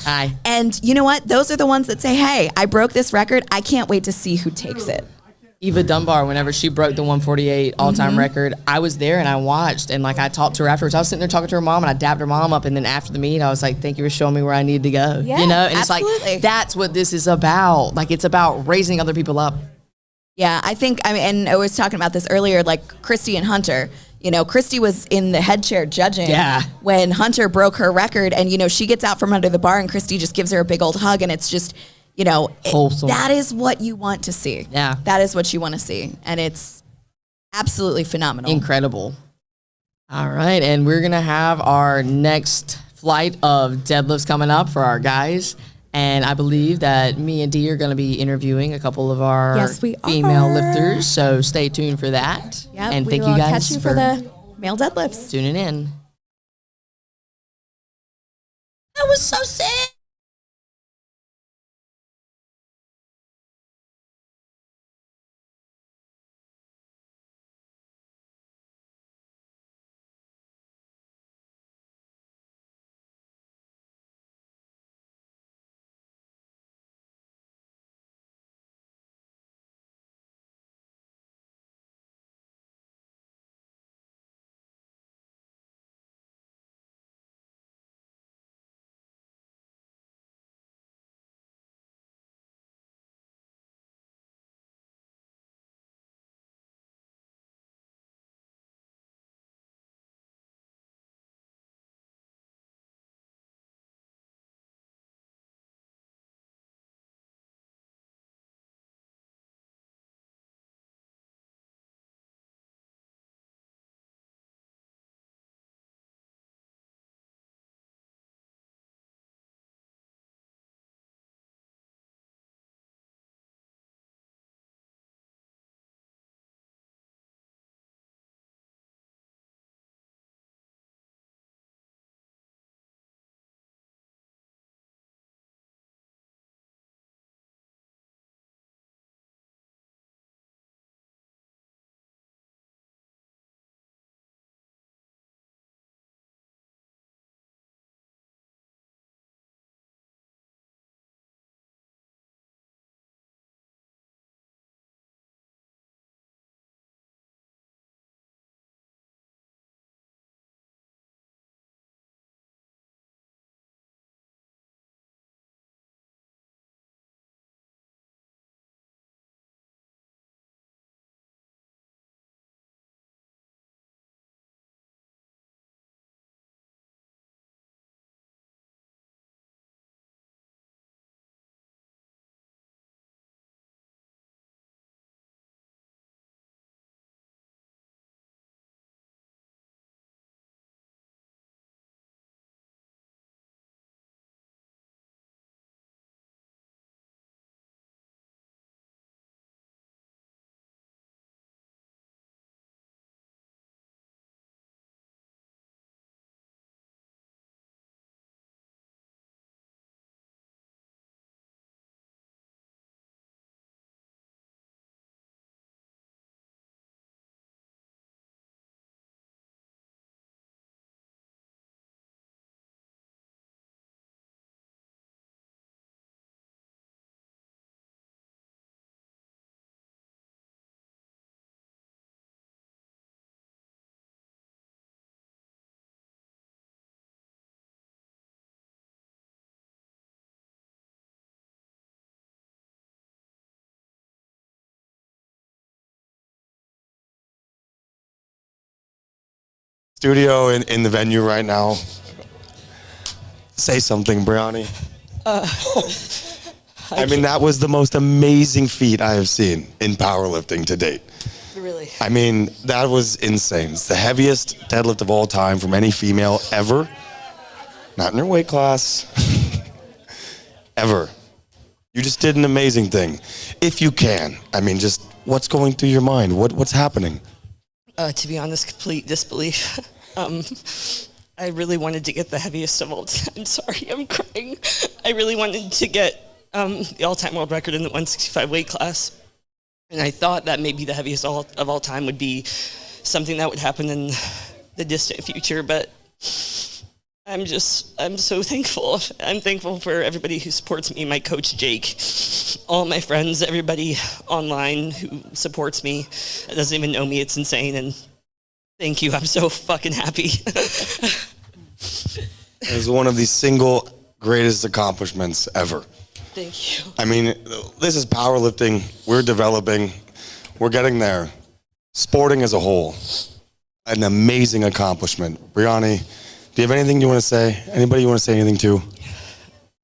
and you know what? Those are the ones that say, hey, I broke this record. I can't wait to see who takes it. Eva Dunbar, whenever she broke the 148 all-time record, I was there and I watched, and like I talked to her afterwards. I was sitting there talking to her mom, and I dabbed her mom up, and then after the meet, I was like, thank you for showing me where I need to go. Yeah, you know, and absolutely. it's like, that's what this is about. Like, it's about raising other people up. Yeah, I think, I mean, and I was talking about this earlier, like Christy and Hunter. You know, Christy was in the head chair judging when Hunter broke her record, and, you know, she gets out from under the bar, and Christy just gives her a big old hug, and it's just, you know, that is what you want to see. Yeah. That is what you want to see. And it's absolutely phenomenal. Incredible. All right, and we're going to have our next flight of deadlifts coming up for our guys. And I believe that me and Dee are going to be interviewing a couple of our female lifters. So stay tuned for that. Yep, and we thank will you guys catch you for the male deadlifts. Tuning in. That was so sick. studio in the venue right now. Say something, Brianni. I mean, that was the most amazing feat I have seen in powerlifting to date. Really? I mean, that was insane. It's the heaviest deadlift of all time from any female ever. Not in her weight class. Ever. You just did an amazing thing. If you can. I mean, just what's going through your mind? What's happening? To be honest, complete disbelief. I really wanted to get the heaviest of all time. I'm sorry, I'm crying. I really wanted to get the all-time world record in the 165 weight class. And I thought that maybe the heaviest of all time would be something that would happen in the distant future, but I'm so thankful. I'm thankful for everybody who supports me, my coach Jake, all my friends, everybody online who supports me, that doesn't even know me. It's insane, and thank you. I'm so fucking happy. It was one of the single greatest accomplishments ever. Thank you. I mean, this is powerlifting. We're developing. We're getting there. Sporting as a whole, an amazing accomplishment. Brianni, do you have anything you want to say? Anybody you want to say anything to?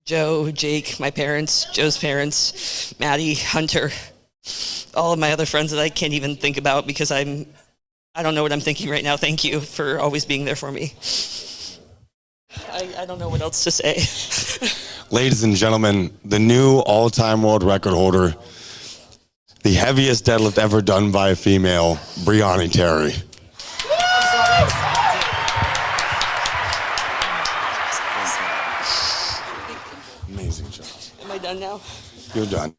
Joe, Jake, my parents, Joe's parents, Maddie, Hunter, all of my other friends that I can't even think about because I don't know what I'm thinking right now. Thank you for always being there for me. I don't know what else to say. Ladies and gentlemen, the new all-time world record holder, the heaviest deadlift ever done by a female, Brianni Terry. Amazing job. Am I done now? You're done.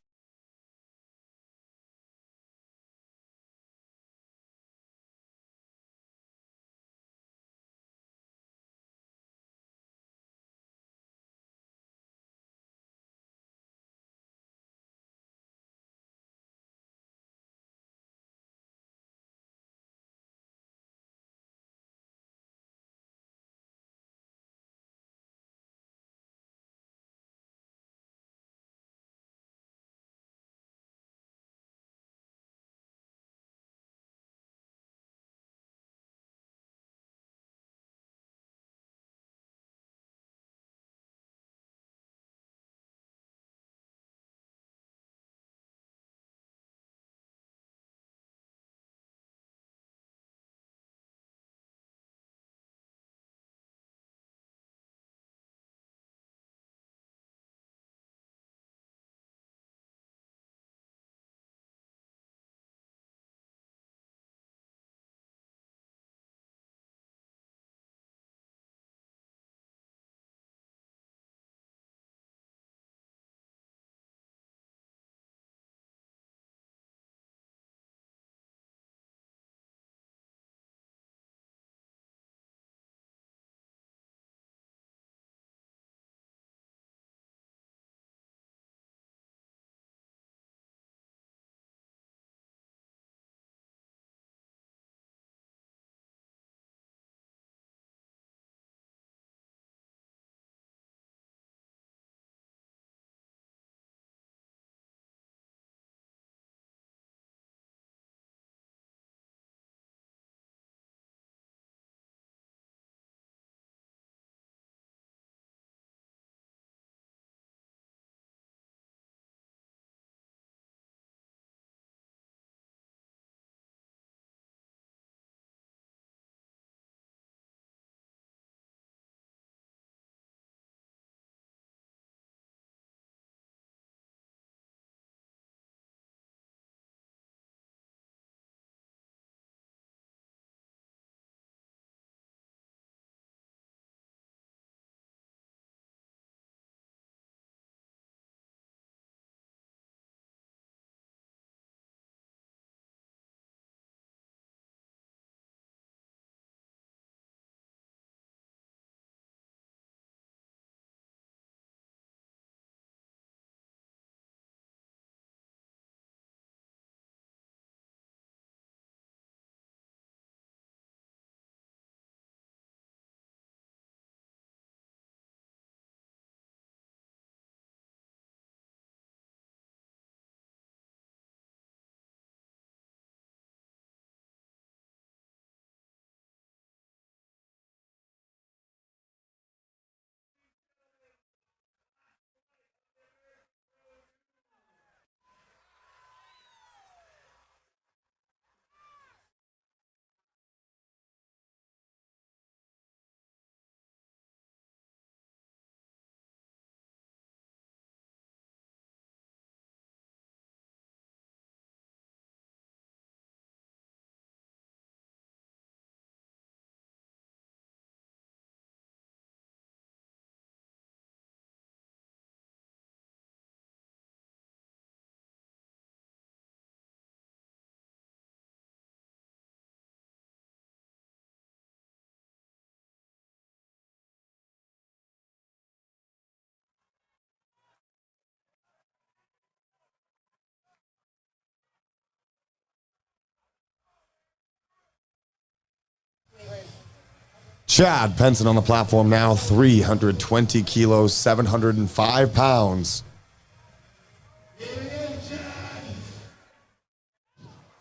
Chad Penson on the platform now, 320 kilos, 705 pounds.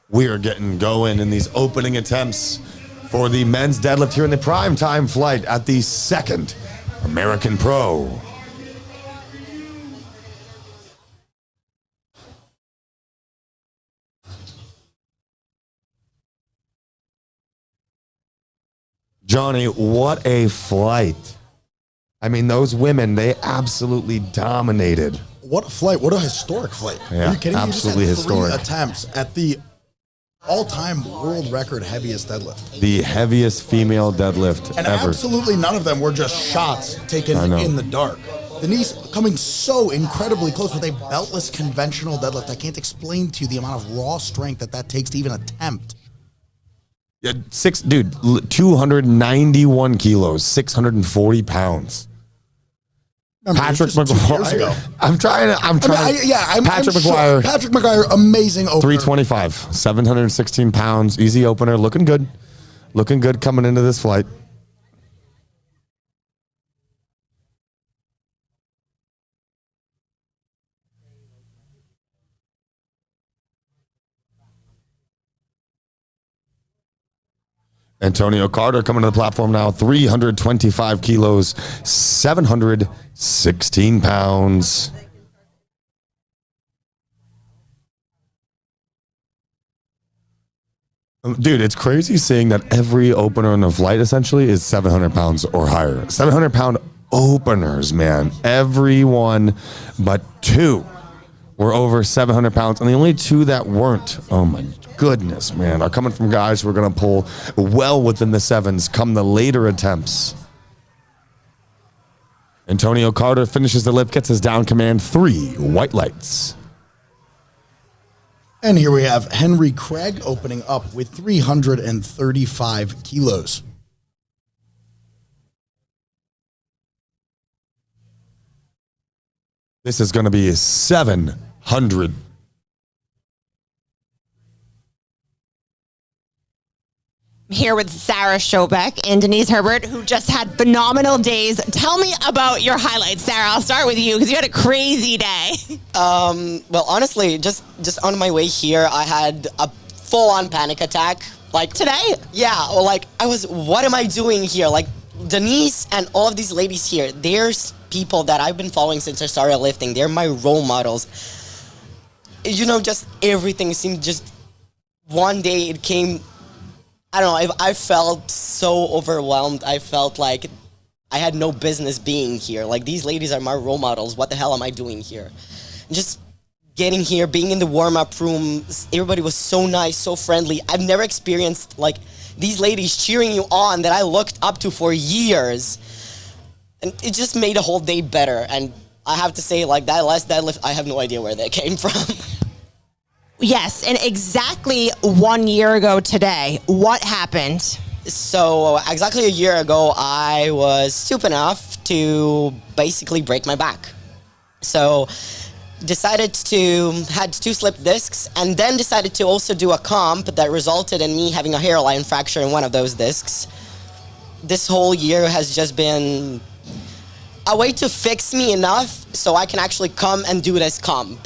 We are getting going in these opening attempts for the men's deadlift here in the prime time flight at the second American Pro. Johnny, what a flight. I mean, those women, they absolutely dominated. What a flight. What a historic flight. Yeah, Are you kidding me? absolutely You just had historic. 3 attempts at the all-time world record heaviest deadlift. The heaviest female deadlift And ever. absolutely none of them were just shots taken I know. in the dark. Denise coming so incredibly close with a beltless conventional deadlift. I can't explain to you the amount of raw strength that takes to even attempt. Yeah, 291 kilos, 640 pounds. Remember, Patrick it was just 2 years ago. McGuire. I'm trying. Patrick I'm sure. McGuire. Patrick McGuire, amazing opener. 325, 716 pounds, easy opener, looking good. Looking good coming into this flight. Antonio Carter coming to the platform now, 325 kilos, 716 pounds. Dude, it's crazy seeing that every opener in the flight essentially is 700 pounds or higher. 700-pound openers, man. Everyone but 2 were over 700 pounds, and the only 2 that weren't, oh my goodness, man, are coming from guys who are going to pull well within the 7s come the later attempts. Antonio Carter finishes the lift, gets his down command, 3 white lights. And here we have Henry Craig opening up with 335 kilos. This is going to be 700. Here with Sarah Schobeck and Denise Herbert, who just had phenomenal days. Tell me about your highlights, Sarah. I'll start with you because you had a crazy day. Well, honestly, just on my way here, I had a full-on panic attack. Like today? Yeah. Well, like what am I doing here? Like Denise and all of these ladies here, there's people that I've been following since I started lifting. They're my role models. You know, just everything seemed just one day it came. I don't know, I felt so overwhelmed. I felt like I had no business being here. Like, these ladies are my role models. What the hell am I doing here? Just getting here, being in the warm-up room, everybody was so nice, so friendly. I've never experienced, like, these ladies cheering you on that I looked up to for years. And it just made the whole day better. And I have to say, like, that last deadlift, I have no idea where that came from. Yes, and exactly 1 year ago today, what happened? So exactly a year ago, I was stupid enough to basically break my back. So had 2 slip discs, and then decided to also do a comp that resulted in me having a hairline fracture in one of those discs. This whole year has just been a way to fix me enough so I can actually come and do this comp.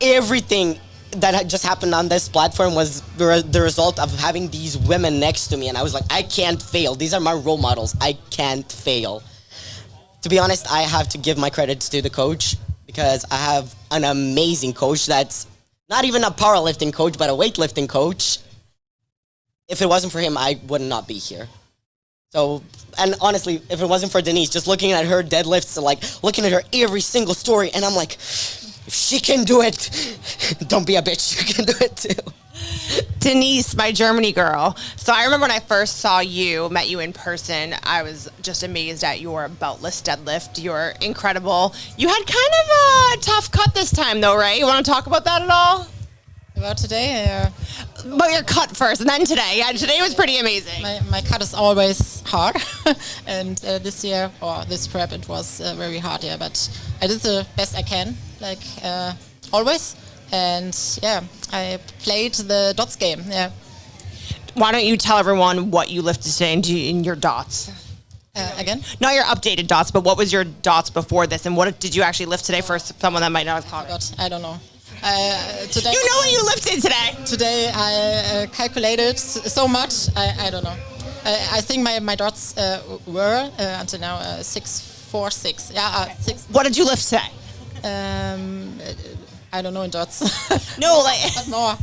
Everything that had just happened on this platform was the result of having these women next to me, and I was like, I can't fail. These are my role models. I can't fail. To be honest, I have to give my credits to the coach, because I have an amazing coach that's not even a powerlifting coach, but a weightlifting coach. If it wasn't for him, I would not be here. So, and honestly, if it wasn't for Denise, just looking at her deadlifts, like looking at her every single story, and I'm like, if she can do it, don't be a bitch, you can do it too. Denise, my Germany girl. So I remember when I first met you in person, I was just amazed at your beltless deadlift. You're incredible. You had kind of a tough cut this time though, right? You want to talk about that at all? About today? But your cut first, and then today. Yeah, today was pretty amazing. My cut is always hard, and this year, or this prep, it was very hard, yeah, but I did the best I can, like always, and yeah, I played the dots game, yeah. why don't you tell everyone what you lifted today and your dots? Again? Not your updated dots, but what was your dots before this, and what did you actually lift today for someone that might not have caught it? I don't know. Today, you know what you lifted today? Today I calculated so much, I don't know. I think my dots were until now 646. Yeah, 6. What did you lift today? I don't know in dots. No, like more.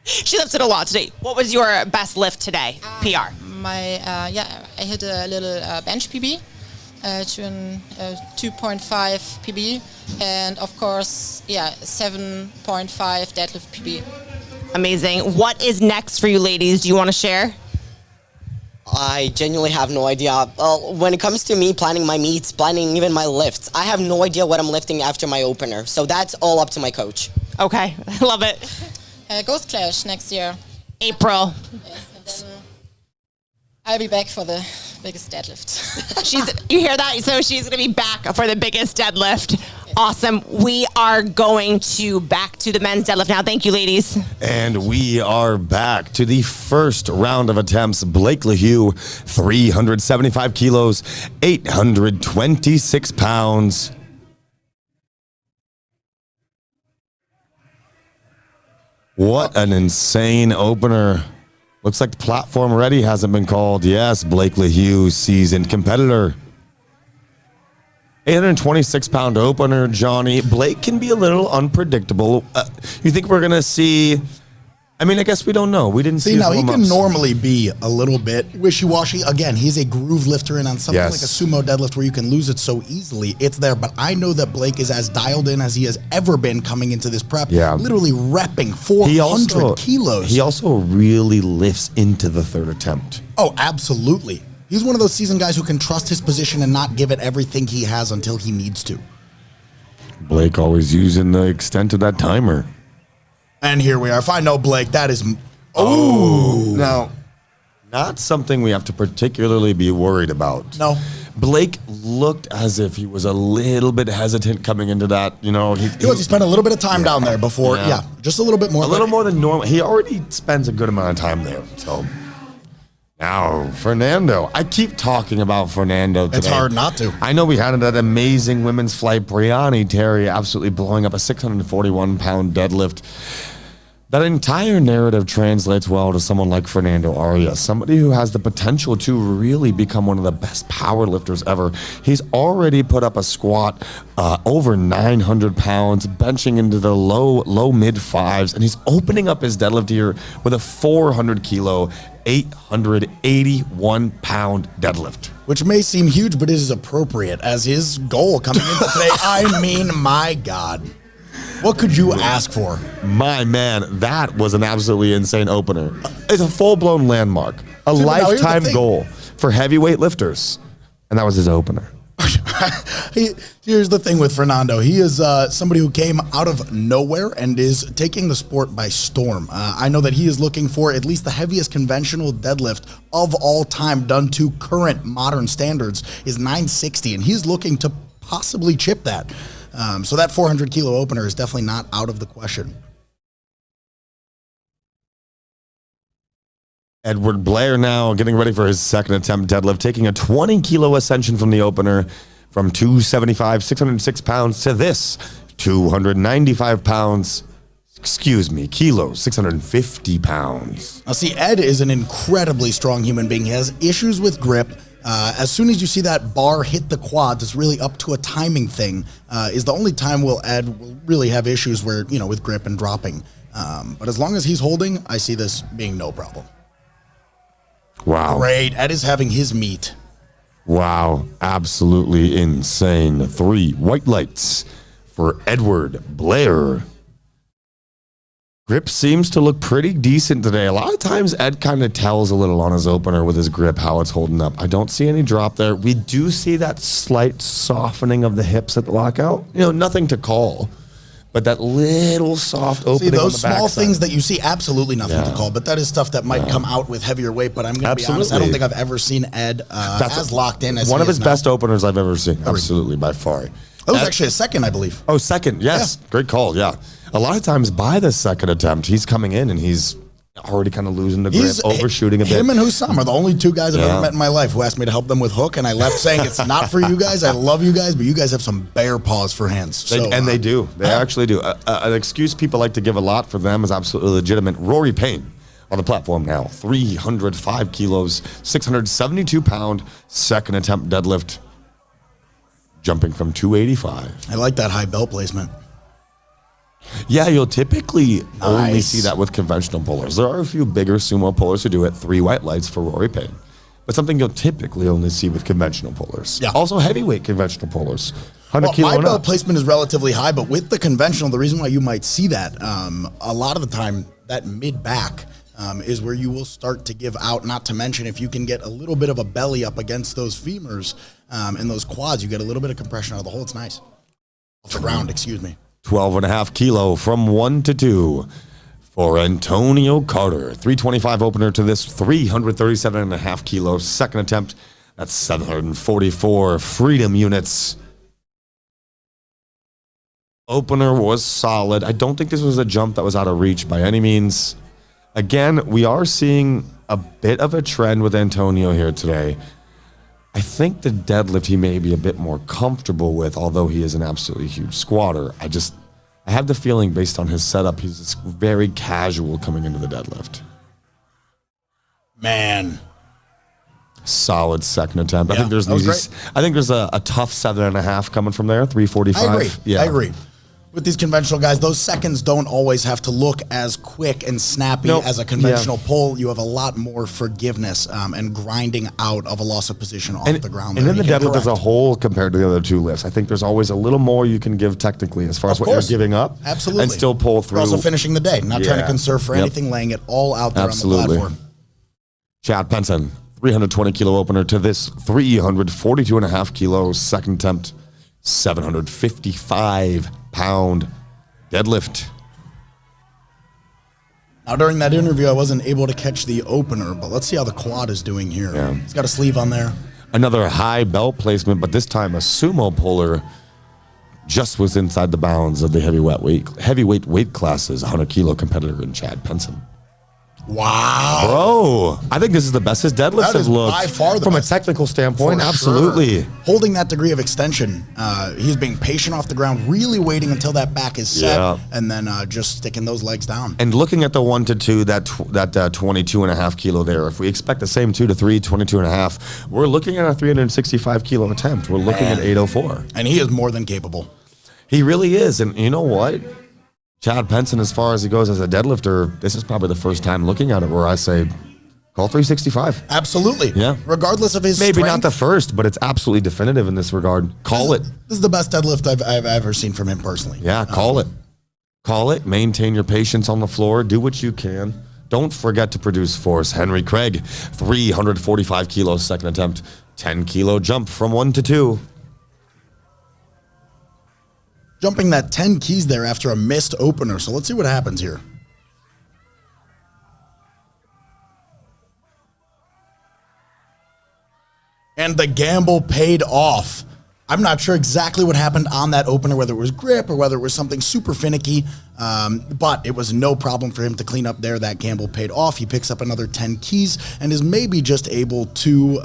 She lifted a lot today. What was your best lift today? PR. I hit a little bench PB to an 2.5 PB, and of course, 7.5 deadlift PB. Amazing. What is next for you ladies? Do you want to share? I genuinely have no idea. When it comes to me planning my meets, planning even my lifts, I have no idea what I'm lifting after my opener. So that's all up to my coach. Okay, I love it. Ghost Clash next year. April. Yes, and then, I'll be back for the biggest deadlift. You hear that? So she's going to be back for the biggest deadlift. Awesome. We are going back to the men's deadlift now. Thank you, ladies. And we are back to the first round of attempts. Blake LaHue, 375 kilos, 826 pounds. What an insane opener. Looks like the platform already hasn't been called. Yes, Blake LaHue, seasoned competitor. 826-pound opener, Johnny. Blake can be a little unpredictable. You think we're going to see... I mean, I guess we don't know. We didn't see now he can normally be a little bit wishy-washy. Again, he's a groove lifter, and on something like a sumo deadlift where you can lose it so easily, it's there. But I know that Blake is as dialed in as he has ever been coming into this prep. Yeah. Literally repping 400 kilos. He also really lifts into the third attempt. Oh, absolutely. He's one of those seasoned guys who can trust his position and not give it everything he has until he needs to. Blake always using the extent of that timer. And here we are. If I know Blake, that is... Oh! Now, not something we have to particularly be worried about. No. Blake looked as if he was a little bit hesitant coming into that. You know, he spent a little bit of time down there before. Yeah, just a little bit more. A little more than normal. He already spends a good amount of time there. So... Now, Fernando. I keep talking about Fernando today. It's hard not to. I know we had that amazing women's flight. Brianni Terry absolutely blowing up a 641-pound deadlift. That entire narrative translates well to someone like Fernando Arias, somebody who has the potential to really become one of the best power lifters ever. He's already put up a squat over 900 pounds, benching into the low mid fives, and he's opening up his deadlift here with a 400 kilo, 881 pound deadlift. Which may seem huge, but it is appropriate as his goal coming into today. I mean, my God. What could you ask for? My man, that was an absolutely insane opener. It's a full-blown landmark, a lifetime goal for heavyweight lifters, and that was his opener. Here's the thing with Fernando. He is somebody who came out of nowhere and is taking the sport by storm. I know that he is looking for at least the heaviest conventional deadlift of all time done to current modern standards is 960, and he's looking to possibly chip that. So that 400 kilo opener is definitely not out of the question. Edward Blair now getting ready for his second attempt deadlift, taking a 20 kilo ascension from the opener from 275, 606 pounds to this 295 pounds, kilos, 650 pounds. Now see, Ed is an incredibly strong human being. He has issues with grip. As soon as you see that bar hit the quads, it's really up to a timing thing. Is the only time Ed will really have issues where, with grip and dropping. But as long as he's holding, I see this being no problem. Wow. Great. Ed is having his meet. Wow. Absolutely insane. 3 white lights for Edward Blair. Grip seems to look pretty decent today. A lot of times Ed kind of tells a little on his opener with his grip how it's holding up. I don't see any drop there. We do see that slight softening of the hips at the lockout. Nothing to call, but that little soft opening. See, those on the small backside. things that you see, absolutely nothing to call, but that is stuff that might come out with heavier weight. But I'm going to be honest, I don't think I've ever seen Ed as locked in as one he of his is best openers I've ever seen. Absolutely, by far. That was actually a second, I believe. Oh, second. Yes. Yeah. Great call. Yeah. A lot of times by the second attempt, he's coming in and he's already kind of losing the grip, overshooting a bit. Him and Hussam are the only two guys I've ever met in my life who asked me to help them with hook, and I left saying it's not for you guys. I love you guys, but you guys have some bear paws for hands. They do. They actually do. An excuse people like to give a lot for them is absolutely legitimate. Rory Payne on the platform now, 305 kilos, 672-pound, second attempt deadlift, jumping from 285. I like that high belt placement. Yeah, you'll typically only see that with conventional pullers. There are a few bigger sumo pullers who do it. 3 white lights for Rory Payne. But something you'll typically only see with conventional pullers. Yeah. Also heavyweight conventional pullers. 100 kilo my and belt up. placement is relatively high, but with the conventional, the reason why you might see that, a lot of the time, that mid-back is where you will start to give out, not to mention if you can get a little bit of a belly up against those femurs and those quads, you get a little bit of compression out of the hole. It's nice. Off the ground, excuse me. 12.5 kilo from 1 to 2 for Antonio Carter. 325 opener to this 337.5 kilo second attempt. That's 744 freedom units. Opener was solid. I don't think this was a jump that was out of reach by any means. Again, we are seeing a bit of a trend with Antonio here today. I think the deadlift he may be a bit more comfortable with, although he is an absolutely huge squatter. I have the feeling based on his setup, he's just very casual coming into the deadlift. Man. Solid second attempt. Yeah, I think there's a tough 7.5 coming from there, 345. I agree. Yeah. I agree. With these conventional guys, those seconds don't always have to look as quick and snappy as a conventional pull. You have a lot more forgiveness and grinding out of a loss of position off the ground. And then the deadlift as a whole compared to the other two lifts, I think there's always a little more you can give technically as far as what you're giving up. Absolutely. And still pull through. You're also finishing the day, not trying to conserve for anything, laying it all out there on the platform. Chad Penson, 320 kilo opener to this 342.5 kilo second attempt, 755 pound deadlift. Now, during that interview, I wasn't able to catch the opener, but let's see how the quad is doing here. Yeah. He's got a sleeve on there. Another high belt placement, but this time a sumo puller just was inside the bounds of the heavyweight weight classes, 100 kilo competitor in Chad Penson. Wow. Bro, I think this is the best his deadlifts have looked. By far the from best. a technical standpoint, For absolutely. sure. Holding that degree of extension, he's being patient off the ground, really waiting until that back is set, and then just sticking those legs down. And looking at the 1 to 2, that 22.5 kilo there, if we expect the same 2 to 3, 22.5, we're looking at a 365 kilo attempt. We're looking at 804. And he is more than capable. He really is. And you know what? Chad Penson, as far as he goes as a deadlifter, this is probably the first time looking at it where I say, call 365. Absolutely. Yeah. Regardless of his Maybe strength, not the first, but it's absolutely definitive in this regard. Call it. This is the best deadlift I've ever seen from him personally. Yeah, call it. Call it. Maintain your patience on the floor. Do what you can. Don't forget to produce force. Henry Craig, 345 kilos second attempt, 10 kilo jump from 1 to 2. Jumping that 10 keys there after a missed opener. So let's see what happens here. And the gamble paid off. I'm not sure exactly what happened on that opener, whether it was grip or whether it was something super finicky, but it was no problem for him to clean up there. That gamble paid off. He picks up another 10 keys and is maybe just able to,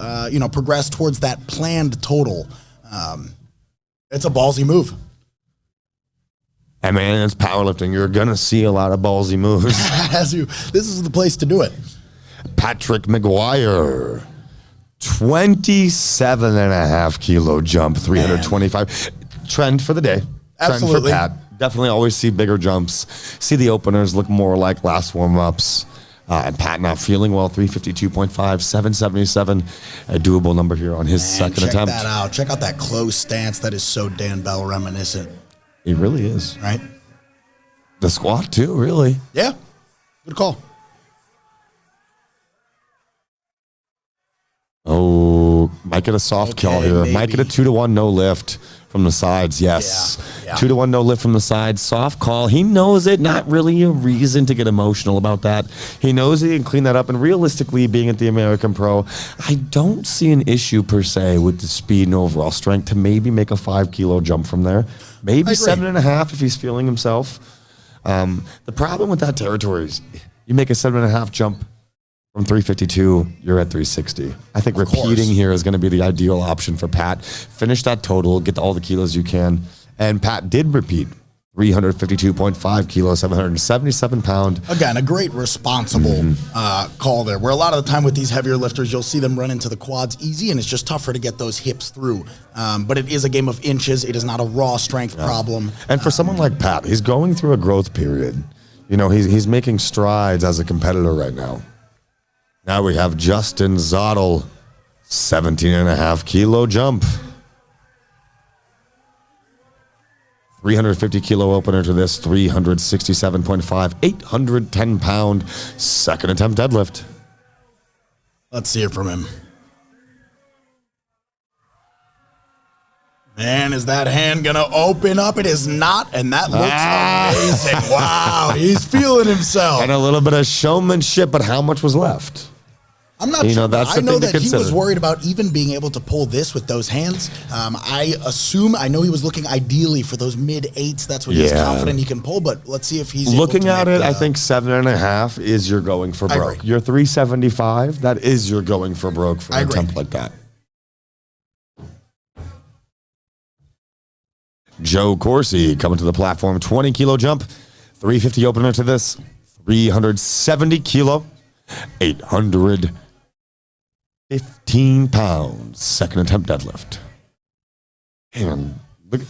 progress towards that planned total. It's a ballsy move. Hey man, it's powerlifting. You're going to see a lot of ballsy moves. This is the place to do it. Patrick McGuire, 27.5 kilo jump, 325. Trend for the day. Absolutely. Trend for Pat. Definitely always see bigger jumps. See the openers look more like last warm-ups. And Pat now feeling well, 352.5, 777. A doable number here on his second attempt. Check that out. Check out that close stance. That is so Dan Bell reminiscent. He really is. Right? The squat too, really. Yeah. Good call. Oh, might get a soft call here. Maybe. Might get a 2-to-1 no lift from the sides. Yes. Yeah. 2-to-1 no lift from the sides. Soft call. He knows it. Not really a reason to get emotional about that. He knows he can clean that up. And realistically, being at the American Pro, I don't see an issue per se with the speed and overall strength to maybe make a 5 kilo jump from there. Maybe 7.5 if he's feeling himself. The problem with that territory is You make a 7.5 jump from 352, you're at 360. I think repeating here is going to be the ideal option for Pat. Finish that total, get all the kilos you can. And Pat did repeat 352.5 kilos, 777 pound. Again, a great responsible call there, where a lot of the time with these heavier lifters, you'll see them run into the quads easy, and it's just tougher to get those hips through. But it is a game of inches. It is not a raw strength problem. And for someone like Pat, he's going through a growth period. You know, he's making strides as a competitor right now. Now we have Justin Zottel, 17.5 kilo jump. 350 kilo opener to this, 367.5, 810 pound second attempt deadlift. Let's see it from him. Man, is that hand going to open up? It is not, and that looks amazing. Wow, he's feeling himself. And a little bit of showmanship, but how much was left? I'm not sure. That's I know that he consider. was worried about even being able to pull this with those hands. I know he was looking ideally for those mid-8s. That's what he's confident he can pull, but let's see if he's looking able to at it, I think 7.5 is your going for broke. Your 375, that is your going for broke for an attempt like that. Joe Corsi coming to the platform, 20 kilo jump, 350 opener to this, 370 kilo, 815 pounds, second attempt deadlift. And look,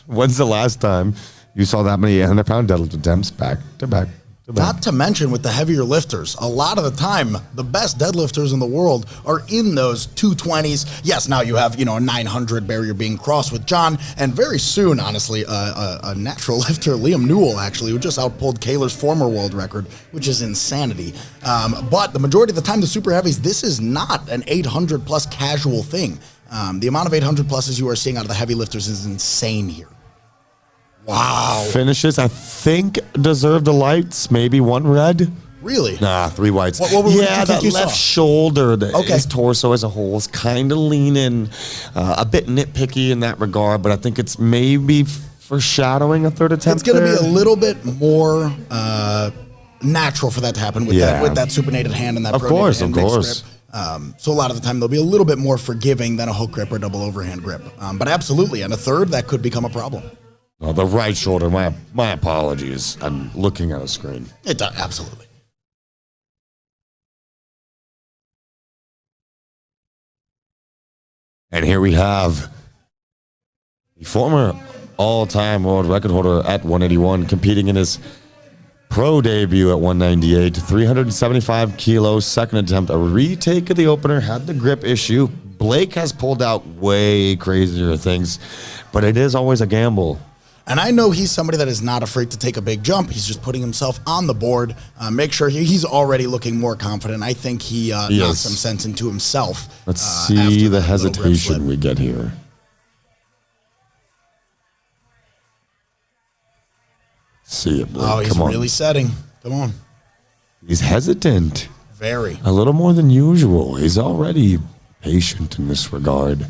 when's the last time you saw that many 800-pound deadlift attempts back to back? Not to mention with the heavier lifters, a lot of the time, the best deadlifters in the world are in those 220s. Yes, now you have, a 900 barrier being crossed with John, and very soon, honestly, a natural lifter, Liam Newell, actually, who just outpulled Kaler's former world record, which is insanity. But the majority of the time, the super heavies, this is not an 800 plus casual thing. The amount of 800 pluses you are seeing out of the heavy lifters is insane here. Wow. Finishes, I think, deserved the lights. Maybe one red. Really? Nah, 3 whites. What did you that think you left saw? shoulder, his torso as a whole is kind of leaning, a bit nitpicky in that regard, but I think it's maybe foreshadowing a third attempt. It's going to be a little bit more natural for that to happen with that supinated hand and that pronated hand mixed grip. So a lot of the time they'll be a little bit more forgiving than a hook grip or double overhand grip. But absolutely, and a third, that could become a problem. Oh, the right shoulder, my apologies. I'm looking at a screen. It does, absolutely. And here we have the former all-time world record holder at 181, competing in his pro debut at 198, 375 kilos, second attempt, a retake of the opener, had the grip issue. Blake has pulled out way crazier things, but it is always a gamble. And I know he's somebody that is not afraid to take a big jump. He's just putting himself on the board. Make sure he's already looking more confident. I think he knocked some sense into himself. Let's see the hesitation we get here. See it, Blake. Oh, he's really setting. Come on. He's hesitant. Very. A little more than usual. He's already patient in this regard.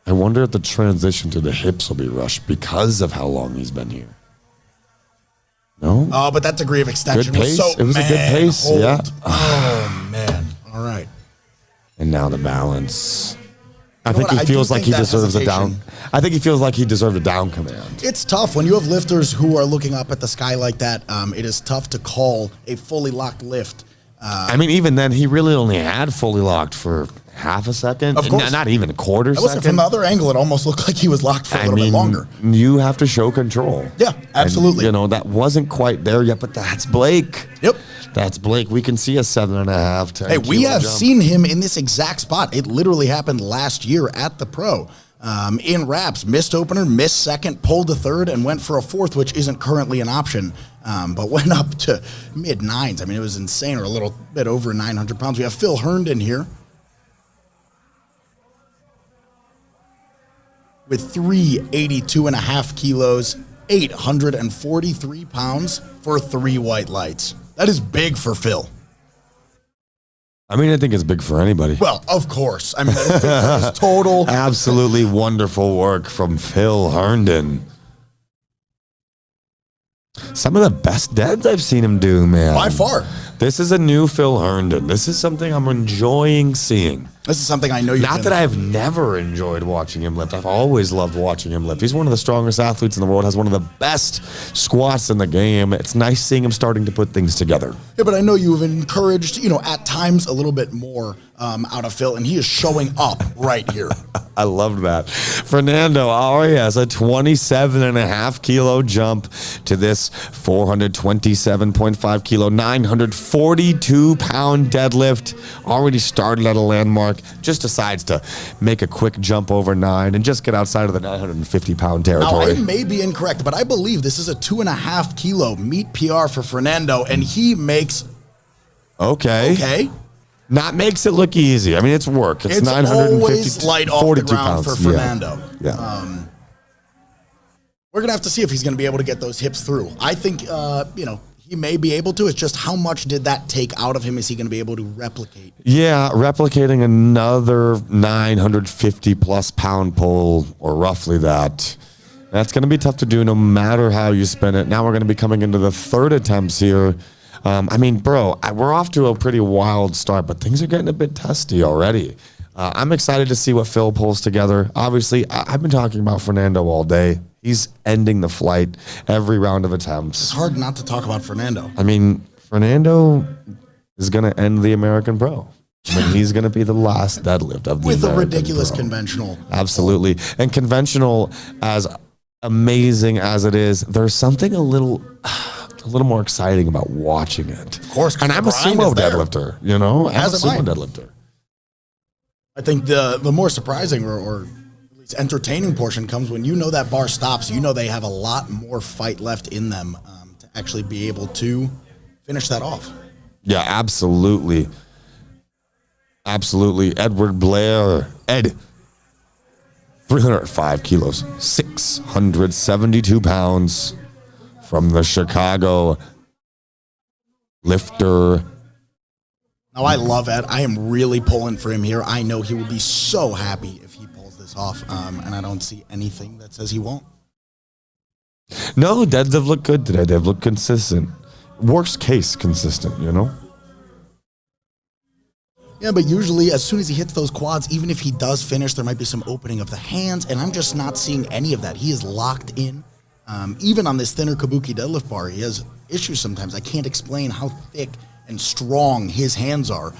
I wonder if the transition to the hips will be rushed because of how long he's been here. No? Oh, but that degree of extension good pace. was it was a good pace, yeah. Oh, man. All right. And now the balance. I think he feels like he deserves a down. I think he feels like he deserved a down command. It's tough when you have lifters who are looking up at the sky like that. It is tough to call a fully locked lift. I mean, even then, he really only had fully locked for half a second. Of course. Not even a quarter second. From the other angle, it almost looked like he was locked for a little bit longer. You have to show control. Yeah, absolutely. And, that wasn't quite there yet, but that's Blake. Yep. That's Blake. We can see a 7.5, 10 Hey, we have jump. seen him in this exact spot. It literally happened last year at the Pro. In wraps, missed opener, missed second, pulled a third, and went for a fourth, which isn't currently an option, but went up to mid-9s. I mean, it was insane, or a little bit over 900 pounds. We have Phil Herndon here with 382.5 kilos, 843 pounds for 3 white lights. That is big for Phil. I mean, I think it's big for anybody. Well, of course. I mean, that is big for his total. Absolutely wonderful work from Phil Herndon. Some of the best deads I've seen him do, man. By far. This is a new Phil Herndon. This is something I'm enjoying seeing. This is something I know you've Not that I've never enjoyed watching him lift. I've always loved watching him lift. He's one of the strongest athletes in the world, has one of the best squats in the game. It's nice seeing him starting to put things together. Yeah, but I know you've encouraged, at times a little bit more out of Phil, and he is showing up right here. I love that. Fernando already has a 27.5 kilo jump to this 427.5 kilo, 942 pound deadlift. Already started at a landmark, just decides to make a quick jump over 9 and just get outside of the 950 pound territory. Now, I may be incorrect, but I believe this is a 2.5 kilo meet PR for Fernando, and he makes. Okay. Not makes it look easy. I mean, it's work. It's 950, always light off the ground pounds. for Fernando. Yeah. We're going to have to see if he's going to be able to get those hips through. I think, he may be able to. It's just how much did that take out of him? Is he going to be able to replicate? Yeah, replicating another 950 plus pound pull, or roughly that. That's going to be tough to do no matter how you spin it. Now we're going to be coming into the third attempts here. We're off to a pretty wild start, but things are getting a bit testy already. I'm excited to see what Phil pulls together. Obviously, I've been talking about Fernando all day. He's ending the flight every round of attempts. It's hard not to talk about Fernando. I mean, Fernando is going to end the American Pro. He's going to be the last deadlift of the with American a ridiculous Pro. conventional. Absolutely. And conventional, as amazing as it is, there's something a little more exciting about watching it. Of course. And I'm a sumo deadlifter, I'm a sumo deadlifter. I think the more surprising or at least entertaining portion comes when that bar stops. They have a lot more fight left in them to actually be able to finish that off. Yeah, absolutely. Absolutely. Edward Blair. Ed. 305 kilos. 672 pounds. From the Chicago lifter. Now, I love Ed. I am really pulling for him here. I know he will be so happy if he pulls this off, and I don't see anything that says he won't. No, deads have looked good today. They've looked consistent. Worst case, consistent, Yeah, but usually as soon as he hits those quads, even if he does finish, there might be some opening of the hands, and I'm just not seeing any of that. He is locked in. Even on this thinner Kabuki deadlift bar, he has issues sometimes. I can't explain how thick and strong his hands are,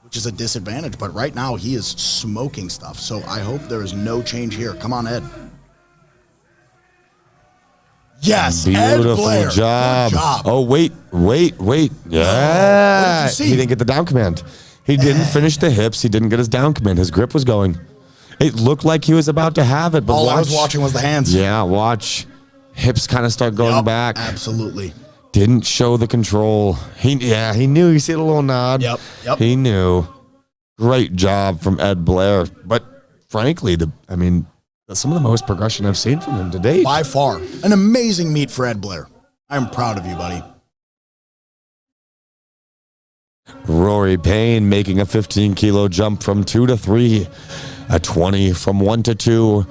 which is a disadvantage. But right now, he is smoking stuff. So I hope there is no change here. Come on, Ed. Yes, beautiful Ed Blair. job. Good job. Oh, wait. Yeah. What did you see? He didn't get the down command. He didn't finish the hips. He didn't get his down command. His grip was going. It looked like he was about to have it, but all I was watching was the hands. Yeah, watch. Hips kind of start going back. Absolutely. Didn't show the control. He knew. You see the little nod? Yep. He knew. Great job from Ed Blair. But frankly, some of the most progression I've seen from him to date. By far. An amazing meet for Ed Blair. I'm proud of you, buddy. Rory Payne making a 15 kilo jump from 2 to 3. A 20 from 1 to 2.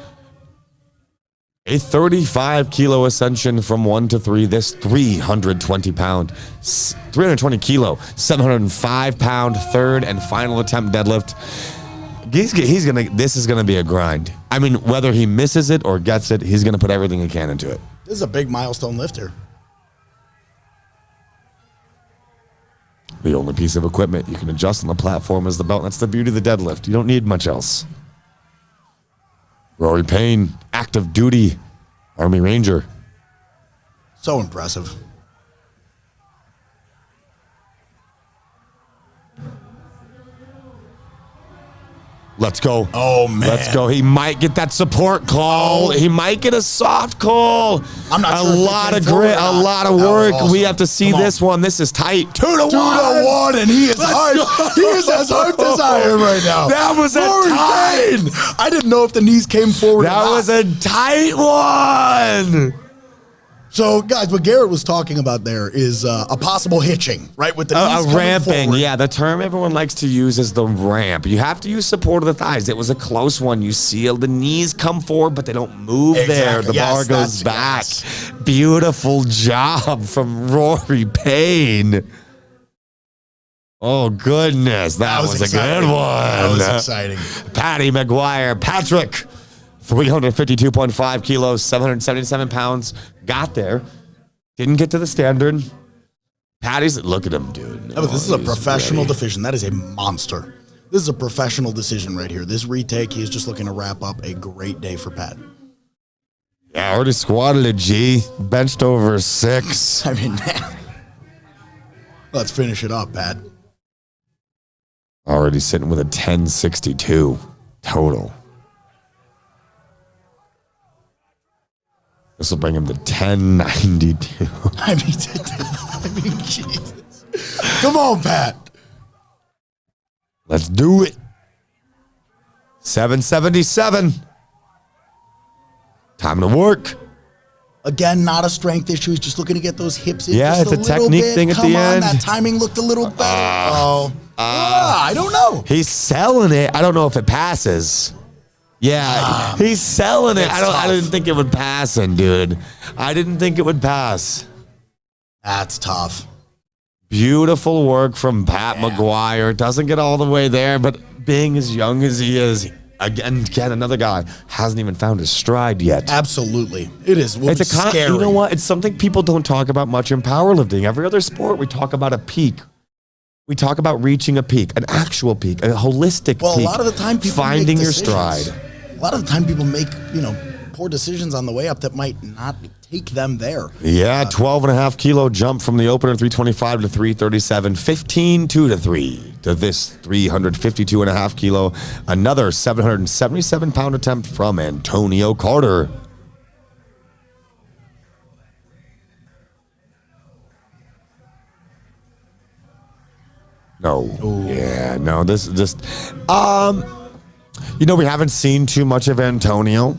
A 35 kilo ascension from 1 to 3. This 320 kilo, 705 pound third and final attempt deadlift. This is gonna be a grind. I mean, whether he misses it or gets it, he's gonna put everything he can into it. This is a big milestone lift here. The only piece of equipment you can adjust on the platform is the belt. That's the beauty of the deadlift. You don't need much else. Rory Payne, active duty Army Ranger. So impressive. Let's go. Oh, man. Let's go. He might get that support call. He might get a soft call. I'm not sure. A lot of grit, a lot of work. Awesome. We have to see this one. This is tight. 2 to 1. 2 to 1, and he is hyped. He is as hyped as I am right now. That was Rory tight. Payne. I didn't know if the knees came forward. That was a tight one. So, guys, what Garrett was talking about there is a possible hitching, right? With the knees coming ramping, forward. yeah. The term everyone likes to use is the ramp. You have to use support of the thighs. It was a close one. You see the knees come forward, but they don't move there. The bar goes back. Yes. Beautiful job from Rory Payne. Oh, goodness. That was a good one. That was exciting. Patty McGuire. Patrick. 352.5 kilos, 777 pounds. Got there. Didn't get to the standard. Patty's, look at him, dude. No, this is a professional decision. That is a monster. This is a professional decision right here. This retake, he is just looking to wrap up a great day for Pat. Yeah, already squatted a G. Benched over 6. I mean, let's finish it up, Pat. Already sitting with a 1062 total. This will bring him to 1092. I mean, Jesus. Come on, Pat. Let's do it. 777. Time to work. Again, not a strength issue. He's just looking to get those hips in. Yeah, just it's a technique thing at the end. That timing looked a little better. I don't know. He's selling it. I don't know if it passes. Yeah, he's selling it. I didn't think it would pass, dude. I didn't think it would pass. That's tough. Beautiful work from Pat McGuire. Doesn't get all the way there, but being as young as he is, again, another guy hasn't even found his stride yet. Absolutely, it is. It's scary. You know what? It's something people don't talk about much in powerlifting. Every other sport, we talk about a peak. We talk about reaching a peak, an actual peak, a holistic peak. Well, a lot of the time, people finding make your decisions. stride. A lot of the time, people make poor decisions on the way up that might not take them there. Yeah, 12.5 kilo jump from the opener 325 to 337, 15 2 to 3 to this 352.5 kilo. Another 777 pound attempt from Antonio Carter. No. Ooh. Yeah, no, this is just, we haven't seen too much of Antonio.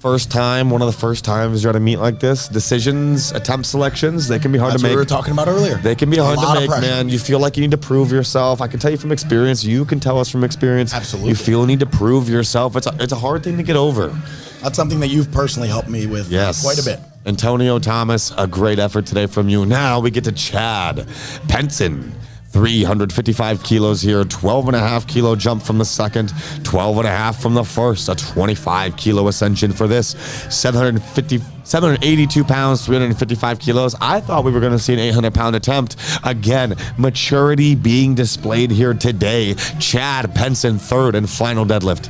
First time, one of the first times you're at a meet like this, decisions, attempt selections, they can be hard to make. That's what we were talking about earlier. They can be hard to make, man. You feel like you need to prove yourself. I can tell you from experience. You can tell us from experience. Absolutely. You feel you need to prove yourself. It's a hard thing to get over. That's something that you've personally helped me with quite a bit. Antonio Thomas, a great effort today from you. Now we get to Chad Penson. 355 kilos here, 12.5 kilo jump from the second, 12.5 from the first, a 25 kilo ascension for this, 782 pounds, 355 kilos. I thought we were going to see an 800 pound attempt. Again, maturity being displayed here today. Chad Penson, third and final deadlift.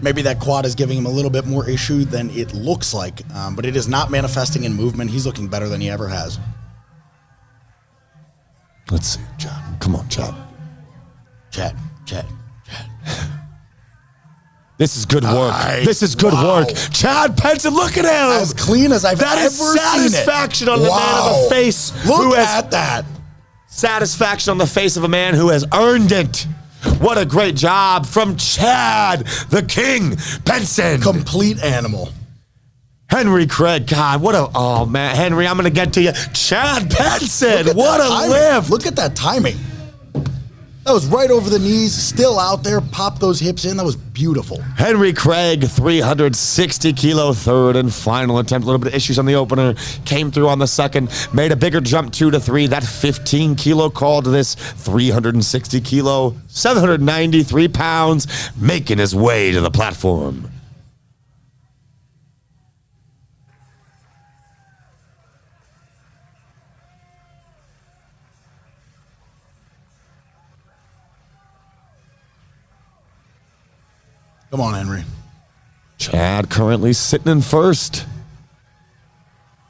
Maybe that quad is giving him a little bit more issue than it looks like, but it is not manifesting in movement. He's looking better than he ever has. Let's see, Chad. Come on, Chad. Chad. This is good work. This is good work. Chad Penson, look at him. As clean as I've ever seen it. That is satisfaction on the man of a face. Look at that. Satisfaction on the face of a man who has earned it. What a great job from Chad, the King Penson. Complete animal. Henry Craig, God, oh man, Henry, I'm going to get to you. Chad Penson, what a lift. Look at that timing. That was right over the knees, still out there, pop those hips in. That was beautiful. Henry Craig, 360 kilo, third and final attempt. A little bit of issues on the opener, came through on the second, made a bigger jump 2 to 3. That 15 kilo call to this 360 kilo, 793 pounds, making his way to the platform. Come on, Henry. Chad currently sitting in first.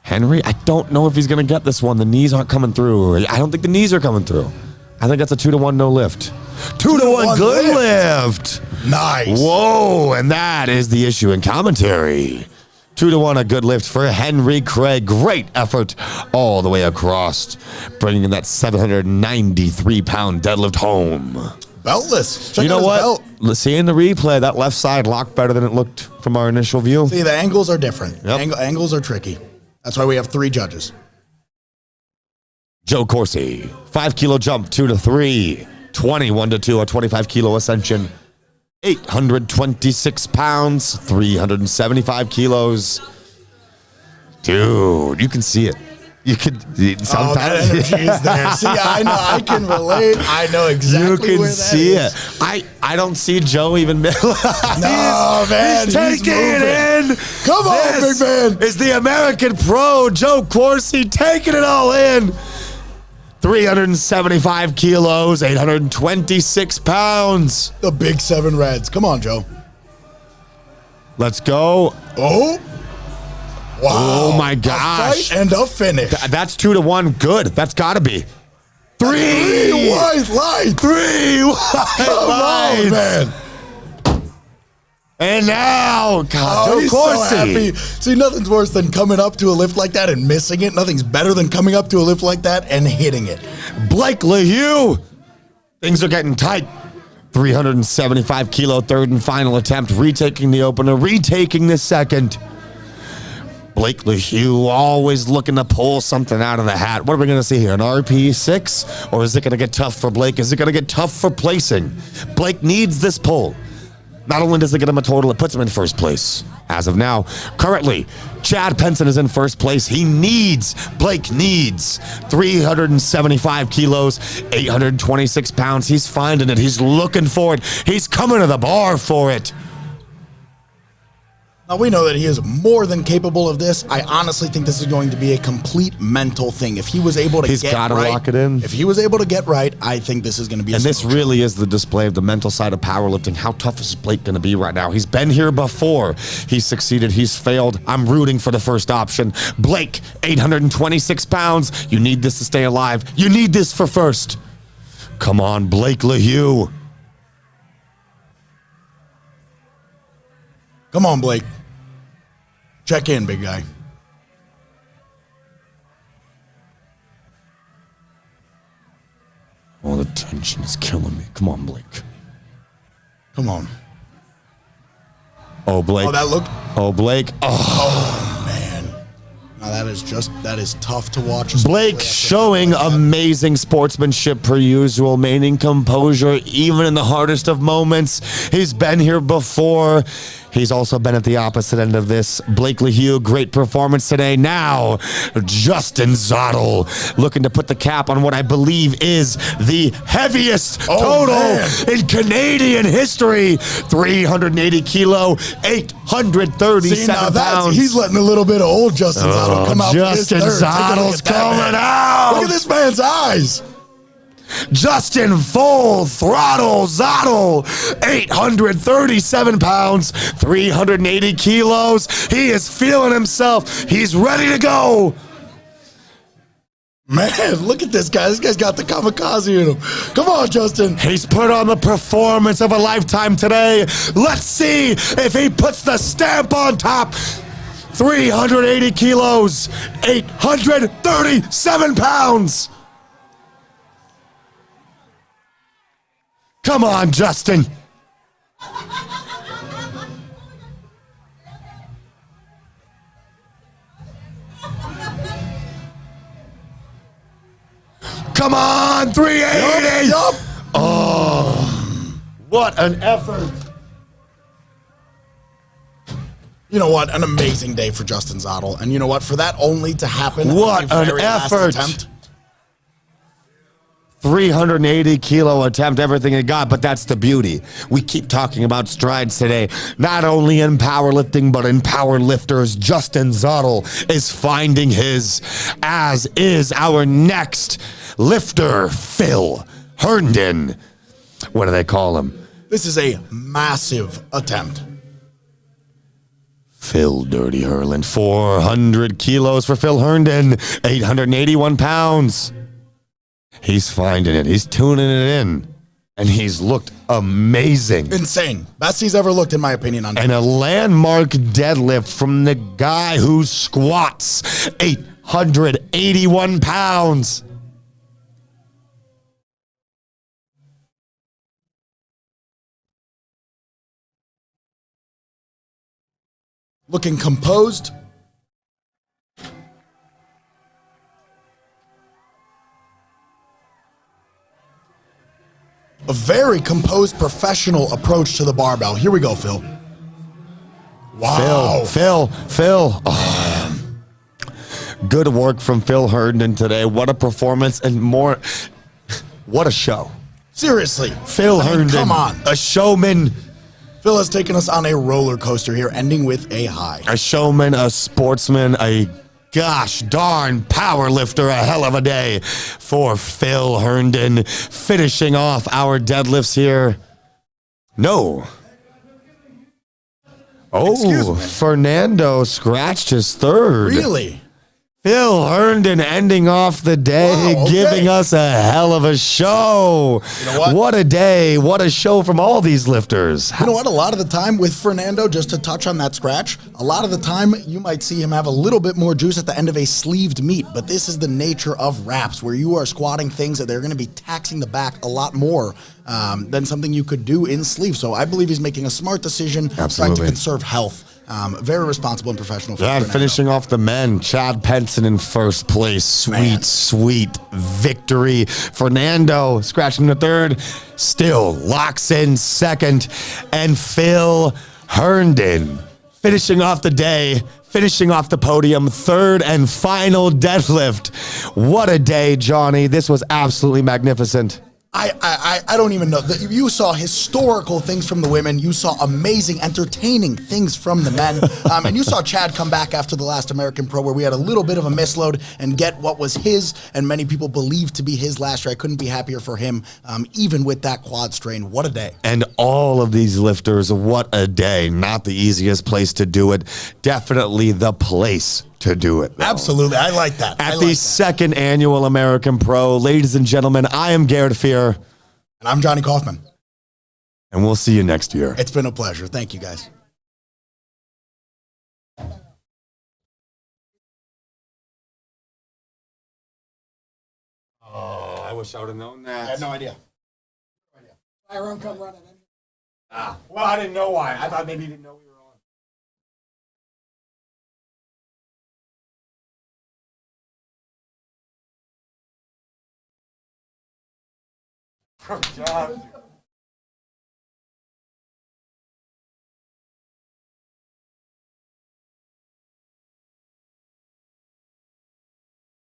Henry, I don't know if he's going to get this one. The knees aren't coming through. I don't think the knees are coming through. I think that's a 2-to-1 no lift. 2-to-1 good lift. Nice. Whoa, and that is the issue in commentary. 2-to-1 a good lift for Henry Craig. Great effort all the way across, bringing in that 793-pound deadlift home. Beltless. Check you know out his what? belt. Let's see in the replay, that left side locked better than it looked from our initial view. See, the angles are different. Yep. Angles are tricky. That's why we have 3 judges. Joe Corsi, 5 kilo jump, 2 to 3, 21 to 2, a 25 kilo ascension, 826 pounds, 375 kilos. Dude, you can see it. You can sometimes that energy is there. See, I know, I can relate. I know exactly you can where that see is. it. I don't see Joe even. No, man, he's taking it in. Come on, big man. Is the American Pro Joe Corsi taking it all in? 375 kilos, 826 pounds. The big 7 Reds. Come on, Joe. Let's go. Oh. Wow. Oh, my gosh. A fight and a finish. That's 2 to 1. Good. That's got to be. 3 white lights. 3 white Come lights. on, man. And now, God, Joe he's Corsi. so happy. See, nothing's worse than coming up to a lift like that and missing it. Nothing's better than coming up to a lift like that and hitting it. Blake LeHue. Things are getting tight. 375 kilo, third and final attempt. Retaking the opener, retaking the second. Blake LeHue always looking to pull something out of the hat. What are we going to see here? An RP6? Or is it going to get tough for Blake? Is it going to get tough for placing? Blake needs this pull. Not only does it get him a total, it puts him in first place. As of now, currently, Chad Penson is in first place. Blake needs 375 kilos, 826 pounds. He's finding it. He's looking for it. He's coming to the bar for it. Now, we know that he is more than capable of this. I honestly think this is going to be a complete mental thing. If he was able to He's get gotta right, lock it in. If he was able to get right, I think this is going to be a And this smoke show. really is the display of the mental side of powerlifting. How tough is Blake going to be right now? He's been here before. He's succeeded. He's failed. I'm rooting for the first option. Blake, 826 pounds. You need this to stay alive. You need this for first. Come on, Blake LeHue. Come on, Blake. Check in, big guy. Oh, the tension is killing me. Come on, Blake. Come on. Oh, Blake. Oh, that look. Oh, Blake. Oh, man. Now, that is tough to watch. Blake showing amazing sportsmanship per usual, maintaining composure even in the hardest of moments. He's been here before. He's also been at the opposite end of this. Blake LeHue, great performance today. Now, Justin Zottel looking to put the cap on what I believe is the heaviest total in Canadian history. 380 kilo, 837 pounds. He's letting a little bit of old Justin Zottel come out. Justin Zottel's coming out. Look at this man's eyes. Justin Full Throttle Zottel, 837 pounds, 380 kilos. He is feeling himself. He's ready to go. Man, look at this guy. This guy's got the kamikaze in him. Come on, Justin. He's put on the performance of a lifetime today. Let's see if he puts the stamp on top. 380 kilos, 837 pounds. Come on, Justin. Come on, 380. Yup. Oh, what an effort. You know what? An amazing day for Justin Zottel. And you know what? For that only to happen. What on the an very last effort. attempt, 380 kilo attempt, everything it got, but that's the beauty. We keep talking about strides today, not only in powerlifting, but in powerlifters. Justin Zottel is finding his, as is our next lifter, Phil Herndon. What do they call him? This is a massive attempt. Phil Dirty Hurlin, 400 kilos for Phil Herndon, 881 pounds. He's finding it. He's tuning it in. And he's looked amazing. Insane. Best he's ever looked, in my opinion. On and a landmark deadlift from the guy who squats 881 pounds. Looking composed. A very composed, professional approach to the barbell. Here we go, Phil. Wow. Phil. Oh, good work from Phil Herndon today. What a performance and more. What a show. Seriously. Phil Herndon. Come on. A showman. Phil has taken us on a roller coaster here, ending with a high. A showman, a sportsman, a gosh darn power lifter. A hell of a day for Phil Herndon. Finishing off our deadlifts here. No. Oh, Fernando scratched his third. Really? Phil Herndon ending off the day, Wow, okay. giving us a hell of a show. You know what? A day. What a show from all these lifters. You know what? A lot of the time with Fernando, just to touch on that scratch, a lot of the time you might see him have a little bit more juice at the end of a sleeved meet. But this is the nature of wraps, where you are squatting things that they're going to be taxing the back a lot more than something you could do in sleeve. So I believe he's making a smart decision, trying to Absolutely. conserve health. Very responsible and professional. For Yeah, Fernando. finishing off the men, Chad Penson in first place. Sweet victory. Fernando scratching the third, still locks in second. And Phil Herndon finishing off the day, finishing off the podium, third and final deadlift. What a day, Johnny. This was absolutely magnificent. I don't even know. You saw historical things from the women. You saw amazing, entertaining things from the men. And you saw Chad come back after the last American Pro, where we had a little bit of a misload and get what was his, and many people believed to be his last year. I couldn't be happier for him, even with that quad strain. What a day. And all of these lifters, what a day. Not the easiest place to do it. Definitely the place to do it, though. Absolutely. I like that. At the second annual American Pro, ladies and gentlemen, I am Garrett Fear. And I'm Johnny Kaufman. And we'll see you next year. It's been a pleasure. Thank you, guys. Oh, I wish I would have known that. I had no idea. Tyrone, come running in. Well, I didn't know why. I thought maybe you didn't know we were on. Good job.